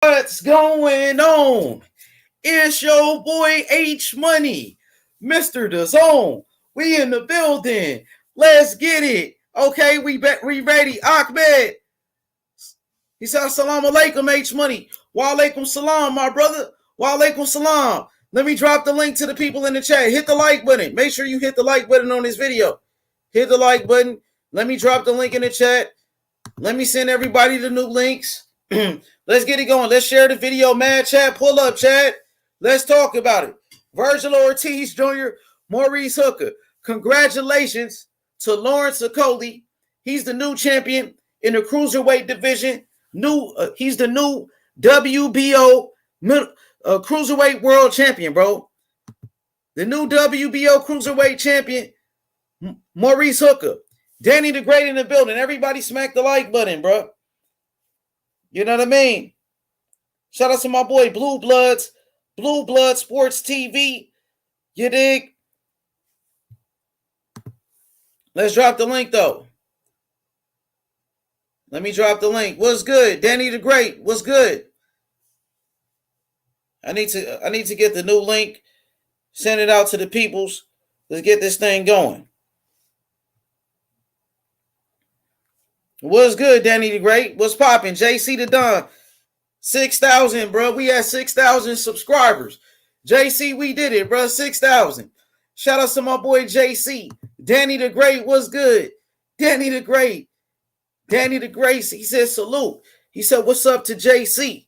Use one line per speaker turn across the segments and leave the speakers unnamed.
What's going on? It's your boy H Money, Mr. The Zone. We in the building. Let's get it. Okay, we ready. Ahmed. He said, Assalamu alaikum, H Money. Wa alaikum salam, my brother. Wa alaikum salam. Let me drop the link to the people in the chat. Hit the like button. Make sure you hit the like button on this video. Hit the like button. Let me drop the link in the chat. Let me send everybody the new links. Let's get it going. Let's share the video, man. Chat, pull up, chat. Let's talk about it. Vergil Ortiz Jr., Maurice Hooker. Congratulations to Lawrence Okoli. He's the new champion in the cruiserweight division. He's the new WBO cruiserweight world champion, bro. The new WBO cruiserweight champion, Maurice Hooker. Danny the Great in the building. Everybody smack the like button, bro. You know what I mean? Shout out to my boy Blue Blood Sports TV. You dig? Let's drop the link, though. Let me drop the link. What's good? Danny the Great. What's good? I need to get the new link. Send it out to the peoples. Let's get this thing going. What's good, Danny the Great? What's popping? JC the Don. 6,000, bro. We had 6,000 subscribers. JC, we did it, bro. 6,000. Shout out to my boy JC. Danny the Great, what's good? Danny the Great. Danny the Great, he said salute. He said, what's up to JC?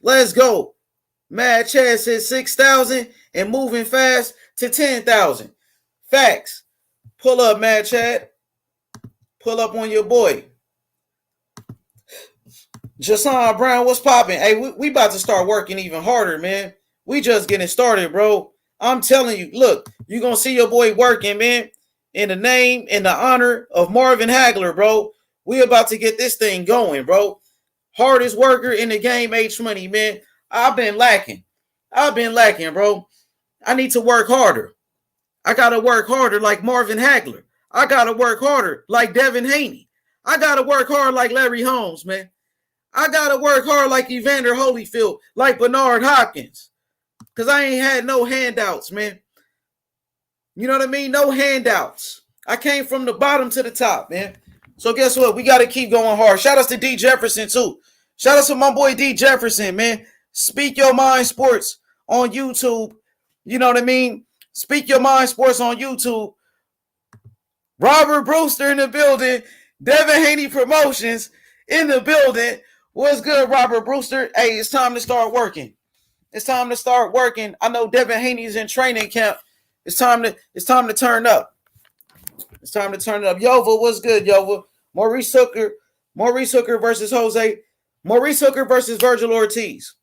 Let's go. Mad Chad said 6,000 and moving fast to 10,000. Facts. Pull up, Mad Chad. Pull up on your boy. Jason Brown, what's popping? Hey, we about to start working even harder, man. We just getting started, bro. I'm telling you, look, you're going to see your boy working, man. In the name and the honor of Marvin HAGLER, bro. We about to get this thing going, bro. Hardest worker in the game, H Money, man. I've been lacking, bro. I need to work harder. I got to work harder like Marvin HAGLER. I got to work harder like Devin Haney. I got to work hard like Larry Holmes, man. I got to work hard like Evander Holyfield, like Bernard Hopkins. Because I ain't had no handouts, man. You know what I mean? No handouts. I came from the bottom to the top, man. So guess what? We got to keep going hard. Shout out to D. Jefferson, too. Shout out to my boy D. Jefferson, man. Speak Your Mind Sports on YouTube. You know what I mean? Speak Your Mind Sports on YouTube. Robert Brewster in the building. Devin Haney Promotions in the building. What's good, Robert Brewster? Hey, it's time to start working. It's time to start working. I know Devin Haney's in training camp. It's time to turn up. It's time to turn it up. Yova, what's good, Yova? Maurice Hooker versus Vergil Ortiz.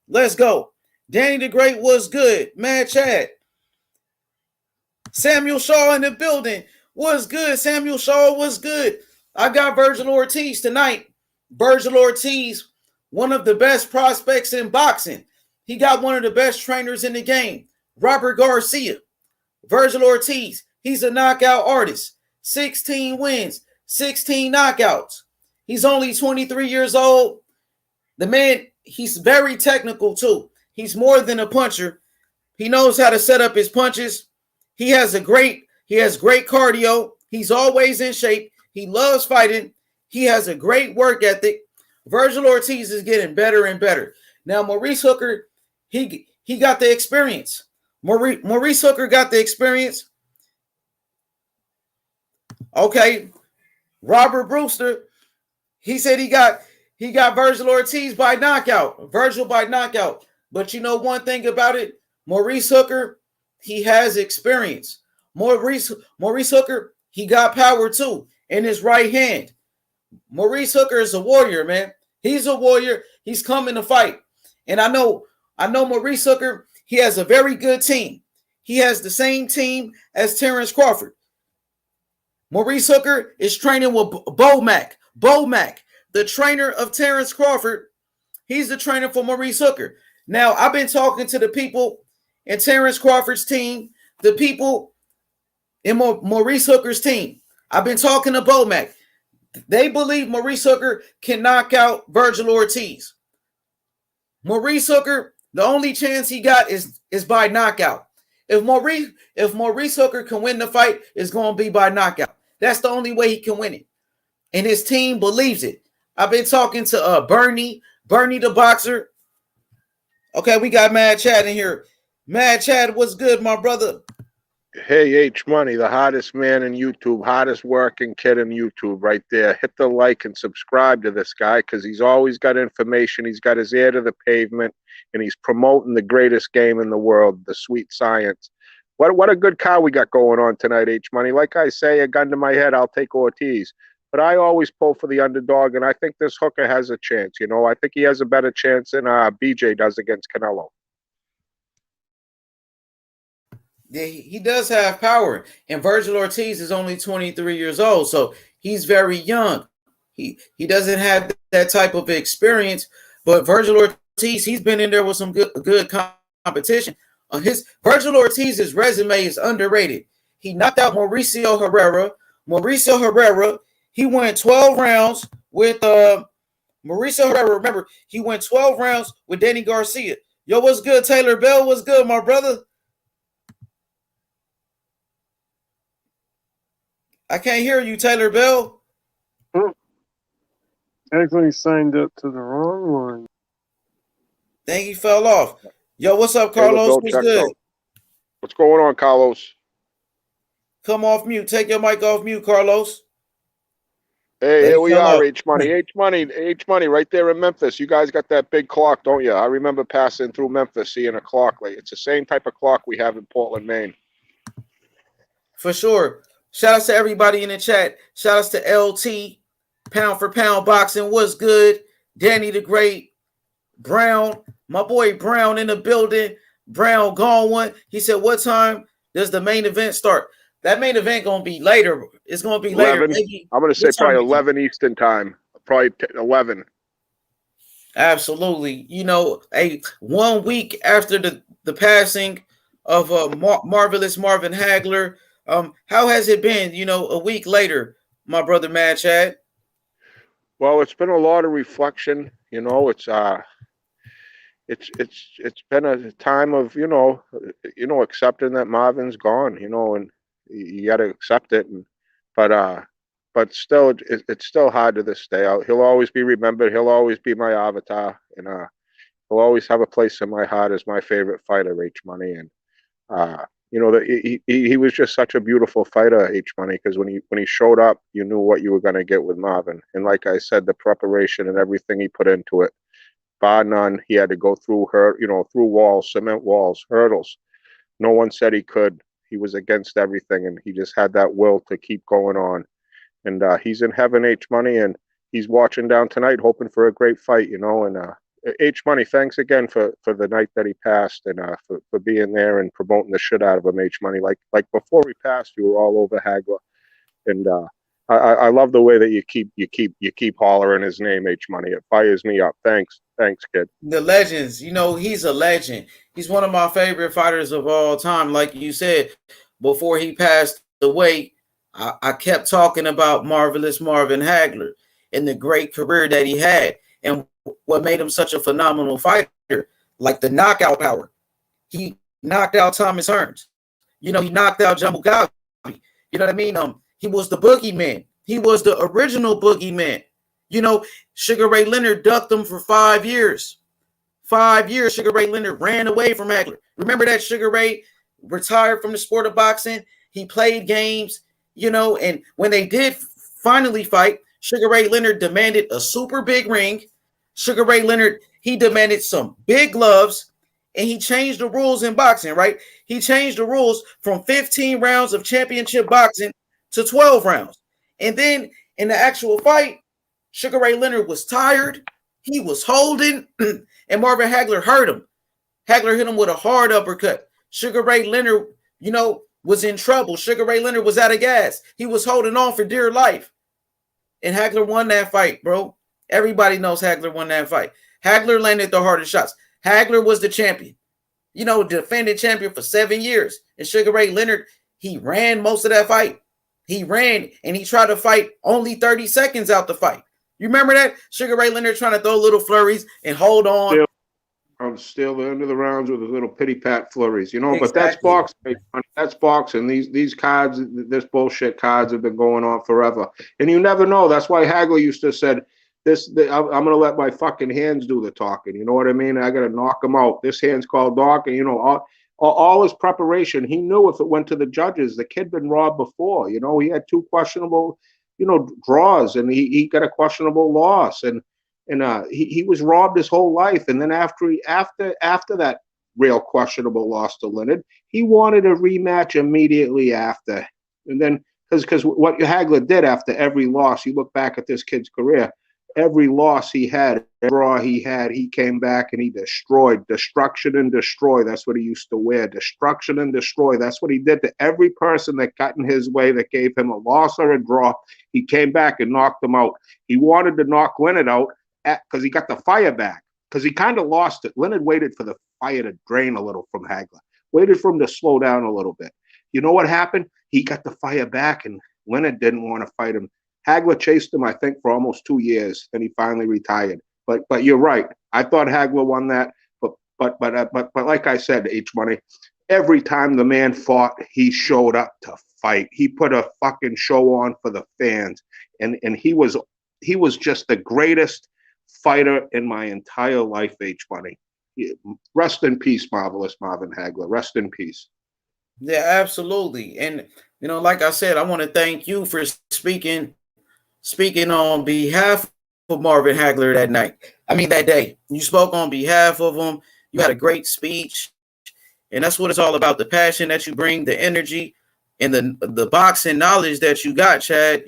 Let's go. Danny the Great, what's good? Mad Chad. Samuel Shaw in the building. What's good? Samuel Shaw, what's good? I got Vergil Ortiz tonight. Vergil Ortiz, one of the best prospects in boxing. He got one of the best trainers in the game, Robert Garcia. Vergil Ortiz, he's a knockout artist. 16 wins, 16 knockouts. He's only 23 years old. The man, he's very technical too. He's more than a puncher. He knows how to set up his punches. He has great cardio. He's always in shape. He loves fighting. He has a great work ethic. Vergil Ortiz is getting better and better. Now, Maurice Hooker, he got the experience. Maurice Hooker got the experience. Okay. Robert Brewster, he said he got Vergil Ortiz by knockout. Vergil by knockout. But you know one thing about it? Maurice Hooker, he has experience. Maurice Hooker, he got power too in his right hand. Maurice Hooker is a warrior, man. He's a warrior. He's coming to fight. And I know Maurice Hooker, he has a very good team. He has the same team as Terrence Crawford. Maurice Hooker is training with Bomac. Bomac, the trainer of Terrence Crawford. He's the trainer for Maurice Hooker. Now, I've been talking to the people in Terrence Crawford's team, the people in Maurice Hooker's team. I've been talking to Bomac. They believe Maurice Hooker can knock out Vergil Ortiz. Maurice Hooker, the only chance he got is by knockout. If Maurice Hooker can win the fight, it's going to be by knockout. That's the only way he can win it. And his team believes it. I've been talking to Bernie the boxer. Okay, we got Mad Chad in here. Mad Chad, what's good, my brother?
Hey, H Money, the hottest man in YouTube, hottest working kid in YouTube right there. Hit the like and subscribe to this guy because he's always got information. He's got his ear to the pavement, and he's promoting the greatest game in the world, the sweet science. What a good car we got going on tonight, H Money. Like I say, a gun to my head, I'll take Ortiz. But I always pull for the underdog, and I think this Hooker has a chance. You know, I think he has a better chance than BJ does against Canelo.
Yeah, he does have power, and Vergil Ortiz is only 23 years old, so he's very young. He doesn't have that type of experience, but Vergil Ortiz, he's been in there with some good competition. Vergil Ortiz's resume is underrated. He knocked out Mauricio Herrera. He went 12 rounds with Mauricio Herrera. Remember, he went 12 rounds with Danny Garcia. Yo, what's good, Taylor Bell? What's good, my brother? I can't hear you, Taylor Bell.
Actually signed up to the wrong one.
Think he fell off. Yo, what's up, Carlos? What's good?
What's going on, Carlos?
Come off mute. Take your mic off mute, Carlos.
Hey, here we are, H Money. H Money, right there in Memphis. You guys got that big clock, don't you? I remember passing through Memphis, seeing a clock. Like it's the same type of clock we have in Portland, Maine.
For sure. Shout out to everybody in the chat. Shout outs to LT, Pound for Pound Boxing. What's good? Danny the Great, Brown, my boy Brown in the building. Brown gone one. He said, what time does the main event start? That main event going to be later. It's going to be
11.
later. Maybe,
I'm going to say probably 11 Eastern time. Probably 11.
Absolutely. You know, 1 week after the passing of marvelous Marvin Hagler, how has it been, you know, a week later, my brother Mad Chad?
Well, it's been a lot of reflection. You know, it's been a time of, you know, accepting that Marvin's gone, you know, and you got to accept it. But still, it's still hard to this day. He'll always be remembered. He'll always be my avatar, and he'll always have a place in my heart as my favorite fighter, H Money. And you know, he was just such a beautiful fighter, H Money, because when he showed up, you knew what you were going to get with Marvin. And like I said, the preparation and everything he put into it, bar none, he had to go through through walls, cement walls, hurdles. No one said he could. He was against everything, and he just had that will to keep going on. And he's in heaven, H Money, and he's watching down tonight, hoping for a great fight, you know. And H Money, thanks again for the night that he passed, and for being there and promoting the shit out of him, H Money. Like before he passed, you were all over Hagler, and I love the way that you keep hollering his name, H Money. It fires me up. Thanks, kid.
The legends, you know, he's a legend. He's one of my favorite fighters of all time. Like you said, before he passed away, I kept talking about marvelous Marvin Hagler and the great career that he had and what made him such a phenomenal fighter, like the knockout power. He knocked out Thomas Hearns. You know, he knocked out Jumbo Gotti. You know what I mean? He was the boogeyman. He was the original boogeyman. You know, Sugar Ray Leonard ducked him for 5 years. 5 years, Sugar Ray Leonard ran away from Hagler. Remember that Sugar Ray retired from the sport of boxing? He played games, you know, and when they did finally fight, Sugar Ray Leonard demanded a super big ring. Sugar Ray Leonard, he demanded some big gloves, and he changed the rules in boxing, right? He changed the rules from 15 rounds of championship boxing to 12 rounds. And then in the actual fight, Sugar Ray Leonard was tired. He was holding, and Marvin Hagler hurt him. Hagler hit him with a hard uppercut. Sugar Ray Leonard, you know, was in trouble. Sugar Ray Leonard was out of gas. He was holding on for dear life. And Hagler won that fight, bro. Everybody knows Hagler won that fight. Hagler landed the hardest shots. Hagler was the champion. You know, defending champion for 7 years. And Sugar Ray Leonard, he ran most of that fight. he ran and he tried to fight only 30 seconds out the fight. You remember that? Sugar Ray Leonard trying to throw little flurries and hold on.
Still the end of the rounds with the little pity pat flurries, you know.
Exactly.
But that's boxing. That's boxing. These cards, this bullshit cards have been going on forever, and you never know. That's why Hagler used to said I'm going to let my fucking hands do the talking. You know what I mean? I got to knock them out. This hand's called talking. You know, all his preparation. He knew if it went to the judges, the kid been robbed before. You know, he had 2 questionable, draws, and he got a questionable loss, and he was robbed his whole life. And then after that real questionable loss to Leonard, he wanted a rematch immediately after. And then because what Hagler did after every loss, you look back at this kid's career, every loss he had, every draw he had, he came back and he destroyed. Destruction and destroy. That's what he used to wear. Destruction and destroy. That's what he did to every person that got in his way, that gave him a loss or a draw. He came back and knocked them out. He wanted to knock Leonard out because he got the fire back, because he kind of lost it. Leonard waited for the fire to drain a little from Hagler, waited for him to slow down a little bit. You know what happened? He got the fire back, and Leonard didn't want to fight him. Hagler chased him, I think, for almost 2 years, and he finally retired. But you're right. I thought Hagler won that, but like I said, H Money, every time the man fought, he showed up to fight. He put a fucking show on for the fans, and he was just the greatest fighter in my entire life, H Money. Rest in peace, marvelous Marvin Hagler. Rest in peace.
Yeah, absolutely. And like I said, I want to thank you for speaking on behalf of Marvin Hagler that day. You spoke on behalf of him. You had a great speech, and that's what it's all about. The passion that you bring, the energy, and the boxing knowledge that you got, Chad.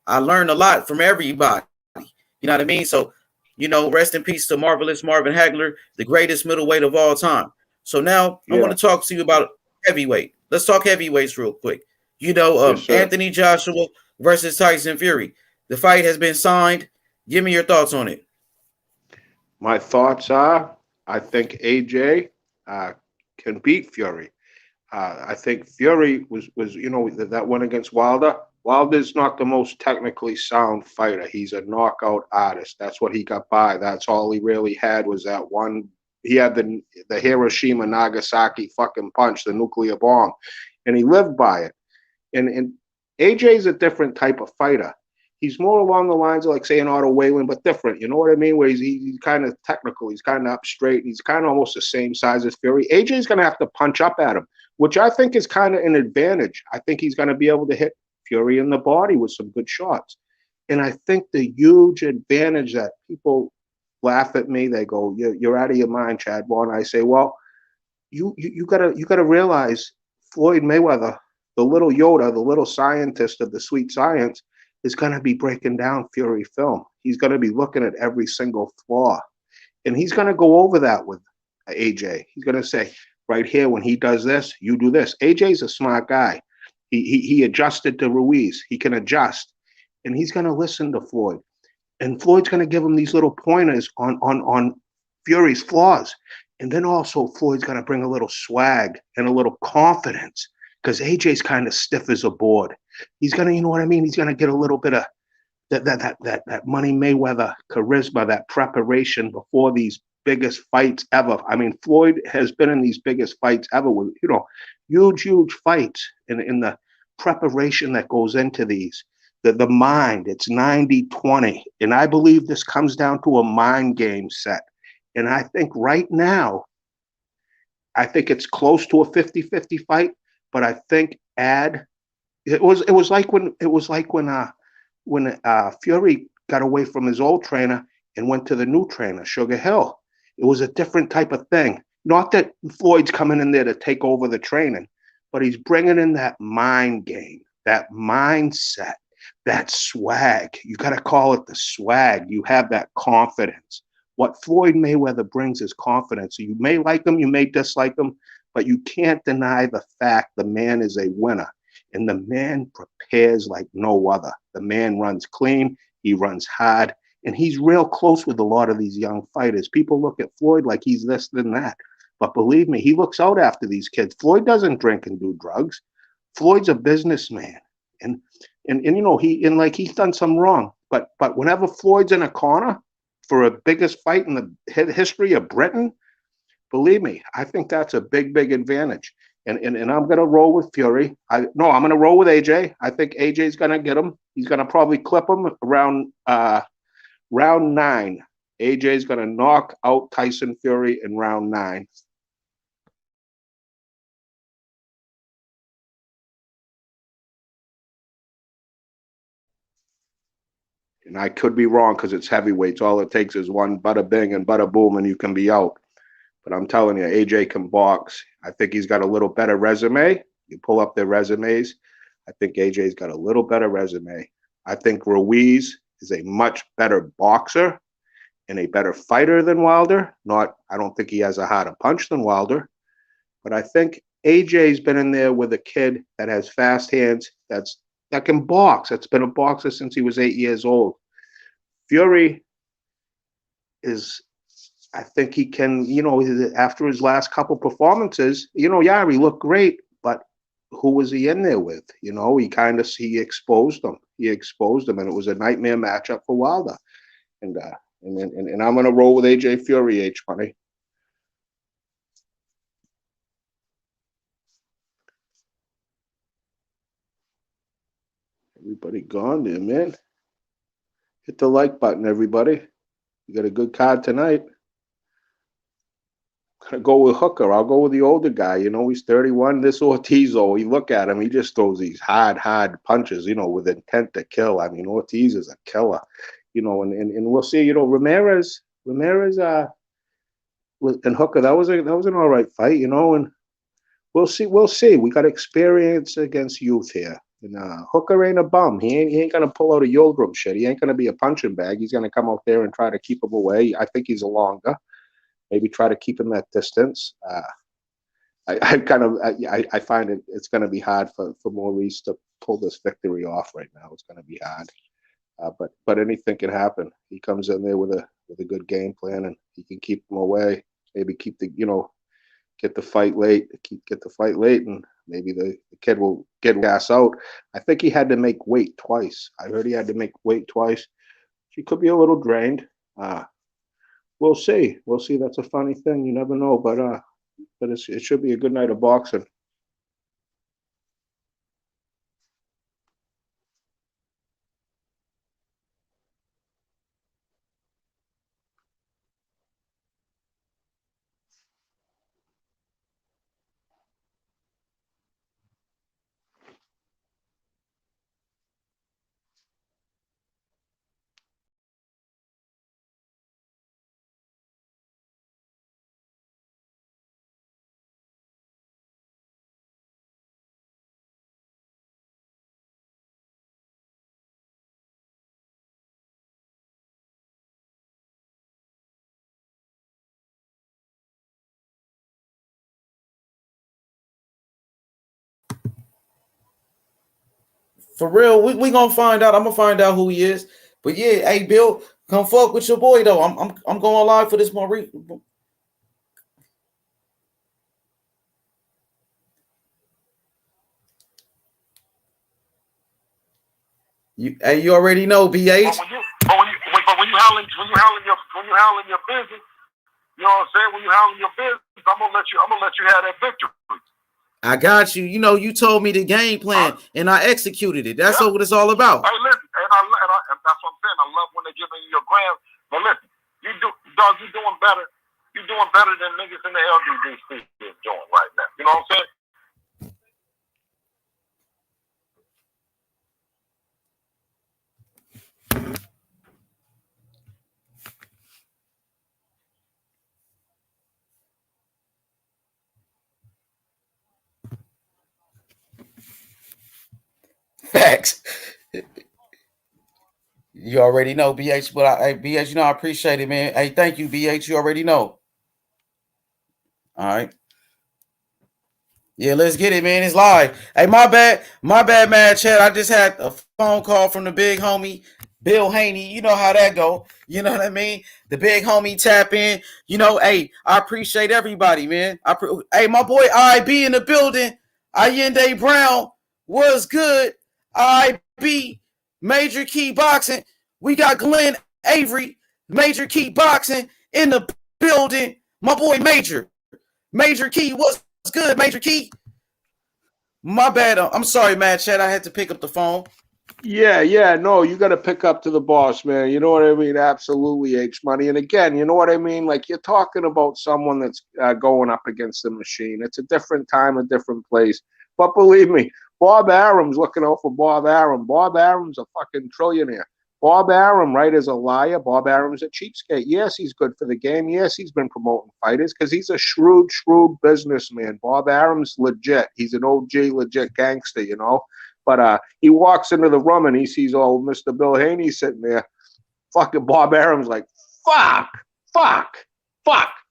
I learned a lot from everybody. You know what I mean? So, rest in peace to marvelous Marvin Hagler, the greatest middleweight of all time. So now I want to talk to you about heavyweight. Let's talk heavyweights real quick.
Yes,
Anthony Joshua versus Tyson Fury. The fight has been signed. Give me your thoughts on it.
My thoughts are, I think AJ can beat Fury. I think Fury was that one against Wilder. Wilder's not the most technically sound fighter. He's a knockout artist. That's what he got by. That's all he really had was that one. He had the Hiroshima Nagasaki fucking punch, the nuclear bomb, and he lived by it. And AJ's a different type of fighter. He's more along the lines of like say an Otto Whalen, but different. You know what I mean? Where he's kind of technical. He's kind of up straight. He's kind of almost the same size as Fury. AJ's going to have to punch up at him, which I think is kind of an advantage. I think he's going to be able to hit Fury in the body with some good shots. And I think the huge advantage that people laugh at me, they go, "You're out of your mind, Chad." Well, and I say, well, you gotta realize Floyd Mayweather, the little Yoda, the little scientist of the sweet science, is going to be breaking down Fury film. He's going to be looking at every single flaw, and he's going to go over that with AJ. He's going to say, right here, when he does this, you do this. AJ's a smart guy. He adjusted to Ruiz. He can adjust, and he's going to listen to Floyd. And Floyd's going to give him these little pointers on Fury's flaws. And then also Floyd's going to bring a little swag and a little confidence, because AJ's kind of stiff as a board. He's going to, you know what I mean? He's going to get a little bit of that Money Mayweather charisma, that preparation before these biggest fights ever. I mean, Floyd has been in these biggest fights ever with, huge fights in the preparation that goes into these. The mind, it's 90-20. And I believe this comes down to a mind game set. And I think right now, it's close to a 50-50 fight, but I think it was like when Fury got away from his old trainer and went to the new trainer, Sugar Hill. It was a different type of thing. Not that Floyd's coming in there to take over the training, but he's bringing in that mind game, that mindset, that swag. You got to call it the swag. You have that confidence. What Floyd Mayweather brings is confidence. You may like him, you may dislike him, but you can't deny the fact the man is a winner. And the man prepares like no other. The man runs clean, he runs hard, and he's real close with a lot of these young fighters. People look at Floyd like he's this and that. But believe me, he looks out after these kids. Floyd doesn't drink and do drugs. Floyd's a businessman. And you know, he's done some wrong. But whenever Floyd's in a corner for a biggest fight in the history of Britain, believe me, I think that's a big advantage. And I'm gonna roll with Fury. I'm gonna roll with AJ. I think AJ's gonna get him. He's gonna probably clip him around round 9. AJ's gonna knock out Tyson Fury in round 9. And I could be wrong because it's heavyweights. All it takes is one bada bing and bada boom, and you can be out. But I'm telling you, AJ can box. I think he's got a little better resume. You pull up their resumes. I think AJ's got a little better resume. I think Ruiz is a much better boxer and a better fighter than Wilder. I don't think he has a harder punch than Wilder. But I think AJ's been in there with a kid that has fast hands, that can box. That's been a boxer since he was 8 years old. Fury is, I think he can, you know, after his last couple performances, you know, yeah, he looked great, but who was he in there with? You know, he exposed him. He exposed him, and it was a nightmare matchup for Wilder. And I'm gonna roll with AJ Fury, H Money. Everybody gone there, man. Hit the like button, everybody. You got a good card tonight. I'm gonna go with Hooker. I'll go with the older guy. You know, he's 31. This Ortiz, you look at him, he just throws these hard punches, you know, with intent to kill. I mean, Ortiz is a killer, you know, and we'll see, you know, Ramirez, and Hooker, that was an all right fight, you know, and we'll see. We got experience against youth here. And Hooker ain't a bum. He ain't gonna pull out a Yildirim shit. He ain't gonna be a punching bag. He's gonna come out there and try to keep him away. I think he's a longer. Maybe try to keep him at distance. I find it's gonna be hard for Maurice to pull this victory off right now. It's gonna be hard. But anything can happen. He comes in there with a good game plan, and he can keep him away. Maybe keep get the fight late, and maybe the kid will get gas out. I think he had to make weight twice. I heard he had to make weight twice. She could be a little drained. We'll see. That's a funny thing. You never know, but it should be a good night of boxing.
For real, we gonna find out. I'm gonna find out who he is. But yeah, hey Bill, come fuck with your boy though. I'm going live for this Maurice. You already know, BH.
But when you handling your business, you know what I'm saying? When you handling your business, I'm gonna let you have that victory.
I got you. You know, you told me the game plan, and I executed it. That's what it's all about.
Hey, listen, and that's what I'm saying. I love when they give me your grams. But listen, you're doing better. You're doing better than niggas in the LDDC is doing right now. You know what I'm saying?
Facts. You already know, BH. But BH, you know, I appreciate it, man. Hey, thank you, BH. You already know. All right. Yeah, let's get it, man. It's live. Hey, my bad, man, Chad. I just had a phone call from the big homie, Bill Haney. You know how that go. You know what I mean? The big homie tap in. You know, hey, I appreciate everybody, man. Hey, my boy IB in the building. Allende Brown was good. IB, Major Key Boxing. We got Glenn Avery, Major Key Boxing in the building. My boy Major. Major Key, what's good, Major Key? My bad. I'm sorry, Mad Chat. I had to pick up the phone.
Yeah, no, you got to pick up to the boss, man. You know what I mean? Absolutely, H Money. And again, you know what I mean? Like, you're talking about someone that's going up against the machine. It's a different time, a different place. But believe me, Bob Arum's looking out for Bob Arum. Bob Arum's a fucking trillionaire. Bob Arum, right, is a liar. Bob Arum's a cheapskate. Yes, he's good for the game. Yes, he's been promoting fighters because he's a shrewd businessman. Bob Arum's legit. He's an OG legit gangster, you know. But he walks into the room and he sees old Mr. Bill Haney sitting there. Fucking Bob Arum's like, fuck.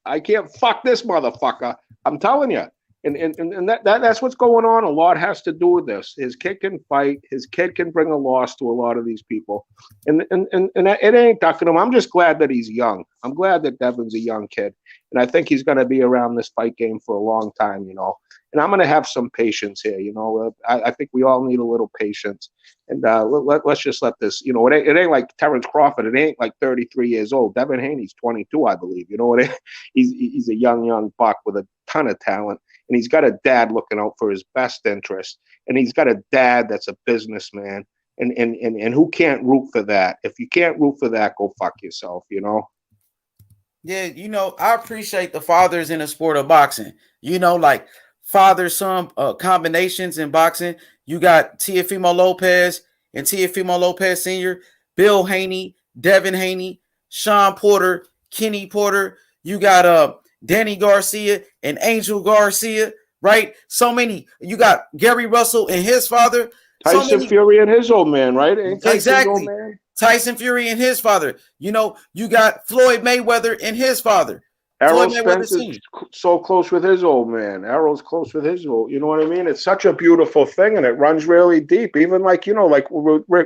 I can't fuck this motherfucker. I'm telling you. And that's what's going on. A lot has to do with this. His kid can fight. His kid can bring a loss to a lot of these people. And it ain't ducking him. I'm just glad that he's young. I'm glad that Devin's a young kid. And I think he's going to be around this fight game for a long time, you know. And I'm going to have some patience here, you know. I think we all need a little patience. And let's just let this, you know, it ain't like Terrence Crawford. It ain't like 33 years old. Devin Haney's 22, I believe. You know what? He's a young buck with a ton of talent. And he's got a dad looking out for his best interest. And he's got a dad that's a businessman. And who can't root for that? If you can't root for that, go fuck yourself, you know?
Yeah, you know, I appreciate the fathers in the sport of boxing. You know, like father-son combinations in boxing. You got Teofimo Lopez and Teofimo Lopez Sr., Bill Haney, Devin Haney, Sean Porter, Kenny Porter. You got Danny Garcia and Angel Garcia, right? So many. You got Gary Russell and his father.
Tyson Fury and his old man, right?
Exactly. Tyson Fury and his father. You know, you got Floyd Mayweather and his father.
Errol Spence is so close with his old man. Errol's close with his old. You know what I mean? It's such a beautiful thing, and it runs really deep. Even like, you know, like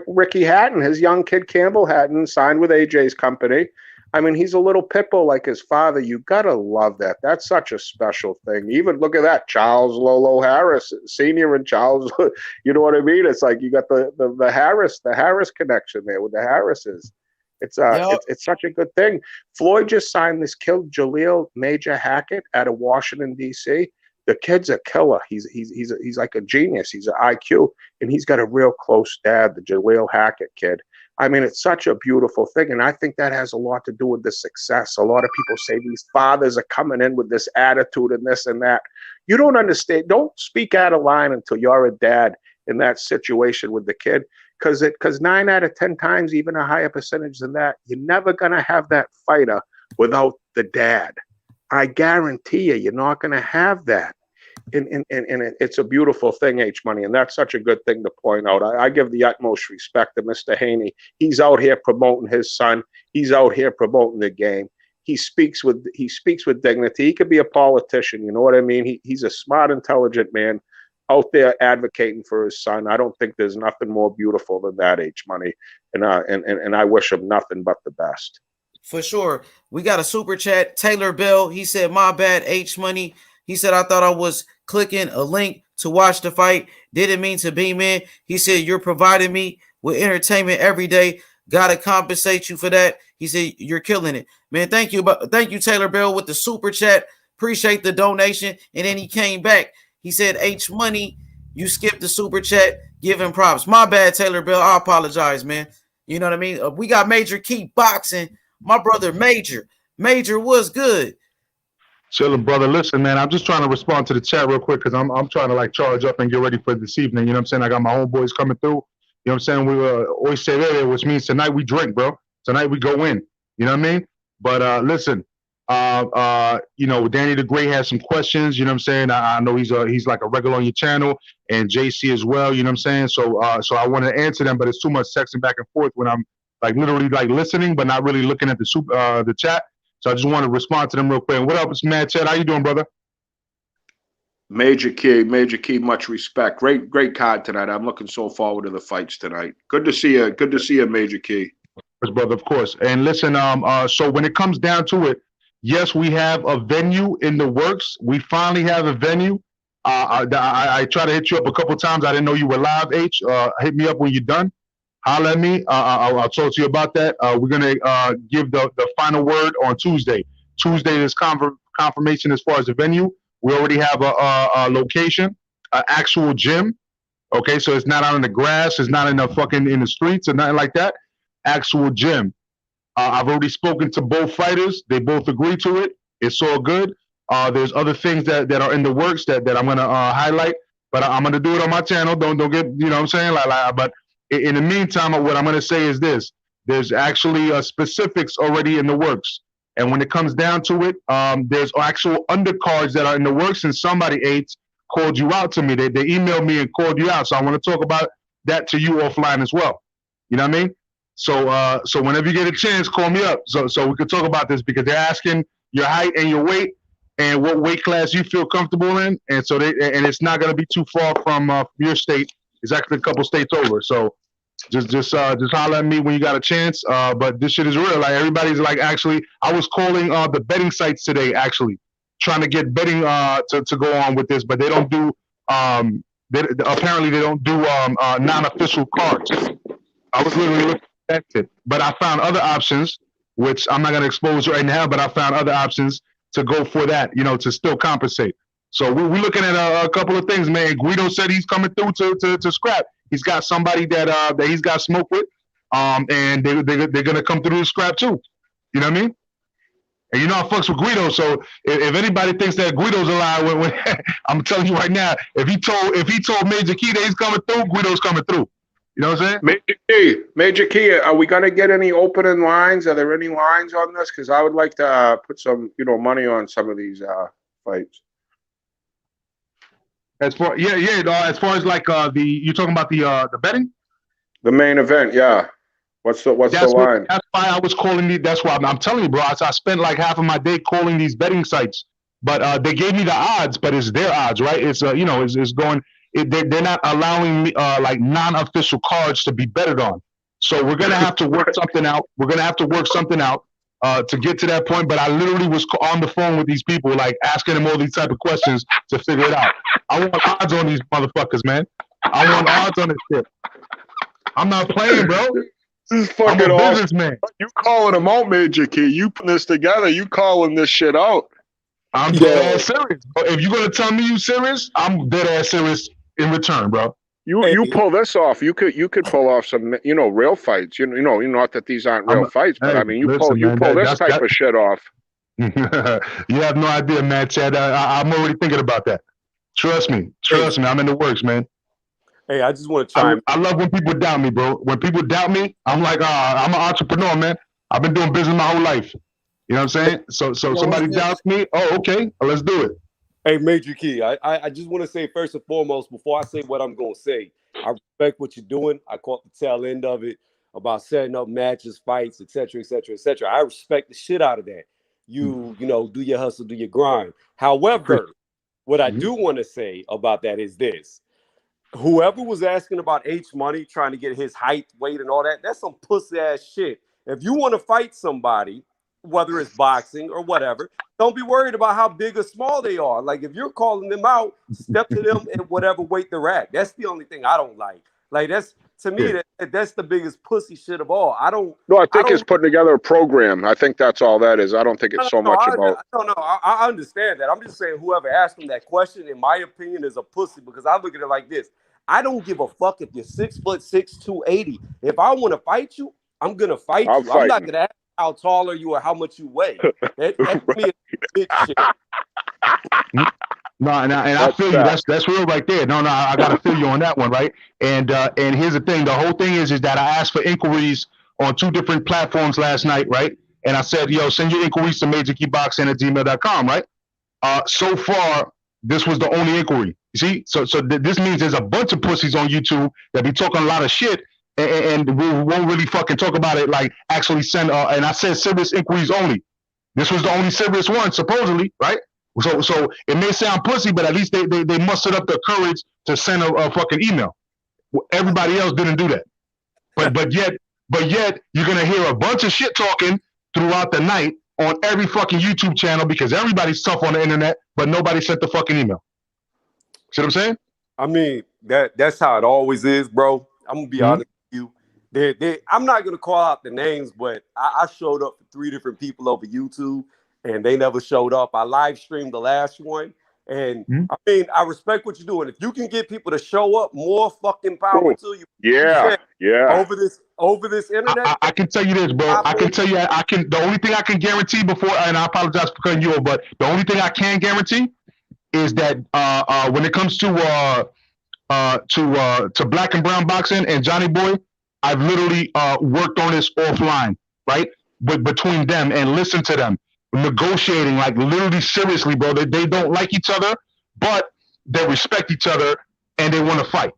Ricky Hatton, his young kid Campbell Hatton signed with AJ's company. I mean, he's a little pit bull like his father. You gotta love that. That's such a special thing. Even look at that, Charles Lolo Harris Senior and Charles. You know what I mean? It's like you got the Harris connection there with the Harrises. It's such a good thing. Floyd just signed this kid, Jaleel Major Hackett, out of Washington D.C. The kid's a killer. He's like a genius. He's an IQ, and he's got a real close dad, the Jaleel Hackett kid. I mean, it's such a beautiful thing, and I think that has a lot to do with the success. A lot of people say these fathers are coming in with this attitude and this and that. You don't understand. Don't speak out of line until you're a dad in that situation with the kid, because 9 out of 10 times, even a higher percentage than that, you're never going to have that fighter without the dad. I guarantee you're not going to have that. And it's a beautiful thing, H Money, and that's such a good thing to point out. I give the utmost respect to Mr. Haney. He's out here promoting his son. He's out here promoting the game. He speaks with dignity. He could be a politician, you know what I mean? He's a smart, intelligent man out there advocating for his son. I don't think there's nothing more beautiful than that, H Money, and I wish him nothing but the best.
For sure. We got a super chat. Taylor Bell, he said, "My bad, H Money." He said, "I thought I was clicking a link to watch the fight. Didn't mean to beam in." He said, "You're providing me with entertainment every day. Gotta compensate you for that." He said, "You're killing it." Man, thank you. Thank you, Taylor Bell, with the super chat. Appreciate the donation. And then he came back. He said, "H Money, you skipped the super chat. Give him props." My bad, Taylor Bell. I apologize, man. You know what I mean? We got Major Key Boxing. My brother, Major. Major, what's good?
Chilling, brother. Listen, man, I'm just trying to respond to the chat real quick because I'm trying to like charge up and get ready for this evening. You know what I'm saying? I got my homeboys coming through. You know what I'm saying? We always say there, which means tonight we drink, bro. Tonight we go in. You know what I mean? But listen, you know, Danny the Great has some questions. You know what I'm saying? I know he's like a regular on your channel, and JC as well. You know what I'm saying? So I want to answer them, but it's too much texting back and forth when I'm like literally like listening, but not really looking at the chat. So I just want to respond to them real quick. What up, it's Mad Chat? How you doing, brother?
Major Key, much respect. Great card tonight. I'm looking so forward to the fights tonight. Good to see you. Good to see you, Major Key.
Yes, brother, of course. And listen, so when it comes down to it, yes, we have a venue in the works. We finally have a venue. I tried to hit you up a couple times. I didn't know you were live, H. Hit me up when you're done. Holler at me. I'll talk to you about that. We're going to give the final word on Tuesday. Tuesday is confirmation as far as the venue. We already have a location, an actual gym. Okay, so it's not out in the grass. It's not in the streets or nothing like that. Actual gym. I've already spoken to both fighters. They both agree to it. It's all good. There's other things that are in the works that I'm going to highlight, but I'm going to do it on my channel. Don't get, you know what I'm saying? But in the meantime, what I'm going to say is this. There's actually specifics already in the works. And when it comes down to it, there's actual undercards that are in the works, and somebody, H, called you out to me. They emailed me and called you out. So I want to talk about that to you offline as well. You know what I mean? So so whenever you get a chance, call me up so we can talk about this, because they're asking your height and your weight and what weight class you feel comfortable in, and so and it's not going to be too far from your state. It's actually a couple states over. So just holler at me when you got a chance. But this shit is real. Like, everybody's like, actually, I was calling the betting sites today, actually trying to get betting to go on with this, but they don't do apparently they don't do non-official cards. I was literally looking at it, but I found other options, which I'm not going to expose right now, but I found other options to go for that, you know, to still compensate. So we're looking at a couple of things, man. Guido said he's coming through to scrap. He's got somebody that he's got smoke with, and they're gonna come through the scrap too. You know what I mean? And you know I fucks with Guido, so if anybody thinks that Guido's alive, when I'm telling you right now, if he told Major Key that he's coming through, Guido's coming through. You know what I'm saying?
Major Key, are we gonna get any opening lines? Are there any lines on this? Because I would like to put some, money on some of these fights.
As far as far as like you're talking about the betting?
The main event, yeah. What's the line?
That's why I was calling you. That's why I'm telling you, bro. I spent like half of my day calling these betting sites, but they gave me the odds, but it's their odds, right? It's it's going. They're not allowing me like non-official cards to be betted on. So we're gonna have to work something out. We're gonna have to work something out to get to that point. But I literally was on the phone with these people, like asking them all these type of questions to figure it out. I want odds on these motherfuckers, man. I want odds on this shit. I'm not playing, bro.
This is fucking awesome.
Man.
You calling them out, Major Key. You putting this together. You calling this shit out.
I'm dead ass serious. If you're gonna tell me you serious, I'm dead ass serious in return, bro.
You pull this off. You could pull off some real fights. Not that these aren't real fights, but I mean you pull this type of shit off.
You have no idea, man, Chad. I'm already thinking about that. Trust me. I'm in the works, man.
Hey, I just want to chime.
I love when people doubt me, bro. When people doubt me, I'm like, I'm an entrepreneur, man. I've been doing business my whole life. You know what I'm saying? So somebody doubts me. Oh, okay, let's do it.
Hey, Major Key, I just want to say first and foremost, before I say what I'm going to say, I respect what you're doing. I caught the tail end of it about setting up matches, fights, et cetera, et cetera, et cetera. I respect the shit out of that. You do your hustle, do your grind. However, what I do want to say about that is this. Whoever was asking about H Money, trying to get his height, weight, and all that, that's some pussy ass shit. If you want to fight somebody, whether it's boxing or whatever, don't be worried about how big or small they are. Like, if you're calling them out, step to them at whatever weight they're at. That's the only thing I don't like. Like, that's, to me, that's the biggest pussy shit of all.
No, I think it's putting together a program. I think that's all that is. I don't think it's
I understand that. I'm just saying whoever asked him that question, in my opinion, is a pussy, because I look at it like this. I don't give a fuck if you're 6'6", 280. If I want to fight you, I'm going to fight you. I'm not going to ask how tall are you or how much you weigh. That's me a bitch shit.
No, and I feel you. That's real right there. No, I gotta feel you on that one, right? And here's the thing. The whole thing is that I asked for inquiries on 2 different platforms last night, right? And I said, send your inquiries to majorkeyboxing@gmail.com, right? So far, this was the only inquiry. You see? So this means there's a bunch of pussies on YouTube that be talking a lot of shit, and we won't really fucking talk about it. Like, actually send. And I said serious inquiries only. This was the only serious one, supposedly, right? So it may sound pussy, but at least they mustered up the courage to send a fucking email. Everybody else didn't do that. But yet you're gonna hear a bunch of shit talking throughout the night on every fucking YouTube channel, because everybody's tough on the internet, but nobody sent the fucking email. See what I'm saying?
I mean, that's how it always is, bro. I'm gonna be honest with you. I'm not gonna call out the names, but I showed up for 3 different people over YouTube, and they never showed up. I live streamed the last one, and I mean, I respect what you're doing. If you can get people to show up, more fucking power to you.
Yeah,
Over this internet.
I can tell you this, bro. I can tell you, I can. The only thing I can guarantee before, and I apologize for cutting you off, but the only thing I can guarantee is that when it comes to black and brown boxing and Johnny Boy, I've literally worked on this offline, right? But between them and listen to them, negotiating, like literally seriously, bro. They don't like each other, but they respect each other and they want to fight.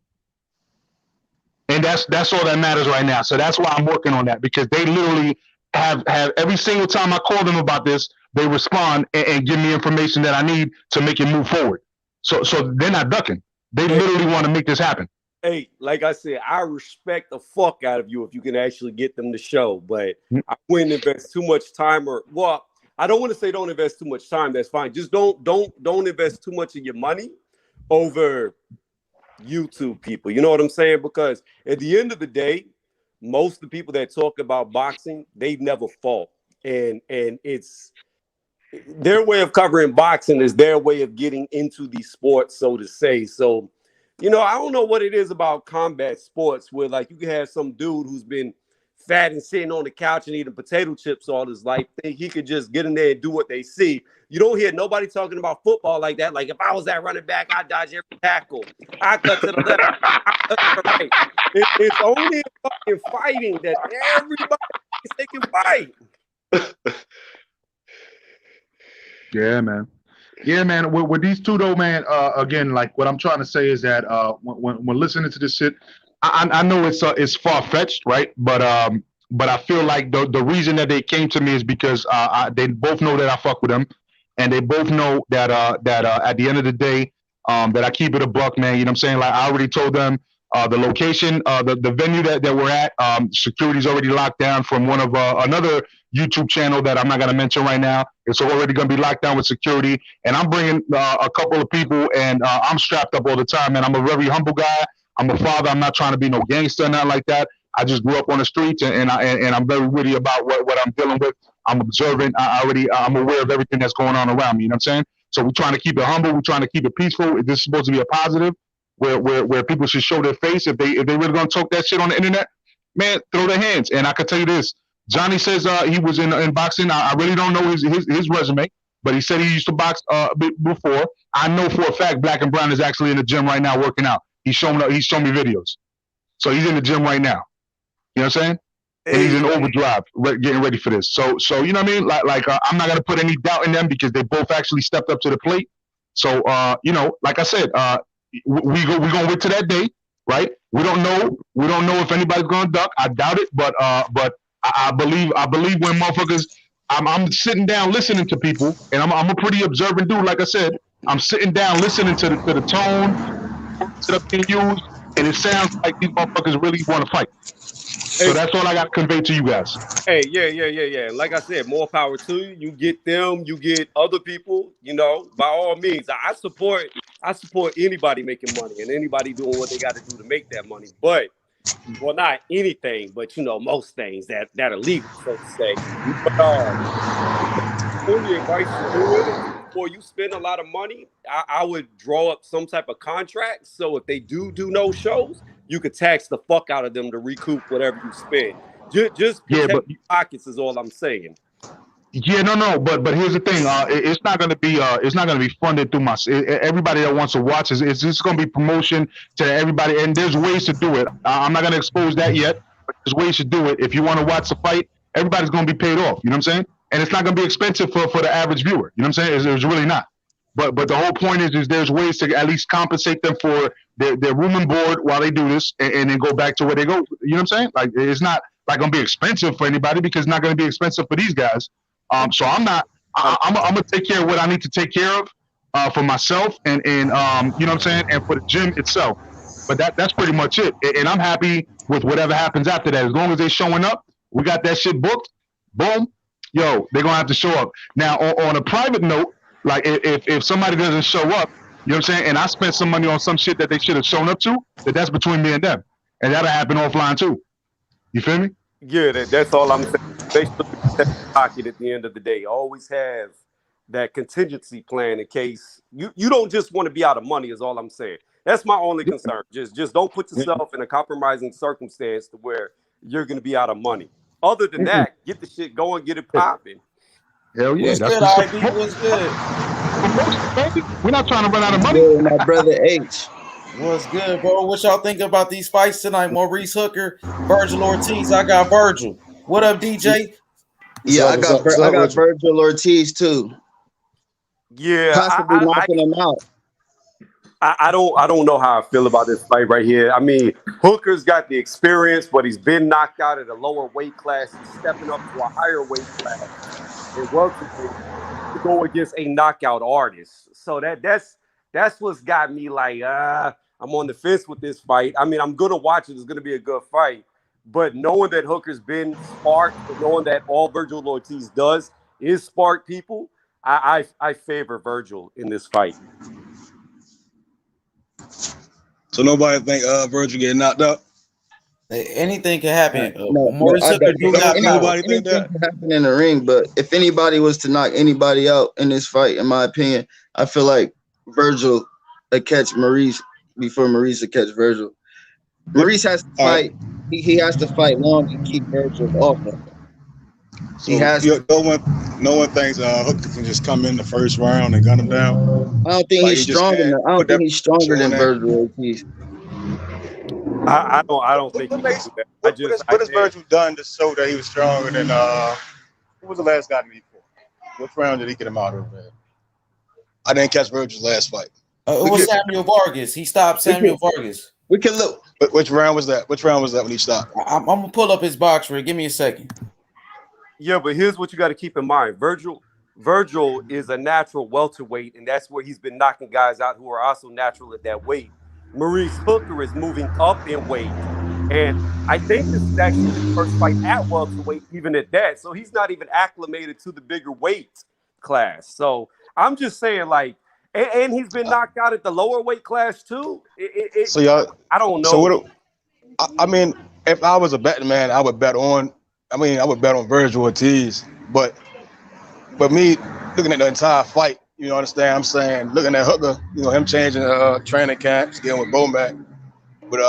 And that's all that matters right now. So that's why I'm working on that, because they literally have every single time I call them about this, they respond and give me information that I need to make it move forward. So they're not ducking. They literally want to make this happen.
Hey, like I said, I respect the fuck out of you if you can actually get them to show, but I wouldn't invest too much time I don't want to say don't invest too much time. That's fine. Just don't invest too much of your money over YouTube people. You know what I'm saying? Because at the end of the day, most of the people that talk about boxing, they've never fought. And it's their way of covering boxing is their way of getting into the sport, so to say. So, you know, I don't know what it is about combat sports where like you can have some dude who's been fat and sitting on the couch and eating potato chips all his life, think he could just get in there and do what they see. You don't hear nobody talking about football like that. Like, if I was that running back, I'd dodge every tackle. I cut to the left. I cut to the right. It's only in fucking fighting that everybody thinks they can fight.
Yeah, man. Yeah, man. With these two, though, man, again, like what I'm trying to say is that when listening to this shit, I know it's far-fetched, right? But I feel like the reason that they came to me is because they both know that I fuck with them. And they both know that at the end of the day, that I keep it a buck, man. You know what I'm saying? Like I already told them the location, the venue that we're at, security's already locked down from one of another YouTube channel that I'm not going to mention right now. It's already going to be locked down with security. And I'm bringing a couple of people, and I'm strapped up all the time, man. I'm a very humble guy. I'm a father. I'm not trying to be no gangster, nothing like that. I just grew up on the streets, and I'm very witty about what I'm dealing with. I'm observant. I'm aware of everything that's going on around me. You know what I'm saying? So we're trying to keep it humble. We're trying to keep it peaceful. This is supposed to be a positive, where people should show their face. If they really gonna talk that shit on the internet, man, throw their hands. And I can tell you this: Johnny says he was in boxing. I really don't know his resume, but he said he used to box before. I know for a fact Black and Brown is actually in the gym right now working out. He's shown me videos, so he's in the gym right now. You know what I'm saying? And he's in overdrive, getting ready for this. So you know what I mean? Like I'm not gonna put any doubt in them because they both actually stepped up to the plate. So you know, like I said, we're gonna wait to that day, right? We don't know if anybody's gonna duck. I doubt it, but I believe when motherfuckers, I'm sitting down listening to people, and I'm a pretty observant dude. Like I said, I'm sitting down listening to the tone, to the opinions, and it sounds like these motherfuckers really want to fight. So that's all I got to convey to you guys.
Hey, yeah. Like I said, more power to you. You get them, you get other people. You know, by all means, I support anybody making money and anybody doing what they got to do to make that money. But, well, not anything, but you know, most things that are legal, so to say. But only advice to do it before you spend a lot of money, I would draw up some type of contract. So if they do no shows, you could tax the fuck out of them to recoup whatever you spend. Just protect your pockets is all I'm saying.
Yeah, no, but here's the thing. It's not gonna be funded through everybody that wants to watch. It's just gonna be promotion to everybody, and there's ways to do it. I'm not gonna expose that yet, but there's ways to do it. If you want to watch the fight, everybody's gonna be paid off. You know what I'm saying? And it's not gonna be expensive for the average viewer. You know what I'm saying? It's really not. But the whole point is there's ways to at least compensate them for their room and board while they do this, and then go back to where they go. You know what I'm saying? Like it's not like gonna be expensive for anybody because it's not gonna be expensive for these guys. So I'm gonna take care of what I need to take care of for myself and you know what I'm saying, and for the gym itself. But that's pretty much it. And I'm happy with whatever happens after that. As long as they're showing up, we got that shit booked. Boom, yo, they're gonna have to show up. Now on a private note, like if somebody doesn't show up, You know what I'm saying? And I spent some money on some shit that they should have shown up to. That's between me and them, and that'll happen offline too. You feel me?
Yeah, that's all I'm saying. They should protect the pocket at the end of the day. Always have that contingency plan in case you don't just want to be out of money. Is all I'm saying. That's my only concern. Just don't put yourself in a compromising circumstance to where you're going to be out of money. Other than that, get the shit going, get it popping.
Hell yeah,
What's
that's
good,
what's
IB? What's good?
We're not trying to run out of money.
Good, my brother H.
What's good, bro? What y'all think about these fights tonight? Maurice Hooker, Vergil Ortiz. I got Vergil. What up, DJ?
Yeah, I got Vergil Ortiz too.
Yeah,
Possibly knocking him out.
I don't know how I feel about this fight right here. I mean, Hooker's got the experience, but he's been knocked out at a lower weight class. He's stepping up to a higher weight class and welterweight to go against a knockout artist. So that's what's got me like, I'm on the fence with this fight. I mean, I'm gonna watch it. It's gonna be a good fight, but knowing that Hooker's been sparked, knowing that all Vergil Ortiz does is spark people, I favor Vergil in this fight.
So nobody think Vergil getting knocked out?
Anything can happen.
Maurice Hooker
do got
nobody think that
can happen in the ring, but if anybody was to knock anybody out in this fight, in my opinion, I feel like Vergil would catch Maurice before Maurice would catch Vergil. Maurice has to fight. He has to fight long and keep Vergil off him.
So no one thinks Hooker can just come in the first round and gun him down.
I don't think he's strong enough. I don't think he's stronger than Vergil Ortiz.
I don't think he can do that.
What has Vergil done to show that he was stronger than who was the last guy to meet for? Which round did he get him out of, man? I didn't catch Vergil's last fight.
It was Samuel Vargas. He stopped Samuel Vargas.
We can look.
But which round was that? Which round was that when he stopped?
I'm gonna pull up his box rig. Give me a second.
Yeah, but here's what you got to keep in mind. Vergil is a natural welterweight, and that's where he's been knocking guys out who are also natural at that weight. Maurice Hooker is moving up in weight, and I think this is actually his first fight at welterweight, even at that. So he's not even acclimated to the bigger weight class. So I'm just saying, like, and he's been knocked out at the lower weight class too.
So y'all,
I don't know.
So I mean, if I was a betting man, I would bet on Vergil Ortiz, but me looking at the entire fight, you understand? I'm saying looking at Hooker, him changing training camps, getting with Bomac, but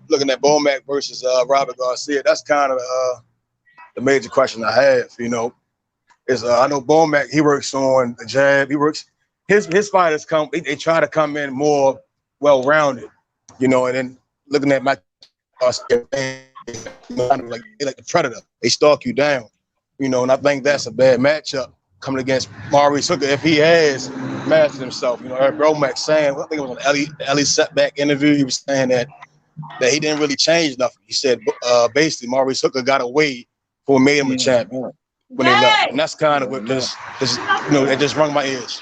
looking at Bomac versus Robert Garcia, that's kind of the major question I have. Is I know Bomac, he works on the jab, his fighters they try to come in more well-rounded, and then looking at my like the predator, they stalk you down, and I think that's a bad matchup coming against Maurice Hooker if he has mastered himself. I heard Bomac saying, I think it was on Ellie setback interview, he was saying that he didn't really change nothing. He said basically Maurice Hooker got away before made him a champion when they left, and that's kind of what it just rung my ears.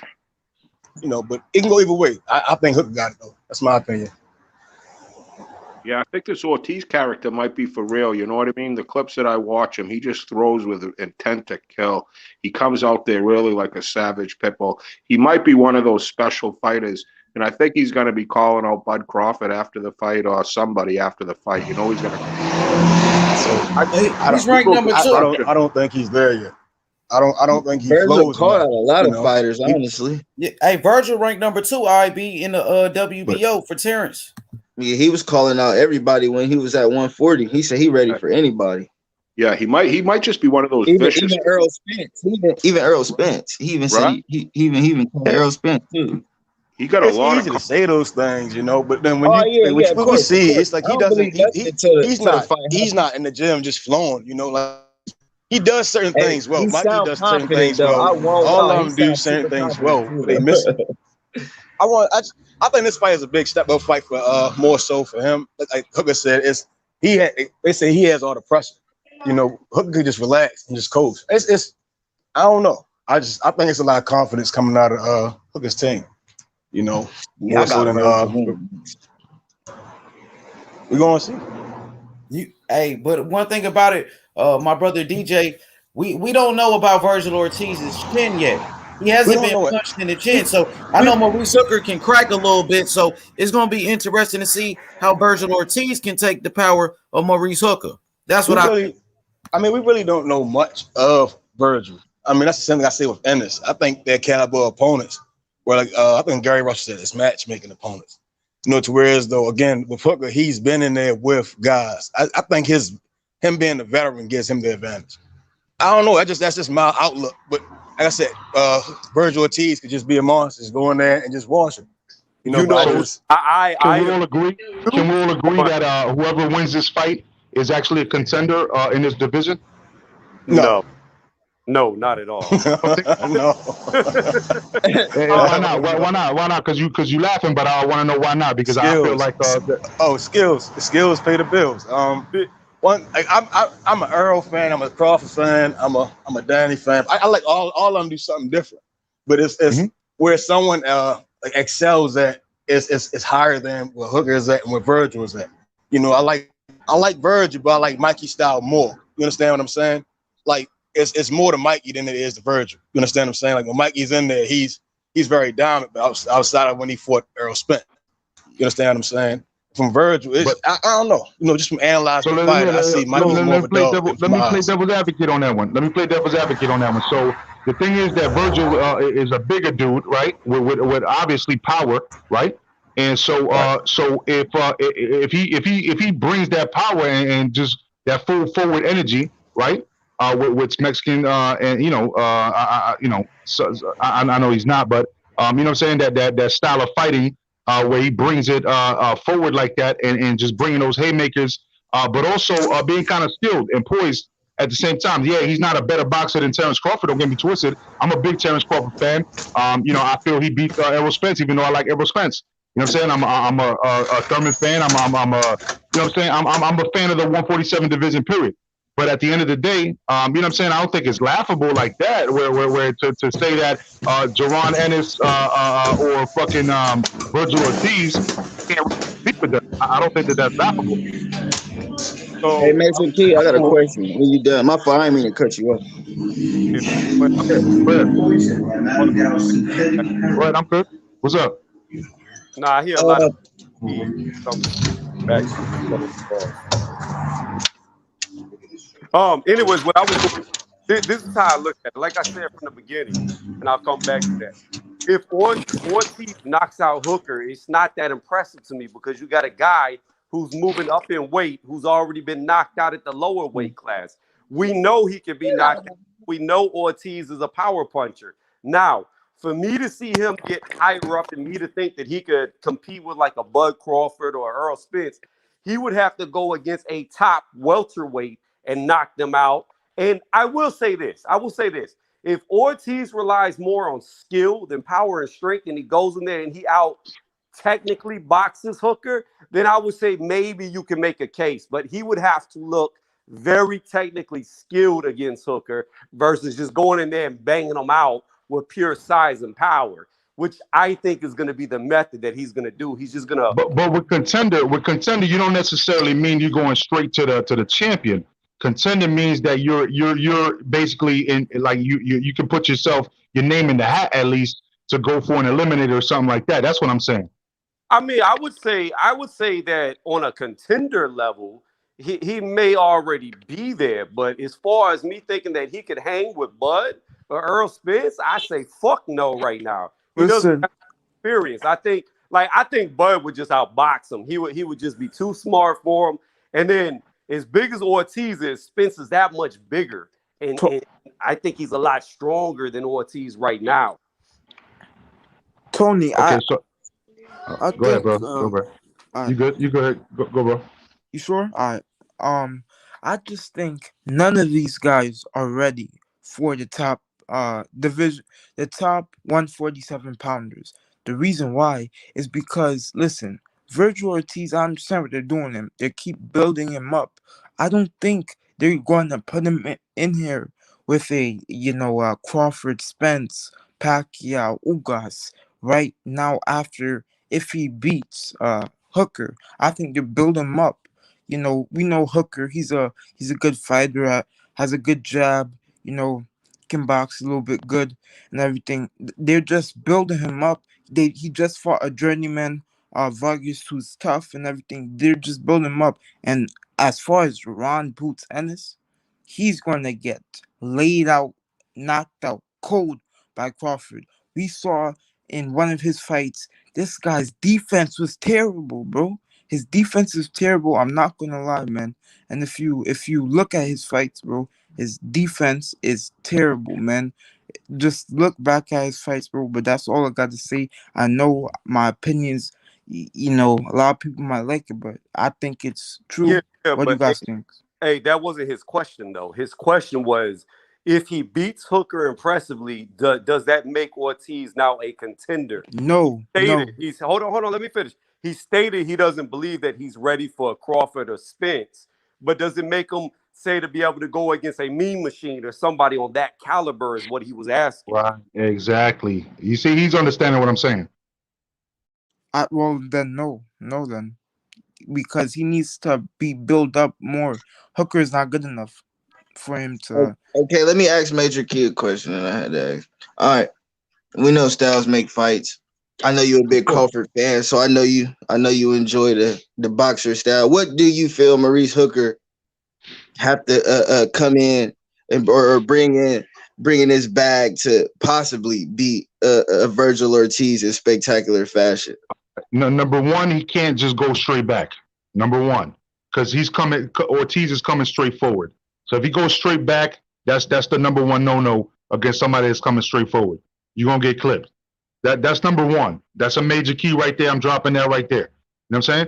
But it can go either way. I think Hooker got it though. That's my opinion.
Yeah, I think this Ortiz character might be for real. You know what I mean? The clips that I watch him, he just throws with intent to kill. He comes out there really like a savage pit bull. He might be one of those special fighters, and I think he's going to be calling out Bud Crawford after the fight or somebody after the fight. He's going to.
He's ranked number 2.
I don't think he's there yet. I don't think he
flows.
Caught
out a lot of fighters, honestly.
Yeah, hey, Vergil ranked number 2 IB in the WBO for Terrence.
Yeah, he was calling out everybody when he was at 140. He said he ready for anybody.
Yeah, he might just be one of those vicious.
Even Errol Spence. Even Errol Spence. He even said he even called Errol Spence too.
He got a lot.
It's easy to say those things, but then when we see, it's like he doesn't. He's not in the gym just flowing. Like he does certain things well. Mikey does certain things well. All of them do certain things well. They miss it. I think this fight is a big step up fight for more so for him. Like Hooker said, they say he has all the pressure. Hooker could just relax and just coast. It's I don't know. I think it's a lot of confidence coming out of Hooker's team. More so than we're gonna see.
Hey, but one thing about it, my brother DJ, we don't know about Vergil Ortiz's chin yet. He hasn't been punched in the chin. So I know Maurice Hooker can crack a little bit. So it's going to be interesting to see how Vergil Ortiz can take the power of Maurice Hooker. That's what
I mean, we really don't know much of Vergil. I mean, that's the same thing I say with Ennis. I think they're caliber opponents. Where like I think Gary Russell said it's matchmaking opponents. You know, to whereas though again with Hooker, he's been in there with guys. I think him being the veteran gives him the advantage. I don't know. That's just my outlook. But like I said, Vergil Ortiz could just be a monster, just go in there and just wash him.
Can we all agree? Can we all agree that whoever wins this fight is actually a contender in this division?
No, not at all.
No.
Why not? Why not? Why not? Because you laughing, but I want to know why not. Because skills. I feel like
skills. The skills pay the bills. I'm an Earl fan. I'm a Crawford fan. I'm a Danny fan. I like all of them do something different. But it's where someone like excels at is higher than where Hooker is at and where Vergil is at. You know, I like Vergil, but I like Mikey's style more. You understand what I'm saying? Like it's more to Mikey than it is to Vergil. You understand what I'm saying? Like when Mikey's in there, he's very dominant, but outside of when he fought Errol Spence. You understand what I'm saying? From Vergil, I don't know. You know, just from analyzing the fight, I see Michael's more of a dog.
Let me play devil's advocate on that one. So the thing is that Vergil is a bigger dude, right? With obviously power, right? And so so if he brings that power and just that full forward energy, right? With Mexican and I know he's not, but you know what I'm saying, that style of fighting. Where he brings it forward like that and just bringing those haymakers, but also being kind of skilled and poised at the same time. Yeah, he's not a better boxer than Terrence Crawford. Don't get me twisted. I'm a big Terrence Crawford fan. I feel he beat Errol Spence, even though I like Errol Spence. You know what I'm saying? I'm a Thurman fan. I'm a you know what I'm saying? I'm a fan of the 147 division, period. But at the end of the day, you know what I'm saying? I don't think it's laughable like that, where to say that Jaron Ennis or fucking Vergil Ortiz can't speak with them. I don't think that's laughable.
So, hey, Mason Key, I got a question. When you done, my fault, I didn't mean to cut you off.
Go ahead, I'm good. What's up?
Nah, I hear a lot of anyways, what I was this is how I look at it. Like I said from the beginning, and I'll come back to that. If Ortiz knocks out Hooker, it's not that impressive to me because you got a guy who's moving up in weight, who's already been knocked out at the lower weight class. We know he can be knocked out. We know Ortiz is a power puncher. Now, for me to see him get higher up and me to think that he could compete with like a Bud Crawford or Errol Spence, he would have to go against a top welterweight and knock them out. And I will say this. If Ortiz relies more on skill than power and strength, and he goes in there and he out technically boxes Hooker, then I would say maybe you can make a case. But he would have to look very technically skilled against Hooker versus just going in there and banging them out with pure size and power, which I think is going to be the method that he's going to do. He's just going to.
But with contender, you don't necessarily mean you're going straight to the champion. Contender means that you're basically in, like you can put your name in the hat at least to go for an eliminator or something like that. That's what I'm saying.
I mean, I would say that on a contender level, he may already be there. But as far as me thinking that he could hang with Bud or Errol Spence, I say fuck no right now. He doesn't have experience. I think Bud would just outbox him. He would just be too smart for him. And then as big as Ortiz is, Spence is that much bigger. And I think he's a lot stronger than Ortiz right now.
Tony,
okay,
I
go ahead, bro. Go, bro. You good? You go ahead. Go, bro.
You sure? All right. I just think none of these guys are ready for the top division, the top 147 pounders. The reason why is because, listen, Vergil Ortiz, I understand what they're doing. Him, they keep building him up. I don't think they're going to put him in here with a Crawford, Spence, Pacquiao, Ugas right now. After if he beats Hooker, I think they build him up. We know Hooker. He's a good fighter. Has a good jab. can box a little bit good and everything. They're just building him up. He just fought a journeyman, Vergil, who's tough and everything. They're just building him up. And as far as Ron Boots Ennis, he's going to get laid out, knocked out cold by Crawford. We saw in one of his fights, this guy's defense was terrible, bro. His defense is terrible. I'm not gonna lie, man. And if you look at his fights, bro, his defense is terrible, man. Just look back at his fights, bro. But that's all I got to say. I know my opinions. You know, a lot of people might like it, but I think it's true.
Yeah,
what do you guys think?
Hey, that wasn't his question though. His question was, if he beats Hooker impressively, does that make Ortiz now a contender?
No, no.
He's hold on. Let me finish. He stated he doesn't believe that he's ready for a Crawford or Spence, but does it make him say to be able to go against a Mean Machine or somebody on that caliber is what he was asking.
Right, exactly. You see, he's understanding what I'm saying.
Well, then no, then. Because he needs to be built up more. Hooker is not good enough for him to.
Okay, let me ask Major Key a question that I had to ask. All right, we know Styles make fights. I know you're a big Crawford fan, so I know you enjoy the boxer style. What do you feel Maurice Hooker have to come in and or bring in his bag to possibly beat a Vergil Ortiz in spectacular fashion?
No, number one, he can't just go straight back. Number one, because Ortiz is coming straight forward. So if he goes straight back, that's the number one no against somebody that's coming straight forward. You're gonna get clipped. That's number one. That's a major key right there. I'm dropping that right there. You know what I'm saying?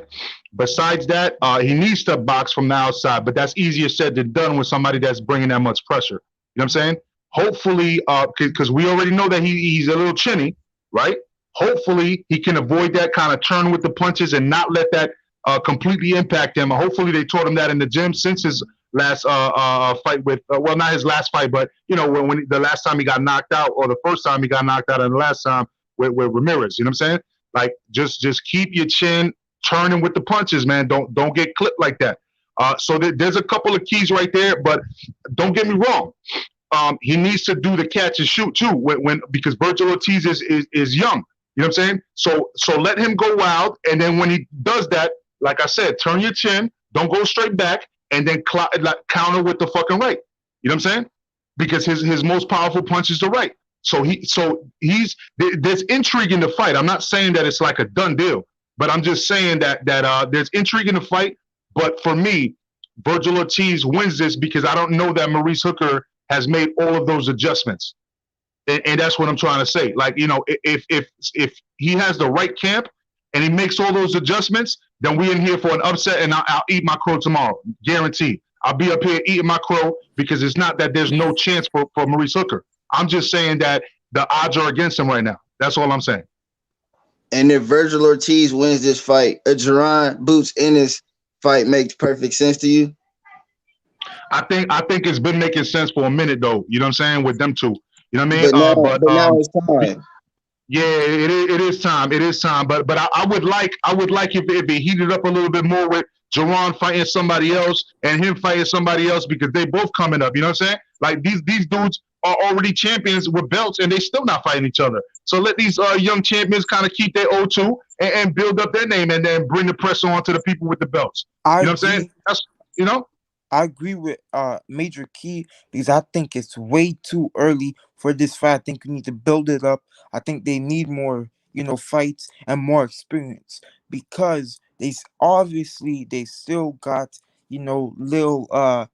Besides that, he needs to box from the outside, but that's easier said than done with somebody that's bringing that much pressure. You know what I'm saying? Hopefully, because we already know that he's a little chinny, right? Hopefully, he can avoid that kind of turn with the punches and not let that completely impact him. Hopefully, they taught him that in the gym since his last fight with, well, not his last fight, but, you know, when the last time he got knocked out or the first time he got knocked out and the last time with Ramirez. You know what I'm saying? Like, just keep your chin turning with the punches, man. Don't get clipped like that. So there's a couple of keys right there, but don't get me wrong. He needs to do the catch and shoot too because Vergil Ortiz is young. You know what I'm saying? So let him go wild, and then when he does that, like I said, turn your chin, don't go straight back, and then counter with the fucking right. You know what I'm saying? Because his most powerful punch is the right. So there's intrigue in the fight. I'm not saying that it's like a done deal, but I'm just saying that there's intrigue in the fight. But for me, Vergil Ortiz wins this because I don't know that Maurice Hooker has made all of those adjustments. And that's what I'm trying to say. Like, you know, if he has the right camp and he makes all those adjustments, then we in here for an upset, and I'll eat my crow tomorrow. Guaranteed. I'll be up here eating my crow because it's not that there's no chance for Maurice Hooker. I'm just saying that the odds are against him right now. That's all I'm saying.
And if Vergil Ortiz wins this fight, a Jerron Boots Ennis fight makes perfect sense to you?
I think it's been making sense for a minute though. You know what I'm saying? With them two. You know what I mean?
But now it's time.
Yeah, it is time. It is time. But I would like if it heated up a little bit more with Jerron fighting somebody else and him fighting somebody else because they both coming up. You know what I'm saying? Like these dudes are already champions with belts and they still not fighting each other. So let these young champions kind of keep their O2 and build up their name and then bring the pressure on to the people with the belts. You know what I'm saying? That's, you know?
I agree with Major Key because I think it's way too early for this fight. I think we need to build it up. I think they need more, fights and more experience because they still got, little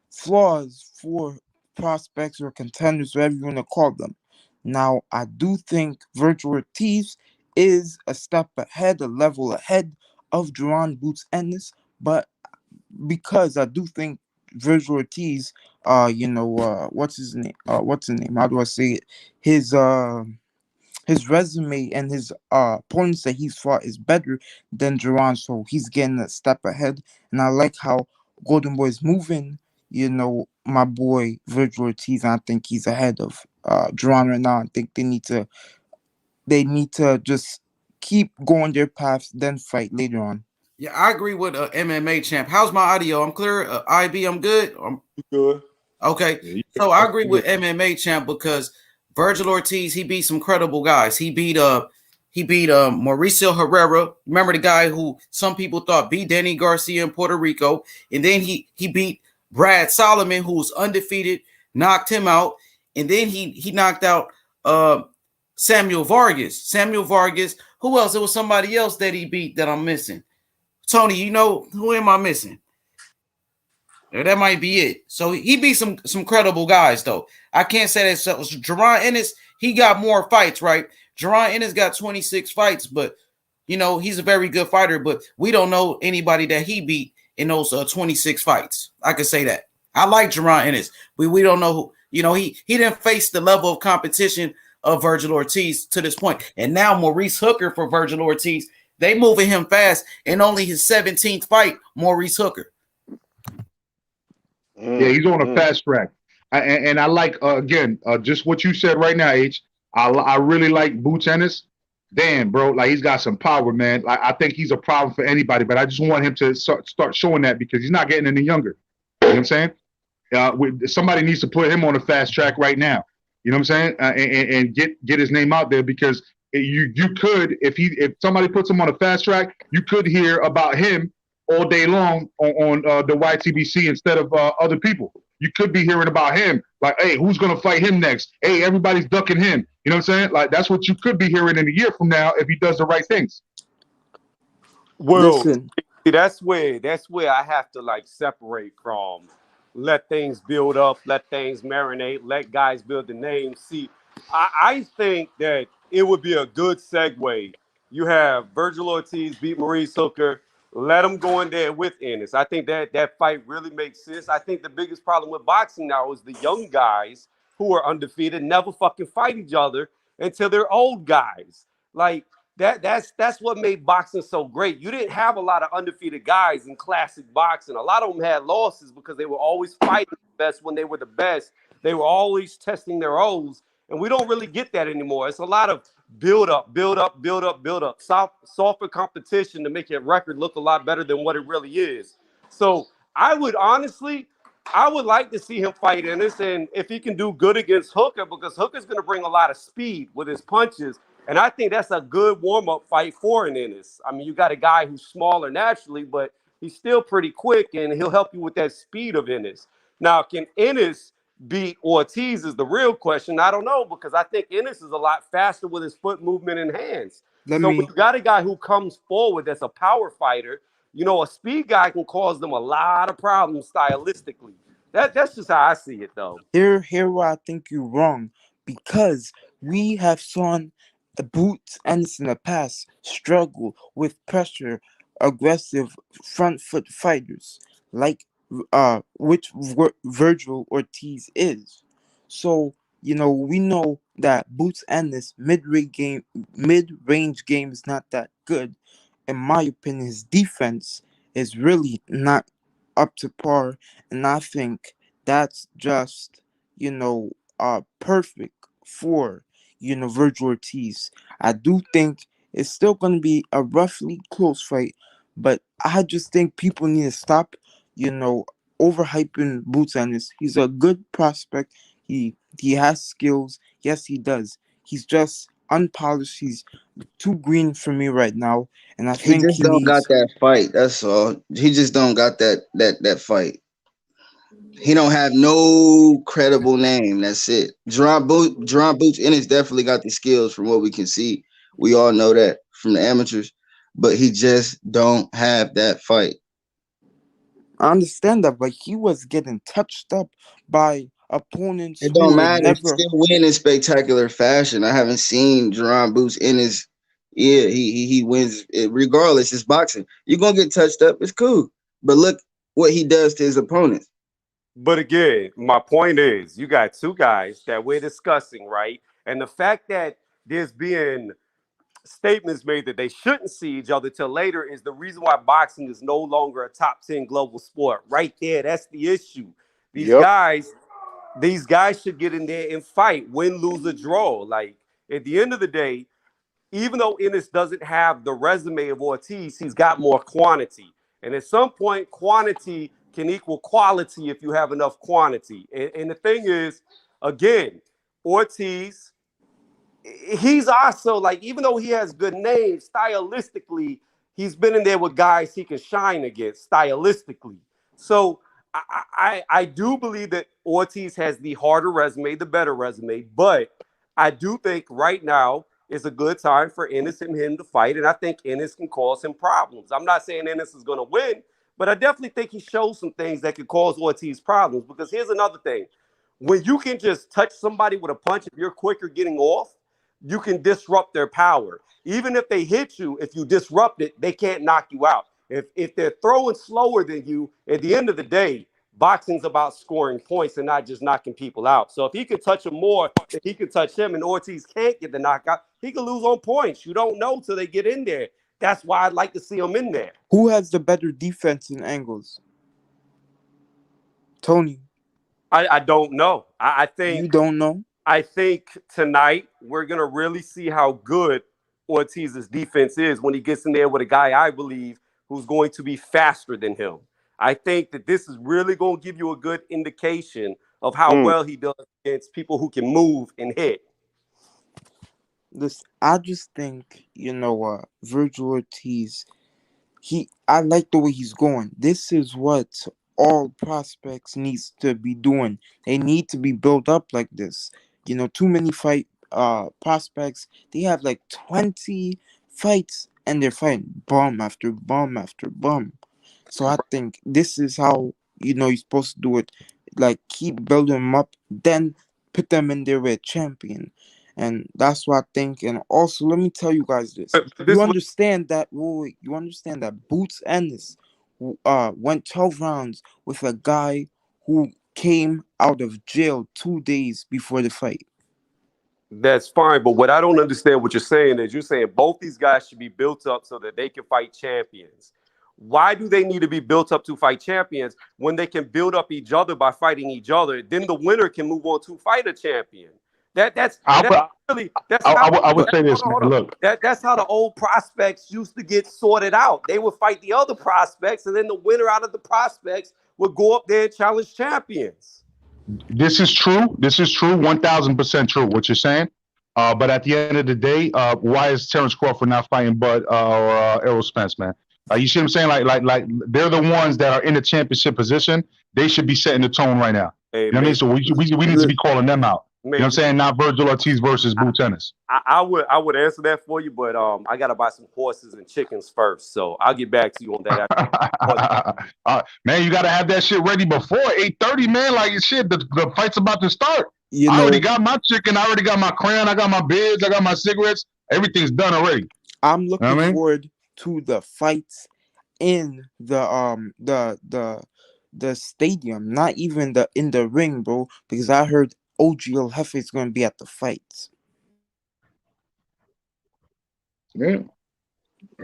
flaws for prospects or contenders, whatever you want to call them. Now, I do think Vergil Ortiz is a step ahead, a level ahead of Jerron Boots Ennis, but because I do think Vergil Ortiz, what's his name? How do I say it? His resume and his opponents that he's fought is better than Jerron, so he's getting a step ahead. And I like how Golden Boy is moving. My boy Vergil Ortiz. I think he's ahead of Jerron right now. I think they need to just keep going their paths, then fight later on.
Yeah, I agree with MMA champ. How's my audio? I'm clear. IB, I'm good.
Good.
Okay,
Yeah,
so I agree with MMA champ because Vergil Ortiz, he beat some credible guys. He beat Mauricio Herrera. Remember the guy who some people thought beat Danny Garcia in Puerto Rico, and then he beat Brad Solomon, who's undefeated, knocked him out, and then he knocked out Samuel Vargas. Samuel Vargas. Who else? It was somebody else that he beat that I'm missing. Tony, you know who am I missing? That might be it. So he beat some credible guys, though. I can't say that. So Jaron Ennis, he got more fights, right? Jaron Ennis got 26 fights, but you know he's a very good fighter. But we don't know anybody that he beat in those 26 fights. I can say that. I like Jaron Ennis, but we don't know who. You know he didn't face the level of competition of Vergil Ortiz to this point, and now Maurice Hooker for Vergil Ortiz. They moving him fast, and only his 17th fight, Maurice Hooker.
Yeah, he's on a fast track. And I like, again, just what you said right now, H. I really like Boots Ennis. Damn, bro, like he's got some power, man. Like, I think he's a problem for anybody, but I just want him to start showing that because he's not getting any younger. You know what I'm saying? Somebody needs to put him on a fast track right now. You know what I'm saying? And get his name out there because you could, if somebody puts him on a fast track, you could hear about him all day long on the YTBC instead of other people. You could be hearing about him, like, hey, who's going to fight him next? Hey, everybody's ducking him. You know what I'm saying? Like, that's what you could be hearing in a year from now if he does the right things.
Well, listen, that's where I have to like separate from let things build up, let things marinate, let guys build the name. See, I think that it would be a good segue. You have Vergil Ortiz beat Maurice Hooker. Let him go in there with Ennis. I think that fight really makes sense. I think the biggest problem with boxing now is the young guys who are undefeated never fucking fight each other until they're old guys. Like that's what made boxing so great. You didn't have a lot of undefeated guys in classic boxing. A lot of them had losses because they were always fighting the best when they were the best. They were always testing their O's, and we don't really get that anymore. It's a lot of build up, softer competition to make your record look a lot better than what it really is. So I would like to see him fight Ennis, and if he can do good against Hooker, because Hooker's going to bring a lot of speed with his punches, and I think that's a good warm-up fight for an Ennis. I mean, you got a guy who's smaller naturally, but he's still pretty quick, and he'll help you with that speed of Ennis. Now, can Ennis beat Ortiz is the real question. I don't know, because I think Ennis is a lot faster with his foot movement and hands. When you got a guy who comes forward that's a power fighter, you know, a speed guy can cause them a lot of problems stylistically. That's just how I see it, though.
Here where I think you're wrong, because we have seen the Boots Ennis in the past struggle with pressure, aggressive front foot fighters like which Vergil Ortiz is. So, you know, we know that Boots Ennis mid-range game is not that good. In my opinion, his defense is really not up to par, and I think that's just, you know, perfect for, you know, Vergil Ortiz. I do think it's still going to be a roughly close fight, but I just think people need to stop, you know, overhyping Boots Ennis. He's a good prospect. He has skills. Yes, he does. He's just unpolished. He's too green for me right now, and I think
he don't got that fight. That's all. He just don't got that fight. He don't have no credible name. That's it. Jaron Boots Ennis definitely got the skills from what we can see. We all know that from the amateurs, but he just don't have that fight.
I understand that, but he was getting touched up by opponents.
It don't matter. He still win in spectacular fashion. I haven't seen Jaron Boots Ennis. Yeah, he wins regardless. It's boxing. You're gonna get touched up. It's cool, but look what he does to his opponents.
But again, my point is, you got two guys that we're discussing, right? And the fact that there's being statements made that they shouldn't see each other till later is the reason why boxing is no longer a top 10 global sport. Right there, that's the issue. These guys should get in there and fight, win, lose, or draw. Like, at the end of the day, even though Ennis doesn't have the resume of Ortiz, he's got more quantity. And at some point, quantity can equal quality if you have enough quantity. And the thing is, again, Ortiz, he's also like, even though he has good names, stylistically, he's been in there with guys he can shine against stylistically. So I do believe that Ortiz has the harder resume, the better resume, but I do think right now is a good time for Ennis and him to fight, and I think Ennis can cause him problems. I'm not saying Ennis is going to win, but I definitely think he shows some things that could cause Ortiz problems, because here's another thing. When you can just touch somebody with a punch, if you're quicker getting off, you can disrupt their power. Even if they hit you, if you disrupt it, they can't knock you out. If they're throwing slower than you, at the end of the day, boxing's about scoring points and not just knocking people out. So if he could touch him more, if he could touch him and Ortiz can't get the knockout, he could lose on points. You don't know till they get in there. That's why I'd like to see him in there.
Who has the better defense in angles? Tony.
I don't know. I think
you don't know.
I think tonight we're gonna really see how good Ortiz's defense is when he gets in there with a guy I believe who's going to be faster than him. I think that this is really going to give you a good indication of how well he does against people who can move and hit.
Listen, I just think, Vergil Ortiz, I like the way he's going. This is what all prospects needs to be doing. They need to be built up like this. Too many prospects, they have like 20 fights and they're fighting bum after bum after bum. So I think this is how, you're supposed to do it. Like, keep building them up, then put them in there with a champion. And that's what I think. And also, let me tell you guys this. You understand that Boots Ennis went 12 rounds with a guy who came out of jail 2 days before the fight.
That's fine, but what I don't understand what you're saying is you're saying both these guys should be built up so that they can fight champions. Why do they need to be built up to fight champions when they can build up each other by fighting each other? Then the winner can move on to fight a champion. That's how the old prospects used to get sorted out. They would fight the other prospects, and then the winner out of the prospects would go up there and challenge champions.
This is true. 1,000% true. What you're saying. But at the end of the day, why is Terrence Crawford not fighting Bud or Errol Spence, man? You see what I'm saying? Like they're the ones that are in the championship position. They should be setting the tone right now.
Hey,
you know what I mean? So we need to be calling them out. You know what I'm saying? Not Vergil Ortiz versus Boots Ennis.
I would answer that for you, but I gotta buy some horses and chickens first. So I'll get back to you on that.
Man, you gotta have that shit ready before 8:30, man. Like shit, the fight's about to start. I already got my chicken, I already got my crayon, I got my beers, I got my cigarettes. Everything's done already.
I'm looking forward to the fights in the stadium, not even in the ring, bro, because I heard OG El Jefe is going to be at the fights.
Yeah.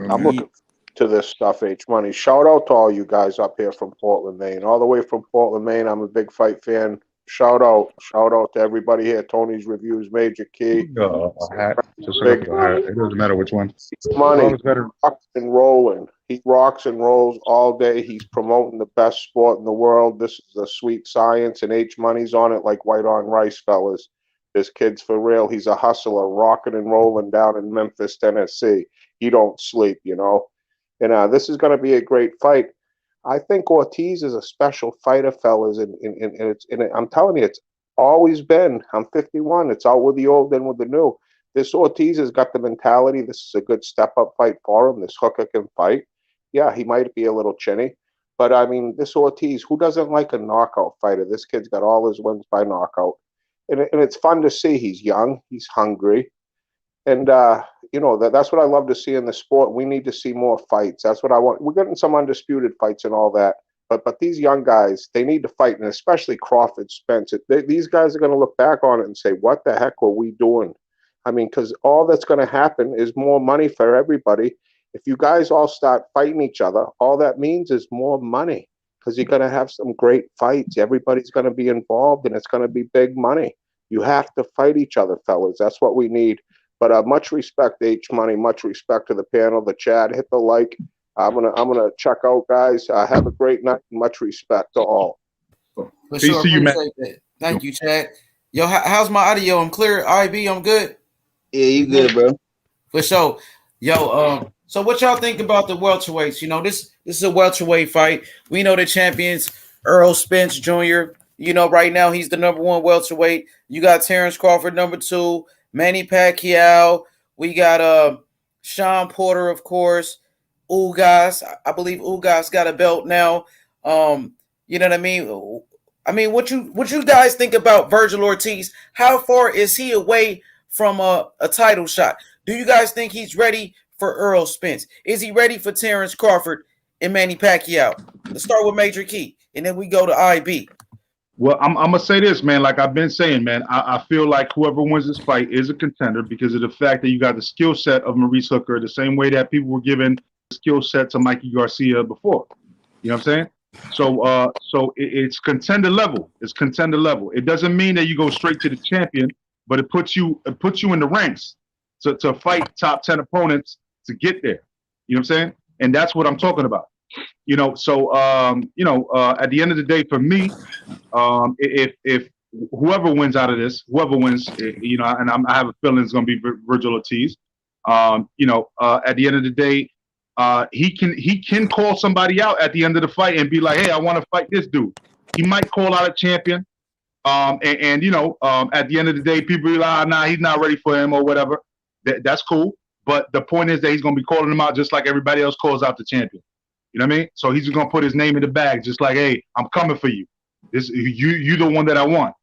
I'm looking to this stuff, H Money. Shout out to all you guys up here from Portland, Maine. All the way from Portland, Maine. I'm a big fight fan. Shout out to everybody here. Tony's Reviews, Major Key.
A hat. Just a hat. It doesn't matter which one.
Money. Rocks and rolling. He rocks and rolls all day. He's promoting the best sport in the world. This is a sweet science, and H Money's on it like white on rice, fellas. This kid's for real. He's a hustler, rocking and rolling down in Memphis, Tennessee. He don't sleep, And this is going to be a great fight. I think Ortiz is a special fighter, fellas, and I'm telling you, it's always been. I'm 51. It's out with the old and with the new. This Ortiz has got the mentality. This is a good step-up fight for him. This hooker can fight. Yeah, he might be a little chinny, but I mean, this Ortiz, who doesn't like a knockout fighter? This kid's got all his wins by knockout, and it's fun to see. He's young, he's hungry, and that's what I love to see in the sport. We need to see more fights. That's what I want. We're getting some undisputed fights and all that, but these young guys, they need to fight, and especially Crawford, Spence. These guys are going to look back on it and say, "What the heck were we doing?" I mean, because all that's going to happen is more money for everybody. If you guys all start fighting each other, all that means is more money, because you're going to have some great fights. Everybody's going to be involved, and it's going to be big money. You have to fight each other, fellas. That's what we need. But much respect, H Money. Much respect to the panel, the chat. Hit the like. I'm gonna check out, guys. Have a great night. Much respect to all.
For
Peace
sure,
to you, man.
appreciate that. Thank you, Chad. Yo, how's my audio? I'm clear. IB, I'm good.
Yeah, you good, bro.
For sure. Yo, so what y'all think about the welterweights? You know, this is a welterweight fight. We know the champions, Errol Spence Jr. You know, right now he's the number 1 welterweight. You got Terrence Crawford, number 2, Manny Pacquiao. We got Sean Porter, of course. Ugas. I believe Ugas got a belt now. You know what I mean? I mean, what you guys think about Vergil Ortiz? How far is he away from a title shot? Do you guys think he's ready for Errol Spence? Is he ready for Terrence Crawford and Manny Pacquiao? Let's start with Major Key, and then we go to IB.
Well, I'm gonna say this, man. Like I've been saying, man, I feel like whoever wins this fight is a contender because of the fact that you got the skill set of Maurice Hooker, the same way that people were giving the skill set to Mikey Garcia before. You know what I'm saying? So it's contender level. It's contender level. It doesn't mean that you go straight to the champion, but it puts you in the ranks to fight top 10 opponents to get there. You know what I'm saying? And that's what I'm talking about. You know, so at the end of the day, for me, if whoever wins out of this, whoever wins, you know, and I have a feeling it's going to be Vergil Ortiz. You know, at the end of the day, he can call somebody out at the end of the fight and be like, hey, I want to fight this dude. He might call out a champion. And you know, at the end of the day, people be like, nah, he's not ready for him or whatever. That's cool. But the point is that he's going to be calling him out just like everybody else calls out the champion. You know what I mean? So he's just going to put his name in the bag, just like, hey, I'm coming for you. You the one that I want.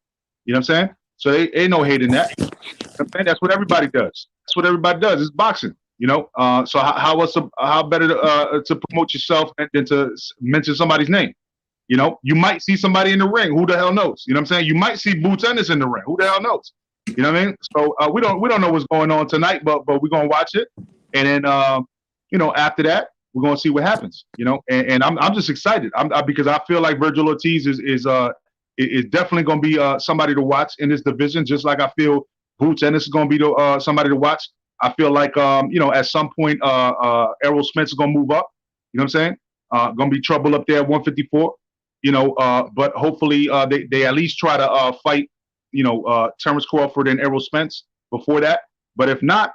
You know what I'm saying? So ain't no hate in that. You know what I'm saying? That's what everybody does. That's what everybody does. It's boxing. You know, so how better to promote yourself than to mention somebody's name? You know, you might see somebody in the ring. Who the hell knows? You know what I'm saying? You might see Boots Ennis in the ring. Who the hell knows? You know what I mean? So we don't know what's going on tonight, but we're gonna watch it, and then you know, after that we're gonna see what happens. You know, and I'm just excited. Because I feel like Vergil Ortiz is definitely gonna be somebody to watch in this division, just like I feel Boots Ennis is gonna be somebody to watch. I feel like you know, at some point Errol Spence is gonna move up. You know what I'm saying? Gonna be trouble up there at 154. You know, but hopefully they at least try to fight, you know, Terrence Crawford and Errol Spence before that. But if not,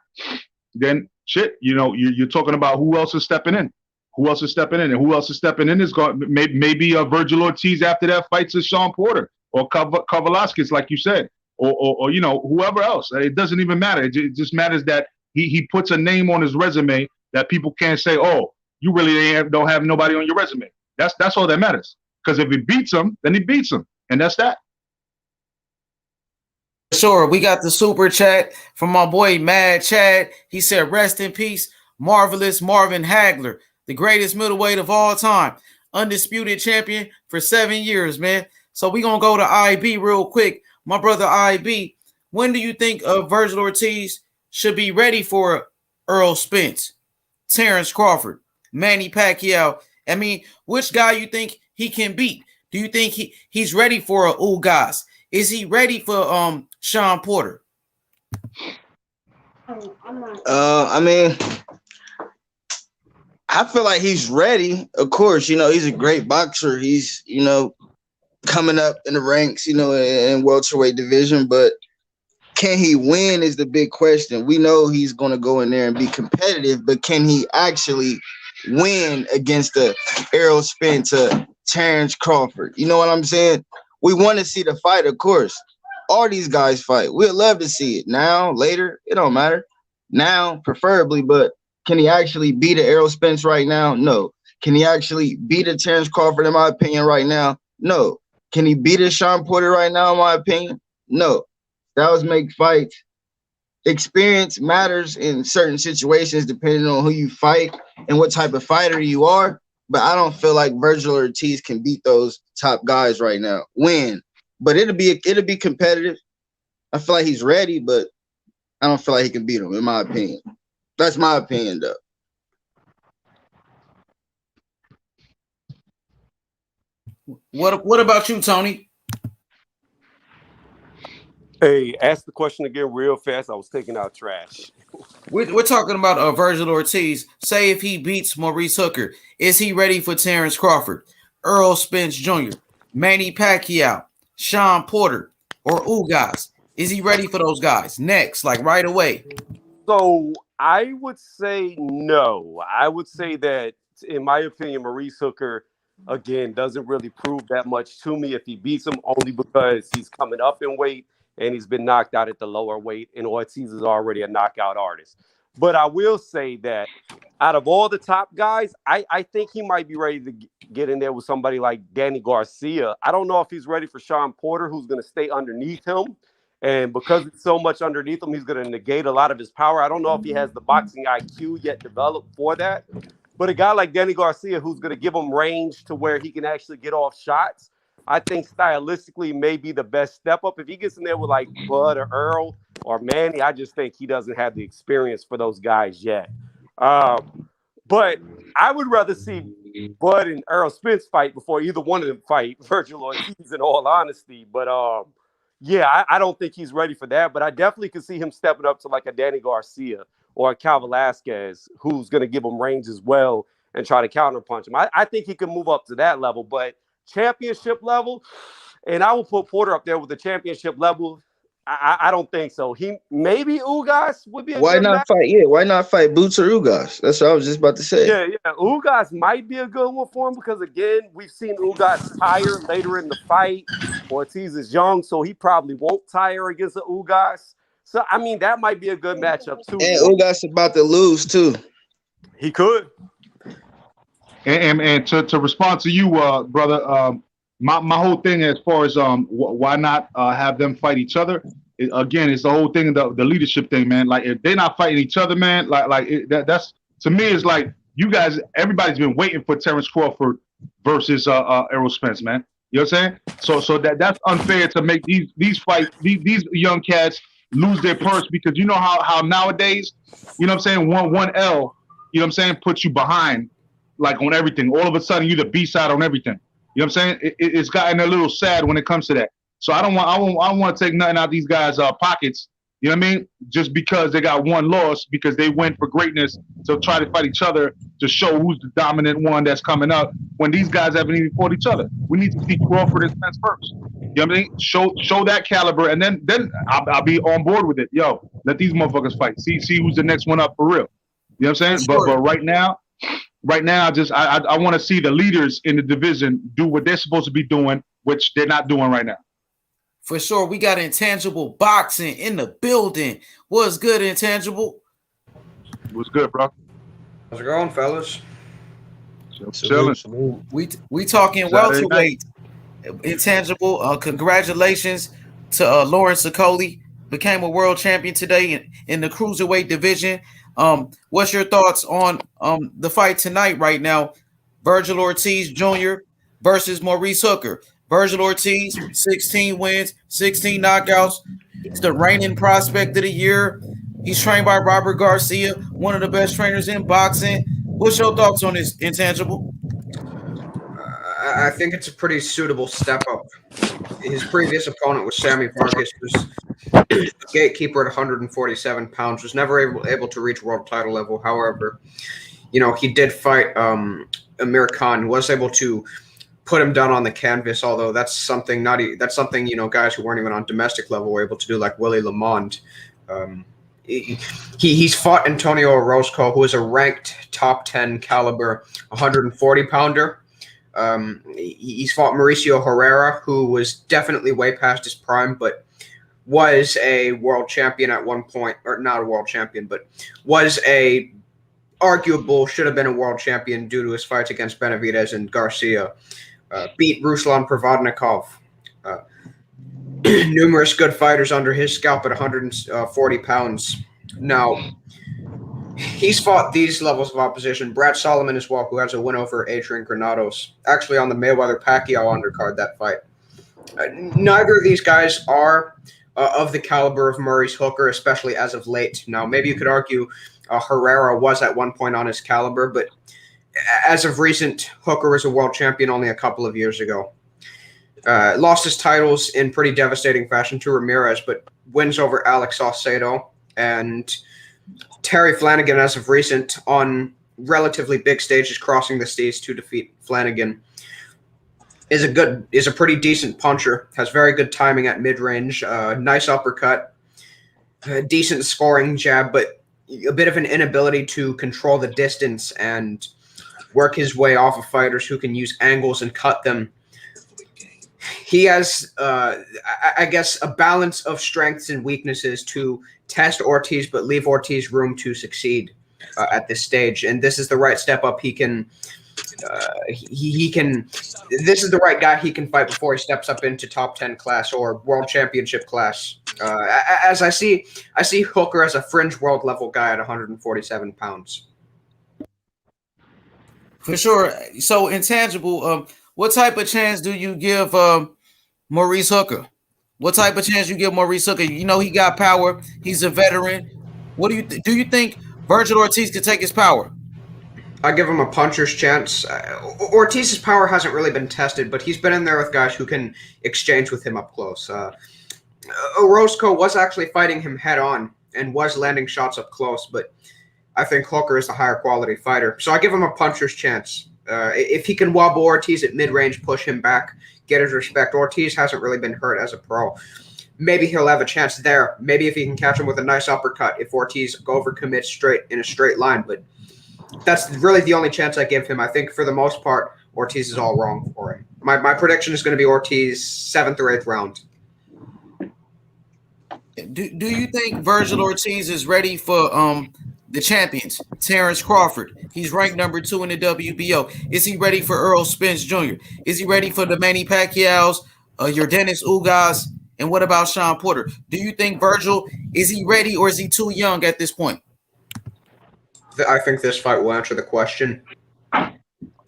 then shit, you know, you're talking about who else is stepping in. Who else is stepping in? And who else is stepping in is going maybe Vergil Ortiz after that fights a Sean Porter or Kavalaskis, like you said, or you know, whoever else. It doesn't even matter. It just matters that he puts a name on his resume that people can't say, oh, you really don't have nobody on your resume. That's all that matters. Because if he beats him, then he beats him. And that's that.
Sure. We got the super chat from my boy Mad Chad. He said, rest in peace, marvelous Marvin Hagler, the greatest middleweight of all time. Undisputed champion for 7 years, man. So we're going to go to IB real quick. My brother IB, when do you think Vergil Ortiz should be ready for Errol Spence, Terrence Crawford, Manny Pacquiao? I mean, which guy you think he can beat? Do you think he's ready for a Ugas? Is he ready for Sean Porter?
I mean, I feel like he's ready. Of course, you know, he's a great boxer. He's, you know, coming up in the ranks, you know, in welterweight division, but can he win is the big question. We know he's going to go in there and be competitive, but can he actually win against the Errol Spence, Terrence Crawford? You know what I'm saying? We want to see the fight, of course. All these guys fight. We'd love to see it now, later. It don't matter. Now, preferably, but can he actually beat a Errol Spence right now? No. Can he actually beat a Terrence Crawford, in my opinion, right now? No. Can he beat a Sean Porter right now, in my opinion? No. Styles make fights. Experience matters in certain situations depending on who you fight and what type of fighter you are. But I don't feel like Vergil Ortiz can beat those top guys right now. Win. But it'll be competitive. I feel like he's ready, but I don't feel like he can beat him, in my opinion. That's my opinion, though.
What about you, Tony?
Hey, ask the question again real fast. I was taking out trash.
We're talking about Vergil Ortiz. Say if he beats Maurice Hooker, is he ready for Terrence Crawford, Earl Spence Jr., Manny Pacquiao, Sean Porter, or Ugas? Is he ready for those guys next, like right away?
So I would say no. I would say that, in my opinion, Maurice Hooker, again, doesn't really prove that much to me if he beats him, only because he's coming up in weight and he's been knocked out at the lower weight, and Ortiz is already a knockout artist. But I will say that out of all the top guys, I think he might be ready to get in there with somebody like Danny Garcia. I don't know if he's ready for Sean Porter, who's going to stay underneath him. And because it's so much underneath him, he's going to negate a lot of his power. I don't know if he has the boxing IQ yet developed for that. But a guy like Danny Garcia, who's going to give him range to where he can actually get off shots, I think stylistically may be the best step up. If he gets in there with like Bud or Earl or Manny, I just think he doesn't have the experience for those guys yet. But I would rather see Bud and Earl Spence fight before either one of them fight Vergil Ortiz, in all honesty. But yeah, I don't think he's ready for that. But I definitely could see him stepping up to like a Danny Garcia or a Cal Velasquez, who's going to give him range as well and try to counterpunch him. I think he can move up to that level. But championship level, and I will put Porter up there with the championship level. I don't think so. He maybe Ugas would be.
Why not fight? Yeah, why not fight Boots or Ugas? That's what I was just about to say.
Yeah. Ugas might be a good one for him because again, we've seen Ugas tire later in the fight. Ortiz is young, so he probably won't tire against the Ugas. So I mean, that might be a good matchup too.
And Ugas about to lose too.
He could.
And to respond to you, brother, my whole thing as far as why not have them fight each other? Again, it's the whole thing, the leadership thing, man. Like if they're not fighting each other, man, that's to me is like you guys. Everybody's been waiting for Terrence Crawford versus Errol Spence, man. You know what I'm saying? So that's unfair to make these fights, these young cats lose their purse because you know how nowadays, you know what I'm saying, one L, you know what I'm saying, puts you behind like on everything. All of a sudden you're the B-side on everything. You know what I'm saying? It's gotten a little sad when it comes to that. So I don't want to take nothing out of these guys' pockets. You know what I mean? Just because they got one loss, because they went for greatness to try to fight each other to show who's the dominant one that's coming up. When these guys haven't even fought each other, we need to see Crawford and Spence first. You know what I mean? Show that caliber, and then I'll be on board with it. Yo, let these motherfuckers fight. See who's the next one up for real. You know what I'm saying? Sure. But right now, I want to see the leaders in the division do what they're supposed to be doing, which they're not doing right now.
For sure, we got Intangible Boxing in the building. What's good, Intangible?
What's good, bro?
How's it going, fellas?
Chilling.
We talking welterweight. Intangible. Congratulations to Lawrence Sicoli. Became a world champion today in the cruiserweight division. What's your thoughts on the fight tonight right now? Vergil Ortiz Jr. versus Maurice Hooker. Vergil Ortiz, 16 wins, 16 knockouts. He's the reigning prospect of the year. He's trained by Robert Garcia, one of the best trainers in boxing. What's your thoughts on this, Intangible?
I think it's a pretty suitable step up. His previous opponent was Sammy Vargas, who's a gatekeeper at 147 pounds, was never able to reach world title level. However, you know, he did fight Amir Khan, was able to put him down on the canvas, although that's something you know, guys who weren't even on domestic level were able to do, like Willie Lamond. He's fought Antonio Orozco, who is a ranked top 10 caliber 140 pounder. He's fought Mauricio Herrera, who was definitely way past his prime, but was a world champion at one point, or not a world champion, but was a arguable, should have been a world champion due to his fights against Benavidez and Garcia. Beat Ruslan Provodnikov. Numerous good fighters under his scalp at 140 pounds. Now, he's fought these levels of opposition. Brad Solomon as well, who has a win over Adrian Granados. Actually on the Mayweather-Pacquiao undercard that fight. Neither of these guys are of the caliber of Maurice Hooker, especially as of late. Now, maybe you could argue Herrera was at one point on his caliber, but as of recent, Hooker was a world champion only a couple of years ago. Lost his titles in pretty devastating fashion to Ramirez, but wins over Alex Saucedo and Terry Flanagan, as of recent, on relatively big stages, crossing the stage to defeat Flanagan, is a pretty decent puncher. Has very good timing at mid range. Nice uppercut, decent scoring jab, but a bit of an inability to control the distance and work his way off of fighters who can use angles and cut them. He has, I guess, a balance of strengths and weaknesses to test Ortiz, but leave Ortiz room to succeed at this stage. And this is the right step up. He can. This is the right guy he can fight before he steps up into top 10 class or world championship class. As I see Hooker as a fringe world level guy at 147 pounds.
For sure. So intangible. What type of chance do you give Maurice Hooker? What type of chance you give Maurice Hooker? You know he got power. He's a veteran. What do you think Vergil Ortiz could take his power?
I give him a puncher's chance. Ortiz's power hasn't really been tested, but he's been in there with guys who can exchange with him up close. Orozco was actually fighting him head on and was landing shots up close, but I think Hooker is the higher quality fighter. So I give him a puncher's chance. If he can wobble Ortiz at mid-range, push him back, get his respect. Ortiz hasn't really been hurt as a pro. Maybe he'll have a chance there. Maybe if he can catch him with a nice uppercut, if Ortiz overcommits straight in a straight line. But that's really the only chance I give him. I think for the most part, Ortiz is all wrong for him. My prediction is going to be Ortiz 7th or 8th round.
Do you think Vergil Ortiz is ready for the champions, Terrence Crawford? He's ranked number 2 in the WBO. Is he ready for Earl Spence Jr.? Is he ready for the Manny Pacquiao's, your Dennis Ugas? And what about Sean Porter? Do you think Vergil, is he ready or is he too young at this point?
I think this fight will answer the question.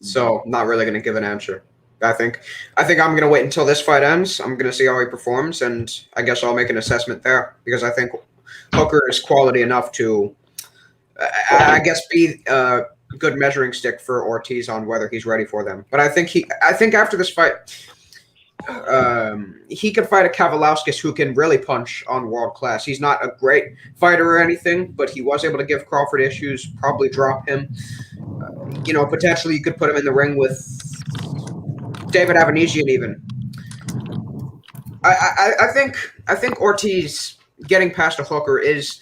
So I'm not really going to give an answer. I think I'm going to wait until this fight ends. I'm going to see how he performs, and I guess I'll make an assessment there because I think Hooker is quality enough to, I guess, be a good measuring stick for Ortiz on whether he's ready for them. But I think after this fight, he could fight a Kavalauskas who can really punch on world class. He's not a great fighter or anything, but he was able to give Crawford issues, probably drop him. Potentially you could put him in the ring with David Avanesian even. I think Ortiz getting past a Hooker is.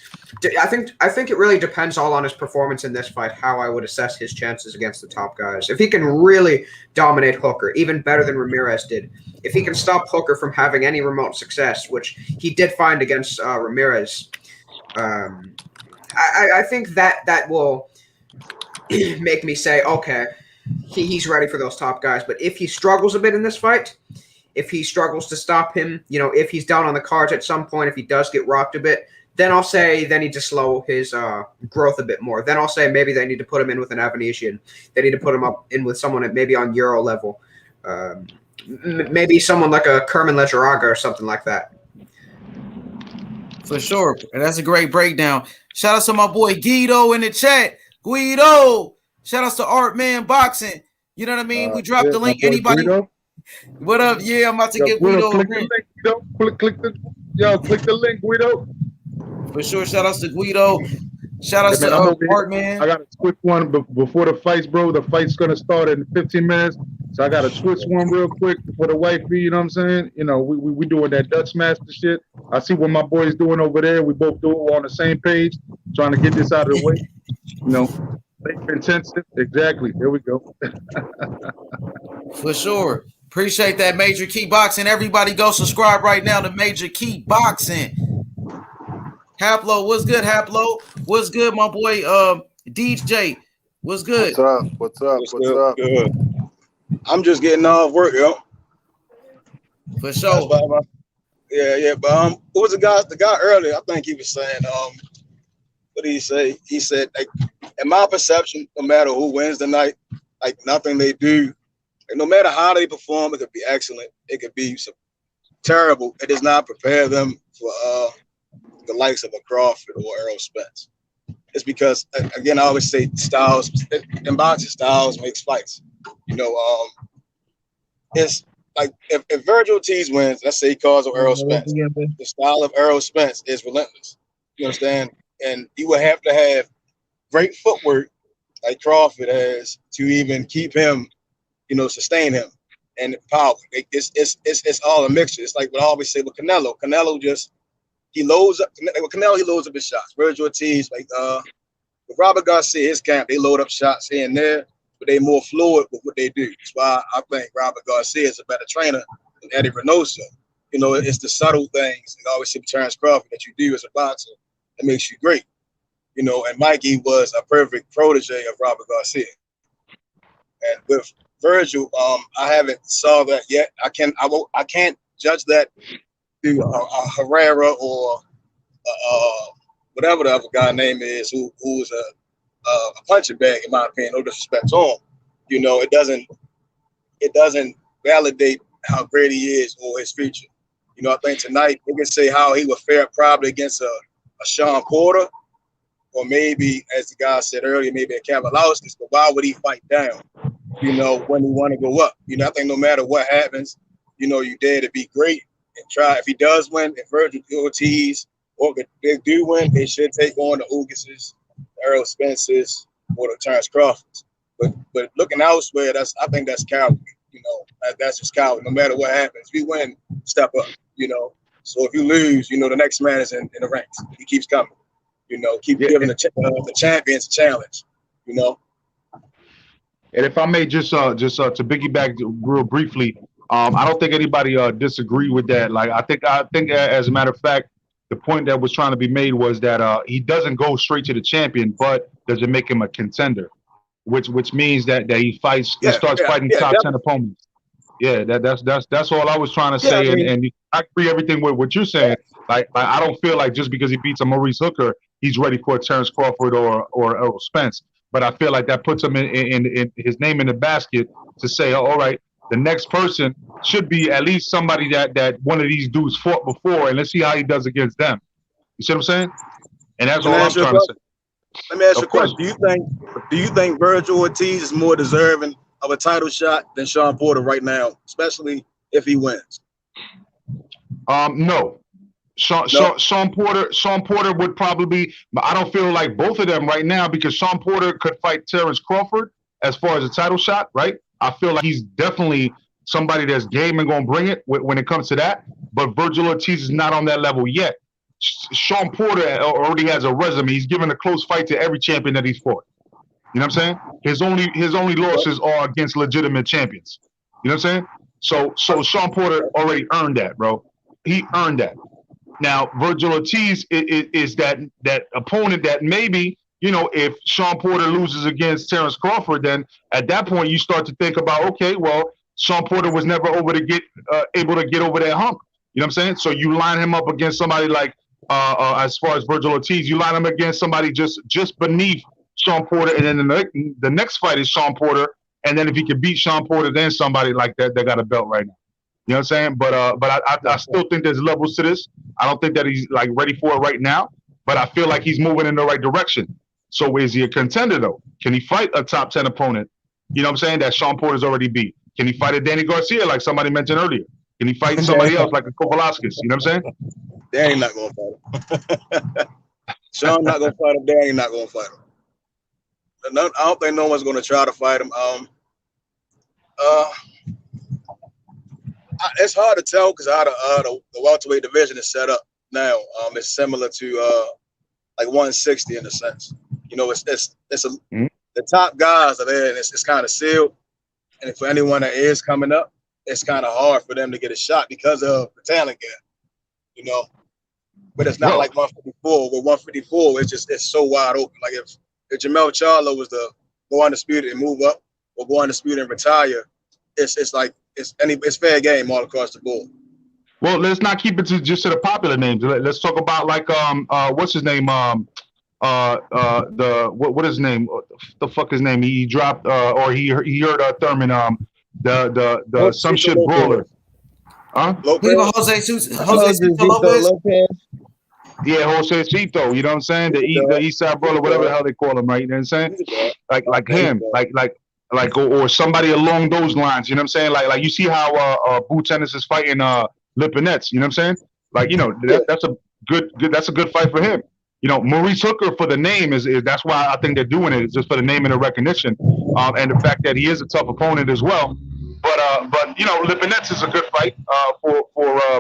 I think it really depends all on his performance in this fight, how I would assess his chances against the top guys. If he can really dominate Hooker, even better than Ramirez did, if he can stop Hooker from having any remote success, which he did find against Ramirez, I think that will make me say, okay, he's ready for those top guys. But if he struggles a bit in this fight, if he struggles to stop him, if he's down on the cards at some point, if he does get rocked a bit, then I'll say they need to slow his growth a bit more. Then I'll say maybe they need to put him in with an Avanesian. They need to put him up in with someone at maybe on Euro level. Maybe someone like a Kerman Lejaraga or something like that.
For sure. And that's a great breakdown. Shout out to my boy Guido in the chat. Guido. Shout out to Art Man Boxing. You know what I mean? We dropped the link. Anybody? Guido. What up? Yeah, I'm about to get Guido.
Click the link, Guido. Click the link, Guido.
For sure. Shout out to Guido. Shout out to Art Man.
I got a quick one before the fights, bro. The fight's going to start in 15 minutes. So I got to switch one real quick for the wifey, you know what I'm saying? We doing that Dutch Master shit. I see what my boy's doing over there. We both do it. We're on the same page, trying to get this out of the way. Intensive. Exactly. There we go.
For sure. Appreciate that, Major Key Boxing. Everybody go subscribe right now to Major Key Boxing. Haplo, what's good, Haplo? What's good, my boy DJ? What's good?
What's up?
Good. I'm just getting off work, yo.
For sure.
Yeah. But who was the guy earlier? I think he was saying, what did he say? He said, like, in my perception, no matter who wins the night, like nothing they do, like, no matter how they perform, it could be excellent, it could be terrible. It does not prepare them for the likes of a Crawford or Earl Spence. It's because, again, I always say styles, in boxing, styles makes fights. It's like if Vergil Ortiz wins, let's say he calls him Earl Spence, the style of Earl Spence is relentless. You understand? and you would have to have great footwork like Crawford has to even keep him, sustain him and power. It's all a mixture. It's like what I always say with Canelo. Canelo he loads up. With Canelo, he loads up his shots. Vergil Ortiz, with Robert Garcia, his camp, they load up shots here and there, but they more fluid with what they do. That's why I think Robert Garcia is a better trainer than Eddie Reynoso. It's the subtle things, and always see Terrence Crawford, that you do as a boxer that makes you great. And Mikey was a perfect protege of Robert Garcia. And with Vergil, I haven't saw that yet. I can't judge that through Herrera or whatever the other guy name is, who's a punching bag, in my opinion. No disrespect to him. It doesn't validate how great he is or his future. I think tonight we can say how he would fare probably against a Sean Porter, or maybe, as the guy said earlier, maybe a Kavalauskas. But why would he fight down? When he want to go up. I think no matter what happens, you dare to be great and try. If he does win, if Vergil Ortiz or if they do win, they should take on the Ugases, the Errol Spencers, or the Terrence Crawfords. But looking elsewhere, I think that's cowardly. That's just cowardly. No matter what happens, if you win, step up. So if you lose, the next man is in the ranks. He keeps coming. Keep giving the champions a challenge.
And if I may just to piggyback real briefly, I don't think anybody disagree with that. Like I think as a matter of fact, the point that was trying to be made was that he doesn't go straight to the champion, but does it make him a contender, which means that he fights, he starts fighting top 10 opponents. Yeah, that's all I was trying to say, and I agree everything with what you're saying. Like I don't feel like just because he beats a Maurice Hooker, he's ready for a Terrence Crawford or Errol Spence. But I feel like that puts him in his name in the basket to say, all right, the next person should be at least somebody that one of these dudes fought before, and let's see how he does against them. You see what I'm saying? And that's all I'm trying to say.
Let me ask you a question. Do you think Vergil Ortiz is more deserving of a title shot than Sean Porter right now, especially if he wins?
No. Sean Porter would probably be, but I don't feel like both of them right now, because Sean Porter could fight Terrence Crawford as far as a title shot, right? I feel like he's definitely somebody that's game and going to bring it when it comes to that. But Vergil Ortiz is not on that level yet. Sean Porter already has a resume. He's given a close fight to every champion that he's fought. You know what I'm saying? His only losses are against legitimate champions. You know what I'm saying? So Sean Porter already earned that, bro. He earned that. Now, Vergil Ortiz is that opponent that maybe, if Sean Porter loses against Terrence Crawford, then at that point you start to think about, okay, well, Sean Porter was never able to get over that hump. You know what I'm saying? So you line him up against somebody like, as far as Vergil Ortiz, you line him against somebody just beneath Sean Porter, and then the next fight is Sean Porter, and then if he can beat Sean Porter, then somebody like that got a belt right now. You know what I'm saying? But I still think there's levels to this. I don't think that he's like ready for it right now, but I feel like he's moving in the right direction. So is he a contender though? Can he fight a top 10 opponent? You know what I'm saying? That Sean Porter's already beat. Can he fight a Danny Garcia like somebody mentioned earlier? Can he fight somebody else like a Kowalskis? You know what I'm saying?
Danny not gonna fight him. Sean not gonna fight him. Danny not gonna fight him. I don't think no one's gonna try to fight him. It's hard to tell because how the welterweight division is set up now. It's similar to like 160 in a sense. The top guys are there, and it's kind of sealed. And for anyone that is coming up, it's kind of hard for them to get a shot because of the talent gap. But it's not like 154. With 154, it's so wide open. Like if Jamel Charlo was to go undisputed and move up, or go undisputed and retire, it's fair game all across the board.
Well, let's not keep it just to the popular names. Let's talk about like what's his name? What is his name? The fuck his name? He dropped or he heard Thurman the some shit brawler. Huh?
Jose Lopez.
Yeah, Jose Cito, you know what I'm saying? The East Side Brawler, whatever the hell they call him, right? You know what I'm saying? Like him, like or somebody along those lines, you know what I'm saying? Like you see how Boo Tennis is fighting Lipinets, you know what I'm saying? Like, that's a good fight for him. You know, Maurice Hooker for the name is that's why I think they're doing it. It's just for the name and the recognition, and the fact that he is a tough opponent as well. But you know, Lipinets is a good fight for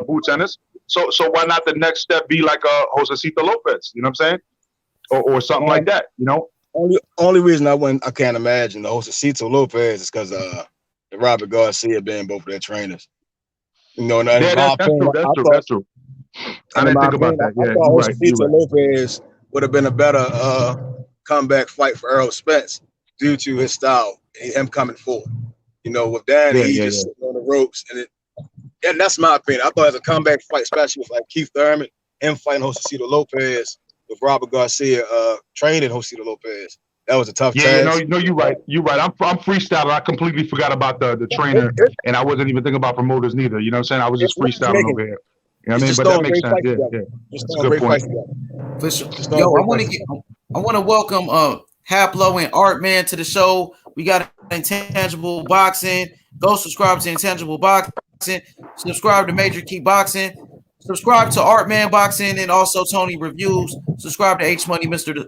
Boots Ennis. So why not the next step be like Josecito Lopez? You know what I'm saying, or something like that. You know.
Only reason I can't imagine the Josecito Lopez is because Robert Garcia being both of their trainers. You know,
That's true. I didn't think about that. Yeah, you're right.
Lopez would have been a better comeback fight for Errol Spence due to his style, him coming forward. You know, with Danny, he's just sitting on the ropes, and that's my opinion. I thought as a comeback fight, especially with like Keith Thurman, him fighting Josecito Lopez with Robert Garcia training Josecito Lopez. That was a tough task.
No, you're right. You're right. I'm freestyling. I completely forgot about the trainer, and I wasn't even thinking about promoters neither. You know what I'm saying? I was just freestyling over here. You know what I mean? But that makes sense. Yeah. That's a good point.
For sure. Yo, I want to welcome Haplo and Artman to the show. We got Intangible Boxing. Go subscribe to Intangible Boxing. Subscribe to Major Key Boxing. Subscribe to Artman Boxing and also Tony Reviews. Subscribe to H Money, Mr.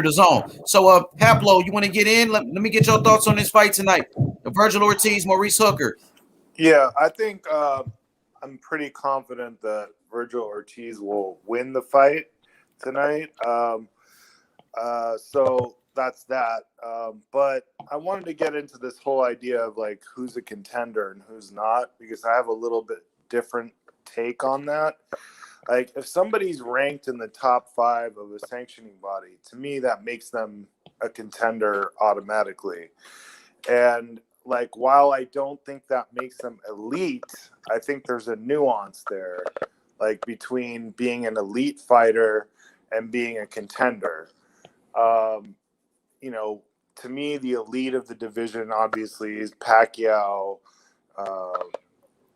the Zone. So, Haplo, you want to get in? Let me get your thoughts on this fight tonight. Vergil Ortiz, Maurice Hooker.
Yeah, I think I'm pretty confident that Vergil Ortiz will win the fight tonight. So that's that. But I wanted to get into this whole idea of like who's a contender and who's not, because I have a little bit different take on that. Like if somebody's ranked in the top 5 of a sanctioning body, to me that makes them a contender automatically. And like while I don't think that makes them elite, I think there's a nuance there, like between being an elite fighter and being a contender. You know, to me, the elite of the division obviously is Pacquiao,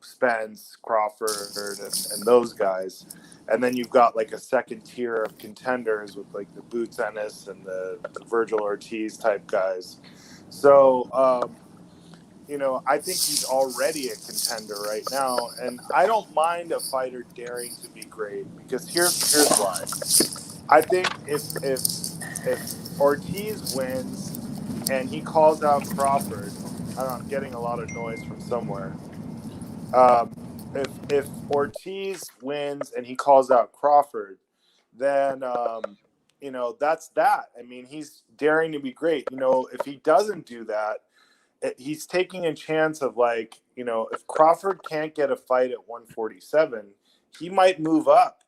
Spence, Crawford, and those guys. And then you've got like a second tier of contenders with like the Boots Ennis and the Vergil Ortiz type guys. So, you know, I think he's already a contender right now. And I don't mind a fighter daring to be great, because here's why. I think if Ortiz wins and he calls out Crawford, I don't know, I'm getting a lot of noise from somewhere. If Ortiz wins and he calls out Crawford, then you know, that's that. I mean, he's daring to be great. You know, if he doesn't do that, he's taking a chance of like, you know, if Crawford can't get a fight at 147, he might move up,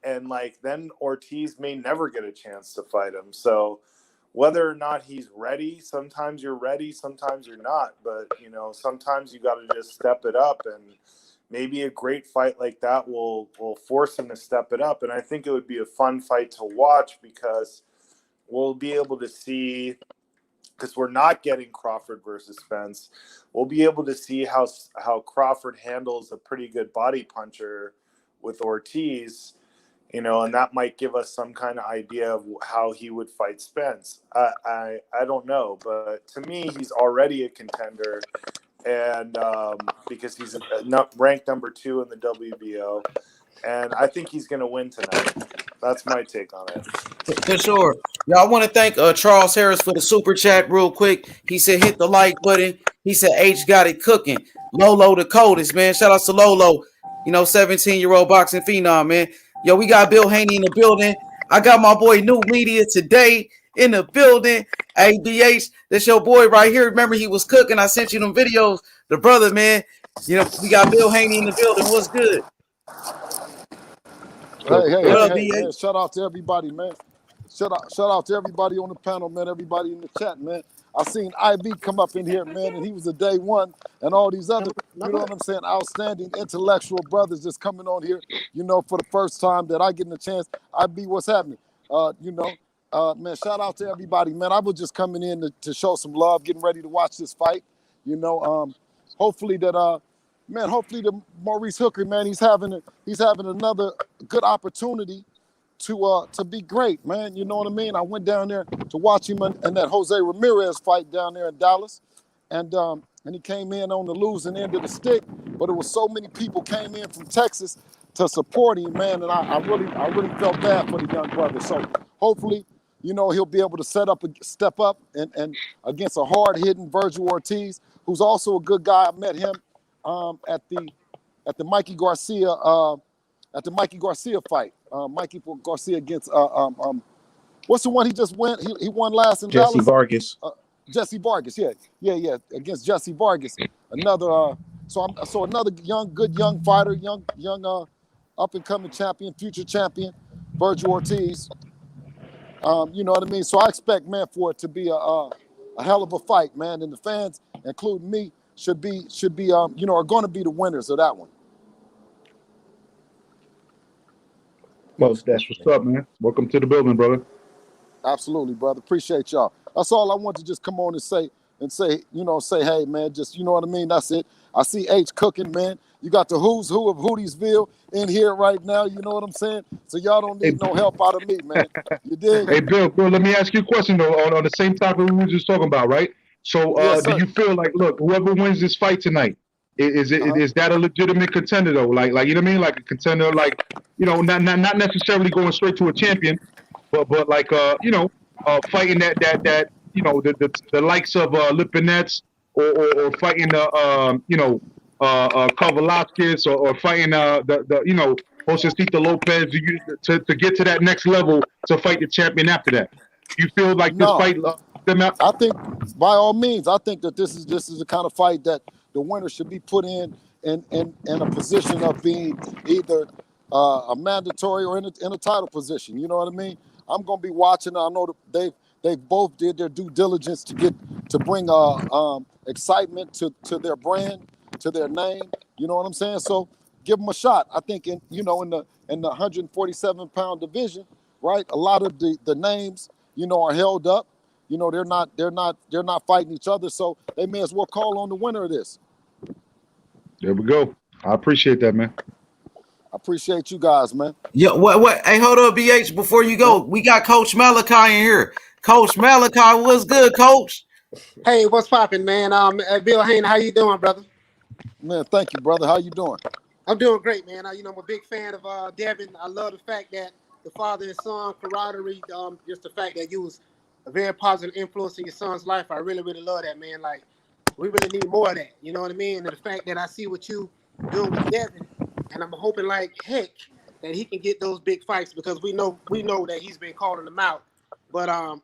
and like then Ortiz may never get a chance to fight him. So whether or not he's ready, sometimes you're ready, sometimes you're not. But, you know, sometimes you got to just step it up, and maybe a great fight like that will force him to step it up. And I think it would be a fun fight to watch, because we'll be able to see, because we're not getting Crawford versus Spence, we'll be able to see how Crawford handles a pretty good body puncher with Ortiz. You know, and that might give us some kind of idea of how he would fight Spence. I don't know, but to me, he's already a contender, and because he's ranked number 2 in the WBO, and I think he's going to win tonight. That's my take on it.
For sure. Yeah, I want to thank Charles Harris for the super chat real quick. He said, hit the like button. He said, H got it cooking. Lolo the coldest, man. Shout out to Lolo. You know, 17-year-old boxing phenom, man. Yo, we got Bill Haney in the building. I got my boy New Media today in the building. Hey, DH, that's your boy right here. Remember, he was cooking. I sent you them videos. The brother, man. You know, we got Bill Haney in the building. What's good?
Hey, shout out to everybody, man. Shout out to everybody on the panel, man. Everybody in the chat, man. I seen IV come up in here, man, and he was a day one, and all these other, you know what I'm saying, outstanding intellectual brothers just coming on here, you know, for the first time that I get a chance. IB, what's happening? You know, man, shout out to everybody, man. I was just coming in to show some love, getting ready to watch this fight. You know, hopefully that, man, hopefully the Maurice Hooker, man, he's having another good opportunity to be great, man. You know what I mean? I went down there to watch him in that Jose Ramirez fight down there in Dallas, and he came in on the losing end of the stick, but it was so many people came in from Texas to support him, man. And I really felt bad for the young brother. So hopefully, you know, he'll be able to step up and against a hard-hitting Vergil Ortiz, who's also a good guy. I met him at the Mikey Garcia fight. Mikey Garcia against what's the one he just went? He won last in
Jesse
Dallas.
Vargas.
Jesse Vargas, yeah, against Jesse Vargas. Another so another good young fighter, young up and coming champion, future champion, Vergil Ortiz. You know what I mean? So I expect, man, for it to be a hell of a fight, man. And the fans, including me, should be you know, are going to be the winners of that one.
Most
That's
definitely.
what's up, man. Welcome to the building, brother.
Absolutely, brother. Appreciate y'all. That's all I want to just come on and say, you know, hey, man, just, you know what I mean? That's it. I see H cooking, man. You got the who's who of Hoodiesville in here right now. You know what I'm saying? So y'all don't need no help out of me, man. You dig?
Hey, Bill, let me ask you a question, though, on the same topic we were just talking about, right? So
Yes,
do
sir.
you feel like, look, whoever wins this fight tonight, is that a legitimate contender, though? Like you know what I mean? Like a contender, like, you know, not necessarily going straight to a champion, but like, you know, fighting that you know, the likes of Lipinets or fighting you know, Kovalevskis or fighting the you know, Josecito Lopez to get to that next level to fight the champion after that. You feel like this fight them out?
I think, by all means, I think that this is the kind of fight that the winner should be put in a position of being either a mandatory or in a title position. You know what I mean? I'm gonna be watching. I know that they both did their due diligence to bring excitement to their brand, to their name. You know what I'm saying? So give them a shot. I think in the 147-pound division, right? A lot of the names, you know, are held up. You know, they're not fighting each other, so they may as well call on the winner of this.
There we go. I appreciate that, man.
I appreciate you guys, man.
Yeah, what? Hey, hold up, BH. Before you go, we got Coach Malachi in here. Coach Malachi, what's good, Coach?
Hey, what's popping, man? Bill Hayne, how you doing, brother?
Man, thank you, brother. How you doing?
I'm doing great, man. You know, I'm a big fan of Devin. I love the fact that the father and son camaraderie, just the fact that you was a very positive influence in your son's life. I really, really love that, man. Like, we really need more of that. You know what I mean? And the fact that I see what you doing with Devin, and I'm hoping like heck that he can get those big fights, because we know that he's been calling them out, but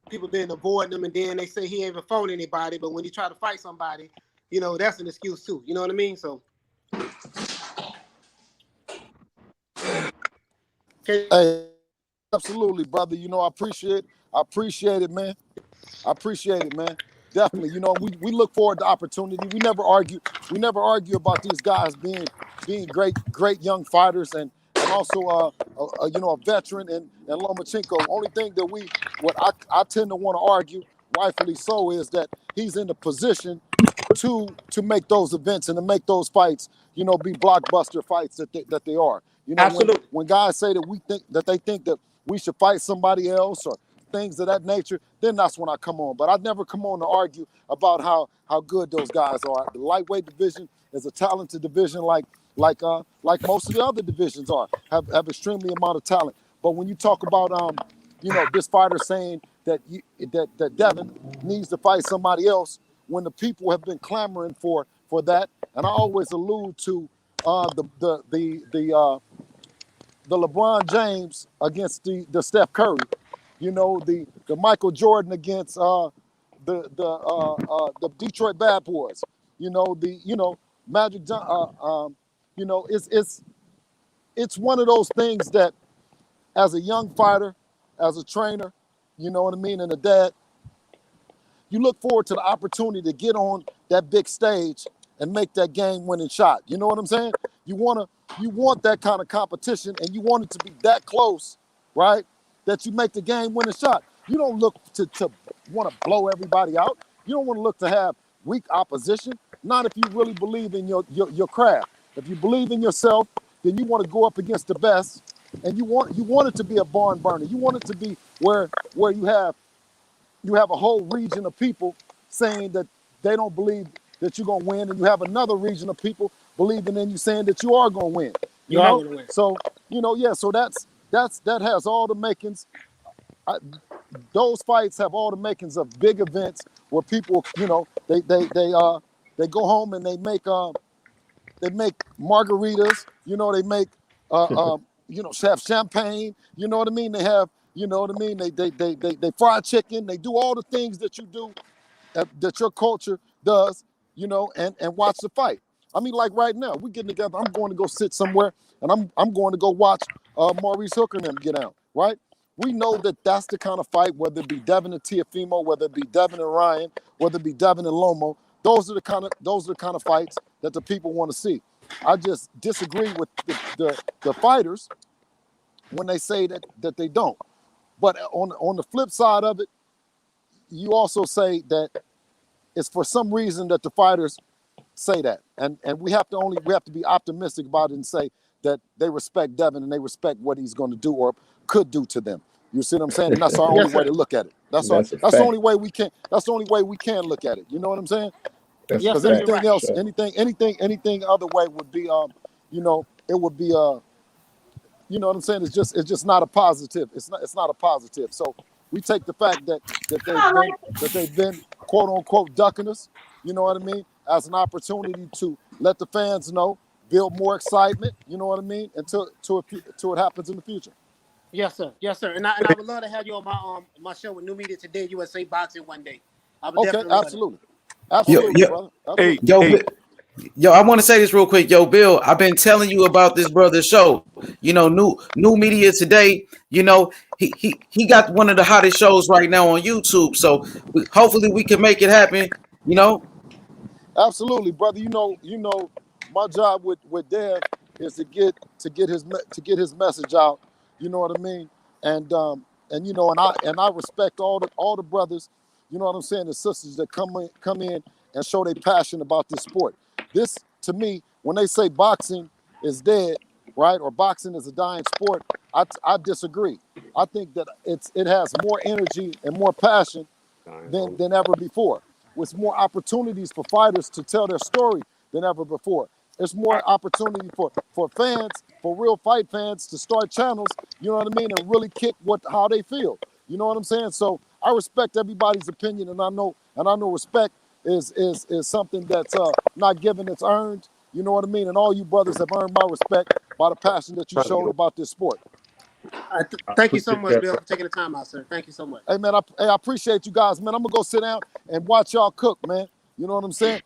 people been avoiding them, and then they say he ain't even fought anybody. But when he try to fight somebody, you know, that's an excuse too. You know what I mean? So.
Hey, absolutely, brother. You know, I appreciate it, man. I appreciate it, man. Definitely. You know, we look forward to opportunity. We never argue about these guys being great young fighters and also you know, a veteran and Lomachenko. Only thing that I tend to want to argue, rightfully so, is that he's in the position to make those events and to make those fights, you know, be blockbuster fights that they are. You know, when guys say that they think that we should fight somebody else or things of that nature, then that's when I come on. But I never come on to argue about how good those guys are. The lightweight division is a talented division, like most of the other divisions have extremely amount of talent. But when you talk about you know, this fighter saying that Devin needs to fight somebody else, when the people have been clamoring for that, and I always allude to the LeBron James against the Steph Curry, you know, the Michael Jordan against the Detroit Bad Boys, you know, Magic Johnson, you know, it's one of those things that, as a young fighter, as a trainer, you know what I mean, and a dad, you look forward to the opportunity to get on that big stage and make that game-winning shot. You know what I'm saying? You want that kind of competition, and you want it to be that close, right? That you make the game-winning shot. You don't look to want to blow everybody out. You don't want to look to have weak opposition. Not if you really believe in your craft. If you believe in yourself, then you want to go up against the best, and you want it to be a barn burner. You want it to be where you have a whole region of people saying that they don't believe that you're going to win, and you have another region of people believing in you saying that you are going to win.
You are going to win.
So so that has all the makings. Those fights have all the makings of big events where people, they go home and they make margaritas, they make have champagne, you know what I mean? They have, they fry chicken, they do all the things that you do, that your culture does, and watch the fight. I mean, like right now, we getting together. I'm going to go sit somewhere, and I'm going to go watch Maurice Hooker and them get out. Right? We know that that's the kind of fight, whether it be Devin and Teofimo, whether it be Devin and Ryan, whether it be Devin and Lomo. Those are the kind of fights that the people want to see. I just disagree with the fighters when they say that they don't. But on the flip side of it, you also say that it's for some reason that the fighters say that, and we have to be optimistic about it and say that they respect Devin and they respect what he's going to do or could do to them. You see what I'm saying? And that's our only way to look at it. That's the only way we can. That's the only way we can look at it. You know what I'm saying? Because anything else, anything other way would be, it would be, you know what I'm saying? It's just not a positive. It's not a positive. So we take the fact that they've been quote unquote ducking us. You know what I mean? As an opportunity to let the fans know, build more excitement. You know what I mean? Until it happens in the future.
Yes, sir. Yes, sir. And I would love to have you on my show with New Media Today, USA Boxing one day. I would definitely
absolutely. Absolutely, brother. Absolutely.
Yo, I want to say this real quick. Yo, Bill, I've been telling you about this brother's show. New Media Today, he got one of the hottest shows right now on YouTube. So hopefully we can make it happen,
Absolutely, brother. My job with Dev is to get his message out. You know what I mean? And I respect all the brothers. You know what I'm saying? The sisters that come in and show their passion about this sport. This, to me, when they say boxing is dead, right, or boxing is a dying sport, I disagree. I think that it has more energy and more passion than ever before. With more opportunities for fighters to tell their story than ever before. There's more opportunity for fans, for real fight fans, to start channels, you know what I mean, and really kick how they feel. You know what I'm saying? So I respect everybody's opinion, and I know respect is something that's not given, it's earned. You know what I mean? And all you brothers have earned my respect by the passion that you showed about this sport.
Thank you so much, Bill, for taking the time out, sir. Thank you so much.
Hey, man, I appreciate you guys, man. I'm going to go sit down and watch y'all cook, man. You know what I'm saying?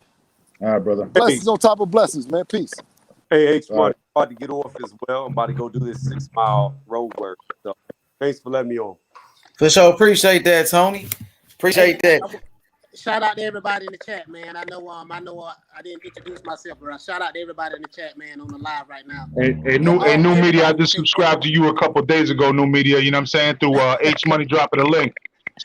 All right, brother.
Blessings on top of blessings, man. Peace.
Hey, H1, about to get off as well. I'm about to go do this 6-mile road work. So thanks for letting me on.
For sure. Appreciate that, Tony. Appreciate that.
Shout out to everybody in the chat, man. I know I didn't introduce myself, but shout out to everybody in the chat, man, on the live right now.
Hey, New Media, I just subscribed to you a couple of days ago, New Media, you know what I'm saying, through H Money dropping a link.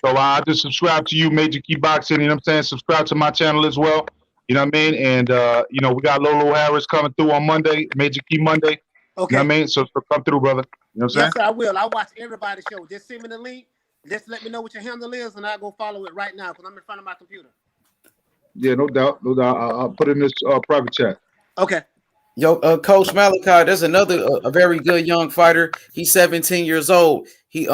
So I just subscribed to you, Major Key Boxing, you know what I'm saying? Subscribe to my channel as well, you know what I mean? And, we got Lolo Harris coming through on Monday, Major Key Monday.
Okay.
You know what I mean? So come through, brother. You know what I'm saying?
Yes, sir, I will. I'll watch everybody's show. Just send me the link. Just let me know what your handle is, and I'll go follow it right now because I'm in front of my computer.
Yeah, no doubt. I'll put in this private chat.
Okay.
Yo, Coach Malachi, there's another a very good young fighter. He's 17 years old. He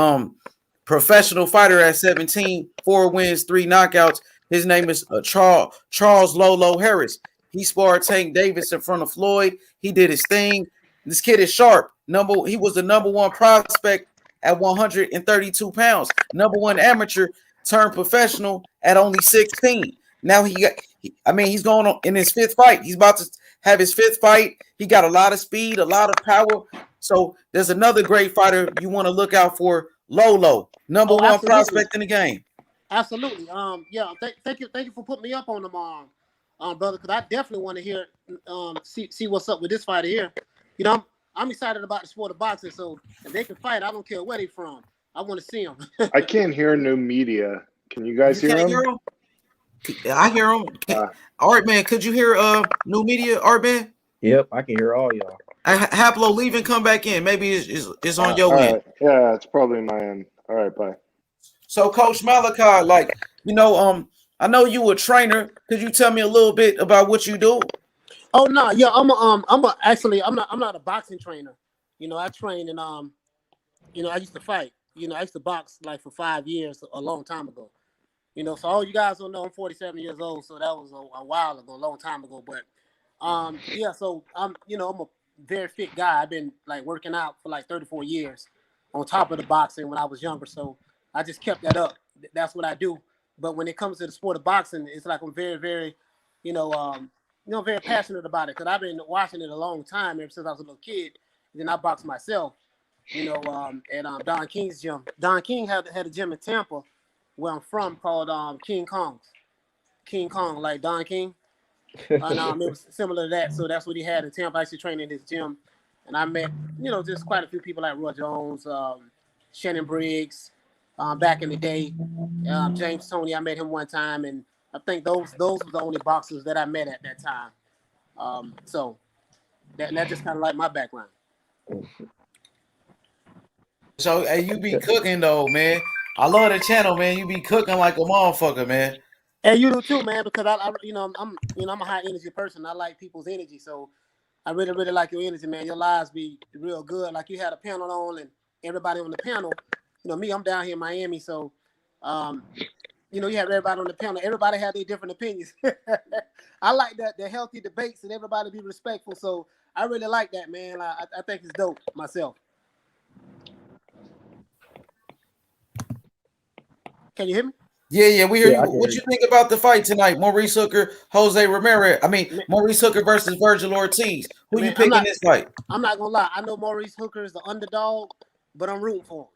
professional fighter at 17, 4 wins, 3 knockouts. His name is Charles Lolo Harris. He sparred Tank Davis in front of Floyd. He did his thing. This kid is sharp. He was the #1 prospect at 132 pounds. #1 amateur turned professional at only 16. Now he's going on in his 5th fight. He's about to have his 5th fight. He got a lot of speed, a lot of power. So there's another great fighter you want to look out for, Lolo, #1 prospect in the game.
Absolutely. Thank you for putting me up on them, brother, because I definitely want to hear, see what's up with this fighter here. I'm excited about the sport of boxing, so if they can fight, I don't care where they from. I want to see them.
I can't hear New Media. Can you guys hear him?
I hear him. Art man, could you hear New Media, Art man?
Yep, I can hear all y'all.
Haplo, leave and come back in. Maybe it's on your end.
Right. Yeah, it's probably my end. All right, bye.
So, Coach Malachi, I know you a trainer. Could you tell me a little bit about what you do?
Oh no, yeah, I'm not a boxing trainer. You know, I train and you know, I used to fight. You know, I used to box like for 5 years, a long time ago. You know, so all you guys don't know, I'm 47 years old, so that was a while ago, a long time ago. But yeah, so you know, I'm a very fit guy. I've been like working out for like 34 years on top of the boxing when I was younger. So I just kept that up. That's what I do. But when it comes to the sport of boxing, it's like I'm very, very, you know, very passionate about it because I've been watching it a long time ever since I was a little kid. Then I boxed myself, you know, at Don King's gym. Don King had a gym in Tampa, where I'm from, called King Kong, like Don King. And it was similar to that. So that's what he had in Tampa. I used to train in his gym. And I met, you know, just quite a few people like Roy Jones, Shannon Briggs, back in the day. James Toney, I met him one time. And I think those were the only boxers that I met at that time. So that's just kind of like my background.
So hey, you be cooking though, man. I love the channel, man. You be cooking like a motherfucker, man.
And you do too, man, because I'm a high energy person. I like people's energy, so I really, really like your energy, man. Your lives be real good. Like you had a panel on, and everybody on the panel. You know, me, I'm down here in Miami, so you know, you have everybody on the panel. Everybody had their different opinions. I like that the healthy debates and everybody be respectful. So I really like that, man. I think it's dope myself. Can you hear me?
Yeah, we hear
Yeah, I
you.
can
What
hear
you think about the fight tonight? Maurice Hooker, Jose Ramirez. Maurice Hooker versus Vergil Ortiz. Who
Man,
you picking this fight?
I'm not gonna lie. I know Maurice Hooker is the underdog, but I'm rooting for him.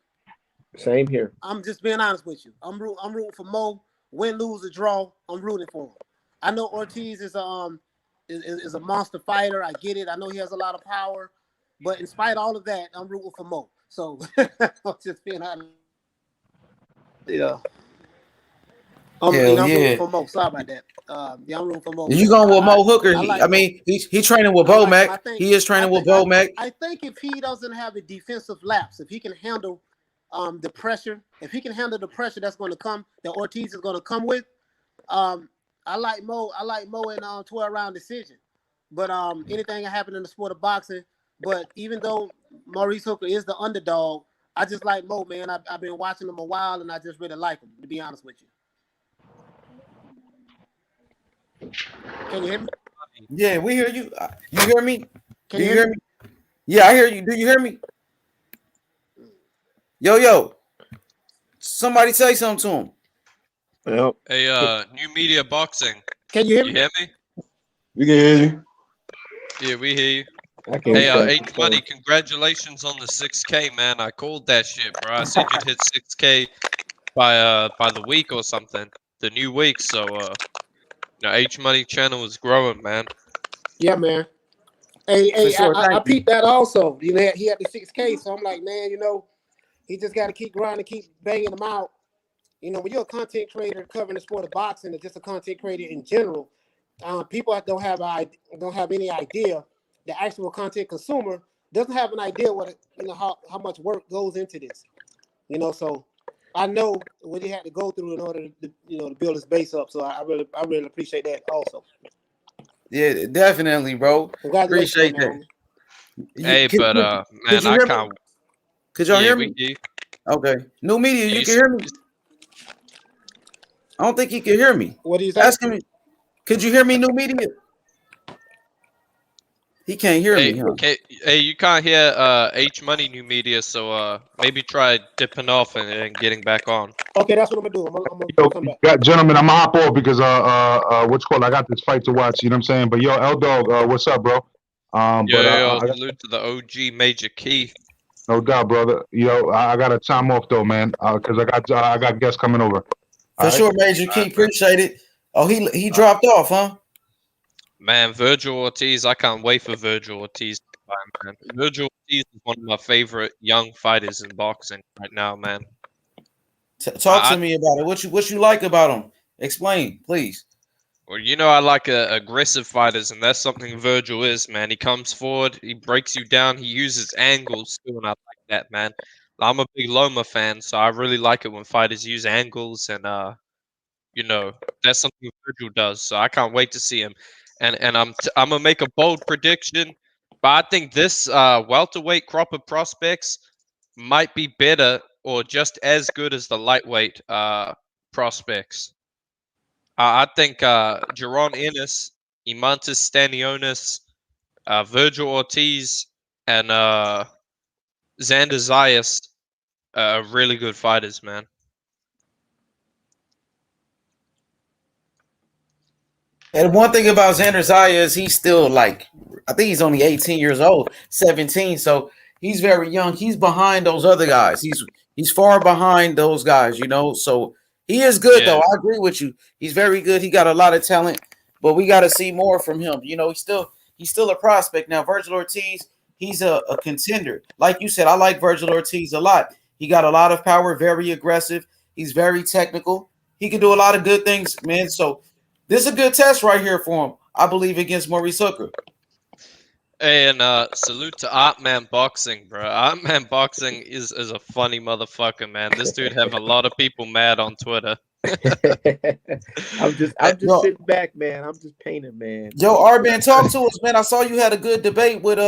Same here.
I'm just being honest with you. I'm rooting for Mo. Win, lose, or draw. I'm rooting for him. I know Ortiz is a monster fighter. I get it. I know he has a lot of power, but in spite of all of that, I'm rooting for Mo. So I'm just being honest. Yeah. I'm rooting for Mo. Sorry about that. Yeah, I'm rooting for Mo.
You going with Mo Hooker?
I
mean, he's training with Bo Mac. He is training with Bo Mac.
I think if he doesn't have a defensive lapse, if he can handle the pressure, if he can handle the pressure that's going to come, that Ortiz is going to come with, I like Mo in 12-round decision. But anything can happen in the sport of boxing. But even though Maurice Hooker is the underdog, I just like Mo, man. I've been watching him a while, and I just really like him, to be honest with you. Can you hear me?
Yeah, we hear you. You hear me?
Can you hear me?
Yeah, I hear you. Do you hear me? Yo. Somebody say something to him.
Yep.
Hey, New Media Boxing.
Can you hear me?
You hear me?
We can hear you.
Yeah, we hear you.
Hey,
H Money, congratulations on the 6K, man. I called that shit, bro. I said you'd hit 6K by the week or something. The new week, so you know, H Money channel is growing, man.
Yeah, man. Hey,
sure,
I peeped that also. You know, he had the 6K, so I'm like, man, you know, he just got to keep grinding, keep banging them out. You know, when you're a content creator covering the sport of boxing, or just a content creator in general, people don't have any idea. The actual content consumer doesn't have an idea how much work goes into this. You know, so I know what he had to go through in order to build his base up. So I really appreciate that also.
Yeah, definitely, bro. Appreciate that.
Hey, man, I can't.
Could y'all hear me? Okay. New Media, you can hear me? I don't think he can hear me.
What are you
asking me? Could you hear me, New Media? He can't hear me. Huh?
Hey, you can't hear H Money New Media, so maybe try dipping off and getting back on.
Okay, that's what I'm gonna do. I'm gonna come back.
Gentlemen, I'm gonna hop off because what's called, I got this fight to watch. You know what I'm saying? But yo, L Dog, what's up, bro?
Salute to the OG Major Key.
No doubt, brother. Yo, I got a time off though, man, because I got guests coming over.
For sure, Major Key. Appreciate it. Oh, he dropped off, huh?
Man, Vergil Ortiz, I can't wait for Vergil Ortiz to fight, man. Vergil Ortiz is one of my favorite young fighters in boxing right now, man.
Talk to me about it. What you like about him? Explain, please.
Well, you know I like aggressive fighters, and that's something Vergil is, man. He comes forward, he breaks you down, he uses angles too, and I like that, man. I'm a big Loma fan, so I really like it when fighters use angles, and you know, that's something Vergil does, so I can't wait to see him. and I'm gonna make a bold prediction, but I think this welterweight crop of prospects might be better or just as good as the lightweight prospects. I think Jaron Ennis, Imantas Stanionis, Vergil Ortiz, and Xander Zayas are really good fighters, man.
And one thing about Xander Zaya is he's still like, I think he's only 18 years old, 17. So he's very young. He's behind those other guys. He's far behind those guys, you know. So he is good though. I agree with you. He's very good. He got a lot of talent, but we got to see more from him. You know, he's still a prospect. Now, Vergil Ortiz, he's a contender. Like you said, I like Vergil Ortiz a lot. He got a lot of power, very aggressive. He's very technical. He can do a lot of good things, man. So this is a good test right here for him, I believe, against Maurice Hooker.
And salute to Artman Boxing, bro. Artman Boxing is a funny motherfucker, man. This dude have a lot of people mad on Twitter.
I'm just sitting back, man. I'm just painting, man.
Yo, Artman, talk to us, man. I saw you had a good debate with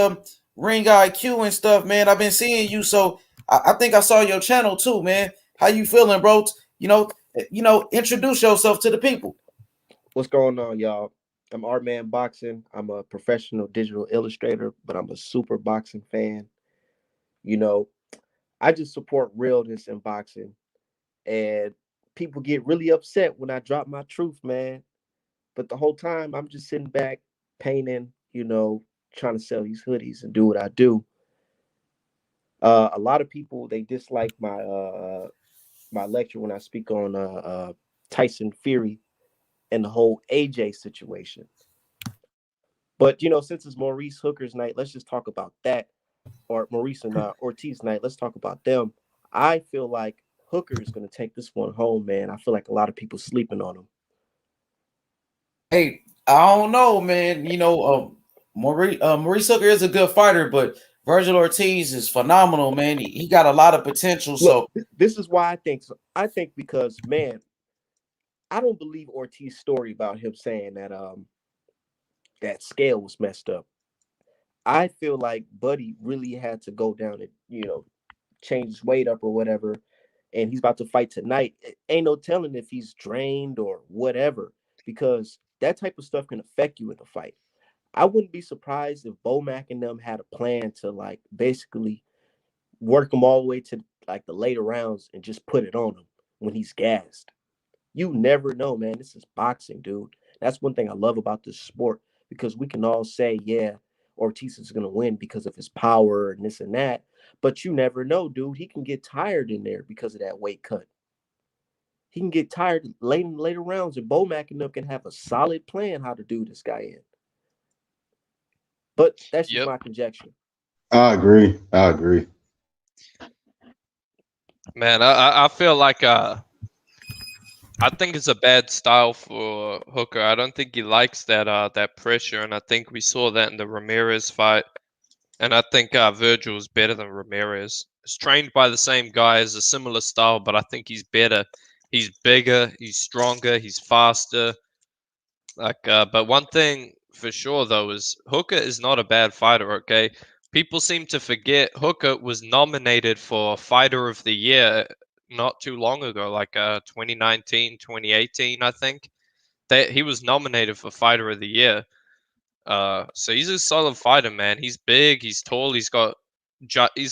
Ring IQ and stuff, man. I've been seeing you, so I think I saw your channel too, man. How you feeling, bro? You know, introduce yourself to the people.
What's going on, y'all? I'm Artman Boxing. I'm a professional digital illustrator, but I'm a super boxing fan. You know, I just support realness in boxing. And people get really upset when I drop my truth, man. But the whole time, I'm just sitting back, painting, you know, trying to sell these hoodies and do what I do. A lot of people, they dislike my my lecture when I speak on Tyson Fury and the whole AJ situation. But, you know, since it's Maurice Hooker's night, let's just talk about that. Or Maurice and Ortiz night, let's talk about them. I feel like Hooker is going to take this one home, man. I feel like a lot of people sleeping on him.
Hey, I don't know, man. You know, Maurice Hooker is a good fighter, but Vergil Ortiz is phenomenal, man. He got a lot of potential. So
look, this is why I think so. I think because, man, I don't believe Ortiz's story about him saying that that scale was messed up. I feel like Buddy really had to go down and, you know, change his weight up or whatever, and he's about to fight tonight. Ain't no telling if he's drained or whatever, because that type of stuff can affect you in the fight. I wouldn't be surprised if Bomac and them had a plan to, like, basically work him all the way to, like, the later rounds and just put it on him when he's gassed. You never know, man. This is boxing, dude. That's one thing I love about this sport, because we can all say, yeah, Ortiz is going to win because of his power and this and that. But you never know, dude. He can get tired in there because of that weight cut. He can get tired late in later rounds, and Bomac and them can have a solid plan how to do this guy in. But that's just my conjecture.
I agree.
Man, I feel like I think it's a bad style for Hooker. I don't think he likes that pressure, and I think we saw that in the Ramirez fight. And I think Vergil is better than Ramirez. He's trained by the same guys, a similar style, but I think he's better. He's bigger, he's stronger, he's faster. Like, but one thing for sure though is Hooker is not a bad fighter. Okay, people seem to forget Hooker was nominated for Fighter of the Year not too long ago, like 2019, 2018, I think. He was nominated for Fighter of the Year. So he's a solid fighter, man. He's big, he's tall, he's got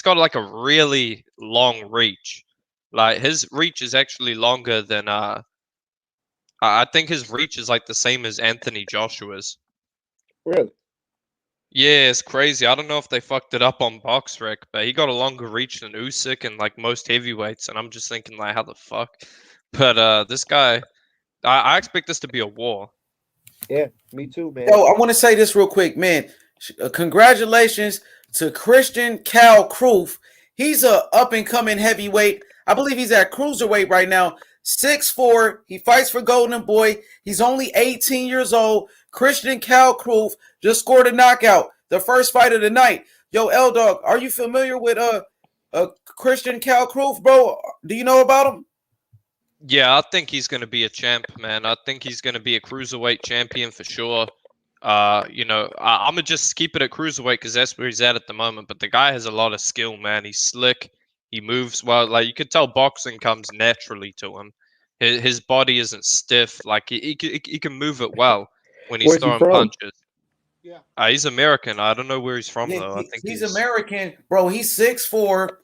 like a really long reach. Like his reach is actually longer than I think his reach is like the same as Anthony Joshua's.
Really?
Yeah, it's crazy. I don't know if they fucked it up on BoxRec, but he got a longer reach than Usyk and like most heavyweights, and I'm just thinking like, how the fuck? But this guy, I expect this to be a war.
Yeah, me too, man.
Yo, I want to say this real quick, man. Congratulations to Christian Cal Kroof. He's a up-and-coming heavyweight. I believe he's at cruiserweight right now. 6'4". He fights for Golden Boy. He's only 18 years old. Christian Cal Kroof just scored a knockout. The first fight of the night. Yo, L-Dog, are you familiar with Christian Cal Kroof, bro? Do you know about him?
Yeah, I think he's going to be a champ, man. I think he's going to be a cruiserweight champion for sure. You know, I'm gonna just keep it at cruiserweight because that's where he's at the moment. But the guy has a lot of skill, man. He's slick. He moves well. Like you could tell, boxing comes naturally to him. His body isn't stiff. Like he can move it well when he's
Where's he
throwing
from?
punches.
Yeah.
He's American. I don't know where he's from though. I think
he's American, bro. He's 6'4".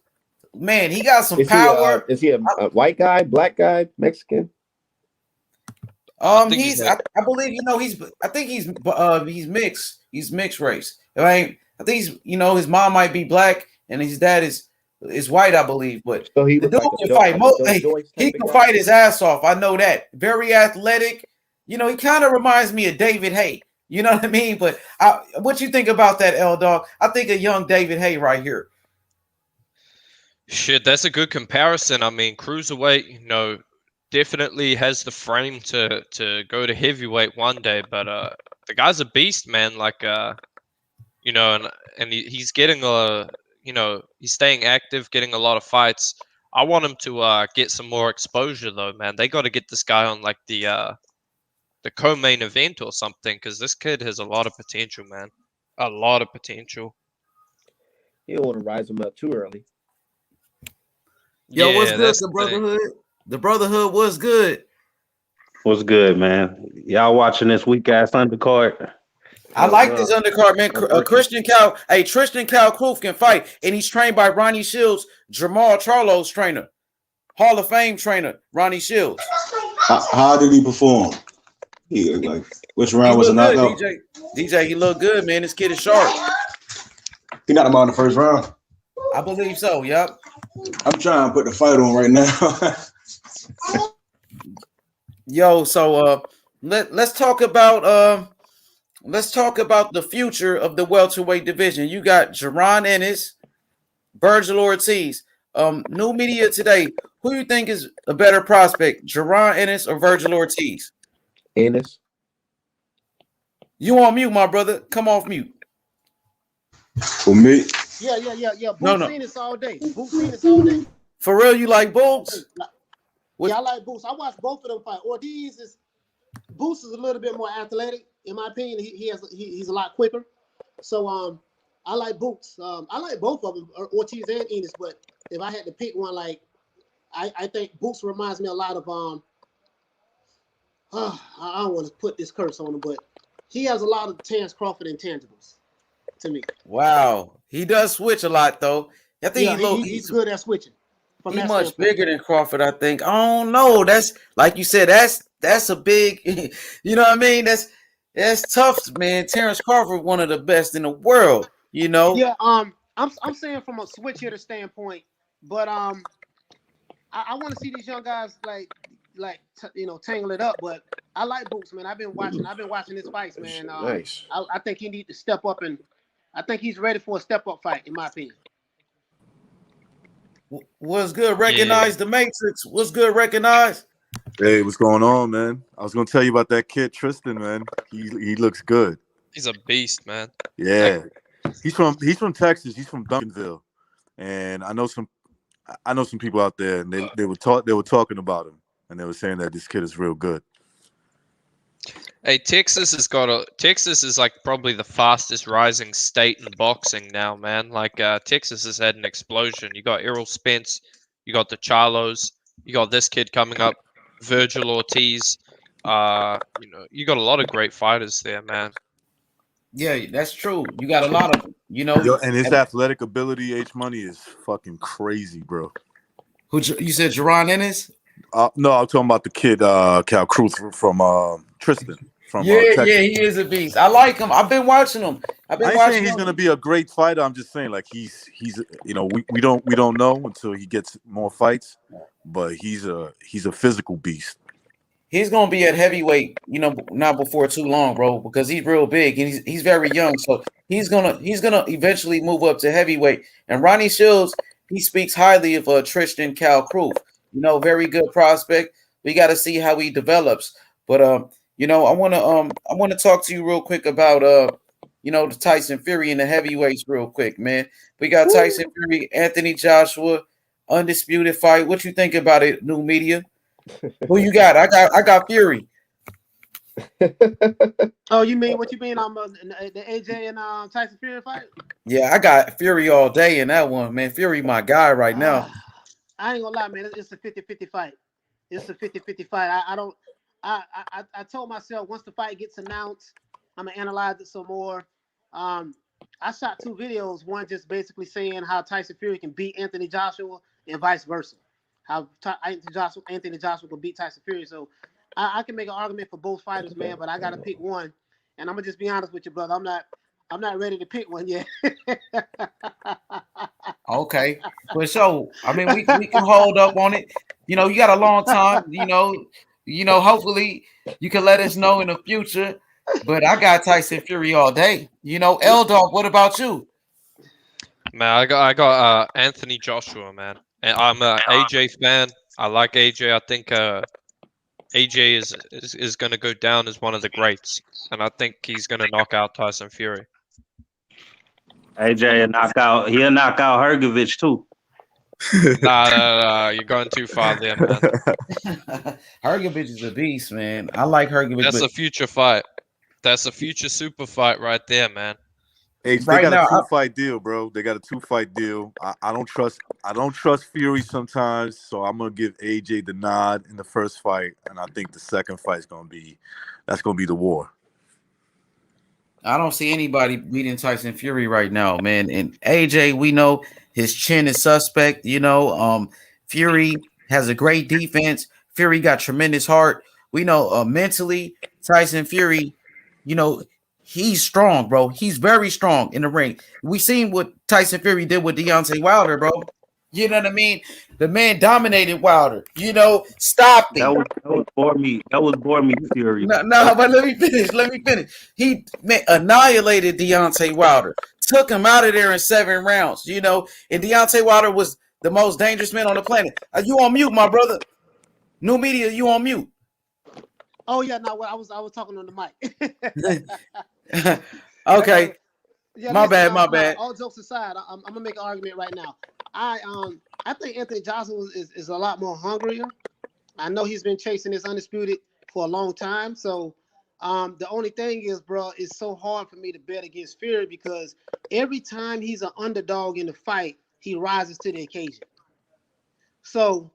Man, he got some
Is
power.
Is he a white guy, black guy, Mexican?
I believe, you know, I think he's mixed. He's mixed race. Right? I think he's, you know, his mom might be black and his dad is white, I believe. But
so he
the dude can fight. He can fight his ass off. I know that. Very athletic. You know, he kind of reminds me of David Haye. You know what I mean? But what you think about that, L Dog? I think a young David Haye right here.
Shit, that's a good comparison. I mean, cruiserweight, you know, definitely has the frame to go to heavyweight one day. But the guy's a beast, man. Like you know, and he's getting you know, he's staying active, getting a lot of fights. I want him to get some more exposure though, man. They got to get this guy on like the co-main event or something because this kid has a lot of potential, man. A lot of potential.
You don't want to rise him up too early.
Yo, what's good, the brotherhood? The brotherhood was good.
What's good, man? Y'all watching this weak ass undercard?
I like this undercard, man. Tristan Cal Cruz can fight, and he's trained by Ronnie Shields, Jamal Charlo's trainer, Hall of Fame trainer, Ronnie Shields.
How did he perform? Which round was a knockout?
DJ, he looked good, man. This kid is sharp.
He knocked him out in the first round.
I believe so. Yep.
I'm trying to put the fight on right now.
Yo, so let's talk about the future of the welterweight division. You got Jaron Ennis, Vergil Ortiz. New media today. Who do you think is a better prospect, Jaron Ennis or Vergil Ortiz?
Ennis.
You on mute, my brother. Come off mute.
For me?
Yeah. Boots seen this all day. Boots seen this all day.
For real, you like Boots?
Yeah, I like Boots. I watched both of them fight. Boots is a little bit more athletic, in my opinion. He's a lot quicker. So I like Boots. I like both of them, Ortiz and Ennis. But if I had to pick one, like I think Boots reminds me a lot of I don't want to put this curse on him, but he has a lot of Terrence Crawford intangibles to me.
Wow, he does switch a lot though. I think
he's good at switching.
He's much bigger than Crawford, I think. I don't know. That's like you said. That's a big. You know what I mean? That's tough, man. Terrence Crawford, one of the best in the world. You know.
Yeah. I'm saying from a switch hitter standpoint, but I want to see these young guys tangle it up. But I like Boots, man. I've been watching his fights, man.
Nice.
I think he needs to step up, and I think he's ready for a step up fight, in my opinion.
What's good? Recognize the Matrix. What's good? Recognize.
Hey, what's going on, man? I was gonna tell you about that kid Tristan, man. He looks good.
He's a beast, man.
Yeah, he's from Texas. He's from Duncanville, and I know some people out there, and they were talking about him, and they were saying that this kid is real good.
Hey, Texas is like probably the fastest rising state in boxing now, man. Like Texas has had an explosion. You got Errol Spence, you got the Charlos, you got this kid coming up, Vergil Ortiz. You know, you got a lot of great fighters there, man.
Yeah, that's true. You got a lot of, you know.
Yo, and his athletic ability, H Money, is fucking crazy, bro.
Who you said, Jaron Ennis?
No, I'm talking about the kid Cal Cruz from Tristan.
Yeah, he is a beast. I like him. I've been watching him.
I ain't saying he's gonna be a great fighter. I'm just saying, like he's you know, we don't know until he gets more fights, but he's a physical beast.
He's gonna be at heavyweight, you know, not before too long, bro, because he's real big and he's very young. So he's gonna eventually move up to heavyweight. And Ronnie Shields, he speaks highly of Tristan Cal Cruz. You know, very good prospect. We got to see how he develops. But you know, I want to talk to you real quick about you know, the Tyson Fury and the heavyweights real quick, man. We got Tyson Fury, Anthony Joshua, undisputed fight. What you think about it, new media? Who you got? I got Fury.
Oh, you mean what you mean? The AJ and Tyson Fury fight.
Yeah, I got Fury all day in that one, man. Fury, my guy right now.
I ain't gonna lie, man. It's a 50-50 fight. It's a 50-50 fight. I told myself once the fight gets announced, I'm gonna analyze it some more. I shot 2 videos. One just basically saying how Tyson Fury can beat Anthony Joshua and vice versa. How Anthony Joshua can beat Tyson Fury. So I can make an argument for both fighters, man. But I gotta pick one. And I'm gonna just be honest with you, brother. I'm not ready to pick one yet.
Okay, for sure. I mean, we can hold up on it. You know, you got a long time. You know. Hopefully, you can let us know in the future. But I got Tyson Fury all day. You know, L-Dog, what about you?
Man, I got Anthony Joshua, man. And I'm a AJ fan. I like AJ. I think AJ is going to go down as one of the greats, and I think he's going to knock out Tyson Fury.
AJ he'll knock out Hergovich too.
Nah, you're going too far there, man.
Hergovich is a beast, man. I like Hergovich.
That's a future fight. That's a future super fight right there, man.
Hey, they got a 2-fight deal, bro. They got a 2-fight deal. I don't trust Fury sometimes, so I'm gonna give AJ the nod in the first fight, and I think the second fight's gonna be the war.
I don't see anybody beating Tyson Fury right now, man. And AJ, we know his chin is suspect. You know, Fury has a great defense. Fury got tremendous heart. We know mentally, Tyson Fury, you know, he's strong, bro. He's very strong in the ring. We seen what Tyson Fury did with Deontay Wilder, bro. You know what I mean? The man dominated Wilder. You know, stopped him.
That was bore me. That was bore me, Fury.
No, but let me finish. He annihilated Deontay Wilder. Took him out of there in 7 rounds. You know, and Deontay Wilder was the most dangerous man on the planet. Are you on mute, my brother? New media, you on mute?
Oh yeah, no. I was talking on the
mic. Okay.
Yeah,
my bad.
All jokes aside, I'm gonna make an argument right now. I think Anthony Joshua is a lot more hungrier. I know he's been chasing this undisputed for a long time. So the only thing is, bro, it's so hard for me to bet against Fury because every time he's an underdog in the fight, he rises to the occasion. So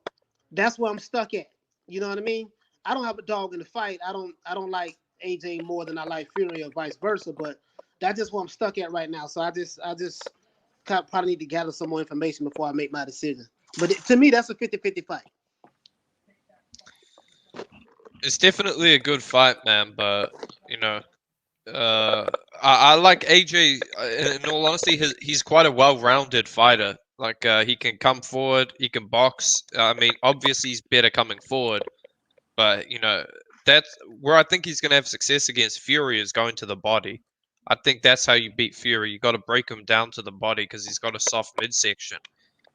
that's where I'm stuck at. You know what I mean? I don't have a dog in the fight. I don't like AJ more than I like Fury or vice versa, but that's just where I'm stuck at right now. So I just probably need to gather some more information before I make my decision. But to me, that's a 50-50 fight.
It's definitely a good fight, man. But you know, I like AJ. In all honesty, he's quite a well-rounded fighter. Like he can come forward, he can box. I mean, obviously he's better coming forward, but you know that's where I think he's gonna have success against Fury is going to the body. I think that's how you beat Fury. You got to break him down to the body because he's got a soft midsection.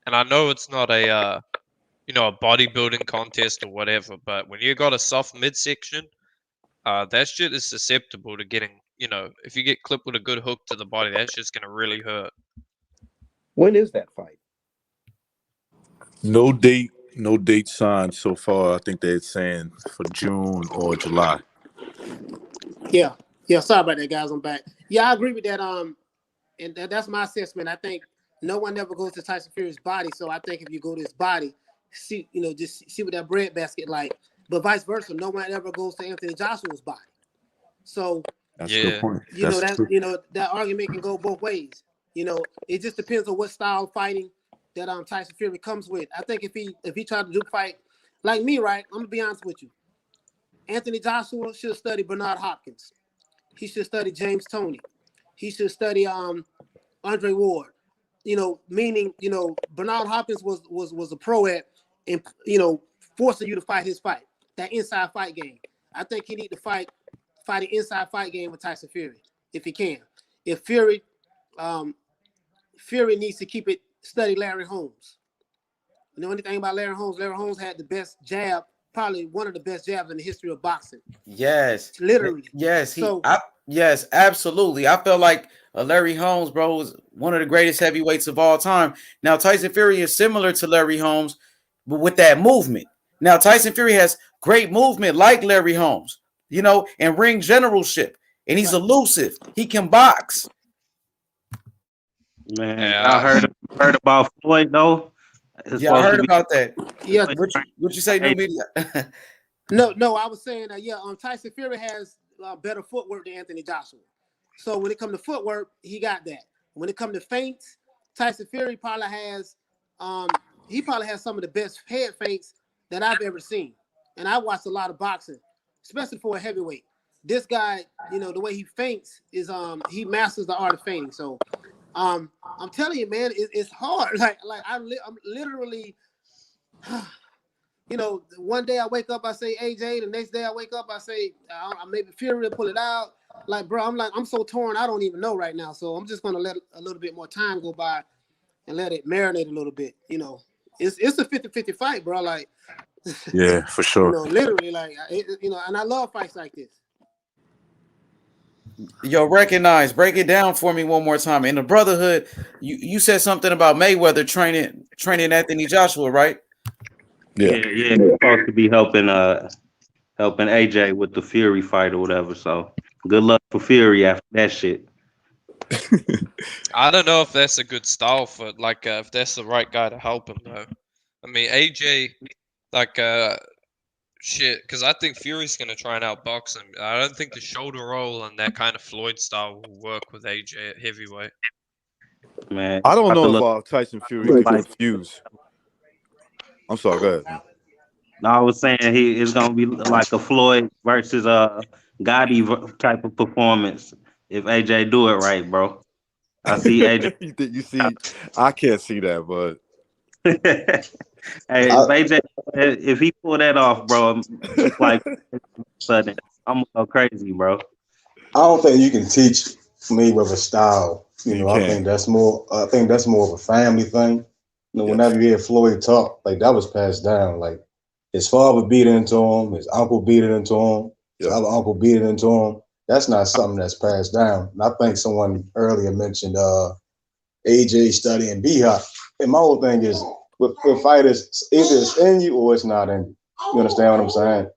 And I know it's not a, you know, a bodybuilding contest or whatever, but when you got a soft midsection, that shit is susceptible to getting, you know, if you get clipped with a good hook to the body, that shit's gonna really hurt.
When is that fight?
No date signed so far. I think they're saying for June or July.
Yeah. Sorry about that, guys. I'm back. Yeah, I agree with that. And that's my assessment. I think no one ever goes to Tyson Fury's body. So I think if you go to his body, just see what that breadbasket like. But vice versa, no one ever goes to Anthony Joshua's body. So
that's a good point.
That argument can go both ways. You know, it just depends on what style of fighting that Tyson Fury comes with. I think if he tried to do fight like me, right? I'm gonna be honest with you. Anthony Joshua should study Bernard Hopkins. He should study James Toney. He should study Andre Ward. You know, meaning, you know, Bernard Hopkins was a pro at, and you know, forcing you to fight his fight, that inside fight game. I think he need to fight an inside fight game with Tyson Fury if he can. If Fury needs to keep it, study Larry Holmes. You know anything about Larry Holmes? Larry Holmes had the best jab, probably one of the best jabs in the history of boxing.
Yes,
literally.
Yes, yes, absolutely. I feel like Larry Holmes, bro, was one of the greatest heavyweights of all time. Now Tyson Fury is similar to Larry Holmes, but with that movement. Now Tyson Fury has great movement like Larry Holmes. you know, and ring generalship. And he's elusive. He can box.
Man, y'all heard about Floyd though?
Yeah, I heard about that.
Yeah.
What you say, New Media?
No, I was saying that Tyson Fury has better footwork than Anthony Joshua. So when it comes to footwork, he got that. When it comes to feints, Tyson Fury probably has some of the best head feints that I've ever seen. And I watched a lot of boxing, especially for a heavyweight. This guy, the way he feints is he masters the art of feinting. So I'm telling you, man, it's hard. I'm literally one day I wake up, I say AJ. The next day I wake up, I say maybe Fury will pull it out. Like, bro, I'm so torn. I don't even know right now. So I'm just gonna let a little bit more time go by and let it marinate a little bit. It's a 50-50 fight, bro. Like,
yeah, for sure.
Literally, like, and I love fights like this.
Yo, recognize. Break it down for me one more time. In the Brotherhood, you said something about Mayweather training Anthony Joshua, right?
Yeah. He's supposed to be helping AJ with the Fury fight or whatever. So good luck for Fury after that shit.
I don't know if that's a good style for if that's the right guy to help him though. I mean AJ, shit, because I think Fury's gonna try and outbox him. I don't think the shoulder roll and that kind of Floyd style will work with AJ at heavyweight.
Man,
I don't know if Tyson Fury can confuse. I'm sorry, go ahead. Man.
No, I was saying it's gonna be like a Floyd versus Gotti type of performance if AJ do it right, bro. I see AJ.
You see, I can't see that, but
hey, if he pull that off, bro, it's like sudden I'm gonna go crazy, bro.
I don't think you can teach Mayweather style. I think that's more. I think that's more of a family thing. Whenever you hear Floyd talk, like that was passed down. Like his father beat it into him, his uncle beat it into him, his other uncle beat it into him. That's not something that's passed down. And I think someone earlier mentioned AJ studying B-Hop. And my whole thing is with fighters, either it's in you or it's not in you. You understand what I'm saying?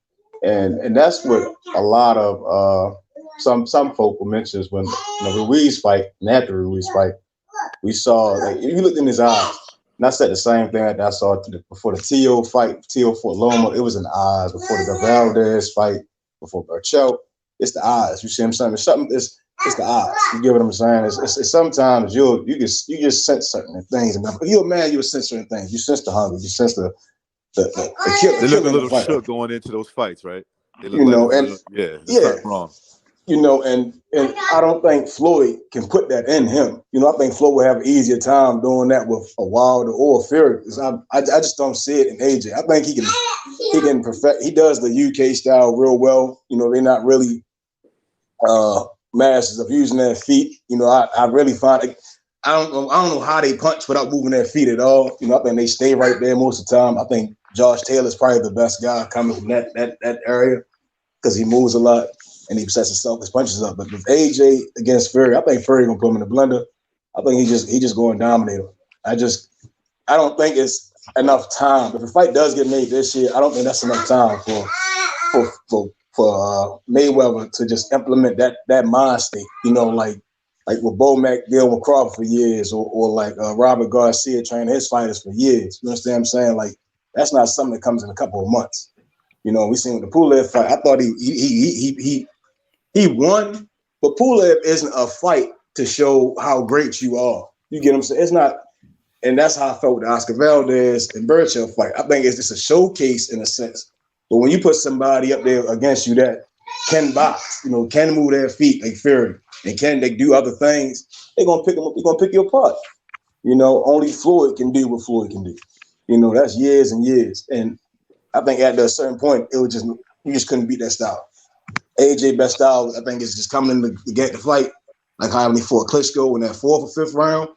And that's what a lot of some folk will mention when Ruiz fight, and after Ruiz fight, we saw like if you looked in his eyes. And I said the same thing that I saw before the T.O. fight, T.O. Fort Loma. It was in the eyes. Before the Valdez fight, before Vergil, it's the eyes. You see what I'm saying? It's the eyes. You get what I'm saying? It's sometimes you just sense certain things. And if you're a man, you sense certain things. You sense the hunger. You sense the kill.
They look a little shook going into those fights, right? They look something wrong.
And I don't think Floyd can put that in him. I think Floyd will have an easier time doing that with a Wilder or a Fury. I just don't see it in AJ. I think he can perfect. He does the UK style real well. They're not really masters of using their feet. I really find it. I don't know how they punch without moving their feet at all. I think they stay right there most of the time. I think Josh Taylor's probably the best guy coming from that area because he moves a lot. And he sets his punches up. But with AJ against Fury, I think Fury gonna put him in the blender. I think he just going to dominate him. I don't think it's enough time. If a fight does get made this year, I don't think that's enough time for Mayweather to just implement that mind state. Like with Bo Mac dealing with Crawford for years, or like Robert Garcia training his fighters for years. You understand what I'm saying? Like that's not something that comes in a couple of months. We seen with the Pulev fight. I thought he won, but Pulev isn't a fight to show how great you are. You get what I'm saying? It's not, and that's how I felt with the Oscar Valdez and Vergil fight. I think it's just a showcase in a sense. But when you put somebody up there against you that can box, can move their feet like Fury, and can they do other things, they're gonna pick them up. They're gonna pick you apart. Only Floyd can do what Floyd can do. That's years and years. And I think at a certain point, you just couldn't beat that style. AJ best style, I think, is just coming in to get the fight, like how he fought Klitschko in that 4th or 5th round,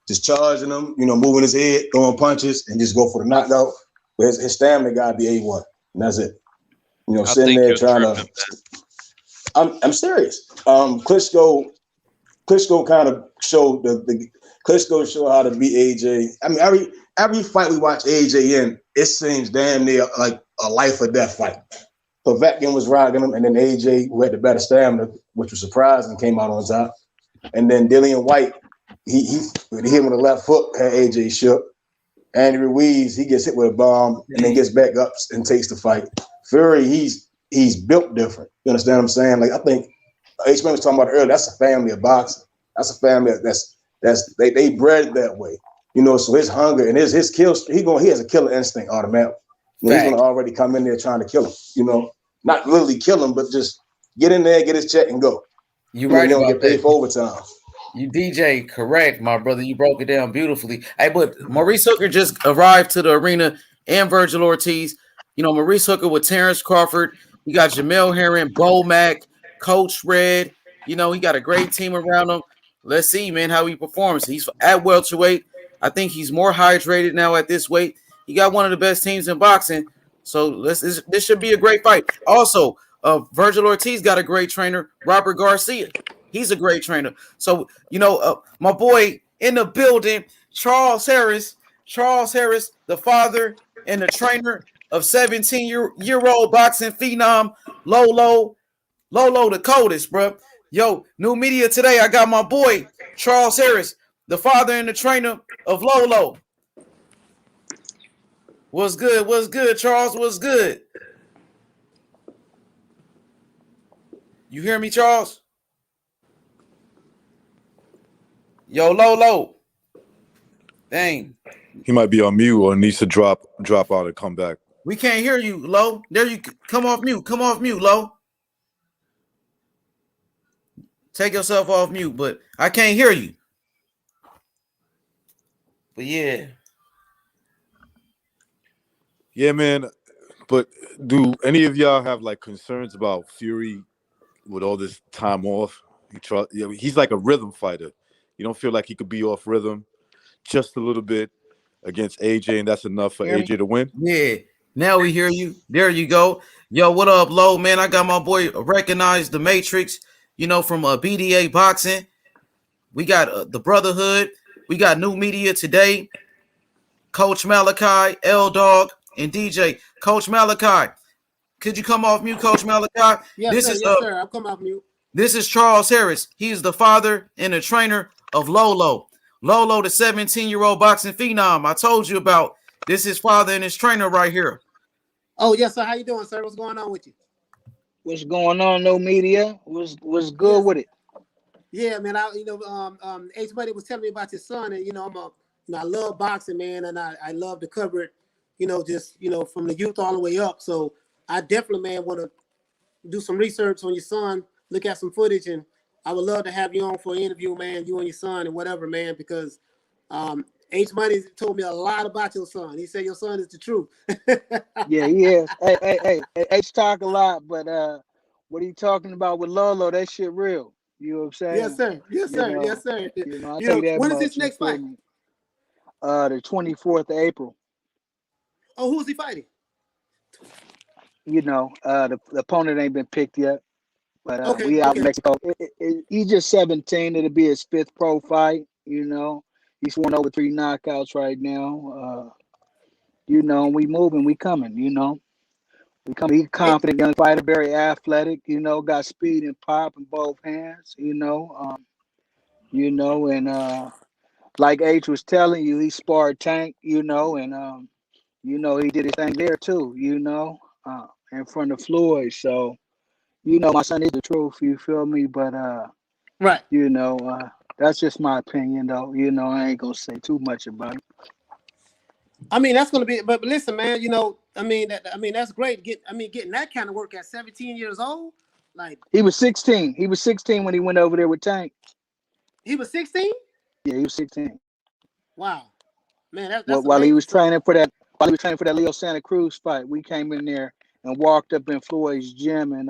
just charging him, moving his head, throwing punches, and just go for the knockout. But his stamina gotta be A1, and that's it. Sitting there trying to. I'm serious. Klitschko kind of showed Klitschko showed how to beat AJ. I mean, every fight we watch AJ in, it seems damn near like a life or death fight. Povetkin was rocking him, and then AJ, who had the better stamina, which was surprising, came out on top. And then Dillian White, he hit him with a left hook, had AJ shook. Andy Ruiz, he gets hit with a bomb and then gets back up and takes the fight. Fury, he's built different. You understand what I'm saying? Like I think H-Man was talking about earlier. That's a family of boxing. That's a family that's they bred that way. You know, so his hunger and his kill, he has a killer instinct automatically. You know, he's gonna already come in there trying to kill him. You know, not literally kill him, but just get in there, get his check, and go.
You're right about
get paid for overtime.
You DJ, correct, my brother. You broke it down beautifully. Hey, but Maurice Hooker just arrived to the arena and Vergil Ortiz. You know, Maurice Hooker with Terrence Crawford. You got Jamel Herring, Bo Mack, Coach Red. You know, he got a great team around him. Let's see, man, how he performs. He's at welterweight. I think he's more hydrated now at this weight. He got one of the best teams in boxing. So this should be a great fight. Also, Vergil Ortiz got a great trainer, Robert Garcia. He's a great trainer. So, you know, my boy in the building, Charles Harris, the father and the trainer of 17-year-old boxing phenom, Lolo the coldest, bro. Yo, new media today, I got my boy, Charles Harris, the father and the trainer of Lolo. What's good? What's good, Charles? What's good? You hear me, Charles? Yo, Lolo. Dang.
He might be on mute or needs to drop out and come back.
We can't hear you, Lo. There you come off mute. Come off mute, Lo. Take yourself off mute, but I can't hear you. But yeah.
Yeah, man. But do any of y'all have like concerns about Fury with all this time off? He's like a rhythm fighter. You don't feel like he could be off rhythm just a little bit against AJ, and that's enough for AJ to win?
Yeah. Now we hear you. There you go. Yo, what up, Lo? Man, I got my boy Recognize the Matrix, you know, from BDA Boxing. We got the Brotherhood. We got new media today. Coach Malachi, L-Dog, and DJ. Coach Malachi, could you come off mute, Coach Malachi?
Yes, sir. I'll come off mute.
This is Charles Harris. He's the father and the trainer of Lolo. Lolo, the 17-year-old boxing phenom I told you about. This is his father and his trainer right here.
Oh, yes, sir. How you doing, sir? What's going on with you?
What's going on, no media? What's good with it?
Yeah, man. H Buddy was telling me about your son, and I love boxing, man, and I love to cover it, from the youth all the way up. So I definitely, man, want to do some research on your son, look at some footage, and I would love to have you on for an interview, man, you and your son and whatever, man, because H Money told me a lot about your son. He said your son is the truth.
Yeah, he is. Hey, H talk a lot, but what he talking about with Lolo, that shit real. You know what I'm saying?
Yes, sir. Yes, sir. Yes, sir.
I'll tell you that
when
much,
is this next fight?
The 24th of April.
Oh, who's he fighting?
The opponent ain't been picked yet, but we out in Mexico. He's just 17. It'll be his 5th pro fight. He's won over 3 knockouts right now. We moving, we coming. We coming. He's confident young fighter, very athletic. Got speed and pop in both hands. And like H was telling you, he sparred Tank. And he did his thing there too. In front of Floyd. So, my son is the truth. You feel me? But
right.
That's just my opinion, though. I ain't gonna say too much about it.
I mean, that's gonna be. But listen, man. That's great. Getting that kind of work at 17 years old. Like
he was 16. He was 16 when he went over there with Tank.
He was 16.
Yeah, he was 16.
Wow, man. That's
while he was training for that. While he was training for that Leo Santa Cruz fight, we came in there and walked up in Floyd's gym and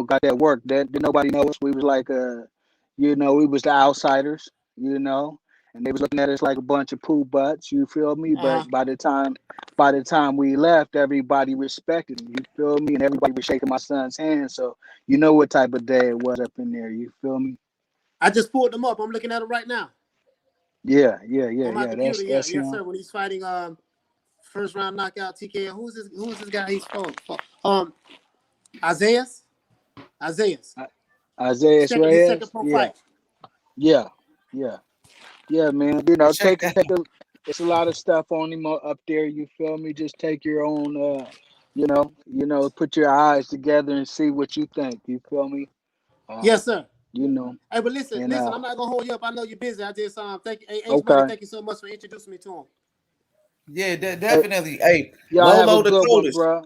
got that work. That nobody knows. We was like we was the outsiders, and they was looking at us like a bunch of poo butts, you feel me? But by the time we left, everybody respected him, you feel me? And everybody was shaking my son's hand. So what type of day it was up in there, you feel me?
I just pulled them up. I'm looking at them right now.
Yeah.
On my computer,
That's
yes, sir. When he's fighting first round knockout TKO. Who's this guy? He's for Isaiah.
Isaiah
His
Reyes.
second pro
Yeah.
fight.
Yeah, man. You know,
Check
take
that.
it's a lot of stuff on him up there. You feel me? Just take your own. You know, put your eyes together and see what you think. You feel me?
Yes, sir.
You know.
Hey, but listen,
And
I'm not gonna hold you up. I know you're busy. I just thank you. Hey, H Money,
okay.
thank you so much for introducing me to him.
Yeah, definitely. Hey,
Y'all have a
Lolo the
good one,
coldest.
bro.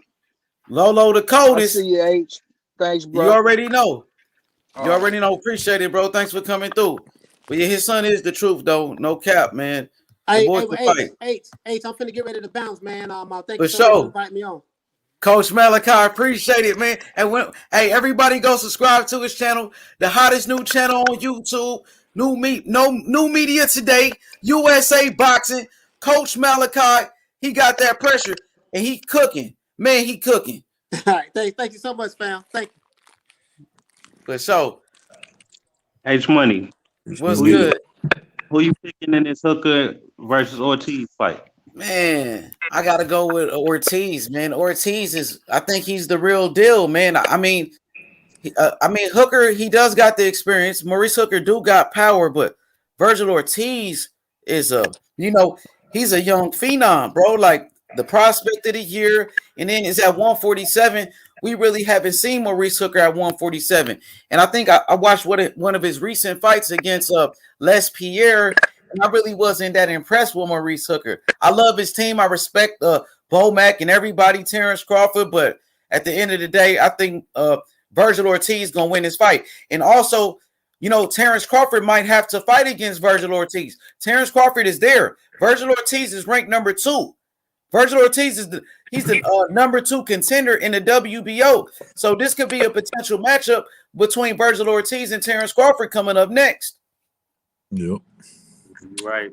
Lolo the
I
coldest.
see you, H. Thanks, bro.
You already know. You
All right.
already know. Appreciate it, bro. Thanks for coming through. But yeah, his son is the truth, though. No cap, man. The boy can fight.
H, I'm finna get ready to bounce, man. Thank
For
you so much for
sure.
inviting me on.
Coach Malachi, appreciate it, man. And everybody go subscribe to his channel, the hottest new channel on YouTube. New media today, USA Boxing. Coach Malachi, he got that pressure and he cooking. Man, he cooking.
All right, thank you so much, fam. Thank you.
For sure.
H Money.
What's good?
Who you picking in this Hooker versus Ortiz fight?
Man, I gotta go with Ortiz, man. Ortiz I think he's the real deal, man. I mean, Hooker, he does got the experience. Maurice Hooker do got power, but Vergil Ortiz is he's a young phenom, bro. Like the prospect of the year, and then is at 147. We really haven't seen Maurice Hooker at 147, and I think I watched one of his recent fights against Les Pierre. And I really wasn't that impressed with Maurice Hooker. I love his team. I respect Bomac and everybody, Terrence Crawford. But at the end of the day, I think Vergil Ortiz going to win this fight. And also, Terrence Crawford might have to fight against Vergil Ortiz. Terrence Crawford is there. Vergil Ortiz is ranked number 2. Vergil Ortiz is the number 2 contender in the WBO. So this could be a potential matchup between Vergil Ortiz and Terrence Crawford coming up next.
Yep.
Right.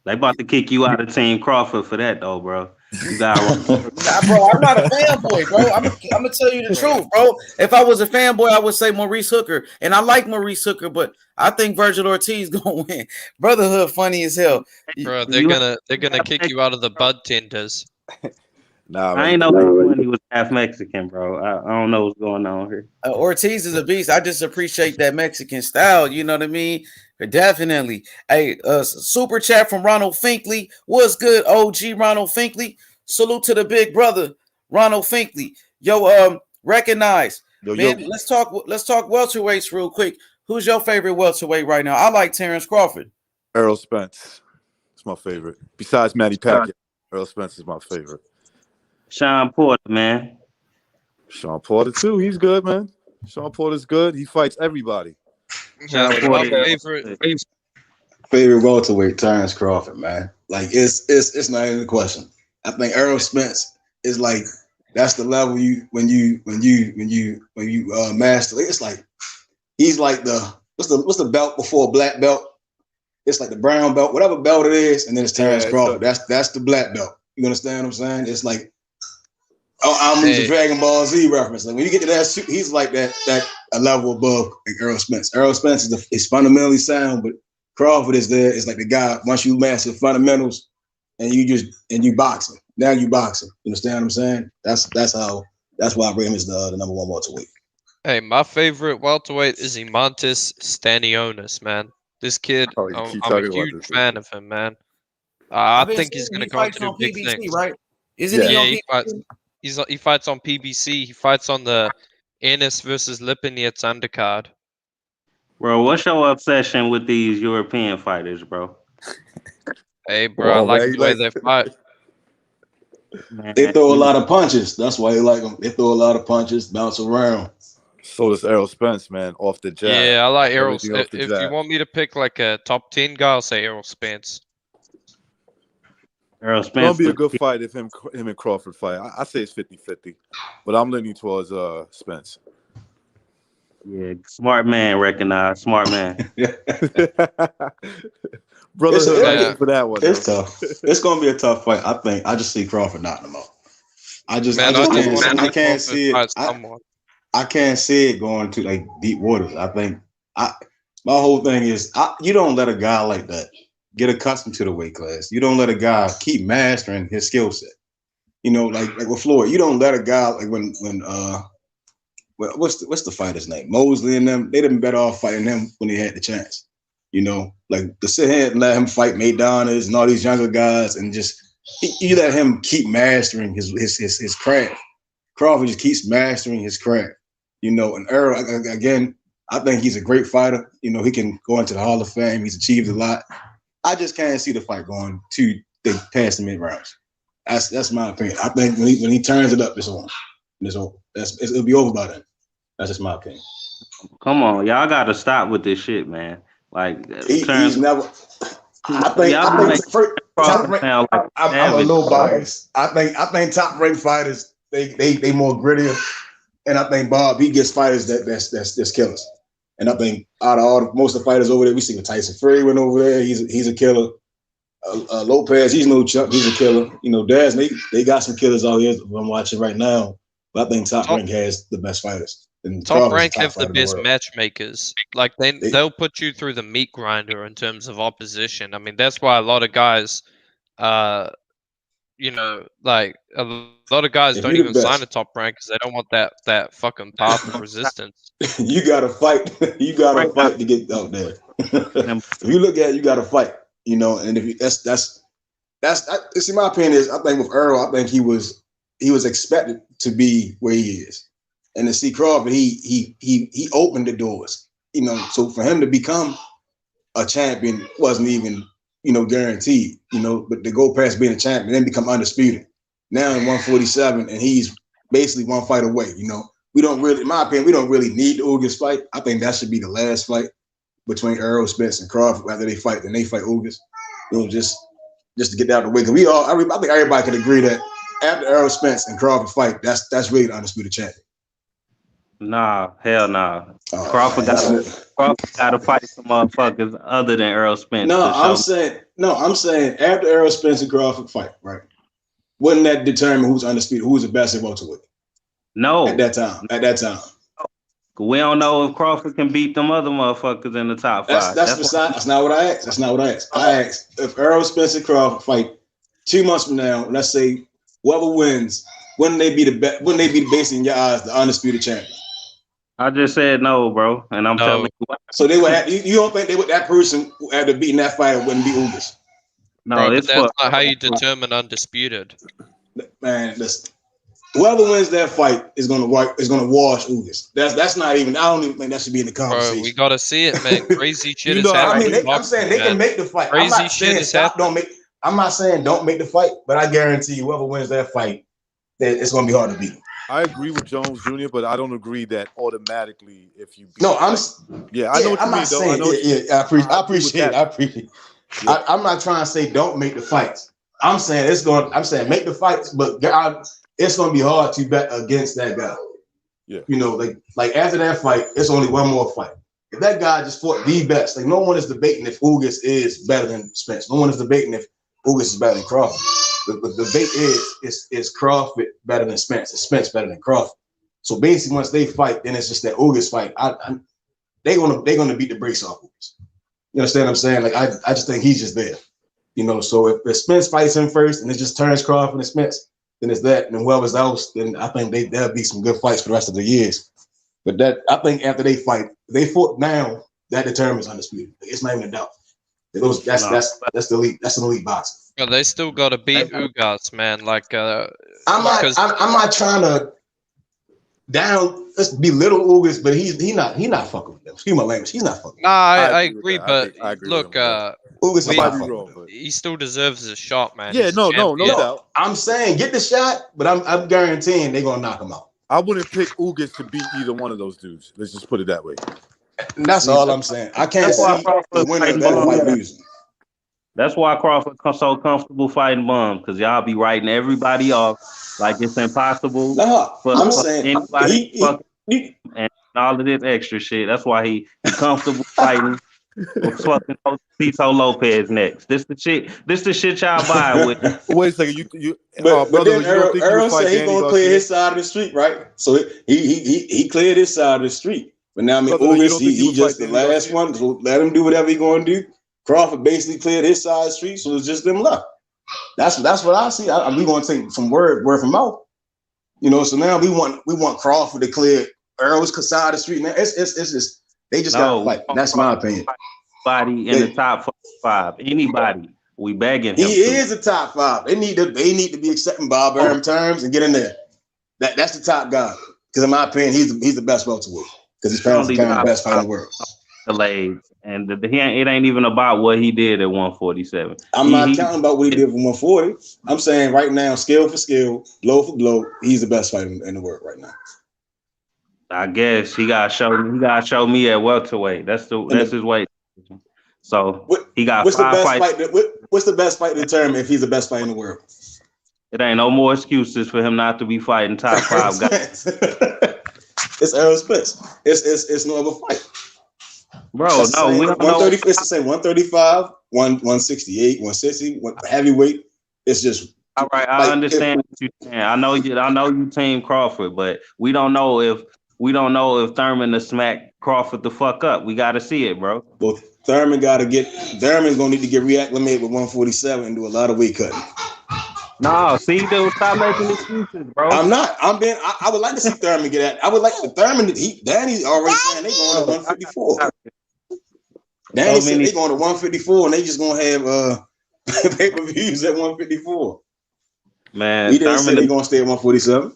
They about to kick you out of Team Crawford for that, though, bro. You got
bro, I'm not a fanboy, bro. I'm gonna tell you the truth, bro. If I was a fanboy, I would say Maurice Hooker, and I like Maurice Hooker, but I think Vergil Ortiz gonna win. Brotherhood funny as hell,
bro. They're gonna kick you out of the bud tenders.
Nah,
I ain't know when he was half Mexican, bro. I don't know what's going on here.
Ortiz is a beast. I just appreciate that Mexican style. You know what I mean? Definitely. Hey, super chat from Ronald Finkley. What's good, OG Ronald Finkley? Salute to the big brother, Ronald Finkley. Yo, recognize. Man, let's talk welterweights real quick. Who's your favorite welterweight right now? I like Terrence Crawford.
Errol Spence. It's my favorite. Besides Matty Packett, Errol Spence is my favorite.
Sean Porter, man.
Sean Porter too. He's good, man. Sean Porter's good. He fights everybody.
Favorite welterweight, Terrence Crawford, man. Like it's not even a question. I think Errol Spence is like that's the level when you master. It's like he's like what's the belt before a black belt? It's like the brown belt, whatever belt it is, and then it's Terrence Crawford. That's the black belt. You understand what I'm saying? It's like I'm using Dragon Ball Z reference. Like when you get to that, he's like that a level above like Errol Spence. Errol Spence is fundamentally sound, but Crawford is there. It's like the guy once you master fundamentals and you boxing. Now you boxing. You understand what I'm saying? That's why I bring him as the number 1 welterweight.
Hey, my favorite welterweight is Imantas Stanionis, man. This kid, I'm a huge fan of him, man. I think he's going to go to big
PBC,
things.
right? Isn't he on
PBC? He fights on PBC. He fights on the Ennis versus Lipinets undercard.
Bro, what's your obsession with these European fighters, bro?
Hey, bro, I like the way they fight.
Man.
They throw a lot of punches. That's why they like them. They throw a lot of punches, bounce around.
So does Errol Spence, man, off the jab.
Yeah, I like Errol. If
you
want me to pick like a top 10 guy, I'll say Errol Spence.
Errol
It's gonna
Spence.
be a good fight if him and Crawford fight. I say it's 50-50, but I'm leaning towards Spence.
Yeah, smart man, recognize. Smart man.
Brotherhood for that one.
It's tough. It's gonna be a tough fight. I just see Crawford knocking him out. I can't see it. I can't see it going to like deep waters. I think my whole thing is you don't let a guy like that get accustomed to the weight class. You don't let a guy keep mastering his skill set. You know, like with Floyd, you don't let a guy like when what's the fighter's name? Mosley and them, they'd have been better off fighting him when they had the chance. You know, like to sit here and let him fight Maydonas and all these younger guys and just you let him keep mastering his craft. Crawford just keeps mastering his craft. You know, and Earl, again, I think he's a great fighter. You know, he can go into the Hall of Fame. He's achieved a lot. I just can't see the fight going past the mid rounds. That's my opinion. I think when he turns it up, it's on. It's over. It'll be over by then. That's just my opinion.
Come on, y'all got to stop with this shit, man. Like
he's never. I'm a little biased. I think top ranked fighters they more grittier, and I think Bob he gets fighters that's killers. And I think out of most of the fighters over there, we see with Tyson Fury went over there. He's a killer. Lopez, he's no chump. He's a killer. You know, Daz, they got some killers out here. I'm watching right now, but I think Top Rank has the best fighters. And
Top Rank have the best matchmakers. Like they'll put you through the meat grinder in terms of opposition. I mean, that's why a lot of guys, you know, like a lot of guys don't even sign a Top Rank because they don't want that fucking path of resistance.
You gotta fight. You gotta fight to get out there. If you look at it, you gotta fight. You know, and if you, that's see, my opinion is, I think with Earl, I think he was expected to be where he is, and to see Crawford, he opened the doors. You know, so for him to become a champion wasn't even guaranteed. You know, but to go past being a champion, then become undisputed. Now in 147, and he's basically one fight away. You know, we don't really, in my opinion, we don't really need the Ugas fight. I think that should be the last fight between Earl Spence and Crawford. After they fight, then they fight Ugas. You know, just to get out of the way. Because I think everybody can agree that after Earl Spence and Crawford fight, that's really the undisputed champion.
Nah, hell nah. Crawford got to fight some motherfuckers other than Earl Spence.
I'm saying after Earl Spence and Crawford fight, right? Wouldn't that determine who's undisputed, who's the best at welterweight?
No.
At that time.
We don't know if Crawford can beat them other motherfuckers in the top five.
That's not what I asked. I asked if Earl Spence and Crawford fight 2 months from now. Let's say whoever wins, wouldn't they be basically in your eyes the undisputed champion?
I just said no, bro, and I'm telling you.
So they would have. You don't think that person after beating that fighter wouldn't be Ugas?
No,
bro, that's not how you determine undisputed.
Man, listen. Whoever wins that fight is gonna wash Ugas. That's not even. I don't even think that should be in the conversation.
Bro, we gotta see it, man. Crazy shit is happening.
I mean, I'm saying they can make the fight.
Crazy shit is happening.
I'm not saying don't make the fight, but I guarantee you, whoever wins that fight, that it's gonna be hard to beat.
I agree with Jones Jr., but I don't agree that automatically if you beat
I know what you mean, though. I appreciate it. Yeah. I'm not trying to say don't make the fights. I'm saying make the fights, but it's gonna be hard to bet against that guy.
Yeah.
You know, like after that fight, it's only one more fight. If that guy just fought the best, like no one is debating if Ugas is better than Spence. No one is debating if Ugas is better than Crawford. The debate is Crawford better than Spence? Is Spence better than Crawford? So basically, once they fight, then it's just that Ugas fight. They're gonna beat the brakes off Ugas. You understand what I'm saying? Like I just think he's just there. You know, so if Spence fights him first and it just turns Crawford and Spence, then it's that. And whoever's else, then I think there'll be some good fights for the rest of the years. But I think after they fight, they fought now, that determines undisputed. It's not even a doubt. That's the elite. That's an elite boxer.
But they still got to beat Ugas, man. Like,
I'm not trying to belittle Ugas, but he's not fucking with them. Excuse my language. He's not fucking.
Nah, I agree, but
I agree
look,
Ugas
he still deserves a shot, man.
Yeah, no doubt.
I'm saying get the shot, but I'm guaranteeing they're gonna knock him out.
I wouldn't pick Ugas to beat either one of those dudes. Let's just put it that way.
And that's all I'm saying. I can't see the winner of that fight losing.
That's why Crawford so comfortable fighting bums, because y'all be writing everybody off like it's impossible for anybody and all of this extra shit. That's why he comfortable fighting with fucking Tito Lopez next. This the shit y'all buy with.
Wait a second,
but then Earl said he's gonna clear his side of the street, right? So he cleared his side of the street. But now I mean, Ugas, he just the last one. So let him do whatever he's gonna do. Crawford basically cleared his side of the street, so it's just them left.
That's what I see. We going to take from word from mouth. So now we want Crawford to clear Earl's side of the street. Now it's just they just got to fight. That's my opinion.
Anybody in the top 5, anybody, we begging him.
He is a top 5. They need to be accepting Bob Arum terms and get in there. That's the top guy. Because in my opinion, he's the best welterweight. Because his parents are kind of the best fight in the world.
And it ain't even about what he did at 147.
I'm not counting about what he did for 140. I'm saying right now, skill for skill, blow for blow, he's the best fighter in the world right now.
I guess he gotta show me at welterweight. That's his weight. So he got
what's
5
the best
fights.
What's the best fight to determine if he's the best fighter in the world?
It ain't no more excuses for him not to be fighting top 5 guys.
It's Errol Spence. It's no other fight.
Bro, no, we don't know.
130. It's the same 135, 168, 160, heavyweight. It's just
all right. I understand what you're saying. I know you team Crawford, but we don't know if Thurman to smack Crawford the fuck up. We got to see it, bro.
Well, Thurman's gonna need to get reacclimated with 147 and do a lot of weight cutting.
No, see, dude, stop making excuses, bro.
I'm not. I would like to see Thurman get at. I would like the Thurman. Danny's already saying they going to 154. Danny said they going to 154 and they just gonna have pay-per-views at 154.
Man,
he didn't say they gonna stay at 147.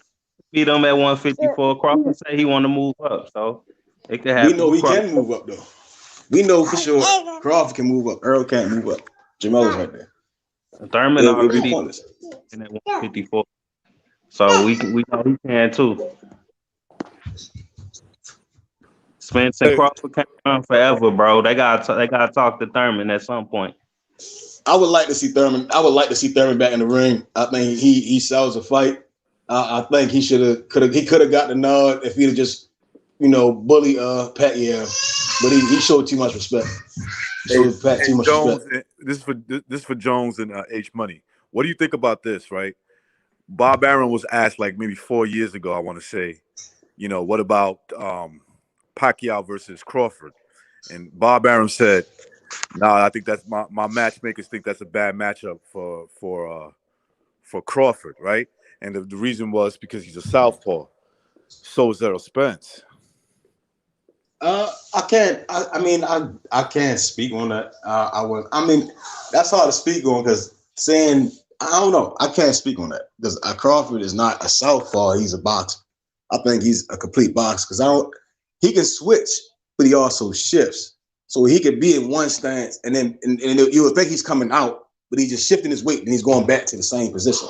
Beat him at 154. Crawford said he want to move up, so it could happen.
We know he can move up though. We know for sure Crawford can move up. Earl can't move up. Jamel's right there.
Thurman already in at 154, so we know he can too. Spence and Crawford can't run forever, bro. They gotta talk to Thurman at some point.
I would like to see Thurman. I would like to see Thurman back in the ring. I think he sells a fight. I think he could have got the nod if he'd have just bully Pacquiao, but he showed too much respect.
This is for Jones and H Money. What do you think about this? Right, Bob Arum was asked like maybe 4 years ago. I want to say, what about Pacquiao versus Crawford? And Bob Arum said, "Nah, I think that's my matchmakers think that's a bad matchup for Crawford, right?" And the reason was because he's a southpaw. So is Errol Spence.
I can't speak on that. That's hard to speak on because saying I don't know. I can't speak on that because Crawford is not a southpaw. He's a boxer. I think he's a complete boxer because he can switch, but he also shifts. So he could be in one stance and then you would think he's coming out, but he's just shifting his weight and he's going back to the same position,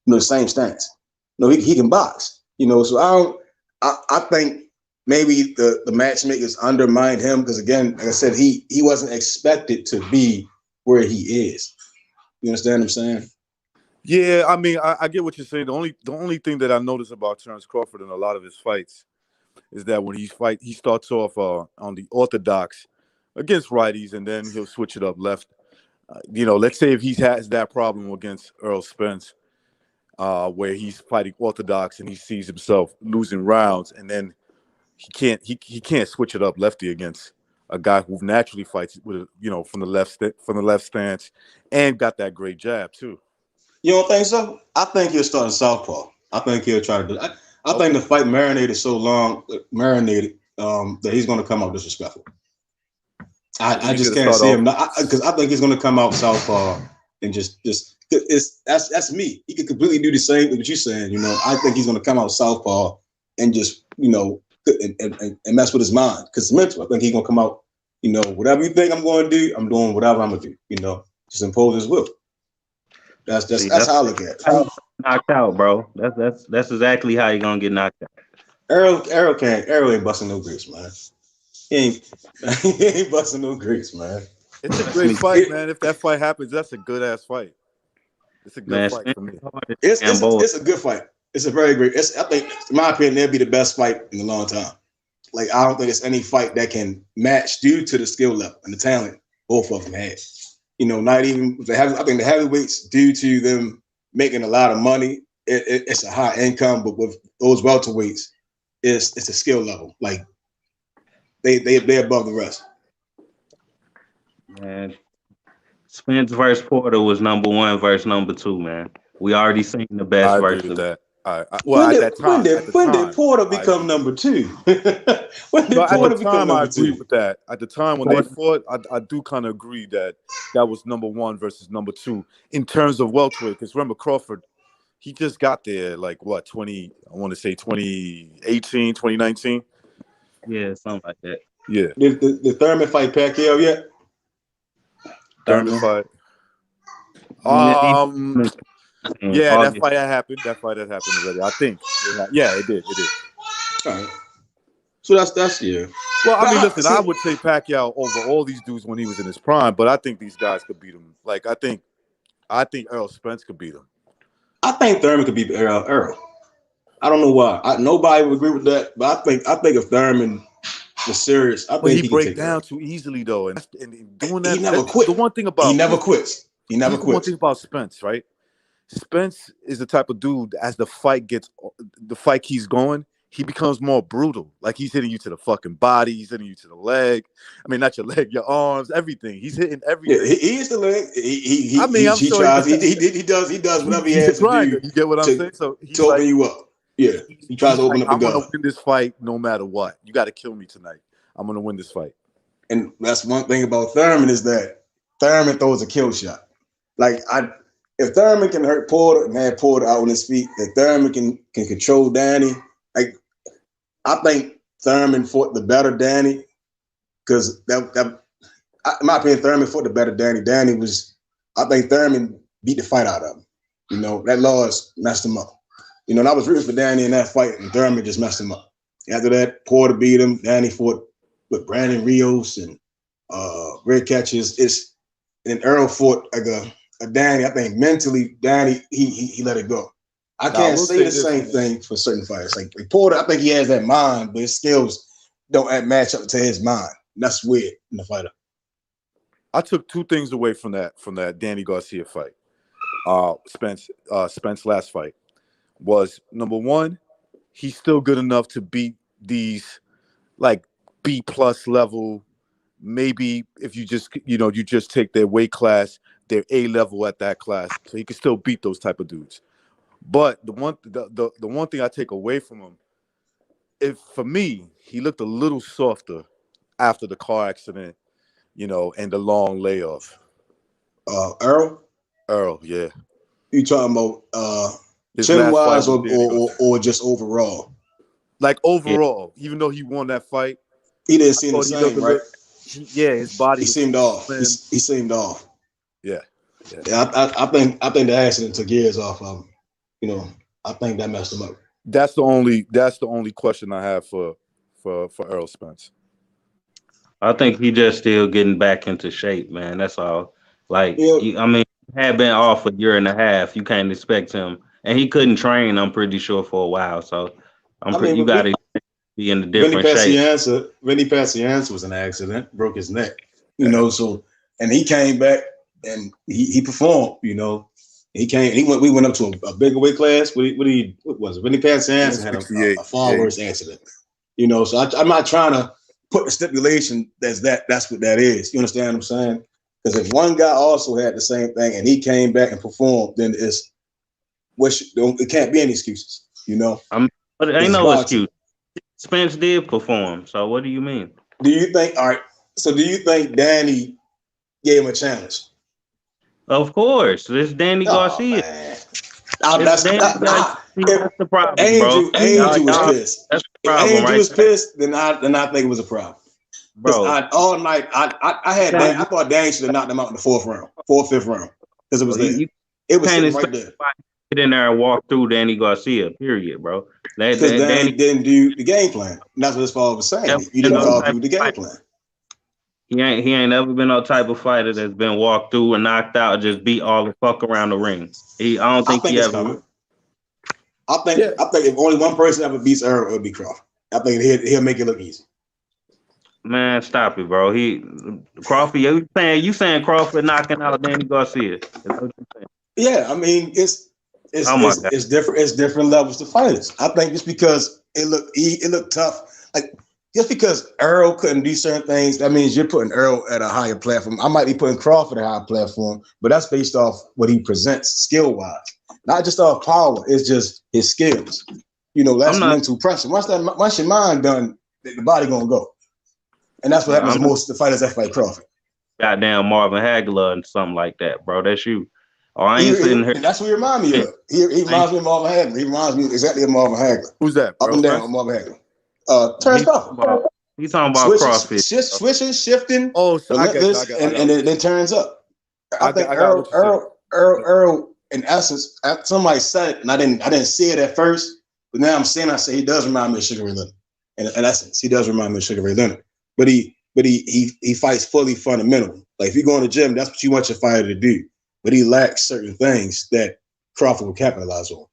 the same stance. He can box. So I think maybe the matchmakers undermined him because again, like I said, he wasn't expected to be where he is. You understand what I'm saying?
Yeah, I get what you're saying. The only thing that I notice about Terence Crawford in a lot of his fights is that when he starts off on the orthodox against righties, and then he'll switch it up left. Let's say if he has that problem against Errol Spence, where he's fighting orthodox and he sees himself losing rounds, and then he can't switch it up lefty against a guy who naturally fights with from the left stance and got that great jab too.
You don't think so? I think he'll start in southpaw. I think he'll try to do. I think the fight marinated so long, that he's going to come out disrespectful. I just can't see him because I think he's going to come out southpaw and just that's me. He could completely do the same with what you're saying. I think he's going to come out southpaw and just and mess with his mind because it's mental. I think he's going to come out. Whatever you think I'm going to do, I'm doing whatever I'm going to do. Just impose his will. That's how I look at it.
Knocked out, bro. That's exactly how you're gonna get knocked out.
Errol ain't busting no grapes, man. He ain't busting no grapes, man.
It's a great fight, man. If that fight happens, that's a good ass fight. It's a good fight for me.
It's a good fight. It's a very great. I think, in my opinion, that'd be the best fight in a long time. Like I don't think it's any fight that can match due to the skill level and the talent both of them had. Not even I think the heavyweights, due to them making a lot of money, it's a high income. But with those welterweights, it's a skill level. Like they're above the rest.
Man, Spence versus Porter was number 1 versus number 2, man. We already seen the best
I agree
versus
with
the
that. Well, at that time,
when did Porter become number 2? When did
no, at the
Porter become
time, I
number
agree
2?
with that. At the time when they fought, I do kind of agree that that was number 1 versus number 2 in terms of welterweight. Because remember, Crawford, he just got there like what, 20, I want to say 2018, 2019?
Yeah, something like that.
Yeah.
Did Thurman fight Pacquiao yet?
Thurman fight. Yeah, that fight had happened. That fight had happened already. I think. Yeah, it did. It did.
All right. So that's yeah.
Well, I
But
mean, listen, I would say Pacquiao over all these dudes when he was in his prime, but I think these guys could beat him. Like I think Errol Spence could beat him.
I think Thurman could beat Errol. I don't know why. Nobody would agree with that, but I think if Thurman was serious, I think
he
could
break
take
down
Errol.
too easily though, and doing that.
He never quit.
The one thing about
he never quits. He never
the one
quits.
thing about Spence, right? Spence is the type of dude as the fight keeps going, he becomes more brutal. Like he's hitting you to the fucking body, he's hitting you to the leg. I mean, not your leg, your arms, everything. He's hitting everything.
Yeah, he is the leg. He
sure
tries. He does whatever he has to do.
You get what I'm saying? So he's
to open you up. Yeah, he tries to open up the
I'm
door.
gonna win this fight no matter what. You got to kill me tonight. I'm gonna win this fight.
And that's one thing about Thurman is that Thurman throws a kill shot. Like if Thurman can hurt Porter and have Porter out on his feet, if Thurman can control Danny, like I think Thurman fought the better Danny because in my opinion, Thurman fought the better Danny. I think Thurman beat the fight out of him. You know, that loss messed him up. You know, and I was rooting for Danny in that fight, and Thurman just messed him up. After that, Porter beat him. Danny fought with Brandon Rios and great catches. And Earl fought like a Danny. I think mentally, Danny he let it go. I can't say the same thing for certain fighters. Like Porter, I think he has that mind, but his skills don't match up to his mind. That's weird in the fighter.
I took 2 things away from that Danny Garcia fight. Spence last fight was number 1, he's still good enough to beat these like B+ level. Maybe if you just take their weight class, they're A level at that class, so he can still beat those type of dudes. But the one thing I take away from him, for me, he looked a little softer after the car accident, and the long layoff. Earl, yeah.
You talking about chin wise or just overall?
Like overall, even though he won that fight,
he didn't seem the same, right?
His body.
He seemed off. He seemed off.
Yeah.
I think the accident took years off of him. I think that messed him up.
That's the only question I have for Errol Spence.
I think he just still getting back into shape, man. That's all. Like, I mean, he had been off a year and a half. You can't expect him, and he couldn't train. I'm pretty sure for a while. So, you got to be in a different shape.
Vinny Pacianza was an accident, broke his neck. So and he came back and he performed. He came. We went up to a bigger weight class. What was it? Vinny Pacianza had a far worse accident. So I'm not trying to put the stipulation that's what that is. You understand what I'm saying? Because if one guy also had the same thing and he came back and performed, then it can't be any excuses.
But it ain't no excuse. Spence did perform. So what do you mean?
Do you think? All right. So do you think Danny gave him a challenge?
Of course, this Danny Garcia.
That's
the problem,
Angel
bro.
was pissed.
That's the
If
problem,
Angel was pissed, then I think it was a problem. Bro, all night I thought Danny should have knocked him out in the 4th round, 4th, 5th round, because it was there. It was sitting right there.
Get in there and walk through Danny Garcia. Period, bro.
Because Danny didn't do the game plan. And that's what his father was saying. You didn't follow through the game plan.
He ain't never been no type of fighter that's been walked through and knocked out and just beat all the fuck around the ring. I don't think he ever would.
I think if only one person ever beats Earl, it would be Crawford. I think he'll make it look easy.
Man, stop it, bro. Crawford. You saying Crawford knocking out Danny Garcia? That's what you're saying.
Yeah, I mean it's different. It's different levels to fighters. I think just because it looked tough. Like just because Earl couldn't do certain things, that means you're putting Earl at a higher platform. I might be putting Crawford at a higher platform, but that's based off what he presents skill-wise. Not just off power, it's just his skills. You know, that's mental pressure. Once your mind done, the body gonna go. And that's what happens to most of the fighters that fight Crawford.
Goddamn Marvin Hagler and something like that, bro. That's you. Oh, I ain't sitting here.
That's what he reminds me of. He reminds me of Marvin Hagler. He reminds me exactly of Marvin Hagler.
Who's that?
Up and down with Marvin Hagler. Terrence Crawford.
He's talking about CrossFit.
Switching, shifting.
Oh, so I get
and then turns up. I think Earl, in essence, somebody said it, and I didn't see it at first, but now I'm saying, I say he does remind me of Sugar Ray Leonard. In essence, he does remind me of Sugar Ray Leonard. But he fights fully fundamental. Like if you go in the gym, that's what you want your fighter to do. But he lacks certain things that Crawford will capitalize on.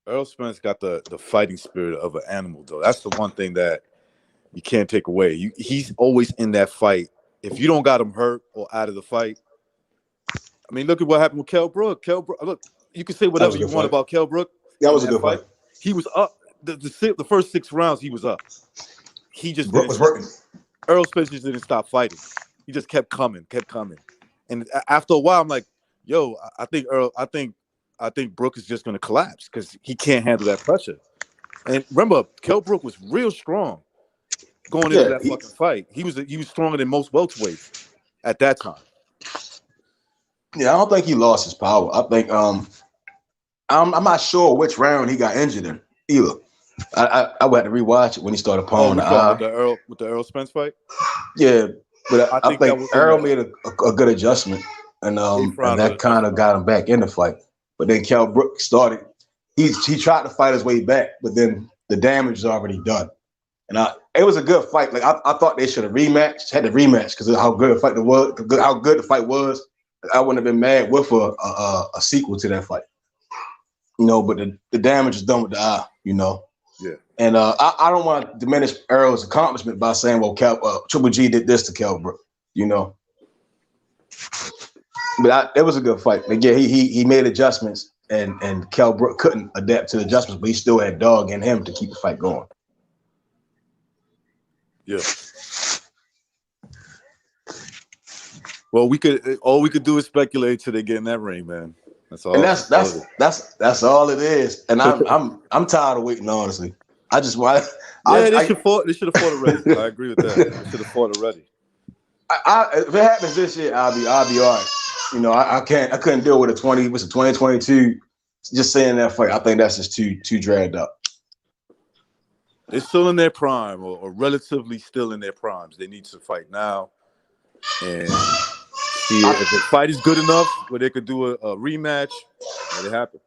Earl Spence got the fighting spirit of an animal, though. That's the one thing that you can't take away. He's always in that fight. If you don't got him hurt or out of the fight, I mean, look at what happened with Kell Brook. Look, you can say whatever you want about Kell Brook.
That was a good fight.
He was up. The first 6 rounds, he was up. He just
was working.
Earl Spence just didn't stop fighting. He just kept coming. And after a while, I'm like, yo, I think Brook is just going to collapse because he can't handle that pressure. And remember, Kell Brook was real strong going into that fucking fight. He was stronger than most welterweights at that time.
Yeah, I don't think he lost his power. I think I'm not sure which round he got injured in either. I would have to rewatch it when he started pulling the eye.
With the Earl Spence fight?
Yeah, but I think Earl made a good adjustment, and that kind of got him back in the fight. But then Kell Brook started. He tried to fight his way back, but then the damage is already done. And it was a good fight. Like I thought they should have had to rematch because of how good the fight was. How good the fight was. I wouldn't have been mad with a sequel to that fight. You know, but the damage is done with the eye. You know.
Yeah.
And I don't want to diminish Earl's accomplishment by saying, well, Triple G did this to Kell Brook. You know. But it was a good fight. Again, he made adjustments, and Kell Brook couldn't adapt to the adjustments, but he still had dog in him to keep the fight going.
Yeah. Well, all we could do is speculate till they get in that ring, man. That's all.
And that's all it is. And I'm tired of waiting. Honestly, I just want.
They should have fought already. I agree with that. They should have fought already.
If it happens this year, I'll be all right. You know, I couldn't deal with a 2022. Just saying that fight, I think that's just too dragged up.
They're still in their prime, or relatively still in their primes. They need to fight now, and see if the fight is good enough where they could do a rematch. Let it happen.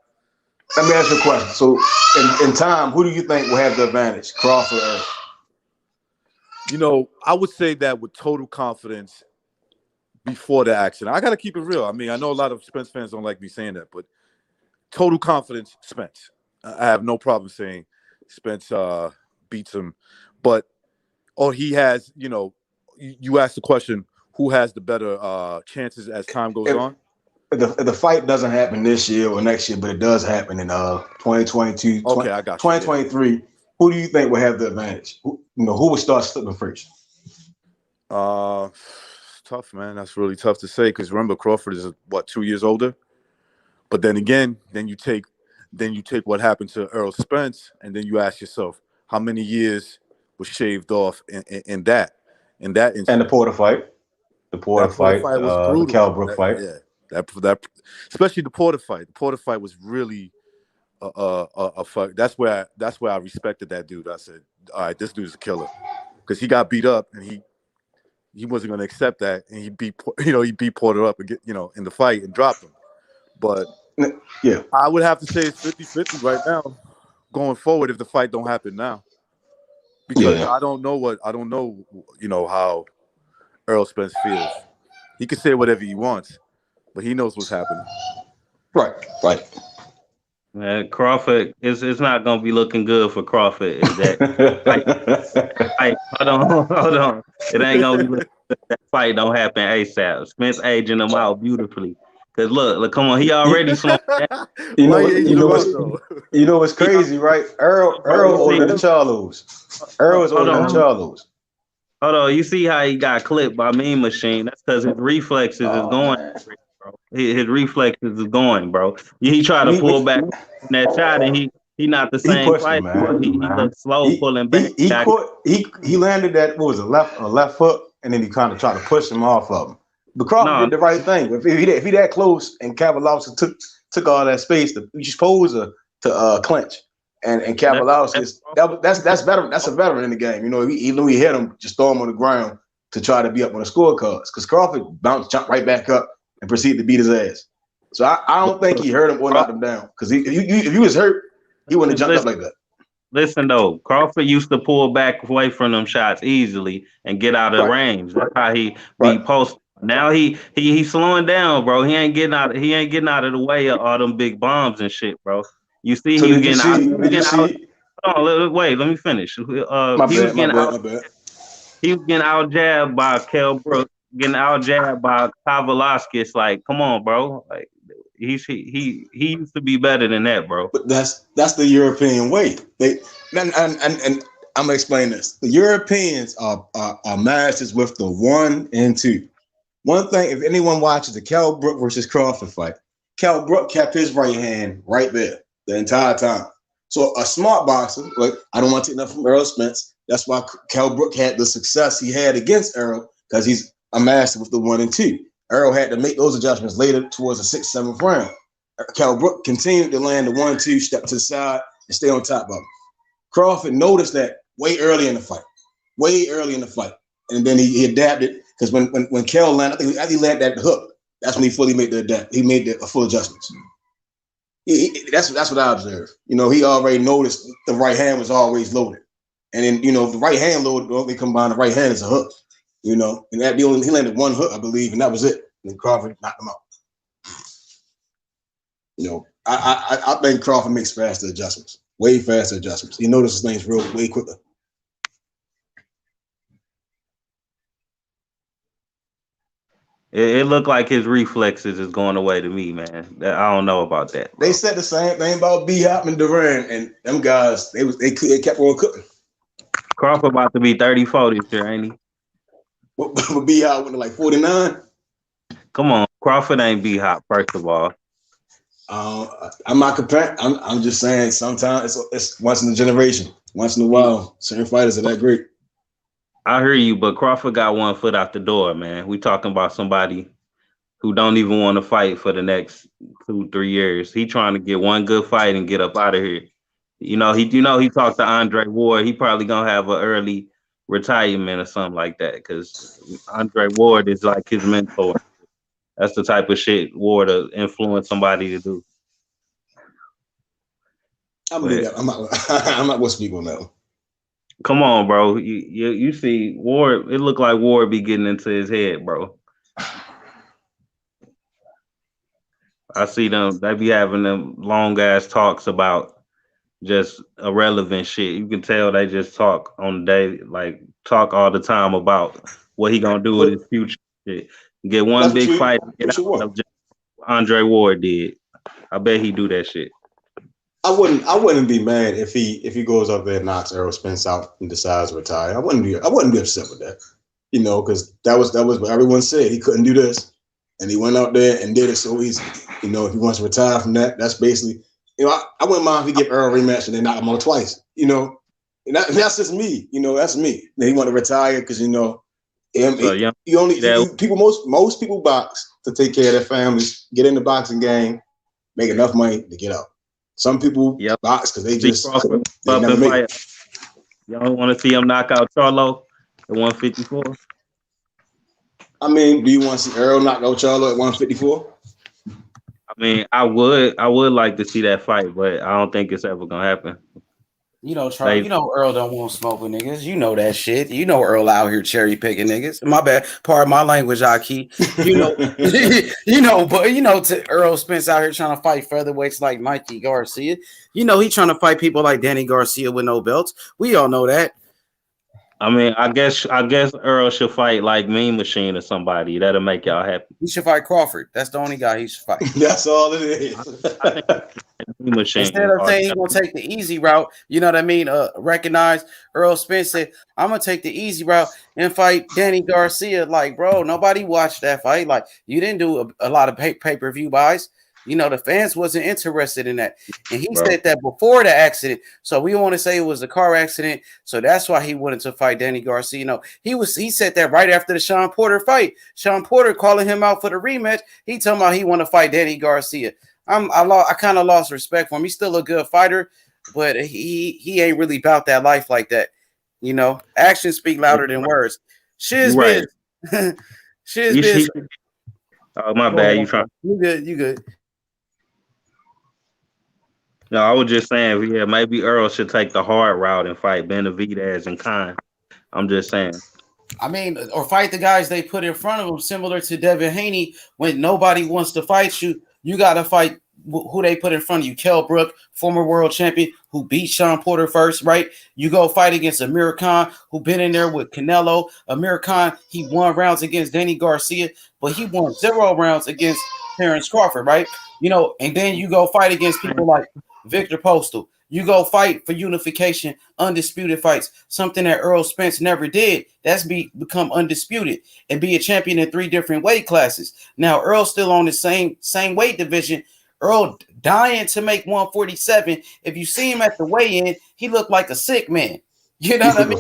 Let me ask you a question. So, in time, who do you think will have the advantage, Crawford?
You know, I would say that with total confidence before the action. I got to keep it real. I mean, I know a lot of Spence fans don't like me saying that, but total confidence, Spence. I have no problem saying Spence beats him. But, he has, you know, you asked the question, who has the better chances as time goes on?
If the fight doesn't happen this year or next year, but it does happen in 2022,
okay, I got you.
2023, who do you think will have the advantage? Who will start slipping first?
Tough, man. That's really tough to say because remember Crawford is 2 years older. But then again, you take what happened to Earl Spence, and then you ask yourself how many years was shaved off in that incident. And
the Porter fight. The Porter fight was brutal. The Kell Brook fight.
Yeah. That especially the Porter fight. The Porter fight was really a fight. That's where I respected that dude. I said, all right, this dude's a killer. Because he got beat up and he wasn't going to accept that, and he beat Porter up and in the fight and dropped him. But
yeah,
I would have to say it's 50-50 right now going forward if the fight don't happen now. Because I don't know how Earl Spence feels. He can say whatever he wants, but he knows what's happening.
Right.
Man, Crawford, it's not gonna be looking good for Crawford. Is that hold on. It ain't gonna be looking good. That fight don't happen ASAP. Spence aging him out beautifully. Cause look, come on, he already slumped.
You know what's crazy, right? Earl older than Charlos. Earl is older than Charlos.
Hold on, you see how he got clipped by Mean Machine? That's because his reflexes is going, bro. His reflexes is going, bro. He tried to pull back in that shot, and he not the
He
same
pushed him,
fighter, bro.
man.
He looked slow pulling back.
He landed that, what was it, a left hook, and then he kind of tried to push him off of him. But Crawford did the right thing. If he that close and Kavalauskas took all that space, you supposed to clinch. And Kavalauskas, that's better. That's a veteran in the game. You know, even though he hit him, just throw him on the ground to try to be up on the scorecards. Because Crawford jumped right back up and proceeded to beat his ass. So I don't think he hurt him or knocked him down. Because if he was hurt, he wouldn't have jumped up like that.
Listen though, Crawford used to pull back away from them shots easily and get out of range. That's how he posted. Now he's slowing down, bro. He ain't getting out of the way of all them big bombs and shit, bro. You see,
So
he was getting out. Hold on, wait, let me finish. He was getting out jabbed by Kell Brooks, getting out jabbed by Kavalauskas. Like, come on, bro. Like, he used to be better than that, bro.
But that's the European way. And I'm gonna explain this. The Europeans are masters with the 1 and 2. One thing, if anyone watches the Kell Brook versus Crawford fight, Kell Brook kept his right hand right there the entire time. So a smart boxer, like, I don't want to take nothing from Errol Spence. That's why Kell Brook had the success he had against Errol, because he's a master with the 1 and 2. Errol had to make those adjustments later towards the 6th, 7th round. Kell Brook continued to land the 1 2, step to the side, and stay on top of him. Crawford noticed that way early in the fight. And then he adapted, because when Kell landed, I think after he landed that hook, that's when he fully made the adapt. He made the full adjustments. That's what I observed. You know, he already noticed the right hand was always loaded. And then, you know, the right hand loaded, they combine the right hand as a hook, you know, and he landed 1 hook, I believe, and that was it. And then Crawford knocked him out. You know, I think Crawford makes faster adjustments, way faster adjustments. He notices things way quicker.
It looked like his reflexes is going away to me, man. I don't know about that, bro.
They said the same thing about B-Hop and Duran, and them guys, they kept on cooking.
Crawford about to be 34 this year, ain't he?
But B-Hop went to like 49.
Come on, Crawford ain't B-Hop, first of all.
I'm not comparing. I'm just saying sometimes it's once in a generation, once in a while. Certain fighters are that great.
I hear you, but Crawford got 1 foot out the door, man. We talking about somebody who don't even want to fight for the next 2-3 years. He trying to get 1 good fight and get up out of here. He talked to Andre Ward. He probably gonna have an early retirement or something like that, because Andre Ward is like his mentor. That's the type of shit Ward will influence somebody to do.
I'm not gonna speak on that one.
Come on, bro. You see Ward, it looked like Ward be getting into his head, bro. I see them, they be having them long ass talks about just irrelevant shit. You can tell they just talk on the day, like talk all the time about what he gonna do with his future shit. Get 1 big fight and get out of just Andre Ward did. I bet he do that shit.
I wouldn't be mad if he goes up there and knocks Errol Spence out and decides to retire. I wouldn't be upset with that. You know, because that was what everyone said. He couldn't do this. And he went out there and did it so easy. You know, if he wants to retire from that, that's basically, you know, I wouldn't mind if he give Errol a rematch and they knock him out twice. You know, and that's just me. You know, that's me. Then he want to retire because, you know, most people box to take care of their families, get in the boxing game, make enough money to get out. Some people box because they just they never make it.
Y'all want to see him knock out Charlo at 154?
I mean, do you want to see Errol knock out Charlo at 154?
I mean, I would like to see that fight, but I don't think it's ever gonna happen.
You know, Charlie, you know Earl don't want to smoke with niggas. You know that shit. You know Earl out here cherry picking niggas. My bad. Pardon my language, Aki. You know, to Earl Spence out here trying to fight featherweights like Mikey Garcia. You know, he trying to fight people like Danny Garcia with no belts. We all know that.
I mean, I guess Earl should fight like Mean Machine or somebody. That'll make y'all happy.
He should fight Crawford. That's the only guy he should fight.
That's all it is.
I think Mean Machine.
Instead of saying he's gonna take the easy route, you know what I mean? Recognize Earl Spence said, I'm gonna take the easy route and fight Danny Garcia. Like, bro, nobody watched that fight. Like, you didn't do a lot of pay-per-view buys. You know, the fans wasn't interested in that. And he said that before the accident. So we want to say it was a car accident. So that's why he wanted to fight Danny Garcia. You know, he said that right after the Sean Porter fight. Sean Porter calling him out for the rematch. He talking about he want to fight Danny Garcia. I kind of lost respect for him. He's still a good fighter, but he ain't really about that life like that. You know, actions speak louder than words. Shiz
Right.
biz. Shiz biz.
Oh, my bad. You trying?
You good? You good?
No, I was just saying, yeah, maybe Earl should take the hard route and fight Benavidez and Khan. I'm just saying.
I mean, or fight the guys they put in front of him, similar to Devin Haney. When nobody wants to fight you, you got to fight who they put in front of you. Kell Brook, former world champion, who beat Sean Porter first, right? You go fight against Amir Khan, who been in there with Canelo. Amir Khan, he won rounds against Danny Garcia, but he won 0 rounds against Terrence Crawford, right? You know, and then you go fight against people like Victor Postal. You go fight for unification, undisputed fights, something that Earl Spence never did. That's become undisputed and be a champion in 3 different weight classes. Now Earl's still on the same weight division. Earl dying to make 147. If you see him at the weigh-in, he looked like a sick man. You know what I mean?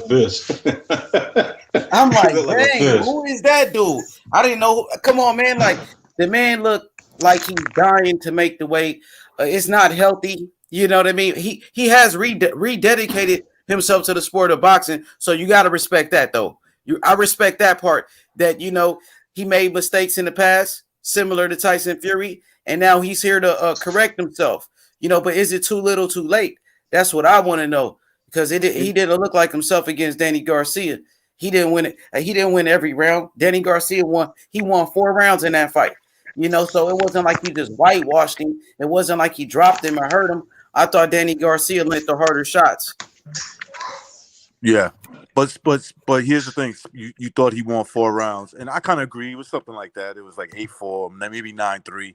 I'm like, dang, who is that dude? I didn't know. Come on, man. Like, the man looked like he's dying to make the weight. It's not healthy. You know what I mean? He has rededicated himself to the sport of boxing. So you got to respect that, though. I respect that part, that, you know, he made mistakes in the past, similar to Tyson Fury, and now he's here to correct himself. You know, but is it too little, too late? That's what I want to know, because he didn't look like himself against Danny Garcia. He didn't win it. He didn't win every round. Danny Garcia won. He won 4 rounds in that fight. You know, so it wasn't like he just whitewashed him. It wasn't like he dropped him or hurt him. I thought Danny Garcia let the harder shots.
Yeah, but here's the thing: you thought he won 4 rounds, and I kind of agree with something like that. It was like 8-4, maybe 9-3.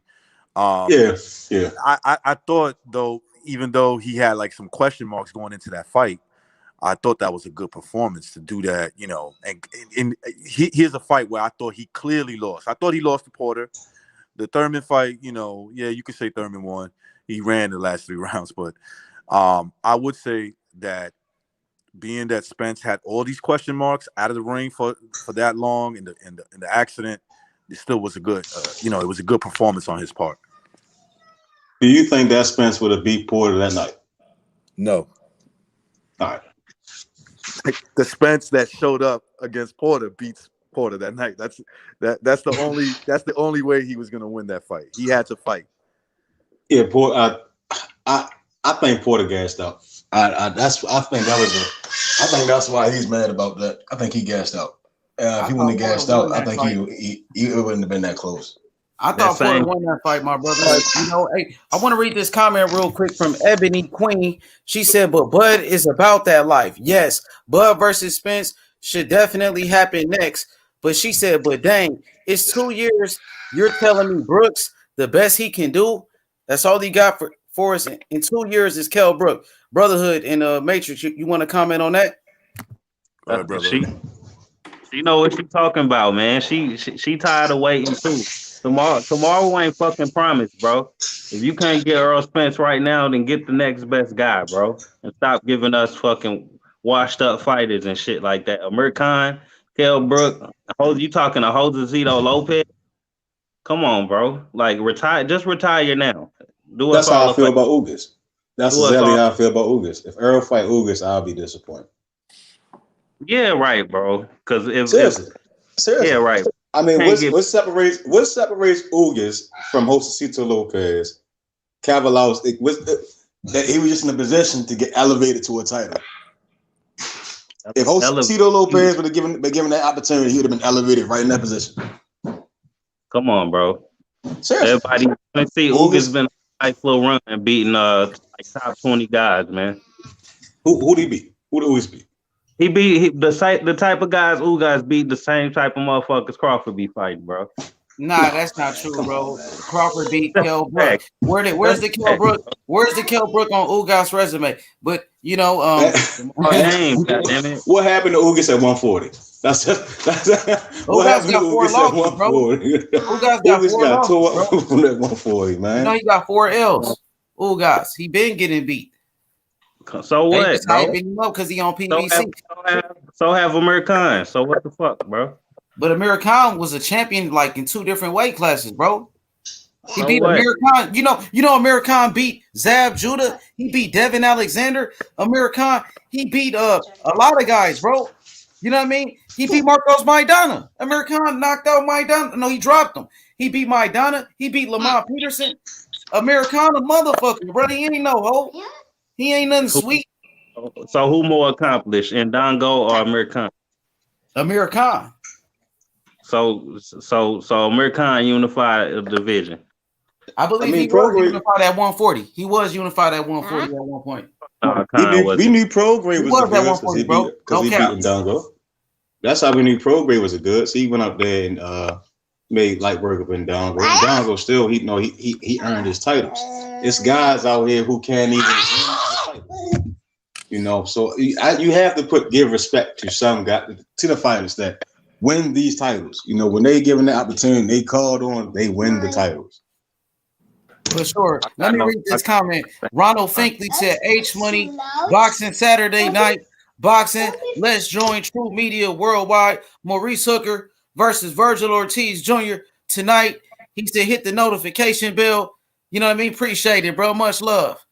Yeah.
I thought, though, even though he had like some question marks going into that fight, I thought that was a good performance to do that. You know, and here's a fight where I thought he clearly lost. I thought he lost to Porter. The Thurman fight, you know, yeah, you could say Thurman won. He ran the last 3 rounds, but I would say that being that Spence had all these question marks out of the ring for that long in the accident, it still was a good, it was a good performance on his part.
Do you think that Spence would have beat Porter that night?
No.
All right.
The Spence that showed up against Porter beats Porter that night. That's the only way he was going to win that fight. He had to fight.
Yeah, I think Porter gassed out. I think that's why he's mad about that. I think he gassed out. If he wouldn't have gassed out, I think he wouldn't have been that close.
I thought Porter won that fight, my brother. You know, hey, I want to read this comment real quick from Ebony Queen. She said, but Bud is about that life. Yes, Bud versus Spence should definitely happen next. But she said, but dang, it's 2 years. You're telling me Brooks, the best he can do? That's all he got for us in 2 years is Kell Brook. Brotherhood in Matrix. You want to comment on that?
She know what she's talking about, man. She tired of waiting too. Tomorrow ain't fucking promised, bro. If you can't get Earl Spence right now, then get the next best guy, bro. And stop giving us fucking washed up fighters and shit like that. Amir Khan, Kell Brook, you talking to Josecito Lopez? Come on, bro. Like, retire. Just retire now.
That's how I feel about Ugas. That's exactly how I feel about Ugas. If Earl fight Ugas, I'll be disappointed.
Yeah, right, bro. Because
seriously,
yeah, right.
I mean, what separates Ugas from Josecito Lopez? Cavalos, that he was just in a position to get elevated to a title. If Josecito Lopez would have been given that opportunity, he would have been elevated right in that position.
Come on, bro.
Seriously.
Everybody want to see Ugas been a nice little run and beating like top 20 guys, man.
Who did he beat? Who did Ugas beat?
He beat the type of guys Ugas beat the same type of motherfuckers Crawford be fighting, bro.
Nah, that's not true, bro. Crawford beat Kell Brook. Where's the Kell Brook? Where's the Kell Brook on Ugas' resume? But you know,
what happened to Ugas at 140? That's what happened to Ugas at 140. Ugas got tore up from that 140, man.
You know he got 4 L's. Ugas, he been getting beat.
So what?
They just hyping him up because he on PBC.
So have American. So what the fuck, bro?
But American was a champion like in 2 different weight classes, bro. He beat
what?
American. You know American beat Zab Judah. He beat Devin Alexander. American, he beat a lot of guys, bro. You know what I mean? He beat Marcos Maidana. American knocked out Maidana. No, he dropped him. He beat Maidana. He beat Lamont Peterson. American a motherfucker, bro. He ain't no hoe. He ain't nothing sweet.
So who more accomplished, Ndongo or American?
American.
So American unified a division.
I believe he was unified at 140. He was unified at 140 at one point.
We knew Prograde was good because he beat Ndongo. That's how we knew Prograde was a good. So he went up there and made light work of Ndongo. Ndongo still, he earned his titles. It's guys out here who can't even win the title. You know, so you have to give respect to some guys, to the fighters that win these titles. You know, when they given the opportunity, they called on, they win the titles.
For sure. Let me read this comment. Ronald Finkley said, H Money, boxing Saturday night, boxing. Let's join True Media Worldwide. Maurice Hooker versus Vergil Ortiz Jr. tonight. He said, hit the notification bell. You know what I mean? Appreciate it, bro. Much love.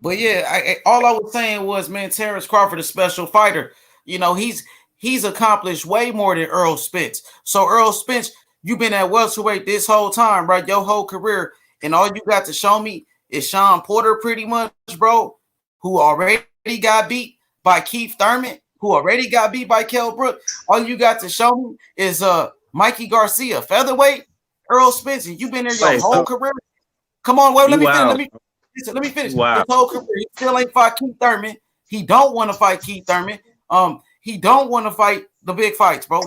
But yeah, all I was saying was, man, Terrence Crawford, a special fighter. You know, he's accomplished way more than Earl Spence. So Earl Spence, you've been at welterweight this whole time, right? Your whole career, and all you got to show me is Sean Porter, pretty much, bro, who already got beat by Keith Thurman, who already got beat by Kell Brook. All you got to show me is Mikey Garcia, featherweight, Earl Spence, and you've been there your whole career. Come on, wait, let me finish.
Wow.
His whole career, he still ain't fought Keith Thurman. He don't want to fight Keith Thurman. He don't want to fight the big fights, bro.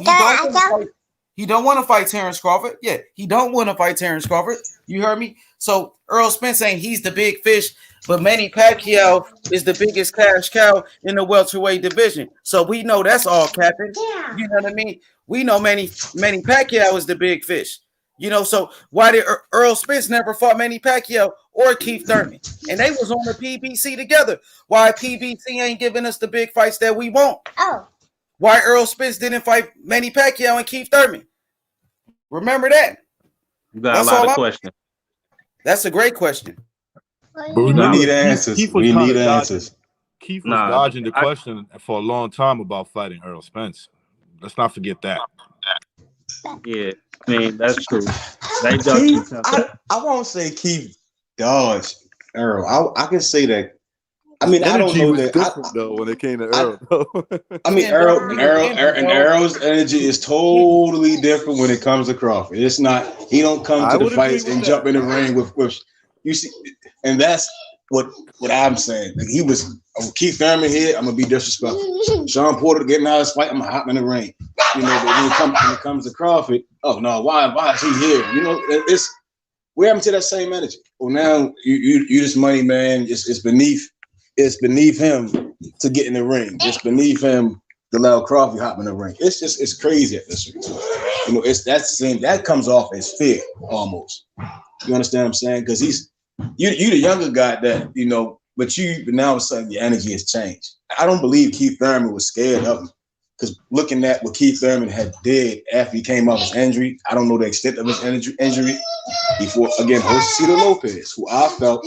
He don't want to fight Terrence Crawford. Yeah, he don't want to fight Terrence Crawford. You heard me? So Earl Spence saying he's the big fish, but Manny Pacquiao is the biggest cash cow in the welterweight division. So we know that's all capping. You know what I mean? We know Manny Pacquiao is the big fish. You know, so why did Earl Spence never fought Manny Pacquiao or Keith Thurman? And they was on the PBC together. Why PBC ain't giving us the big fights that we want? Oh. Why Earl Spence didn't fight Manny Pacquiao and Keith Thurman? Remember that.
You got a lot of questions.
That's a great question.
We need answers. We need answers.
Keith was dodging the question for a long time about fighting Earl Spence. Let's not forget that.
Yeah, I mean, that's true.
I won't say Keith dodged Earl. I can say that. I mean, I don't know that.
Though, when it came to Earl,
I mean, Earl's energy is totally different when it comes to Crawford. It's not. He don't come to the fights and jump in the ring with you see, and that's what I'm saying. Like he was Keith Thurman here. I'm gonna be disrespectful. Sean Porter getting out of his fight. I'm gonna hop in the ring. You know, but when it comes to Crawford, oh no, why is he here? You know, we haven't to that same energy. Well, now you this money man. It's beneath him to get in the ring. It's beneath him to allow Crawford hop in the ring. It's crazy at this rate. You know, it's that same that comes off as fear almost. You understand what I'm saying? Because you the younger guy that you know, but now all of a sudden your energy has changed. I don't believe Keith Thurman was scared of him. Because looking at what Keith Thurman had did after he came off his injury, I don't know the extent of his injury. Before again, Josecito Lopez, who I felt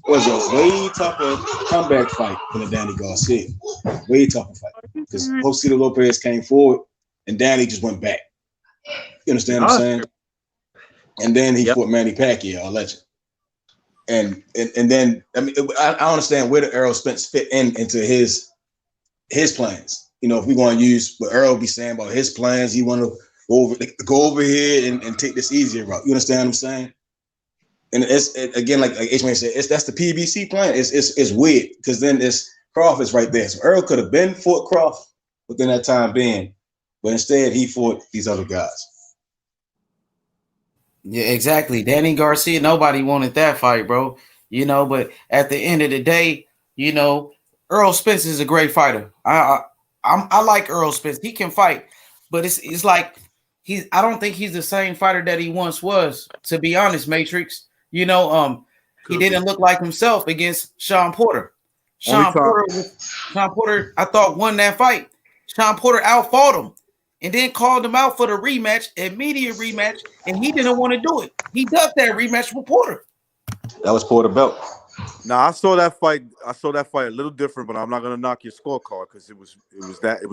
was a way tougher comeback fight than a Danny Garcia. Way tougher fight. Because Josecito Lopez came forward and Danny just went back. You understand what I'm saying? And then he fought Manny Pacquiao, a legend. And then I mean I understand where the Earl Spence fit into his plans. You know, if we want to use what Earl be saying about his plans, he want to go over here and take this easier route. You understand what I'm saying? And it's again, like H-Man said, that's the PBC plan. It's weird because then Crawford's right there. So Earl could have been fought Crawford within that time being, but instead he fought these other guys.
Yeah, exactly. Danny Garcia, nobody wanted that fight, bro. You know, but at the end of the day, you know, Earl Spence is a great fighter. I like Earl Spence. He can fight, but it's like I don't think he's the same fighter that he once was, to be honest, Matrix. You know, he didn't look like himself against Sean Porter. Sean Porter, I thought, won that fight. Sean Porter outfought him and then called him out for the rematch, immediate rematch, and he didn't want to do it. He ducked that rematch with Porter.
That was Porter belt.
Now I saw that fight a little different, but I'm not gonna knock your scorecard because it was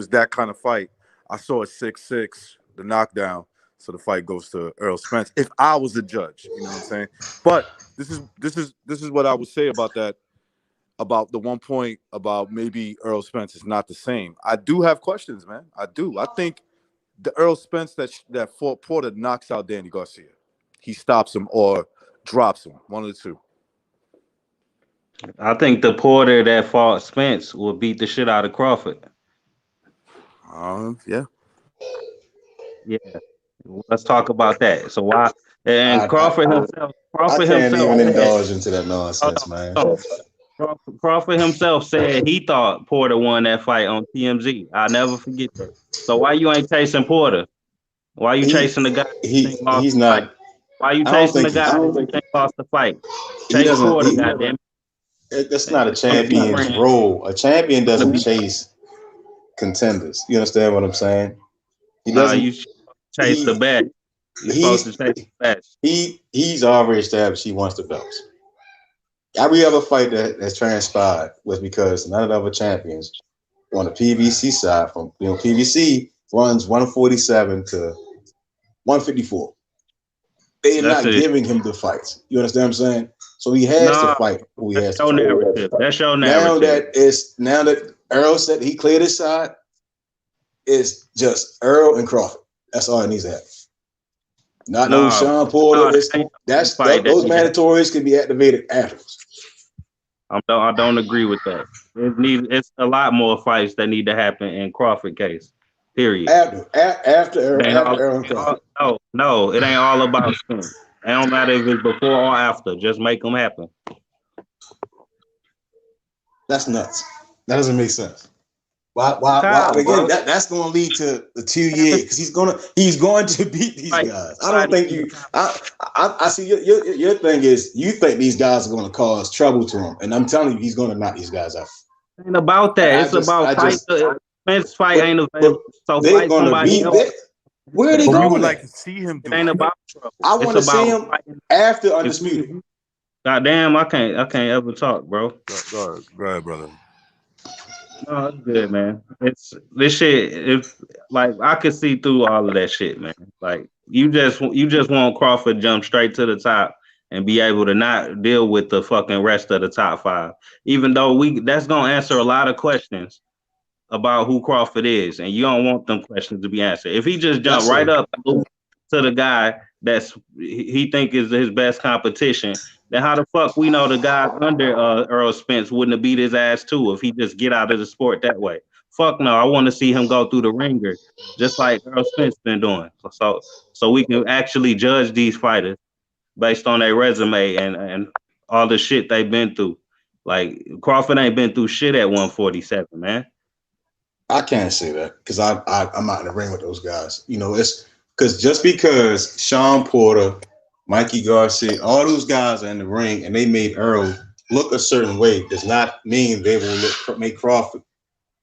that kind of fight. I saw a 6-6, the knockdown, so the fight goes to Earl Spence. If I was the judge, you know what I'm saying. But this is what I would say about that, about the 1 point about maybe Earl Spence is not the same. I do have questions, man. I do. I think the Earl Spence that fought Porter knocks out Danny Garcia. He stops him or drops him, one of the two.
I think the Porter that fought Spence will beat the shit out of Crawford.
Yeah.
Yeah. Let's talk about that. So why? And Crawford himself.
I can't even indulge into that nonsense, man.
Crawford himself said he thought Porter won that fight on TMZ. I'll never forget that. So why you ain't chasing Porter? Why you chasing the guy?
He's not.
Why you chasing the guy who lost the fight? Chase Porter, goddamn.
That's not a champion's role. A champion doesn't chase contenders. You understand what I'm saying? He doesn't.
You chase the best. You're supposed to chase the best.
He's already established he wants the belts. Every other fight that's transpired was because none of the other champions on the PBC side, from PBC runs 147 to 154. They're not giving him the fights. You understand what I'm saying? So he has to fight who he has to fight.
That's your narrative.
Now that Earl said he cleared his side, it's just Earl and Crawford. That's all it needs to happen. Not no Sean Porter. Those mandatories can be activated afterwards.
I don't agree with that. It's a lot more fights that need to happen in Crawford case. Period.
After Earl and Crawford.
No, it ain't all about Spence. It don't matter if it's before or after. Just make them happen.
That's nuts. That doesn't make sense. Why? Again, that's going to lead to the 2 years because he's going to beat these guys. I don't think you. I see your thing is you think these guys are going to cause trouble to him, and I'm telling you, he's going to knock these guys out.
It ain't about that. It's about fight. Spence fight ain't available. So
they're going to beat. Where are they going?
You would like to see him do
it. Ain't about trouble.
I want to see him after Undisputed.
Goddamn, I can't ever talk, bro.
Go ahead, brother.
No, it's good, man. It's this shit. If like I could see through all of that shit, man. Like you just want Crawford to jump straight to the top and be able to not deal with the fucking rest of the top five. Even though that's gonna answer a lot of questions about who Crawford is, and you don't want them questions to be answered. If he just jump right up to the guy he think is his best competition, then how the fuck we know the guy under Earl Spence wouldn't have beat his ass too if he just get out of the sport that way? Fuck no, I want to see him go through the ringer just like Earl Spence been doing. So we can actually judge these fighters based on their resume and all the shit they've been through. Like Crawford ain't been through shit at 147, man.
I can't say that because I'm not in the ring with those guys. You know, it's because Sean Porter, Mikey Garcia, all those guys are in the ring and they made Earl look a certain way does not mean they will make Crawford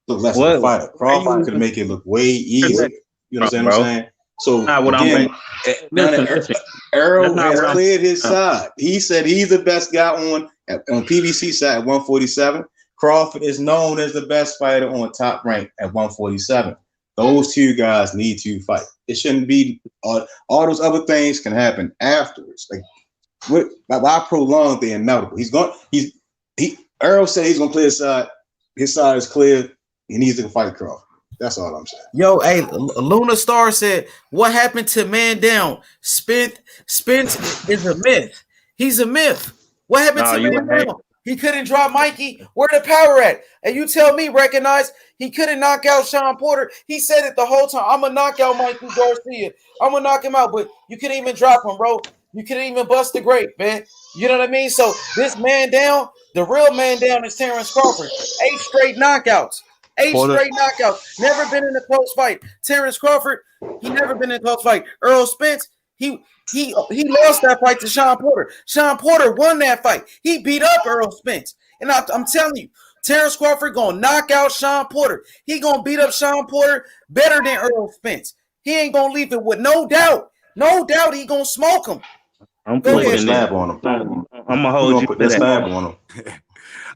look less of a fighter. Crawford could make it look way easier. You understand what I'm saying? So again, Earl has cleared his side. He said he's the best guy on PBC side at 147. Crawford is known as the best fighter on Top Rank at 147. Those two guys need to fight. It shouldn't be all those other things can happen afterwards. Like why prolong the inevitable? Earl said he's gonna clear his side. His side is clear. He needs to fight Crawford. That's all I'm saying.
Yo, hey, Luna Star said, what happened to Man Down? Spence is a myth. He's a myth. What happened to Man Down? He couldn't drop Mikey. Where the power at? And you tell me, recognize he couldn't knock out Sean Porter. He said it the whole time. I'm gonna knock out Mikey Garcia. I'm gonna knock him out, but you couldn't even drop him, bro. You couldn't even bust the grape, man. You know what I mean? So this man down, the real man down is Terrence Crawford. 8 straight knockouts. 8 straight knockouts. Never been in a close fight. Terrence Crawford, he never been in a close fight. Earl Spence, he lost that fight to Sean Porter. Sean Porter won that fight. He beat up Earl Spence. And I'm telling you, Terrence Crawford gonna knock out Sean Porter. He gonna beat up Sean Porter better than Earl Spence. He ain't gonna leave it with no doubt. No doubt he gonna smoke him.
I'm putting a slab on him.
I'm gonna hold you
put that slab on him.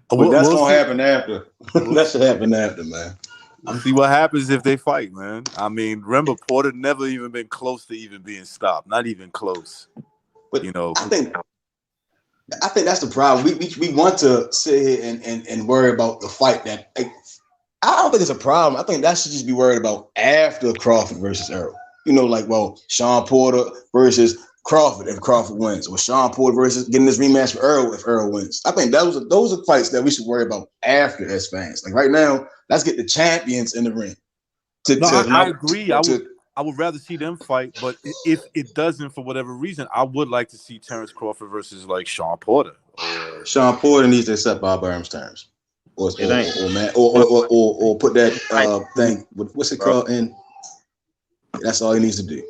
But that's gonna happen after. That should happen after, man.
See what happens if they fight, man. I mean, remember, Porter never even been close to even being stopped. Not even close.
But
you know,
I think that's the problem. We want to sit here and worry about the fight that I don't think it's a problem. I think that should just be worried about after Crawford versus Earl. You know, like, well, Sean Porter versus Crawford if Crawford wins, or Sean Porter versus getting this rematch for Earl if Earl wins. I think those are fights that we should worry about after as fans. Like right now, let's get the champions in the ring.
I agree. I would rather see them fight, but if it doesn't for whatever reason, I would like to see Terrence Crawford versus like Sean Porter.
Sean Porter needs to accept Bob Arum's terms, or put that thing. What's it called? And that's all he needs to do.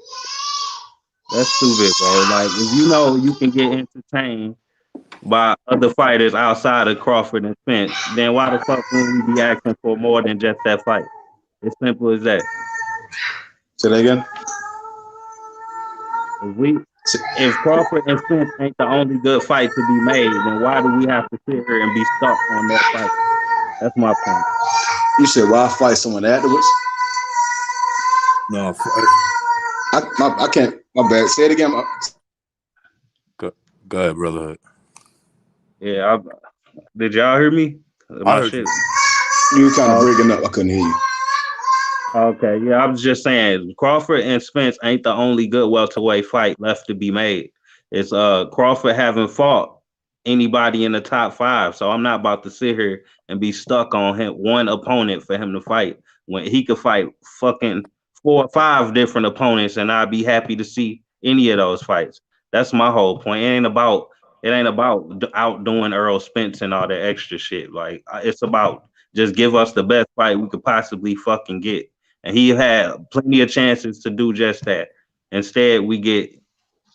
That's stupid, bro. Like, if you know you can get entertained by other fighters outside of Crawford and Spence, then why the fuck would we be asking for more than just that fight? It's simple as that.
Say that again.
If Crawford and Spence ain't the only good fight to be made, then why do we have to sit here and be stuck on that fight? That's my point.
You said why fight someone afterwards?
No,
I can't. My bad. Say it again.
Go ahead, brother.
Yeah, did y'all hear me?
I heard you. You were kind of breaking up. I couldn't hear you.
Okay, yeah, I was just saying Crawford and Spence ain't the only good welterweight fight left to be made. It's Crawford haven't fought anybody in the top 5, so I'm not about to sit here and be stuck on him one opponent for him to fight when he could fight fucking 4 or 5 different opponents, and I'd be happy to see any of those fights. That's my whole point. It ain't about outdoing Earl Spence and all that extra shit. Like, it's about just give us the best fight we could possibly fucking get. And he had plenty of chances to do just that. Instead, we get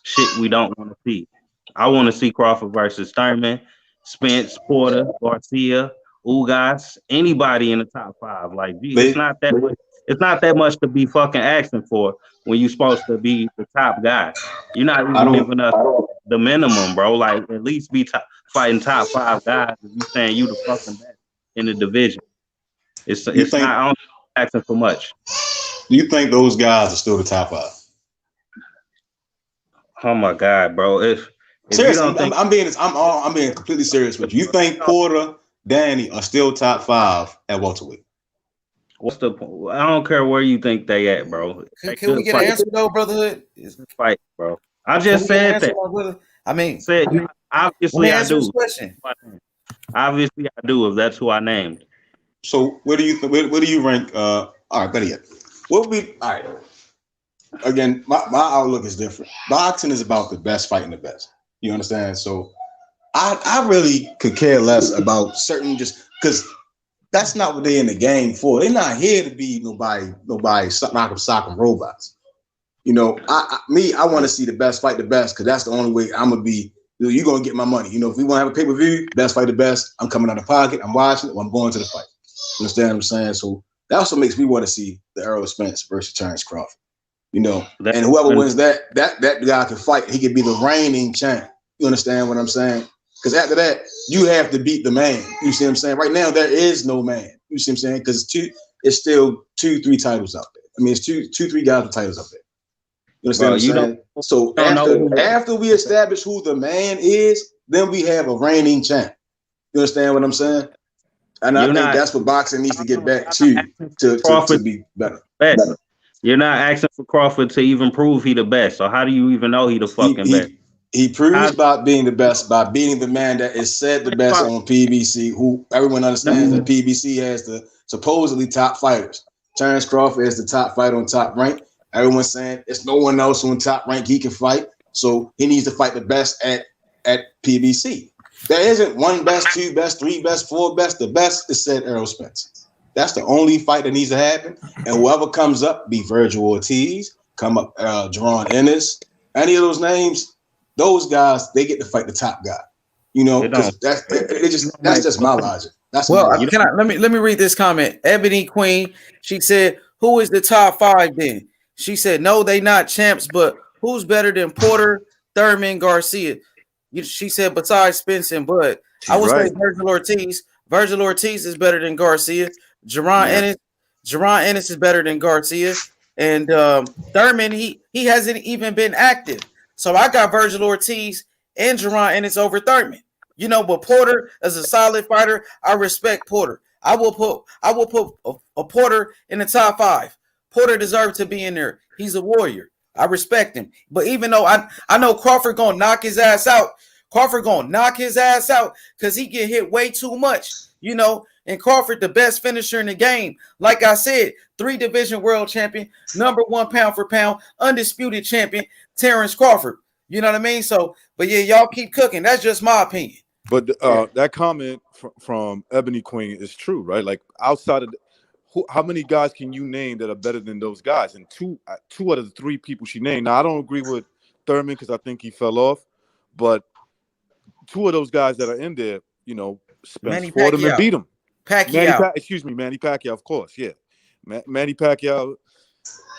shit we don't want to see. I want to see Crawford versus Thurman, Spence, Porter, Garcia, Ugas, anybody in the top 5. Like, it's not that much. It's not that much to be fucking asking for when you're supposed to be the top guy. You're not even giving us the minimum, bro. Like, at least be fighting top 5 guys if you saying you the fucking best in the division. It's not asking for much.
Do you think those guys are still the top 5?
Oh my God, bro! If
seriously, you don't I'm being completely serious with you. You think Porter, Danny are still top 5 at welterweight?
What's the point? I don't care where you think they at, bro.
Can we get an answer though, brotherhood?
Fight, bro. I just said that.
I mean,
obviously I do. Obviously I do. If that's who I named.
So where do you rank? All right, better yet. What would be all right? Again, my outlook is different. Boxing is about the best fighting the best. You understand? So I really could care less about certain, just because that's not what they're in the game for. They're not here to be nobody sock robots. You know, I want to see the best fight the best, because that's the only way I'm gonna be. You're gonna get my money. You know, if we want to have a pay-per-view, best fight the best, I'm coming out of pocket, I'm watching it, or I'm going to the fight. You understand what I'm saying? So that also makes me want to see the Earl Spence versus Terrence Crawford. You know, and whoever wins that guy can fight. He could be the reigning champ. You understand what I'm saying? Because after that, you have to beat the man. You see what I'm saying? Right now, there is no man. You see what I'm saying? Because it's still 2-3 titles out there. I mean, it's 2-3 guys with titles out there. You understand what I'm saying? So after we establish who the man is, then we have a reigning champ. You understand what I'm saying? And I think that's what boxing needs to get back to be better.
You're not asking for Crawford to even prove he the best. So how do you even know he the fucking best?
He proves by being the best, by beating the man that is said the best on PBC, who everyone understands that PBC has the supposedly top fighters. Terrence Crawford is the top fighter on Top Rank. Everyone's saying it's no one else on Top Rank he can fight, so he needs to fight the best at PBC. There isn't one best, two best, three best, four best. The best is said Errol Spence. That's the only fight that needs to happen. And whoever comes up, be Vergil Ortiz, come up Jaron Ennis, any of those names, those guys, they get to fight the top guy. You know, because that's just my logic. That's
let me read this comment. Ebony Queen, she said, "Who is the top 5 then?" She said, "No, they not champs, but who's better than Porter, Thurman, Garcia?" She said, "Besides Spence and Bud." I would say Vergil Ortiz. Vergil Ortiz is better than Garcia. Jaron Ennis is better than Garcia. And Thurman, he hasn't even been active. So I got Vergil Ortiz and Jaron Ennis over Thurman. You know, but Porter is a solid fighter. I respect Porter. I will put a Porter in the top 5. Porter deserves to be in there. He's a warrior. I respect him. But even though I know Crawford gonna knock his ass out, because he get hit way too much, you know. And Crawford, the best finisher in the game. Like I said, 3-division world champion, #1 pound for pound, undisputed champion, Terrence Crawford. You know what I mean? So, but yeah, y'all keep cooking. That's just my opinion.
But that comment from Ebony Queen is true, right? Like outside of how many guys can you name that are better than those guys? And two out of the 3 people she named. Now I don't agree with Thurman because I think he fell off, but 2 of those guys that are in there, you know, Spence fought him and beat him. Manny Pacquiao, of course, yeah. Manny Pacquiao,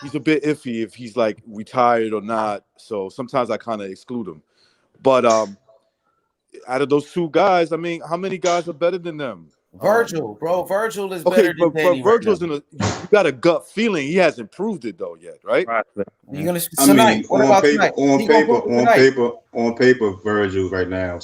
he's a bit iffy if he's like retired or not. So sometimes I kind of exclude him. But out of those 2 guys, I mean, how many guys are better than them?
Vergil, bro. Vergil is better than Danny.
But Virgil's you got a gut feeling. He hasn't proved it though yet, right?
You're gonna tonight. What about tonight?
On paper, Vergil right now.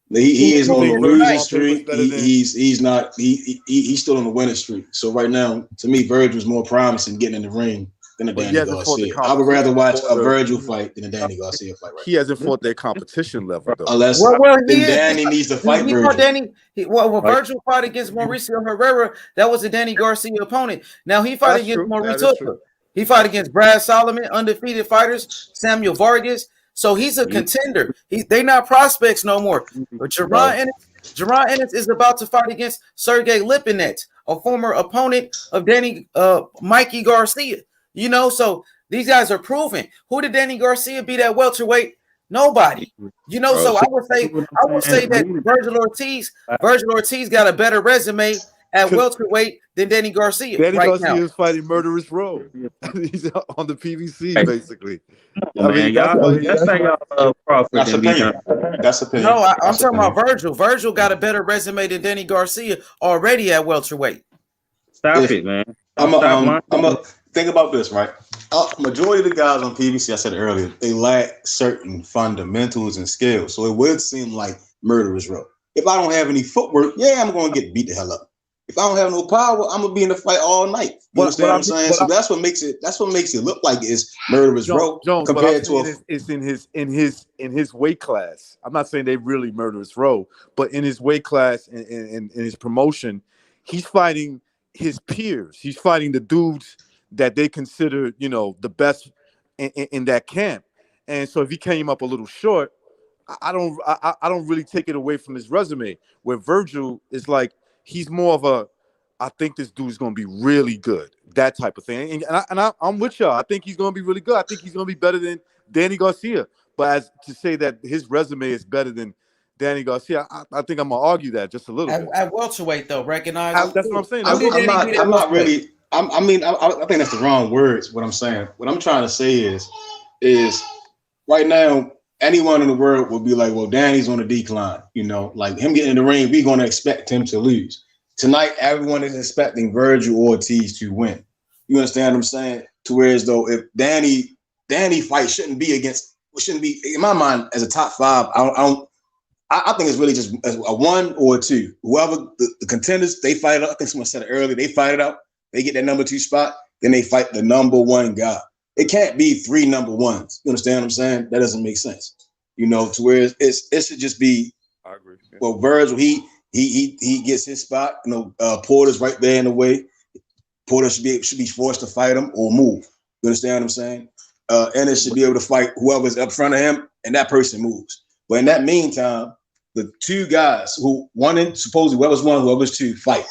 He is on the losing streak. He's not. He's still on the winning streak. So right now, to me, Virgil's more promising getting in the ring than a Danny Garcia. I would rather watch a Vergil fight than a Danny Garcia fight. Right
he hasn't fought their competition level though.
Unless Danny needs to fight Vergil.
Vergil fought against Mauricio Herrera. That was a Danny Garcia opponent. Now he fought against Maurice Hooker. He fought against Brad Solomon, undefeated fighters, Samuel Vargas. So he's a contender. They not prospects no more. But Jaron Ennis is about to fight against Sergey Lipinets, a former opponent of Danny Mikey Garcia. You know, so these guys are proven. Who did Danny Garcia beat at welterweight? Nobody. You know, so I would say that Vergil Ortiz got a better resume at welterweight than Danny Garcia.
Danny Garcia is fighting Murderous Row. He's on the PVC basically.
That's opinion.
No, I'm talking about Vergil. Vergil got a better resume than Danny Garcia already at welterweight.
Stop it, man.
I'm a think about this, right? Majority of the guys on PVC, I said earlier, they lack certain fundamentals and skills. So it would seem like Murderous Row. If I don't have any footwork, yeah, I'm going to get beat the hell up. If I don't have no power, I'm gonna be in the fight all night. You understand what I'm saying? So that's what makes it look like it's Murderous Row compared to
it's in his weight class. I'm not saying they really Murderous Row, but in his weight class and in his promotion, he's fighting his peers. He's fighting the dudes that they consider, you know, the best in that camp. And so if he came up a little short, I don't really take it away from his resume. Where Vergil is like, he's more of a, I think this dude's going to be really good, that type of thing. And I'm with y'all. I think he's going to be really good. I think he's going to be better than Danny Garcia. But as to say that his resume is better than Danny Garcia, I think I'm going to argue that just a little bit.
At welterweight, though, recognize.
That's what I'm saying.
I'm not really. I mean, I think that's the wrong words. What I'm saying. What I'm trying to say is right now, anyone in the world would be like, well, Danny's on a decline. You know, like him getting in the ring, we're going to expect him to lose. Tonight, everyone is expecting Vergil Ortiz to win. You understand what I'm saying? To whereas though, if Danny fight shouldn't be in my mind as a top 5. I think it's really just a 1 or a 2. Whoever the contenders, they fight it out. I think someone said it earlier. They fight it out. They get that number 2 spot. Then they fight the number 1 guy. It can't be 3 number 1s. You understand what I'm saying? That doesn't make sense. You know, to where it should just be.
I agree. Yeah.
Well, Vergil, he gets his spot. You know, Porter's right there in the way. Porter should be forced to fight him or move. You understand what I'm saying? Ennis should be able to fight whoever's up front of him, and that person moves. But in that meantime, the two guys who supposedly whoever's one, whoever's two, fight,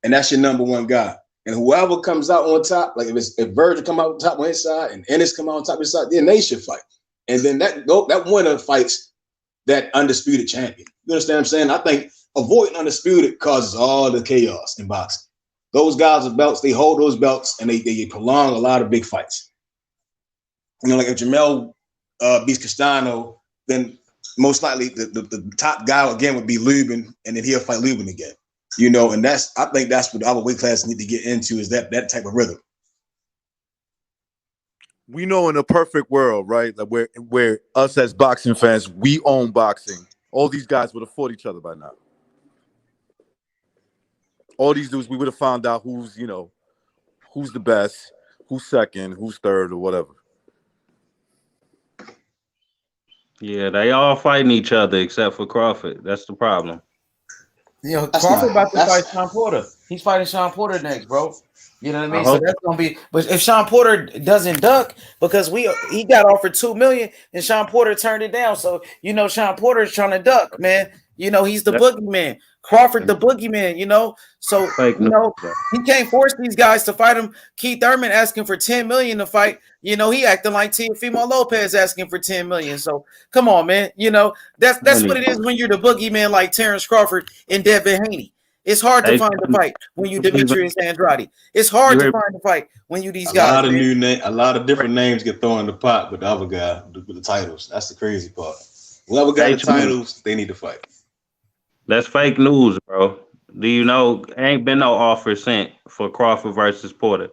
and that's your number one guy. And whoever comes out on top, like if Vergil come out on top on his side and Ennis come out on top of his side, then they should fight. And then that winner fights that undisputed champion. You understand what I'm saying? I think avoiding undisputed causes all the chaos in boxing. Those guys with belts, they hold those belts and they prolong a lot of big fights. You know, like if Jamel beats Castano, then most likely the top guy again would be Lubin, and then he'll fight Lubin again. You know, and I think that's what our weight class need to get into, is that type of rhythm.
We know in a perfect world, right, that where us as boxing fans, we own boxing. All these guys would have fought each other by now. All these dudes, we would have found out who's the best, who's second, who's third, or whatever.
Yeah, they all fighting each other except for Crawford. That's the problem.
You know, Crawford about to fight Sean Porter. He's fighting Sean Porter next, bro. You know what I mean? So that's gonna be. But if Sean Porter doesn't duck, because he got offered $2 million and Sean Porter turned it down. So you know Sean Porter is trying to duck, man. You know he's the boogeyman. Crawford the boogeyman. You know, so you know he can't force these guys to fight him. Keith Thurman asking for $10 million to fight. You know he acting like Teofimo Lopez asking for $10 million. So come on, man. You know that's what it is when you're the boogeyman like Terrence Crawford and Devin Haney. It's hard to find a fight when you Demetrius Andrade. It's hard to find a fight when you these guys.
A lot of different names get thrown in the pot with the other guy with the titles. That's the crazy part. Whoever got the titles, they need to fight.
That's fake news, bro. Do you know? Ain't been no offer sent for Crawford versus Porter.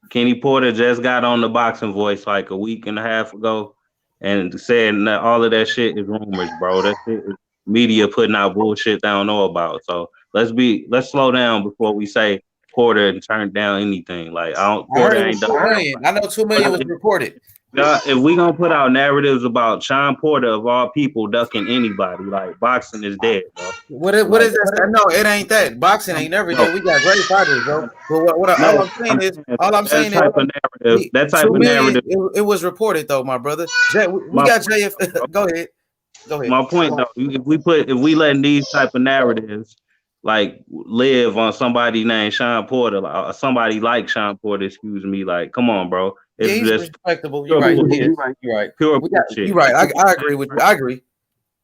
Kenny Porter just got on the Boxing Voice like a week and a half ago and said that all of that shit is rumors, bro. That shit is media putting out bullshit they don't know about. So let's slow down before we say Porter and turn down anything. Like Porter ain't done.
I know $2 million was reported.
If we gonna put out narratives about Sean Porter of all people ducking anybody, like boxing is dead, bro.
What is that? No, it ain't that. Boxing ain't never dead. We got great fighters, bro. But all I'm saying is
that type of narrative.
It was reported though, my brother. We got JF. Go ahead.
My point though, if we letting these type of narratives like live on somebody named Sean Porter, or somebody like Sean Porter, excuse me, like come on, bro. It's
he's
just
respectable. You're right. You're right.
Pure bullshit.
You're right. I agree with you. I agree.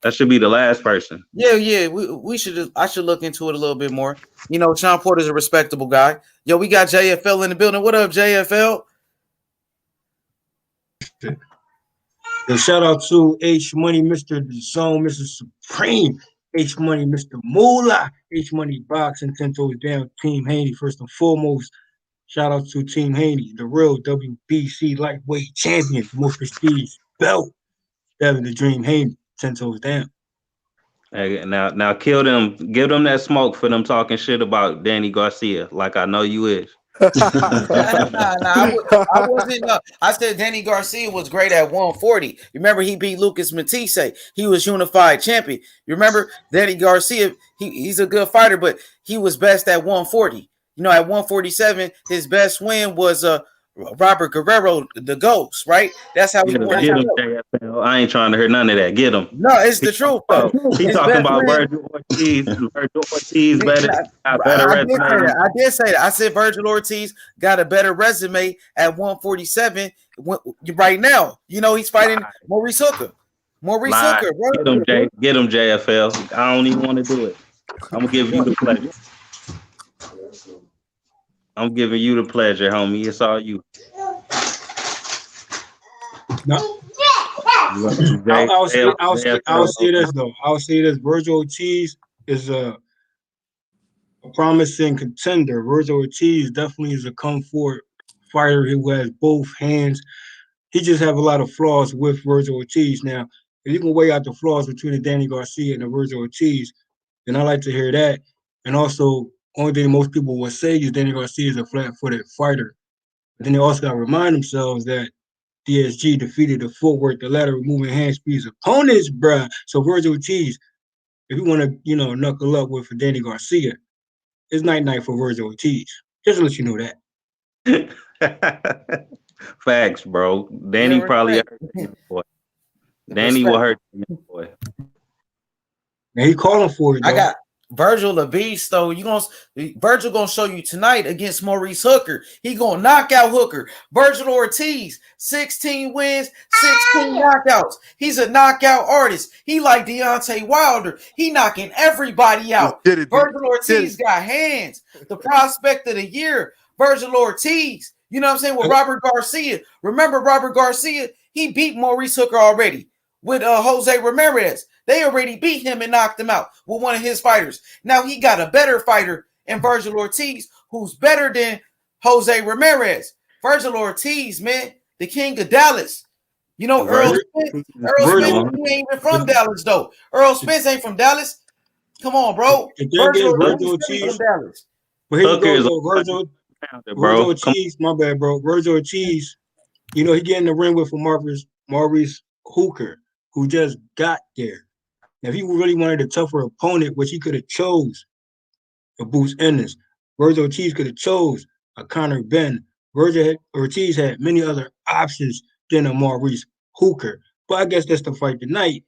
That should be the last person.
Yeah. We should. I should look into it a little bit more. You know, Sean Porter's a respectable guy. Yo, we got JFL in the building. What up, JFL?
And shout out to H Money, Mr. Zone, Mr. Supreme, H Money, Mr. Moolah, H Money Boxing, 10 toes down, Team Haney. First and foremost, shout out to Team Haney, the real WBC lightweight champion, most prestige belt. Devin the Dream Haney, 10 toes down.
Hey, now kill them, give them that smoke for them talking shit about Danny Garcia, like I know you is.
I wasn't. I said Danny Garcia was great at 140. You remember he beat Lucas Matisse. He was unified champion. You remember Danny Garcia? He's a good fighter, but he was best at 140. You know, at 147, his best win was Robert Guerrero, the Ghost, right? That's how he won.
Get him, JFL. I ain't trying to hear none of that. Get him.
No, it's the truth, though.
He's talking about Vergil Ortiz. Vergil Ortiz better resume.
I did say that. I said Vergil Ortiz got a better resume at 147 right now. You know, he's fighting Maurice Hooker. Hooker, bro.
Get him, JFL. I don't even want to do it. I'm gonna give you the pleasure. I'm giving you the pleasure, homie. It's all you.
No. I'll say this though. I'll say this. Vergil Ortiz is a promising contender. Vergil Ortiz definitely is a come forward fighter who has both hands. He just have a lot of flaws with Vergil Ortiz. Now, if you can weigh out the flaws between the Danny Garcia and the Vergil Ortiz, then I like to hear that. And also, only thing most people will say is Danny Garcia is a flat-footed fighter. But then they also got to remind themselves that DSG defeated the footwork, the lateral movement, hand speeds opponents, bruh. So Vergil Ortiz, if you want to, knuckle up with Danny Garcia, it's night-night for Vergil Ortiz. Just to let you know
that. Facts, bro. Danny probably hurt him, boy. Danny will hurt him, boy.
Man, he calling for it, though.
I got Vergil the beast, though. Vergil gonna show you tonight against Maurice Hooker. He gonna knock out Hooker. Vergil Ortiz, 16 wins, 16 knockouts. He's a knockout artist. He like Deontay Wilder. He knocking everybody out. Vergil Ortiz got hands. The prospect of the year, Vergil Ortiz. You know what I'm saying? With Robert Garcia. Remember Robert Garcia? He beat Maurice Hooker already with Jose Ramirez. They already beat him and knocked him out with one of his fighters. Now he got a better fighter in Vergil Ortiz, who's better than Jose Ramirez. Vergil Ortiz, man, the king of Dallas. You know, Earl Spence, he ain't even from Dallas, though. Earl Spence ain't from Dallas. Come on, bro. Vergil Ortiz from Dallas.
But here you go, Vergil Ortiz, my bad, bro. Vergil Ortiz, he get in the ring with Maurice Hooker, who just got there. Now, if he really wanted a tougher opponent, which he could have chose a Boots Ennis, Vergil Ortiz could have chose a Conor Benn. Vergil Ortiz had many other options than a Maurice Hooker. But I guess that's the fight tonight.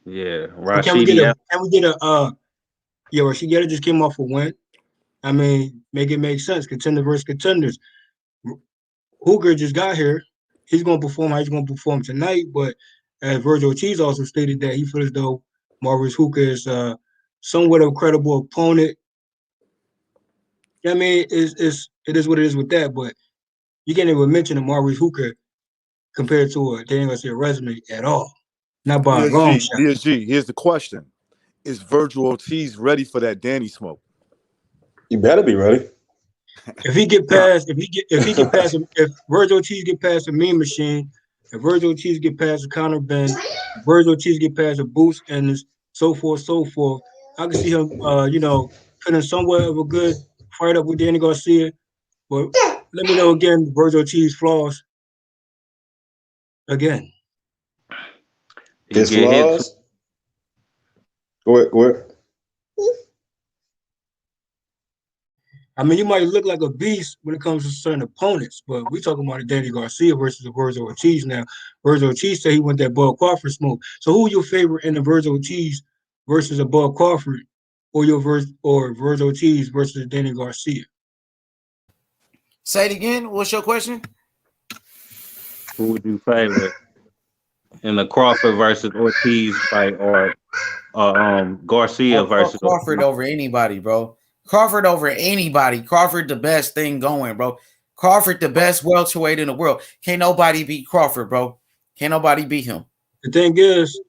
Yeah,
Rashidi. Can we get a Rashidi just came off a win. I mean, make it make sense. Contender versus contenders. Hooker just got here. He's gonna perform how he's gonna perform tonight, but as Vergil Ortiz also stated that he feels as though Maurice Hooker is somewhat of a credible opponent. I mean, it is what it is with that, but you can't even mention a Maurice Hooker compared to a Danny Garcia resume at all. Not by a long shot.
DSG, here's the question. Is Vergil Ortiz ready for that Danny smoke?
You better be ready.
If Vergil Ortiz get past the Mean Machine, if Vergil Ortiz get past the Conor Benn, if Vergil Ortiz get past the Boots and so forth, I can see him, putting somewhat of a good fight up with Danny Garcia. But let me know again, Vergil Ortiz flaws. Again.
His flaws? Go ahead.
I mean, you might look like a beast when it comes to certain opponents, but we're talking about a Danny Garcia versus a Vergil Ortiz now. Vergil Ortiz said he went that Bud Crawford smoke. So who your favorite in the Vergil Ortiz versus a Bud Crawford, or Vergil Ortiz versus Danny Garcia?
Say it again. What's your question?
Who would you favor in the Crawford versus Ortiz fight, or Garcia versus
Crawford over anybody, bro? Crawford over anybody. Crawford the best thing going, bro. Crawford the best welterweight in the world. Can't nobody beat Crawford, bro. Can't nobody beat him.
The thing is,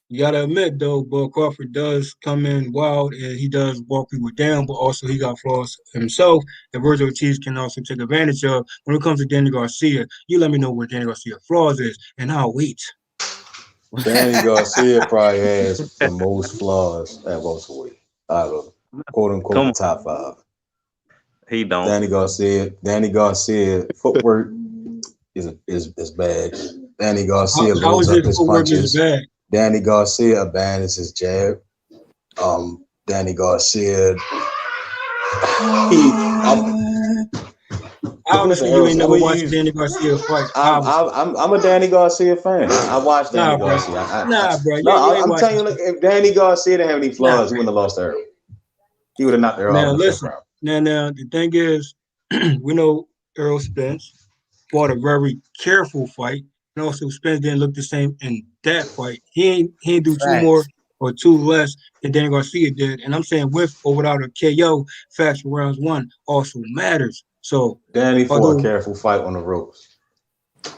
you gotta admit though, Bud Crawford does come in wild and he does walk people down, but also he got flaws himself that Vergil Ortiz can also take advantage of. When it comes to Danny Garcia, you let me know what Danny Garcia flaws is, and I'll wait.
Danny Garcia probably has the most flaws at welterweight out of quote unquote top 5.
He don't.
Danny Garcia footwork is bad. Danny Garcia loads up his punches. Danny Garcia abandons his jab. Danny Garcia.
Obviously, you ain't never watched Danny Garcia fight.
I'm a Danny Garcia fan. I watched Danny Garcia. I'm telling you, look, if Danny Garcia didn't have any flaws, he wouldn't have lost Earl. He would have knocked Earl out.
Now, the thing is, we know Earl Spence fought a very careful fight. And also, Spence didn't look the same in that fight. He ain't do 2 more or 2 less than Danny Garcia did. And I'm saying with or without a KO, facts for rounds 1 also matters. So
Danny fought a careful fight on the ropes.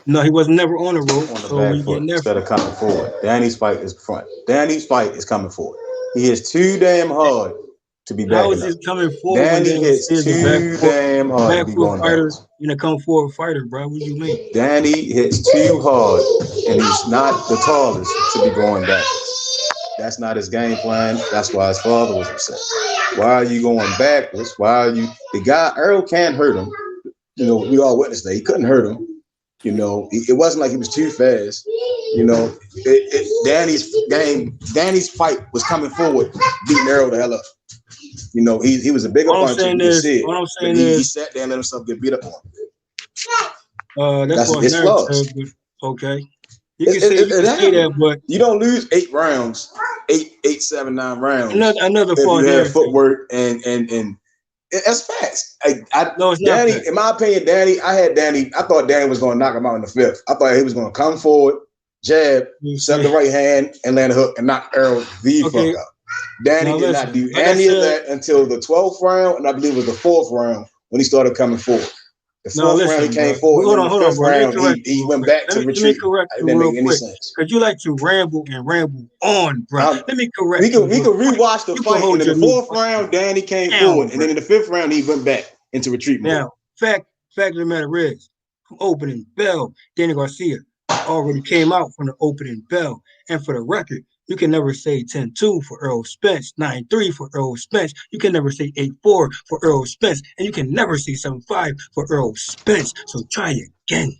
No, he was never on the rope.
On the back foot instead of coming forward. Danny's fight is front. Danny's fight is coming forward. He is too damn hard to be back.
How is it coming forward?
Danny hits too damn hard to be going
fighter in a come forward fighter, bro. What do you mean?
Danny hits too hard, and he's not the tallest to be going backwards. That's not his game plan. That's why his father was upset. Why are you going backwards? Why are you? The guy Earl can't hurt him. You know, we all witnessed that. He couldn't hurt him. You know, it wasn't like he was too fast. You know, Danny's fight was coming forward, beating Errol the hell up. You know, he was a bigger puncher. You can see it.
What I'm saying
he
is,
sat there and let himself get beat up on.
that's what
his flaws.
Okay. You can say that, but
you don't lose 8 rounds, 7, 9 rounds.
Another
if
fault
you
there.
have footwork and that's facts.
No, it's not
Danny,
facts.
in my opinion, I thought Danny was going to knock him out in the 5th. I thought he was going to come forward, jab, set the right hand, and land a hook and knock Errol the fuck out. Danny did not do any of that until the 12th round, and I believe it was the 4th round when he started coming forward. The 4th round, he came forward.
Hold
and
on,
the 5th
bro.
round, he went back to retreat.
Let me correct
It
you
didn't
real
make any
quick.
sense.
Because you like to ramble on, bro. Let me correct
we
you.
We could rewatch the fight, and in the 4th
move.
round, Danny came forward, and then in the 5th round, he went back into retreat mode.
Now, fact of the matter is, from opening bell, Danny Garcia already came out from the opening bell. And for the record, you can never say 10-2 for Errol Spence, 9-3 for Errol Spence. You can never say 8-4 for Errol Spence. And you can never say 7-5 for Errol Spence. So try again.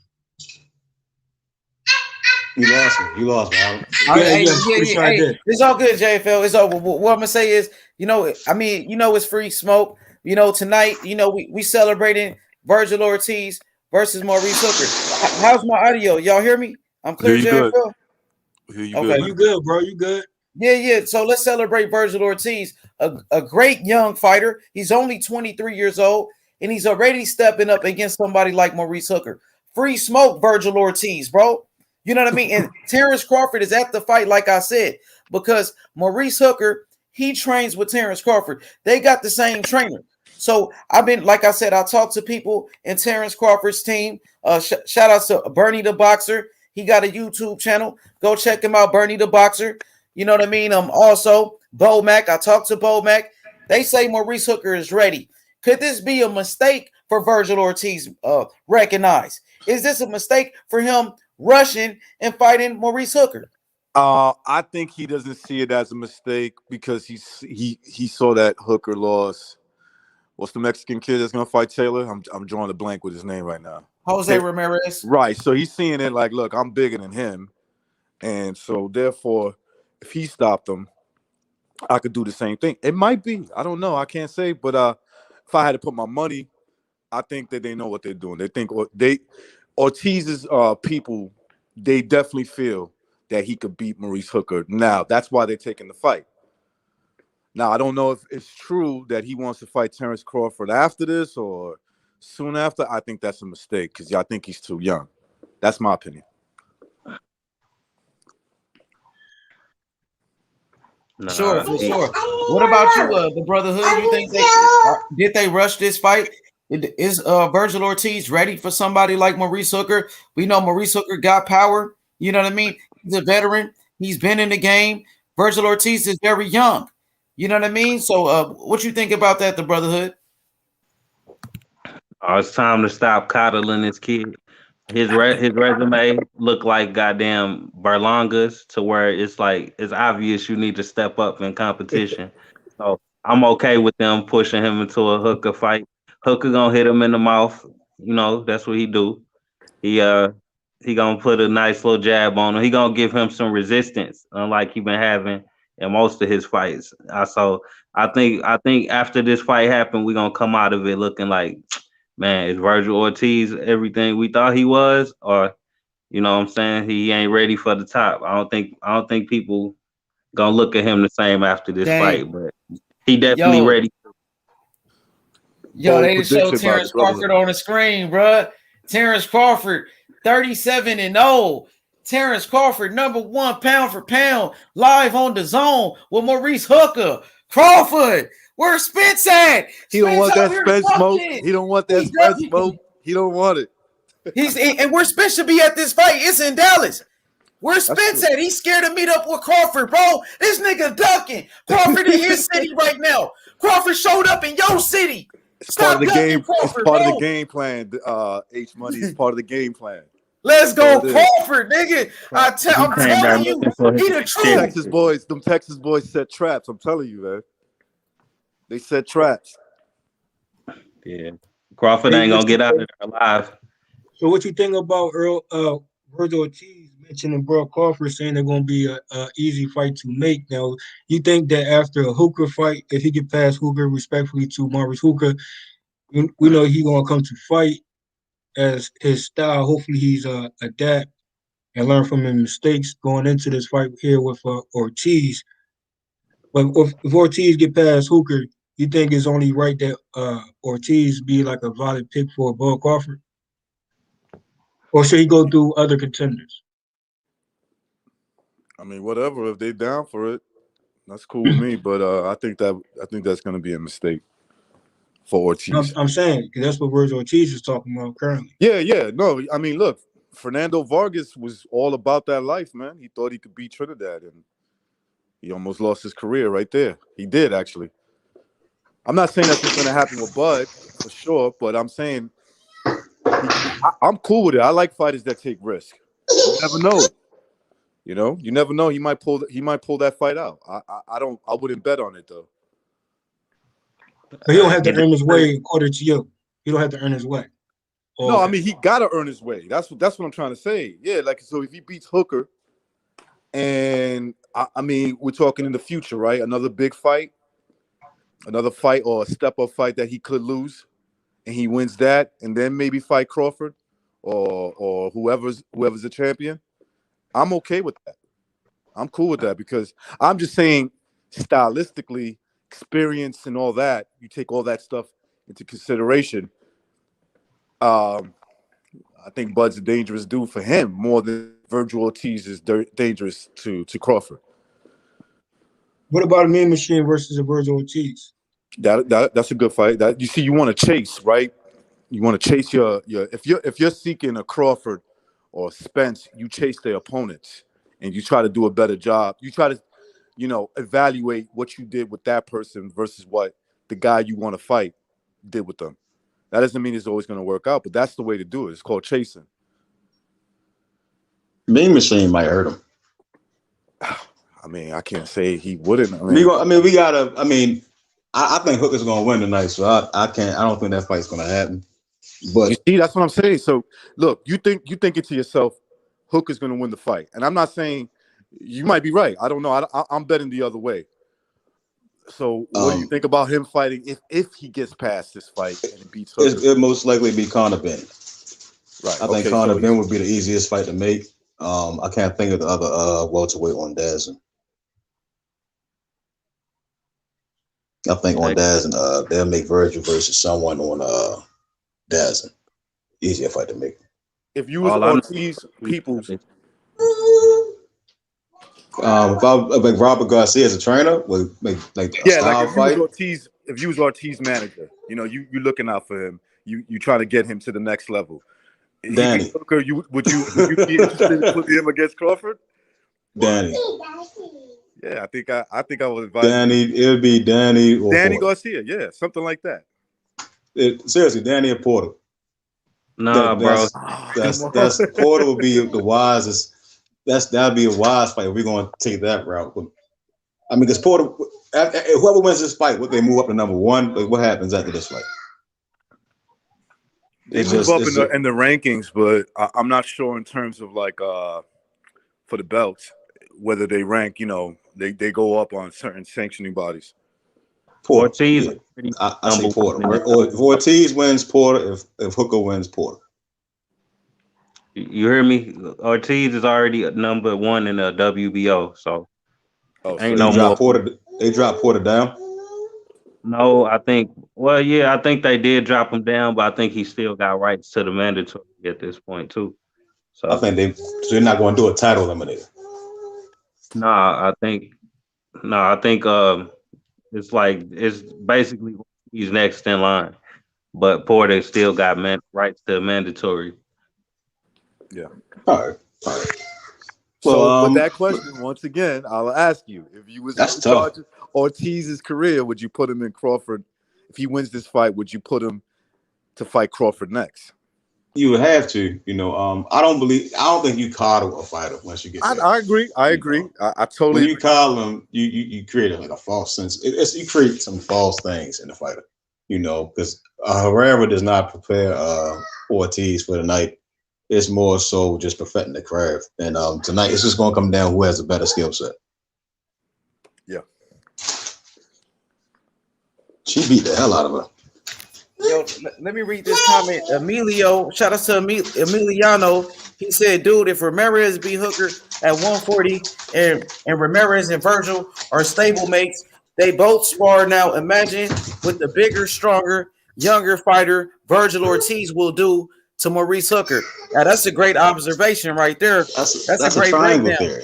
You lost me.
Hey, it's all good, JFL. It's over. What I'm gonna say is, it's free smoke. Tonight, we celebrating Vergil Ortiz versus Maurice Hooker. How's my audio? Y'all hear me? I'm clear, JFL.
Okay, you good, bro? You good?
Yeah. So let's celebrate Vergil Ortiz, a great young fighter. He's only 23 years old, and he's already stepping up against somebody like Maurice Hooker. Free smoke, Vergil Ortiz, bro. You know what I mean? And Terrence Crawford is at the fight, like I said, because Maurice Hooker, he trains with Terrence Crawford. They got the same trainer. So like I said, I talked to people in Terrence Crawford's team. Shout out to Bernie the Boxer. He got a YouTube channel. Go check him out, Bernie the Boxer. You know what I mean? Also, Bo Mac. I talked to Bo Mac. They say Maurice Hooker is ready. Could this be a mistake for Vergil Ortiz? Recognize? Is this a mistake for him rushing and fighting Maurice Hooker?
I think he doesn't see it as a mistake because he saw that Hooker lost. What's the Mexican kid that's gonna fight Taylor? I'm drawing a blank with his name right now.
Jose Ramirez.
Right. So he's seeing it like, look, I'm bigger than him, and so therefore, if he stopped him, I could do the same thing. It might be. I don't know. I can't say. But if I had to put my money, I think that they know what they're doing. They think Ortiz's people, they definitely feel that he could beat Maurice Hooker. Now, that's why they're taking the fight. Now, I don't know if it's true that he wants to fight Terrence Crawford after this or soon after. I think that's a mistake because I think he's too young. That's my opinion.
Sure, for sure. What about you, the Brotherhood? You think did they rush this fight? Is Vergil Ortiz ready for somebody like Maurice Hooker? We know Maurice Hooker got power. You know what I mean? He's a veteran. He's been in the game. Vergil Ortiz is very young. You know what I mean? So what you think about that, the Brotherhood?
It's time to stop coddling this kid. His resume look like goddamn Berlanga's to where it's like it's obvious you need to step up in competition. So I'm okay with them pushing him into a Hooker fight. Hooker gonna hit him in the mouth. You know, that's what he do. He gonna put a nice little jab on him. He gonna give him some resistance, unlike he been having in most of his fights. So I think after this fight happened, we're gonna come out of it looking like, man, is Vergil Ortiz everything we thought he was? Or, you know what I'm saying, he ain't ready for the top. I don't think people gonna look at him the same after this fight, but he definitely ready.
Yo, they just showed Terrence Crawford on the screen, bro. Terrence Crawford, 37-0. Terrence Crawford, #1 pound for pound, live on the zone with Maurice Hooker. Crawford, where's Spence at?
He don't want that Spence smoke. He don't want that Spence smoke. He don't want it.
And where Spence should be at this fight? It's in Dallas. Where's Spence at? He's scared to meet up with Crawford, bro. This nigga ducking. Crawford in his city right now. Crawford showed up in your city.
It's part of the game. It's part of the game plan. H Money is part of the game plan.
Let's go, Crawford, nigga. I'm telling you, he the truth.
Them Texas boys set traps. I'm telling you, man. They set traps.
Yeah. Crawford ain't gonna get out of there alive.
So what you think about Vergil Ortiz mentioning Brock Crawford saying they're gonna be a easy fight to make? Now, you think that after a Hooker fight, if he get past Hooker respectfully to Maurice Hooker, we know he gonna come to fight as his style. Hopefully he's adapt and learn from his mistakes going into this fight here with Ortiz. But if Ortiz get past Hooker, you think it's only right that Ortiz be like a valid pick for Brock Crawford? Or should he go through other contenders?
I mean, whatever. If they down for it, that's cool with me. But I think that's going to be a mistake for Ortiz.
I'm saying because that's what Vergil Ortiz is talking about currently.
Yeah. No, I mean, look, Fernando Vargas was all about that life, man. He thought he could beat Trinidad, and he almost lost his career right there. He did, actually. I'm not saying that's what's going to happen with Bud for sure, but I'm saying I'm cool with it. I like fighters that take risk. You never know. You never know. He might pull that fight out. I wouldn't bet on it though.
But he don't have to earn his way according to you. He don't have to earn his way.
No, I mean he gotta earn his way. That's what I'm trying to say. Yeah, like so if he beats Hooker, and I mean we're talking in the future, right? Another big fight, another fight or a step up fight that he could lose, and he wins that, and then maybe fight Crawford or whoever's the champion. I'm okay with that. I'm cool with that because I'm just saying stylistically, experience and all that, you take all that stuff into consideration. I think Bud's a dangerous dude for him more than Vergil Ortiz is dangerous to Crawford.
What about a Mean Machine versus a Vergil Ortiz?
That's a good fight. That you see, you want to chase, right? You want to chase your if you're seeking a Crawford or Spence, you chase their opponents and you try to do a better job. You try to, evaluate what you did with that person versus what the guy you want to fight did with them. That doesn't mean it's always going to work out, but that's the way to do it. It's called chasing.
Mean Machine might hurt him.
I mean, I can't say he wouldn't.
I think Hooker's going to win tonight, so I don't think that fight's going to happen. But
you see, that's what I'm saying. So look, you thinking to yourself, Hooker's going to win the fight, and I'm not saying you might be right. I don't know. I'm betting the other way. So what do you think about him fighting if he gets past this fight and beats Hooker?
It'll most likely be Conor Benn.
Right.
I think Conor Benn would be the easiest fight to make. I can't think of the other welterweight on Dazn. I think on Dazn, they'll make Vergil versus someone on Dazn. Easier fight to make.
If you was Ortiz, Peoples.
If Robert Garcia as a trainer would make like a style fight.
If you was Ortiz manager, you looking out for him. You trying to get him to the next level.
Danny,
would you be interested in putting him against Crawford?
Danny.
Yeah, I think I would advise
Danny. It would be Danny or
Danny
Porter.
Garcia. Yeah, something like that.
Seriously, Danny or Porter.
Nah, bro.
That's Porter would be the wisest. That'd be a wise fight if we're going to take that route. I mean, because Porter, whoever wins this fight, would they move up to number one? Like, what happens after this fight?
They move up in the rankings, but I'm not sure in terms of like for the belts whether they rank. They go up on certain sanctioning bodies.
Ortiz,
I say Porter. Or if Ortiz wins, Porter. If Hooker wins, Porter.
You hear me? Ortiz is already number one in the WBO, so
ain't no more. They dropped Porter down.
No, I think they did drop him down, but I think he still got rights to the mandatory at this point too. So
I think they're not going to do a title eliminator.
I think it's basically he's next in line, but Porter still got rights to mandatory.
Yeah.
All right.
So with that question, once again, I'll ask you: if you was in charge of Ortiz's career, would you put him in Crawford? If he wins this fight, would you put him to fight Crawford next?
You would have to. I don't think you coddle a fighter once you get there.
I agree. I totally.
When you coddle him, you create like a false sense. You create some false things in the fighter. you know, because Herrera does not prepare Ortiz for the night. It's more so just perfecting the craft. And tonight, it's just going to come down who has a better skill set.
Yeah.
She beat the hell out of her.
Yo, let me read this comment. Emilio, shout out to Emiliano. He said, dude, if Ramirez beat Hooker at 140 and Ramirez and Vergil are stablemates, they both spar now. Imagine with the bigger, stronger, younger fighter Vergil Ortiz will do to Maurice Hooker. Now, that's a great observation right there. That's a great breakdown.
Theory.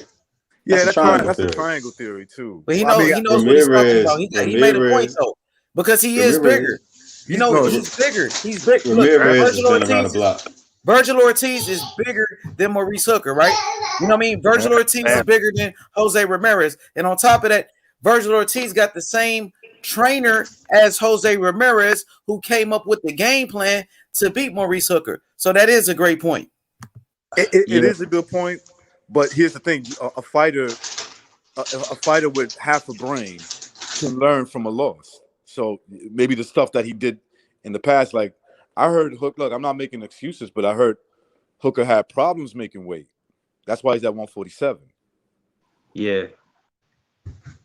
Yeah,
that's
a triangle theory too.
But he knows what he's talking about. He made a point though, because he is bigger. You know, he's bigger. He's big. Look, Vergil Ortiz is bigger than Maurice Hooker, right? You know what I mean? Vergil Ortiz is bigger than Jose Ramirez. And on top of that, Vergil Ortiz got the same trainer as Jose Ramirez, who came up with the game plan to beat Maurice Hooker. So that is a great point.
It is a good point, but here's the thing: a fighter with half a brain can learn from a loss. So maybe the stuff that he did in the past, like I heard Hooker. Look, I'm not making excuses, but I heard Hooker had problems making weight. That's why he's at 147.
Yeah,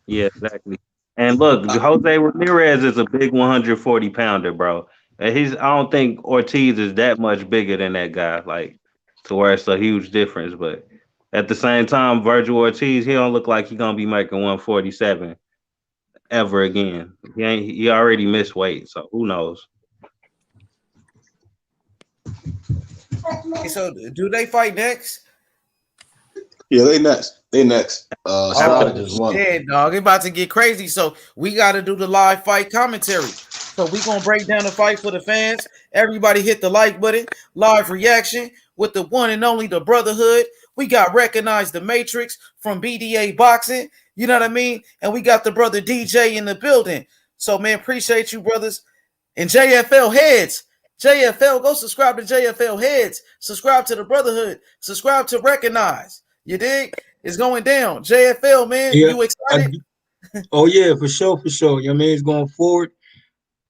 exactly. And look, Jose Ramirez is a big 140 pounder, bro. And I don't think Ortiz is that much bigger than that guy, like to where it's a huge difference. But at the same time, Vergil Ortiz, he don't look like he's gonna be making 147 ever again. He already missed weight, so who knows?
So do they fight next?
Yeah, they next. Strada just won.
Yeah, dog, it's about to get crazy. So we got to do the live fight commentary. So we gonna break down the fight for the fans. Everybody hit the like button. Live reaction with the one and only the Brotherhood. We got Recognize the Matrix from BDA Boxing. You know what I mean? And we got the brother DJ in the building. So man, appreciate you, brothers. And JFL Heads. JFL, go subscribe to JFL Heads. Subscribe to the Brotherhood. Subscribe to Recognize. You dig? It's going down. JFL, man, you excited?
Oh yeah, for sure. You know what I mean? It's going forward.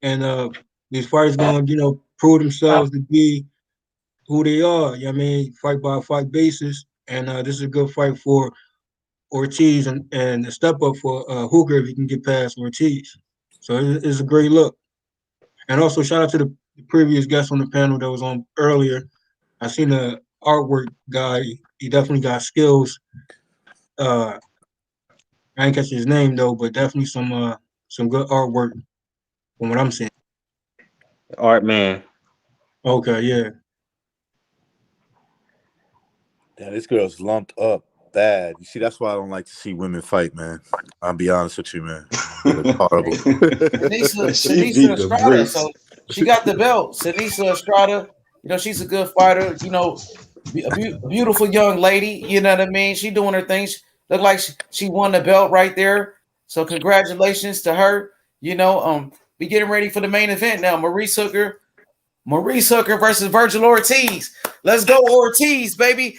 And these fighters going, prove themselves to be who they are. You know what I mean? Fight by fight basis. And this is a good fight for Ortiz and a step up for Hooker if he can get past Ortiz. So it's a great look. And also shout out to the previous guest on the panel that was on earlier. I seen the artwork guy. He definitely got skills. I ain't catch his name though, but definitely some good artwork from what I'm seeing.
Art man.
Okay, yeah.
Yeah, this girl's lumped up bad. You see, that's why I don't like to see women fight, man. I'll be honest with you, man. It's horrible.
Sinisa Estrada, so she got the belt. Sinisa Estrada, she's a good fighter. A beautiful young lady. You know what I mean? She doing her things. Look like she won the belt right there. So congratulations to her. Be getting ready for the main event now. Maurice Hooker versus Vergil Ortiz. Let's go Ortiz, baby.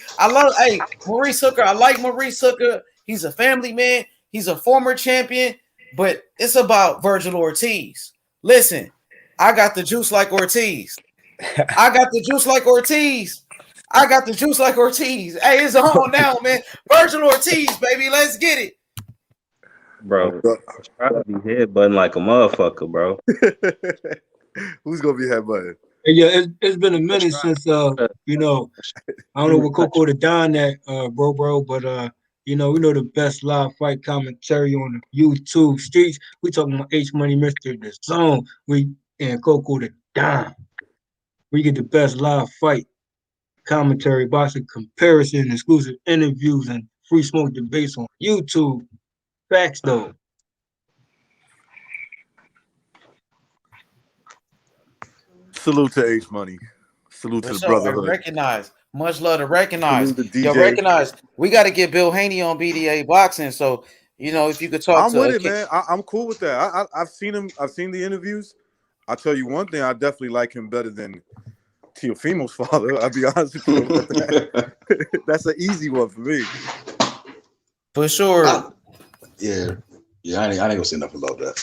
Maurice Hooker. I like Maurice Hooker. He's a family man. He's a former champion, but it's about Vergil Ortiz. Listen, I got the juice like Ortiz. Hey, it's on now, man. Vergil Ortiz, baby. Let's get it.
Bro, try to be headbutting like a motherfucker, bro.
Who's gonna be headbutting?
Yeah, it's been a minute since I don't know what Coco the Don at, bro, but we know the best live fight commentary on the YouTube streets. We talking about H Money, Mr. The Zone. And Coco the Don. We get the best live fight commentary, boxing comparison, exclusive interviews, and free smoke debates on YouTube. Facts though.
Salute to H Money. Salute to the Brotherhood.
Recognize. Much love to Recognize. Recognize. We got to get Bill Haney on BDA Boxing. So, if you could talk
I'm with it, man. I'm cool with that. I've seen him. I've seen the interviews. I'll tell you one thing. I definitely like him better than Teofimo's father. I'll be honest with you about that. That's an easy one for me.
For sure.
Yeah. Yeah, I ain't gonna say nothing about that.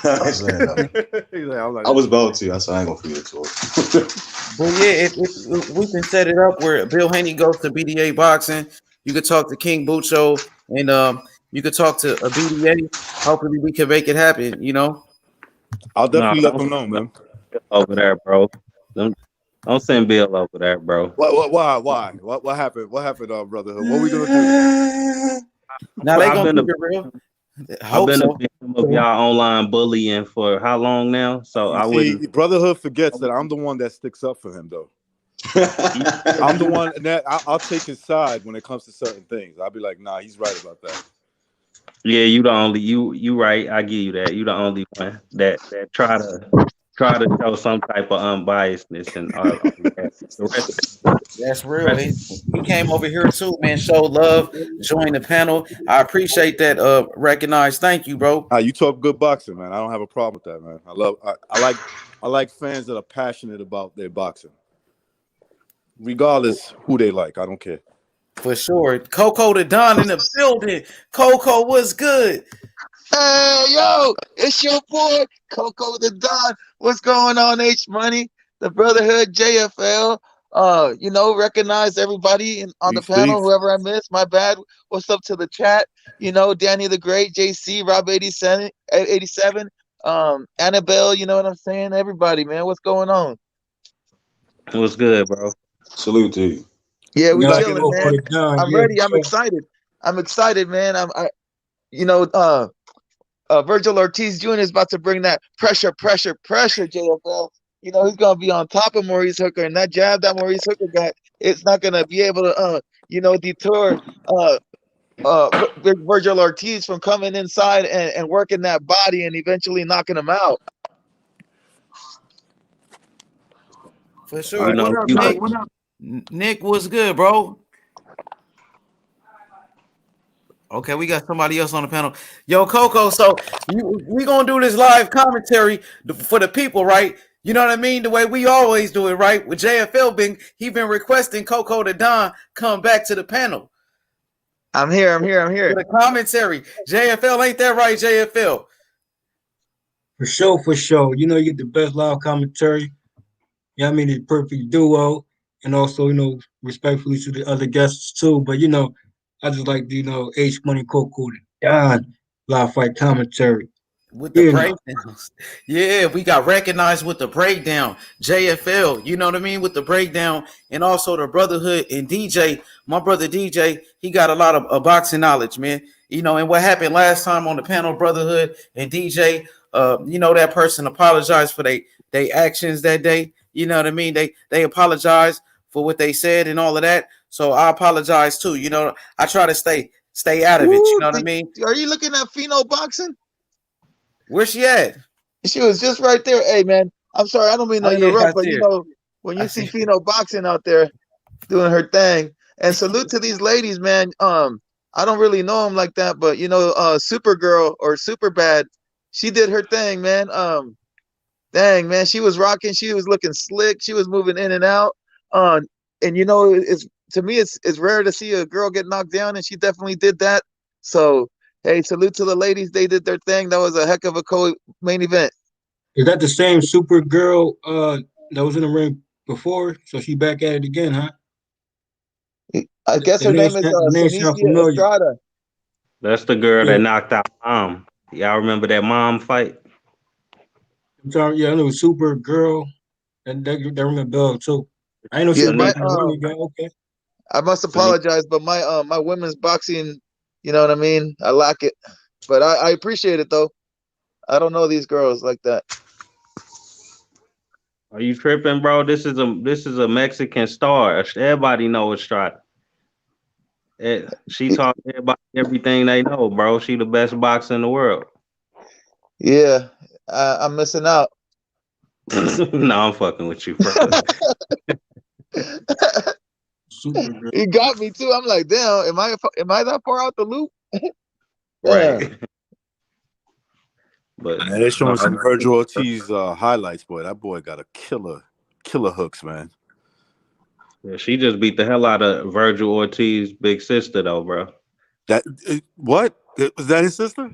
I ain't saying nothing. I was about to. I said I ain't gonna feed it to her.
But yeah, if we can set it up where Bill Haney goes to BDA boxing, you could talk to King Bucho, and you could talk to a BDA. Hopefully, we can make it happen. You know.
I'll
No,
definitely let them know, man.
Over there, bro. Don't send Bill over there, bro.
Why? What happened? What happened, Brotherhood? What we gonna do?
Now they
I've
gonna
been
keep it real. I
I've
hope
been a
so.
victim of y'all online bullying for how long now? So
You
I
see,
wouldn't.
Brotherhood forgets that I'm the one that sticks up for him, though. I'm the one that I'll take his side when it comes to certain things. I'll be like, nah, he's right about that.
Yeah, you the only you right. I give you that. You the only one that try to show some type of unbiasedness and all that. The rest,
That's real. He came over here too, man. Showed love, joined the panel. I appreciate that. Recognized. Thank you, bro.
You talk good boxing, man. I don't have a problem with that, man. I like fans that are passionate about their boxing, regardless who they like. I don't care.
For sure. Coco the Don in the building. Coco, what's good?
Hey, yo, it's your boy, Coco the Don. What's going on, H Money? The Brotherhood, JFL. Recognize everybody on the panel, whoever I missed. My bad. What's up to the chat? Danny the Great, JC, Rob 87, Annabelle, you know what I'm saying? Everybody, man. What's going on?
What's good, bro?
Salute to you.
Yeah, we
Yo,
chilling, man. I'm
yeah,
ready. I'm excited. I'm excited, man. Vergil Ortiz Jr. is about to bring that pressure, JFL. He's going to be on top of Maurice Hooker, and that jab that Maurice Hooker got, it's not going to be able to, deter Vergil Ortiz from coming inside and working that body and eventually knocking him out.
For sure. What up, Nick? What up? Nick, what's good, bro? Okay, we got somebody else on the panel. Yo, Coco, so we going to do this live commentary for the people, right? You know what I mean? The way we always do it, right? With JFL he been requesting Coco the Don come back to the panel.
I'm here.
For the commentary. JFL, ain't that right, JFL?
For sure. You get the best live commentary. Yeah, I mean, the perfect duo. And also, respectfully to the other guests too. But, I just like the, H Money Coco the Don live fight commentary.
With the breakdowns. Yeah, we got recognized with the breakdown. JFL, you know what I mean? With the breakdown. And also the Brotherhood and DJ. My brother DJ, he got a lot of boxing knowledge, man. And what happened last time on the panel, Brotherhood and DJ, that person apologized for they actions that day. You know what I mean? They apologized for what they said and all of that. So I apologize too. I try to stay out of it. You know what I mean?
Are you looking at Pheno boxing?
Where's she at?
She was just right there. Hey, man, I'm sorry. I don't mean to interrupt, but when you see Pheno boxing out there doing her thing, and salute to these ladies, man. I don't really know them like that, but Supergirl or Superbad, she did her thing, man. Dang, man, she was rocking. She was looking slick. She was moving in and out. And it's to me, it's rare to see a girl get knocked down, and she definitely did that. So, hey, salute to the ladies. They did their thing. That was a heck of a main event.
Is that the same Supergirl that was in the ring before? So she back at it again, huh?
I guess her name is Sinicia Estrada.
That's the girl that knocked out Mom. Y'all remember that Mom fight?
I'm sorry, yeah, I know Supergirl. And that ring a bell too. I ain't know she was back in the ring again. Okay.
I must apologize, but my women's boxing, you know what I mean? I lack it. But I appreciate it though. I don't know these girls like that.
Are you tripping, bro? This is a Mexican star. Everybody knows Estrada. She taught everybody everything they know, bro. She the best boxer in the world.
Yeah, I'm missing out.
No, I'm fucking with you, bro.
He got me too. I'm like, damn, am I that far out the loop?
Right.
But man, they're showing some Vergil Ortiz highlights, boy. That boy got a killer hooks, man.
Yeah, she just beat the hell out of Vergil Ortiz' big sister, though, bro.
What? Was that his sister?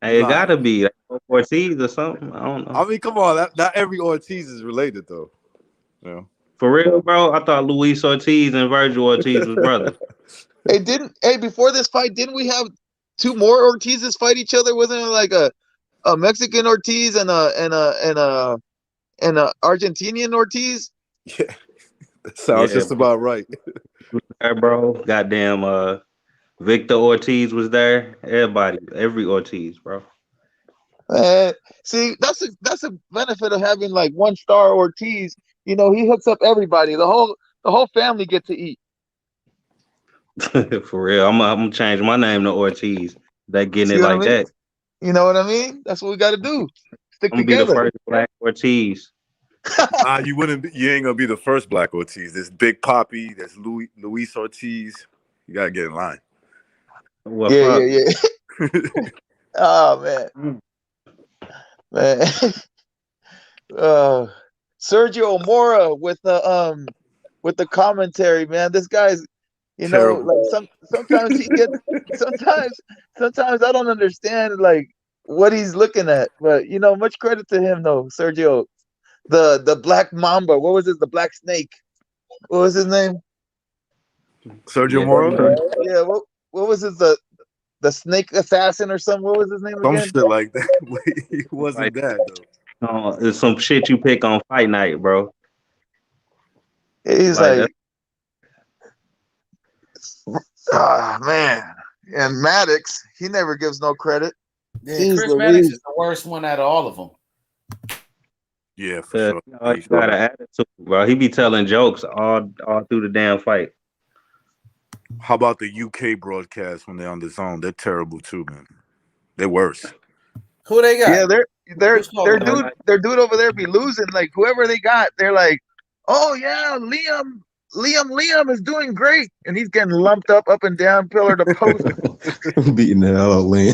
Hey, it gotta be like Ortiz or something. I don't know.
I mean, come on, not every Ortiz is related though. You know?
For real, bro. I thought Luis Ortiz and Vergil Ortiz was brothers.
Hey, before this fight, didn't we have two more Ortizes fight each other? Wasn't it like a Mexican Ortiz and a Argentinian Ortiz?
Yeah, that sounds just about right.
Bro, goddamn, Victor Ortiz was there. Everybody, every Ortiz, bro.
See, that's a benefit of having like one star Ortiz. You know, he hooks up everybody. The whole family get to eat.
For real, I'm gonna change my name to Ortiz. That getting
See
it
what I
like
mean?
that.
You know what I mean? That's what we got to do. Stick
I'm gonna be the
together.
first black Ortiz.
You ain't gonna be the first black Ortiz. There's Big Papi. There's Luis Ortiz. You gotta get in line.
Well,
Yeah. Oh man. Sergio Mora with the commentary, man. This guy's, you know, like sometimes he gets sometimes I don't understand like what he's looking at, but you know, much credit to him though, Sergio. The Black Mamba, what was it? The Black Snake. What was his name?
Sergio Mora?
Yeah, what was his the Snake Assassin or something? What was his name again?
Some shit like that. He wasn't that though.
It's some shit you pick on fight night, bro.
He's like man. And Maddox, he never gives no credit.
Yeah, Chris Maddox is the worst one out of all of them.
Yeah, for sure.
He got an attitude, bro. He be telling jokes all through the damn fight.
How about the UK broadcast when they're on the zone? They're terrible too, man. They're worse.
Who they got?
Yeah, their dude over there be losing. Like whoever they got, they're like, oh yeah, Liam is doing great, and he's getting lumped up and down, pillar to post.
Beating the hell out of Liam.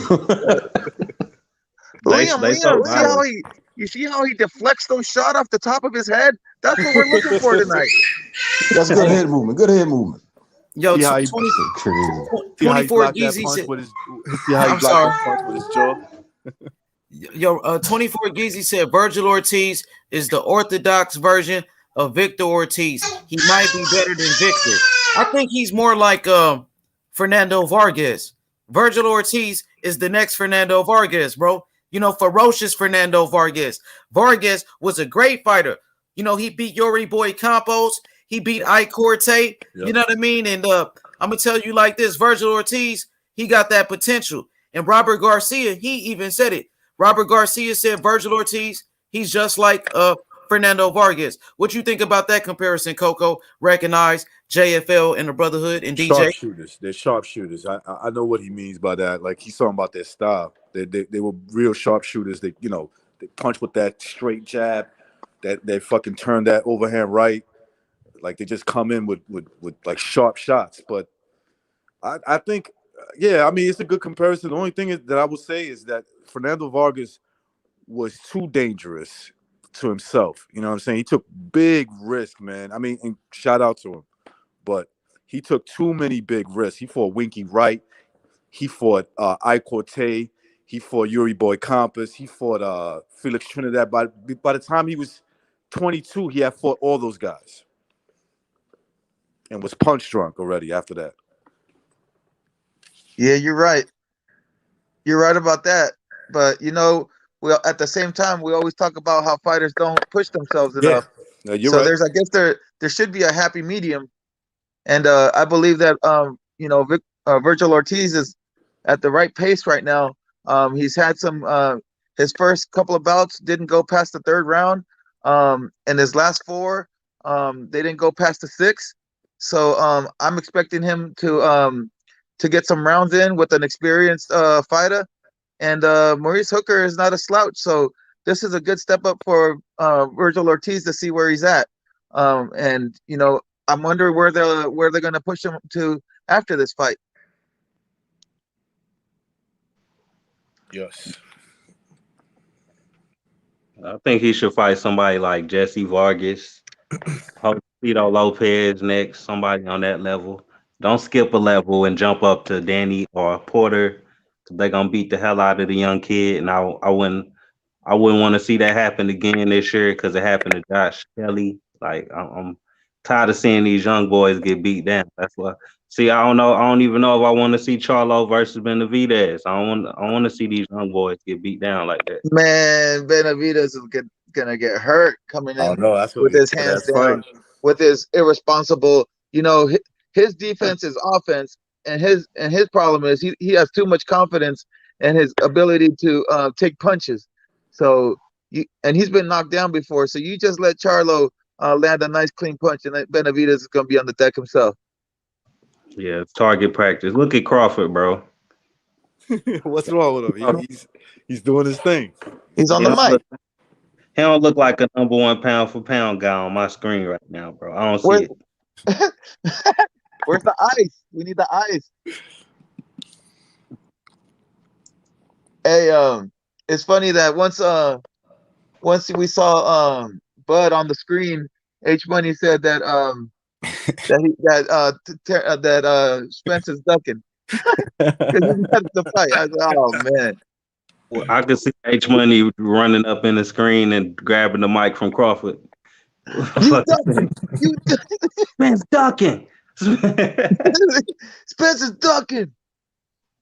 Liam, you see how he deflects those shots off the top of his head? That's what we're looking for tonight.
That's good head movement. Good head movement.
Yo,
24
Geezy said.
I'm
sorry.
With his jaw.
Yo, 24 Geezy said Vergil Ortiz is the orthodox version of Victor Ortiz. He might be better than Victor. I think he's more like Fernando Vargas. Vergil Ortiz is the next Fernando Vargas, bro. You know, ferocious Fernando Vargas. Vargas was a great fighter. You know, he beat Yuri Boy Campos. He beat Ike Corte. Yep. You know what I mean? And I'm going to tell you like this. Vergil Ortiz, he got that potential. And Robert Garcia, he even said it. Robert Garcia said Vergil Ortiz, he's just like Fernando Vargas. What you think about that comparison, Coco? Recognize JFL and the Brotherhood and DJ?
Sharpshooters. They're sharpshooters. I know what he means by that. Like he's talking about their style. They were real sharpshooters. They punch with that straight jab. That they fucking turn that overhand right. Like they just come in with like sharp shots. But I think, I mean, it's a good comparison. The only thing that I would say is that Fernando Vargas was too dangerous to himself. You know what I'm saying? He took big risk, man. I mean, and shout out to him. But he took too many big risks. He fought Winky Wright. He fought Ike Corte. He fought Yuri Boy Campos. He fought Felix Trinidad. By the time he was 22, he had fought all those guys. And was punch drunk already after that.
Yeah, you're right. You're right about that. But you know, at the same time, we always talk about how fighters don't push themselves enough.
No, you're
so
right.
I guess there should be a happy medium, and I believe that Vergil Ortiz is at the right pace right now. He's had some his first couple of bouts didn't go past the third round, and his last four they didn't go past the sixth. So I'm expecting him to get some rounds in with an experienced fighter. And Maurice Hooker is not a slouch, so this is a good step up for Vergil Ortiz to see where he's at. And you know, I'm wondering where they're going to push him to after this fight.
Yes,
I think he should fight somebody like Jesse Vargas, Josito Lopez next, somebody on that level. Don't skip a level and jump up to Danny or Porter They're gonna beat the hell out of the young kid, and I wouldn't want to see that happen again this year because it happened to Josh Kelly. Like I'm tired of seeing these young boys get beat down. That's why. See, I don't know. I don't even know if I want to see Charlo versus Benavidez. I want to see these young boys get beat down like that.
Man, Benavidez is gonna get hurt coming
Oh
in
no, that's what
with his hands down, with his irresponsible. His defense is offense, and his problem is he has too much confidence in his ability to take punches. So he's been knocked down before. So you just let Charlo land a nice clean punch, and then Benavidez is gonna be on the deck himself.
Yeah, it's target practice. Look at Crawford, bro.
What's wrong with him? He's doing his thing.
He's on the mic.
He don't look like a number one pound for pound guy on my screen right now, bro. I don't see it.
Where's the ice? We need the ice. Hey, it's funny that once we saw Bud on the screen, H Money said that that Spence is ducking. The fight. I was like, oh man.
Well, I could see H Money running up in the screen and grabbing the mic from Crawford.
You ducking.
Spence ducking.
Spence is ducking.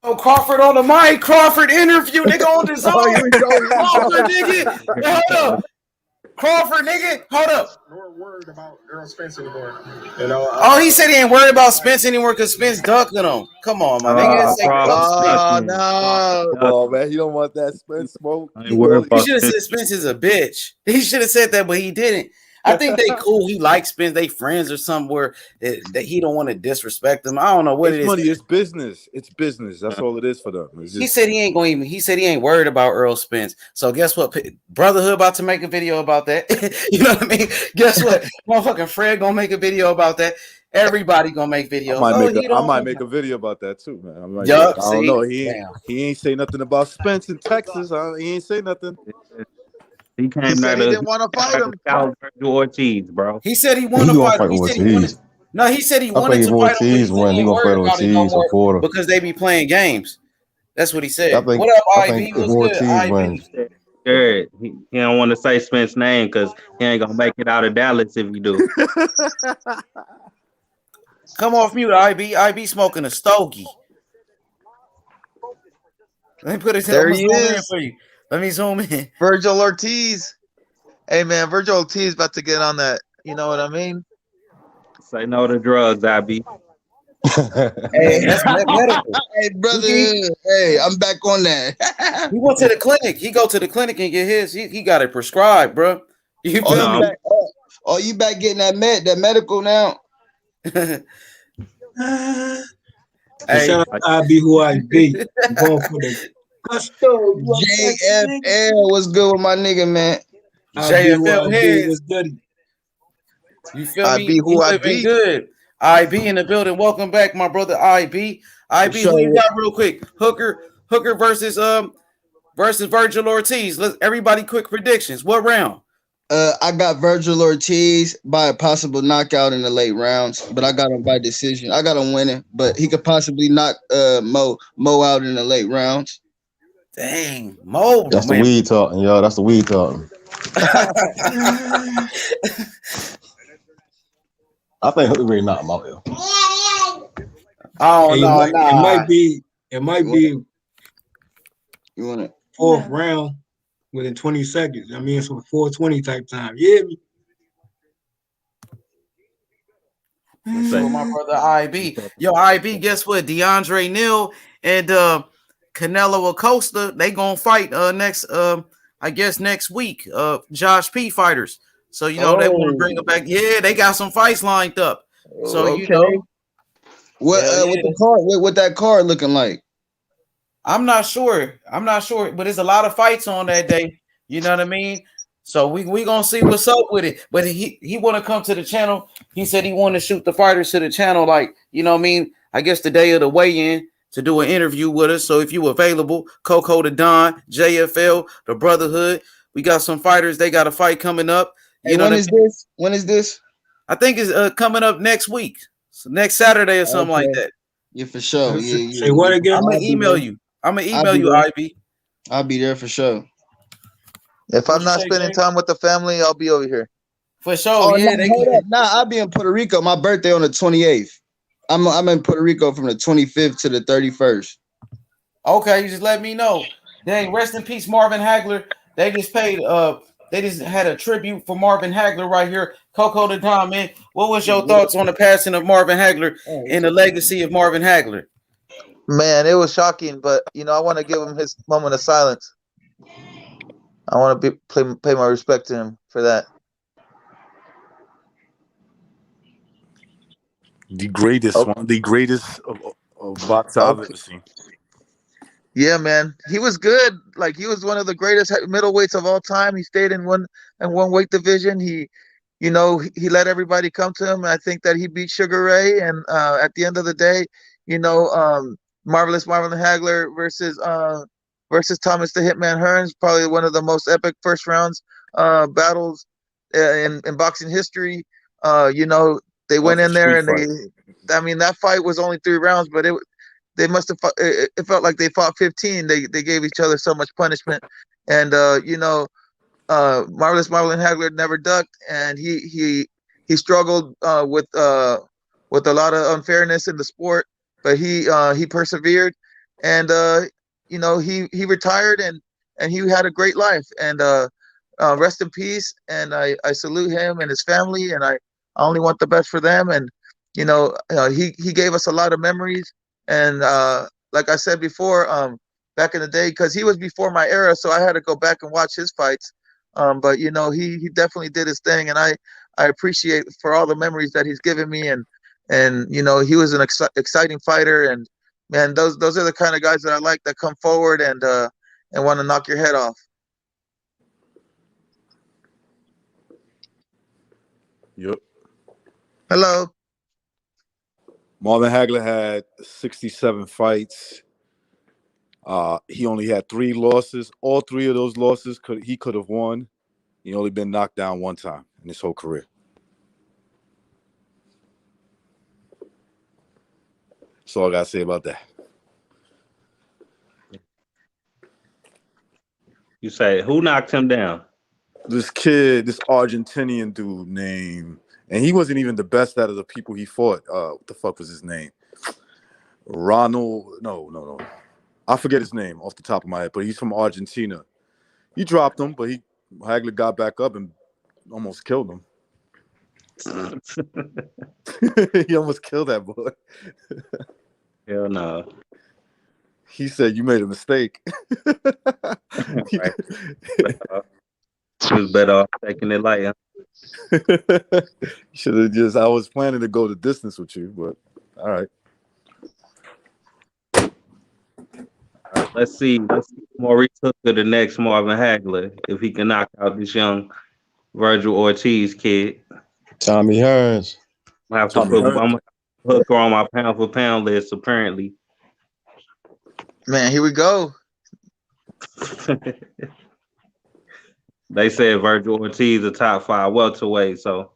Oh, Crawford on the mic. Crawford interview, nigga, on the zone. Crawford, nigga. Hold up. Crawford, nigga. Hold up.
We're worried about Earl Spence anymore.
He said he ain't worried about Spence anymore because Spence ducking him. Come on, my nigga.
No.
Oh man, he don't want that Spence smoke.
He should have said Spence is a bitch. He should have said that, but he didn't. I think they cool. He likes Spence. They friends or somewhere that he don't want to disrespect them. I don't know what it is.
Money, it's business. It's business. That's all it is for them.
He said he ain't going. He said he ain't worried about Earl Spence. So guess what? Brotherhood about to make a video about that. You know what I mean? Guess what? Motherfucking Fred gonna make a video about that. Everybody gonna make videos.
I might make a video about that too, man. I'm like, I don't know. He ain't say nothing about Spence in Texas. He ain't say nothing.
He came
he didn't want to fight him.
Vergil Ortiz, bro.
He said he wanted to fight. He said he wanted to fight
Ortiz
him.
He gonna fight Ortiz or Porter
because they be playing games. That's what he said.
What
up,
IB? What's good?
Sure, he don't want to say Spence's name because he ain't gonna make it out of Dallas if he do.
Come off mute, IB. IB smoking a stogie. Let me put it there. He is for you. Let me zoom in.
Vergil Ortiz. Hey man, Vergil Ortiz about to get on that. You know what I mean?
Say no to drugs, IB.
Hey, that's medical.
Hey brother, hey, I'm back on that.
He went to the clinic. He go to the clinic and get his. He got it prescribed, bro. You feel me?
You back getting that medical now?
Hey, shout out to IB who I beat. Going for the
JFL, what's good with my nigga, man?
JFL heads. You feel me? Who I beat? Good. IB in the building. Welcome back, my brother IB. IB, who you got real quick? Hooker versus Vergil Ortiz. Let's everybody quick predictions. What round?
I got Vergil Ortiz by a possible knockout in the late rounds, but I got him by decision. I got him winning, but he could possibly knock Mo out in the late rounds.
Dang, Mo.
That's the weed talking, yo. That's the weed talking. I think Hooker really knocked him out, yo.
Oh, no,
It might be.
You want it?
Fourth round within 20 seconds. I mean, it's a 4:20 type time. You hear me?
So my brother IB. Yo, IB, guess what? DeAndre Neal and Canelo Acosta, they gonna fight next week. Josh P fighters. So they want to bring them back. Yeah, they got some fights lined up. So
what that card looking like?
I'm not sure, but there's a lot of fights on that day. You know what I mean? So we gonna see what's up with it. But he want to come to the channel. He said he want to shoot the fighters to the channel, like, you know what I mean? I guess the day of the weigh-in to do an interview with us. So if you available, Coco the Don, JFL, the Brotherhood, we got some fighters. They got a fight coming up.
When is this?
I think it's coming up next week, so next Saturday or something like that.
Yeah, for sure. Yeah.
Say what again?
I'm gonna email you. I'm gonna email you, Ivy.
I'll be there for sure.
If I'm not spending time with the family, I'll be over here.
For sure.
Oh,
yeah,
hold up. Nah, I'll be in Puerto Rico. My birthday on the 28th. I'm in Puerto Rico from the 25th to the 31st.
Okay, you just let me know. Dang, rest in peace, Marvin Hagler. They just paid. They just had a tribute for Marvin Hagler right here. Coco the Don, man. What was your thoughts on the passing of Marvin Hagler and the legacy of Marvin Hagler?
Man, it was shocking, but I want to give him his moment of silence. I want to pay my respect to him for that.
The greatest, one of the greatest of box I've ever seen.
Yeah, man, he was good. Like, he was one of the greatest middleweights of all time. He stayed in one weight division. He let everybody come to him. I think that he beat Sugar Ray, and at the end of the day, Marvelous Marvin Hagler versus Thomas the Hitman Hearns, probably one of the most epic first rounds battles in boxing history. They went in there and that fight was only 3 rounds, but they must have fought, it felt like they fought 15. They gave each other so much punishment, and Marvelous Marvin Hagler never ducked, and he struggled with a lot of unfairness in the sport, but he persevered, and he retired, and he had a great life, and rest in peace. And I salute him and his family, and I only want the best for them. And he gave us a lot of memories, and like I said before, back in the day, because he was before my era, so I had to go back and watch his fights. But he definitely did his thing, and I appreciate for all the memories that he's given me, and he was an exciting fighter, and man, those are the kind of guys that I like, that come forward and want to knock your head off.
Yep.
Hello.
Marvin Hagler had 67 fights. He only had 3 losses. All 3 of those losses he could have won. He only been knocked down 1 time in his whole career. That's all I gotta say about that.
You say, who knocked him down?
This kid, this Argentinian dude named, and he wasn't even the best out of the people he fought. What the fuck was his name? Ronald? No. I forget his name off the top of my head, but he's from Argentina. He dropped him, but Hagler got back up and almost killed him. He almost killed that boy.
Hell no.
He said, "You made a mistake."
He was better off taking it light.
Should have just. I was planning to go the distance with you, but all right.
Let's see Maurice Hooker, the next Marvin Hagler, if he can knock out this young Vergil Ortiz kid.
Tommy Hearns.
I'm gonna put Hooker on my pound for pound list, apparently.
Man, here we go.
They said Vergil Ortiz a top 5 welterweight, so.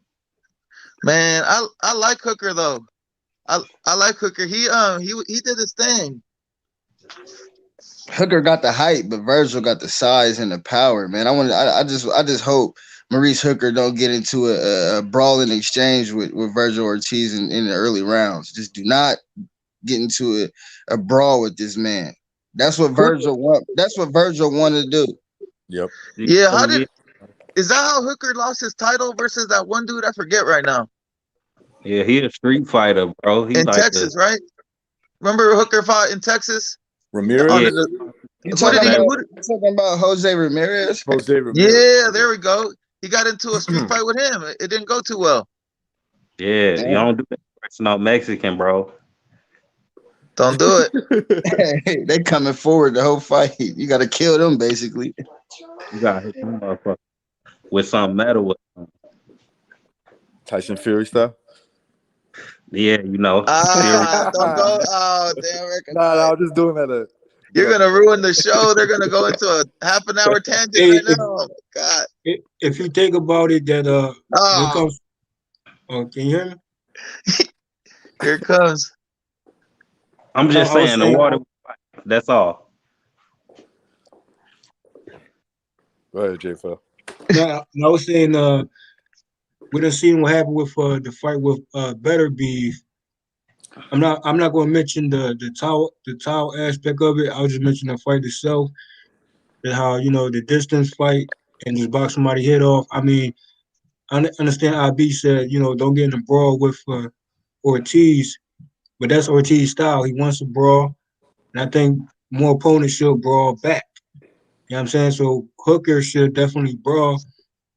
Man, I like Hooker though. I like Hooker. He did his thing.
Hooker got the height, but Vergil got the size and the power, man. I just hope Maurice Hooker don't get into a brawling exchange with Vergil Ortiz in the early rounds. Just do not get into a brawl with this man. That's what Vergil want. That's what Vergil wanted to do.
Yep.
Yeah. Is that how Hooker lost his title versus that one dude? I forget right now.
Yeah, he a street fighter, bro. He
in
like
Texas, right? Remember Hooker fought in Texas?
Ramirez.
You talking about Jose Ramirez?
Jose Ramirez.
Yeah, there we go. He got into a street fight with him. It didn't go too well.
Yeah, you don't do that. It's not Mexican, bro.
Don't do it.
They coming forward the whole fight. You got to kill them, basically.
You got to hit them motherfuckers with some metal. With them.
Tyson Fury style?
Yeah,
don't go. Oh, damn.
Nah, I'm just doing that.
You're going to ruin the show. They're going to go into a half an hour tangent right now. Oh, my God.
If you think about it, that here comes. Oh, can you hear me?
Here it comes.
I'm just saying the water. That's all.
Go ahead, J. Phil.
Now, I was saying, we done seen what happened with the fight with Better Beef. I'm not going to mention the towel aspect of it. I'll just mention the fight itself, and how the distance fight and just box somebody head off. I mean, I understand IB said don't get in a brawl with Ortiz, but that's Ortiz style. He wants to brawl, and I think more opponents should brawl back. You know what I'm saying? So Hooker should definitely brawl,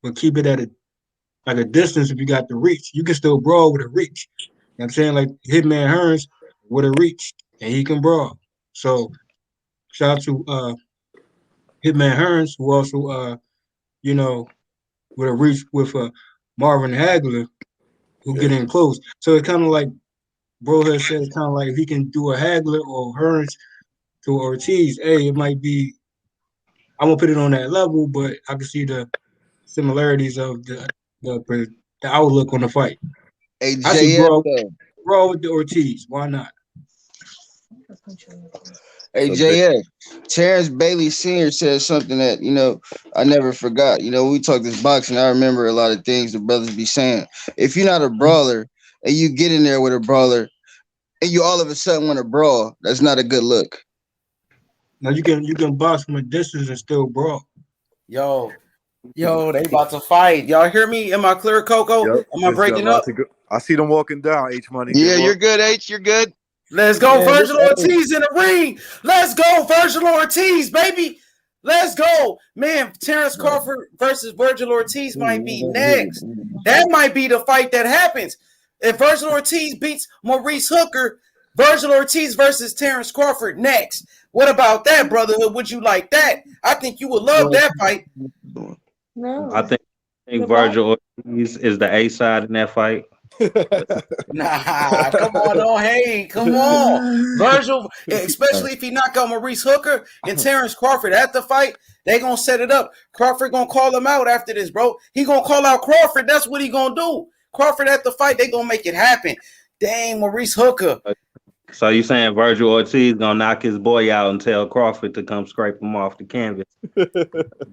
but keep it at a distance. If you got the reach, you can still brawl with a reach. You know what I'm saying? Like Hitman Hearns with a reach, and he can brawl. So shout out to Hitman Hearns, who also with a reach with Marvin Hagler, who get in close. So it's kind of like Bro has said, it's kind of like if he can do a Hagler or Hearns to Ortiz, it might be, I won't put it on that level, but I can see the similarities of the outlook on the fight.
Hey,
I see
JF,
brawl with the Ortiz. Why not?
Hey, JF, Terrence Bailey Sr. said something that, I never forgot. We talk this boxing. I remember a lot of things the brothers be saying. If you're not a brawler and you get in there with a brawler and you all of a sudden want to brawl, that's not a good look.
Now you can box from a distance and still brawl.
Yo, they about to fight. Y'all hear me? Am I clear, Coco?
Yep.
Am I breaking up?
I see them walking down, H Money.
Yeah, you're good, H. You're good.
Let's go, Vergil Ortiz in the ring. Let's go, Vergil Ortiz, baby. Let's go. Man, Terrence Crawford versus Vergil Ortiz might be next. That might be the fight that happens. If Vergil Ortiz beats Maurice Hooker, Vergil Ortiz versus Terrence Crawford next. What about that, brotherhood? Would you like that? I think you would love that fight.
No. I think Vergil Ortiz is the A side in that fight.
Nah, come on, hey, come on. Vergil, especially if he knock out Maurice Hooker and Terrence Crawford at the fight, they gonna set it up. Crawford gonna call him out after this, bro. He gonna call out Crawford. That's what he gonna do. Crawford at the fight, they gonna make it happen. Dang, Maurice Hooker.
So you saying Vergil Ortiz gonna knock his boy out and tell Crawford to come scrape him off the canvas?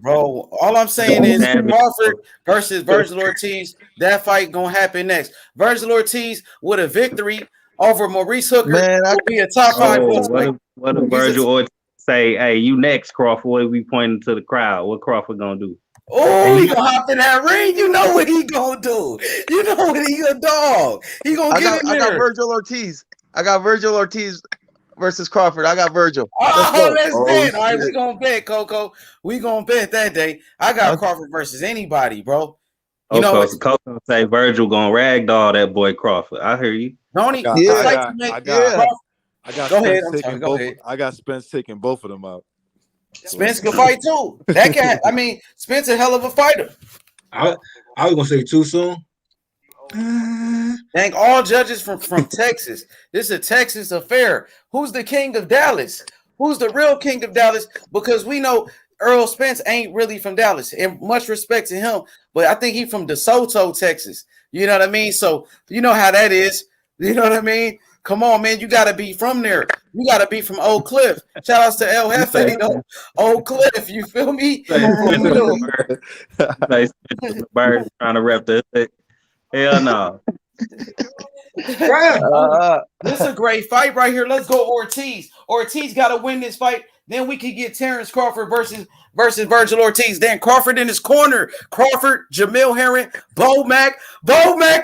Bro, all I'm saying is Crawford versus Vergil Ortiz. That fight gonna happen next. Vergil Ortiz with a victory over Maurice Hooker will be a top 5 prospect.
What if Vergil Ortiz say, "Hey, you next, Crawford"? What we pointing to the crowd? What Crawford gonna do?
Oh, he gonna hop in that ring. You know what he gonna do. You know what he a dog. He gonna get in there.
I got Vergil Ortiz. I got Vergil Ortiz versus Crawford. I got Vergil.
Let's bet. All right, we gonna bet, Coco. We gonna bet that day. I got Crawford versus anybody, bro. You know what?
Coco say Vergil gonna ragdoll that boy Crawford. I hear you.
Don't he?
I got
Go ahead.
I got Spence taking both of them out.
Spence can fight too. That cat. I mean, Spence a hell of a fighter.
I was gonna say too soon.
Thank all judges from Texas. This is a Texas affair. Who's the king of Dallas? Who's the real king of Dallas? Because we know Earl Spence ain't really from Dallas. And much respect to him, but I think he's from DeSoto, Texas. You know what I mean? So you know how that is. You know what I mean? Come on, man. You got to be from there. You got to be from Oak Cliff. Shout outs to El Jefe, you know, Oak Cliff. You feel me?
Bird trying to rep this. Hell no.
This is a great fight right here. Let's go Ortiz. Ortiz got to win this fight. Then we can get Terrence Crawford versus Vergil Ortiz. Then Crawford in his corner. Crawford, Jamil Herring, Bo Mac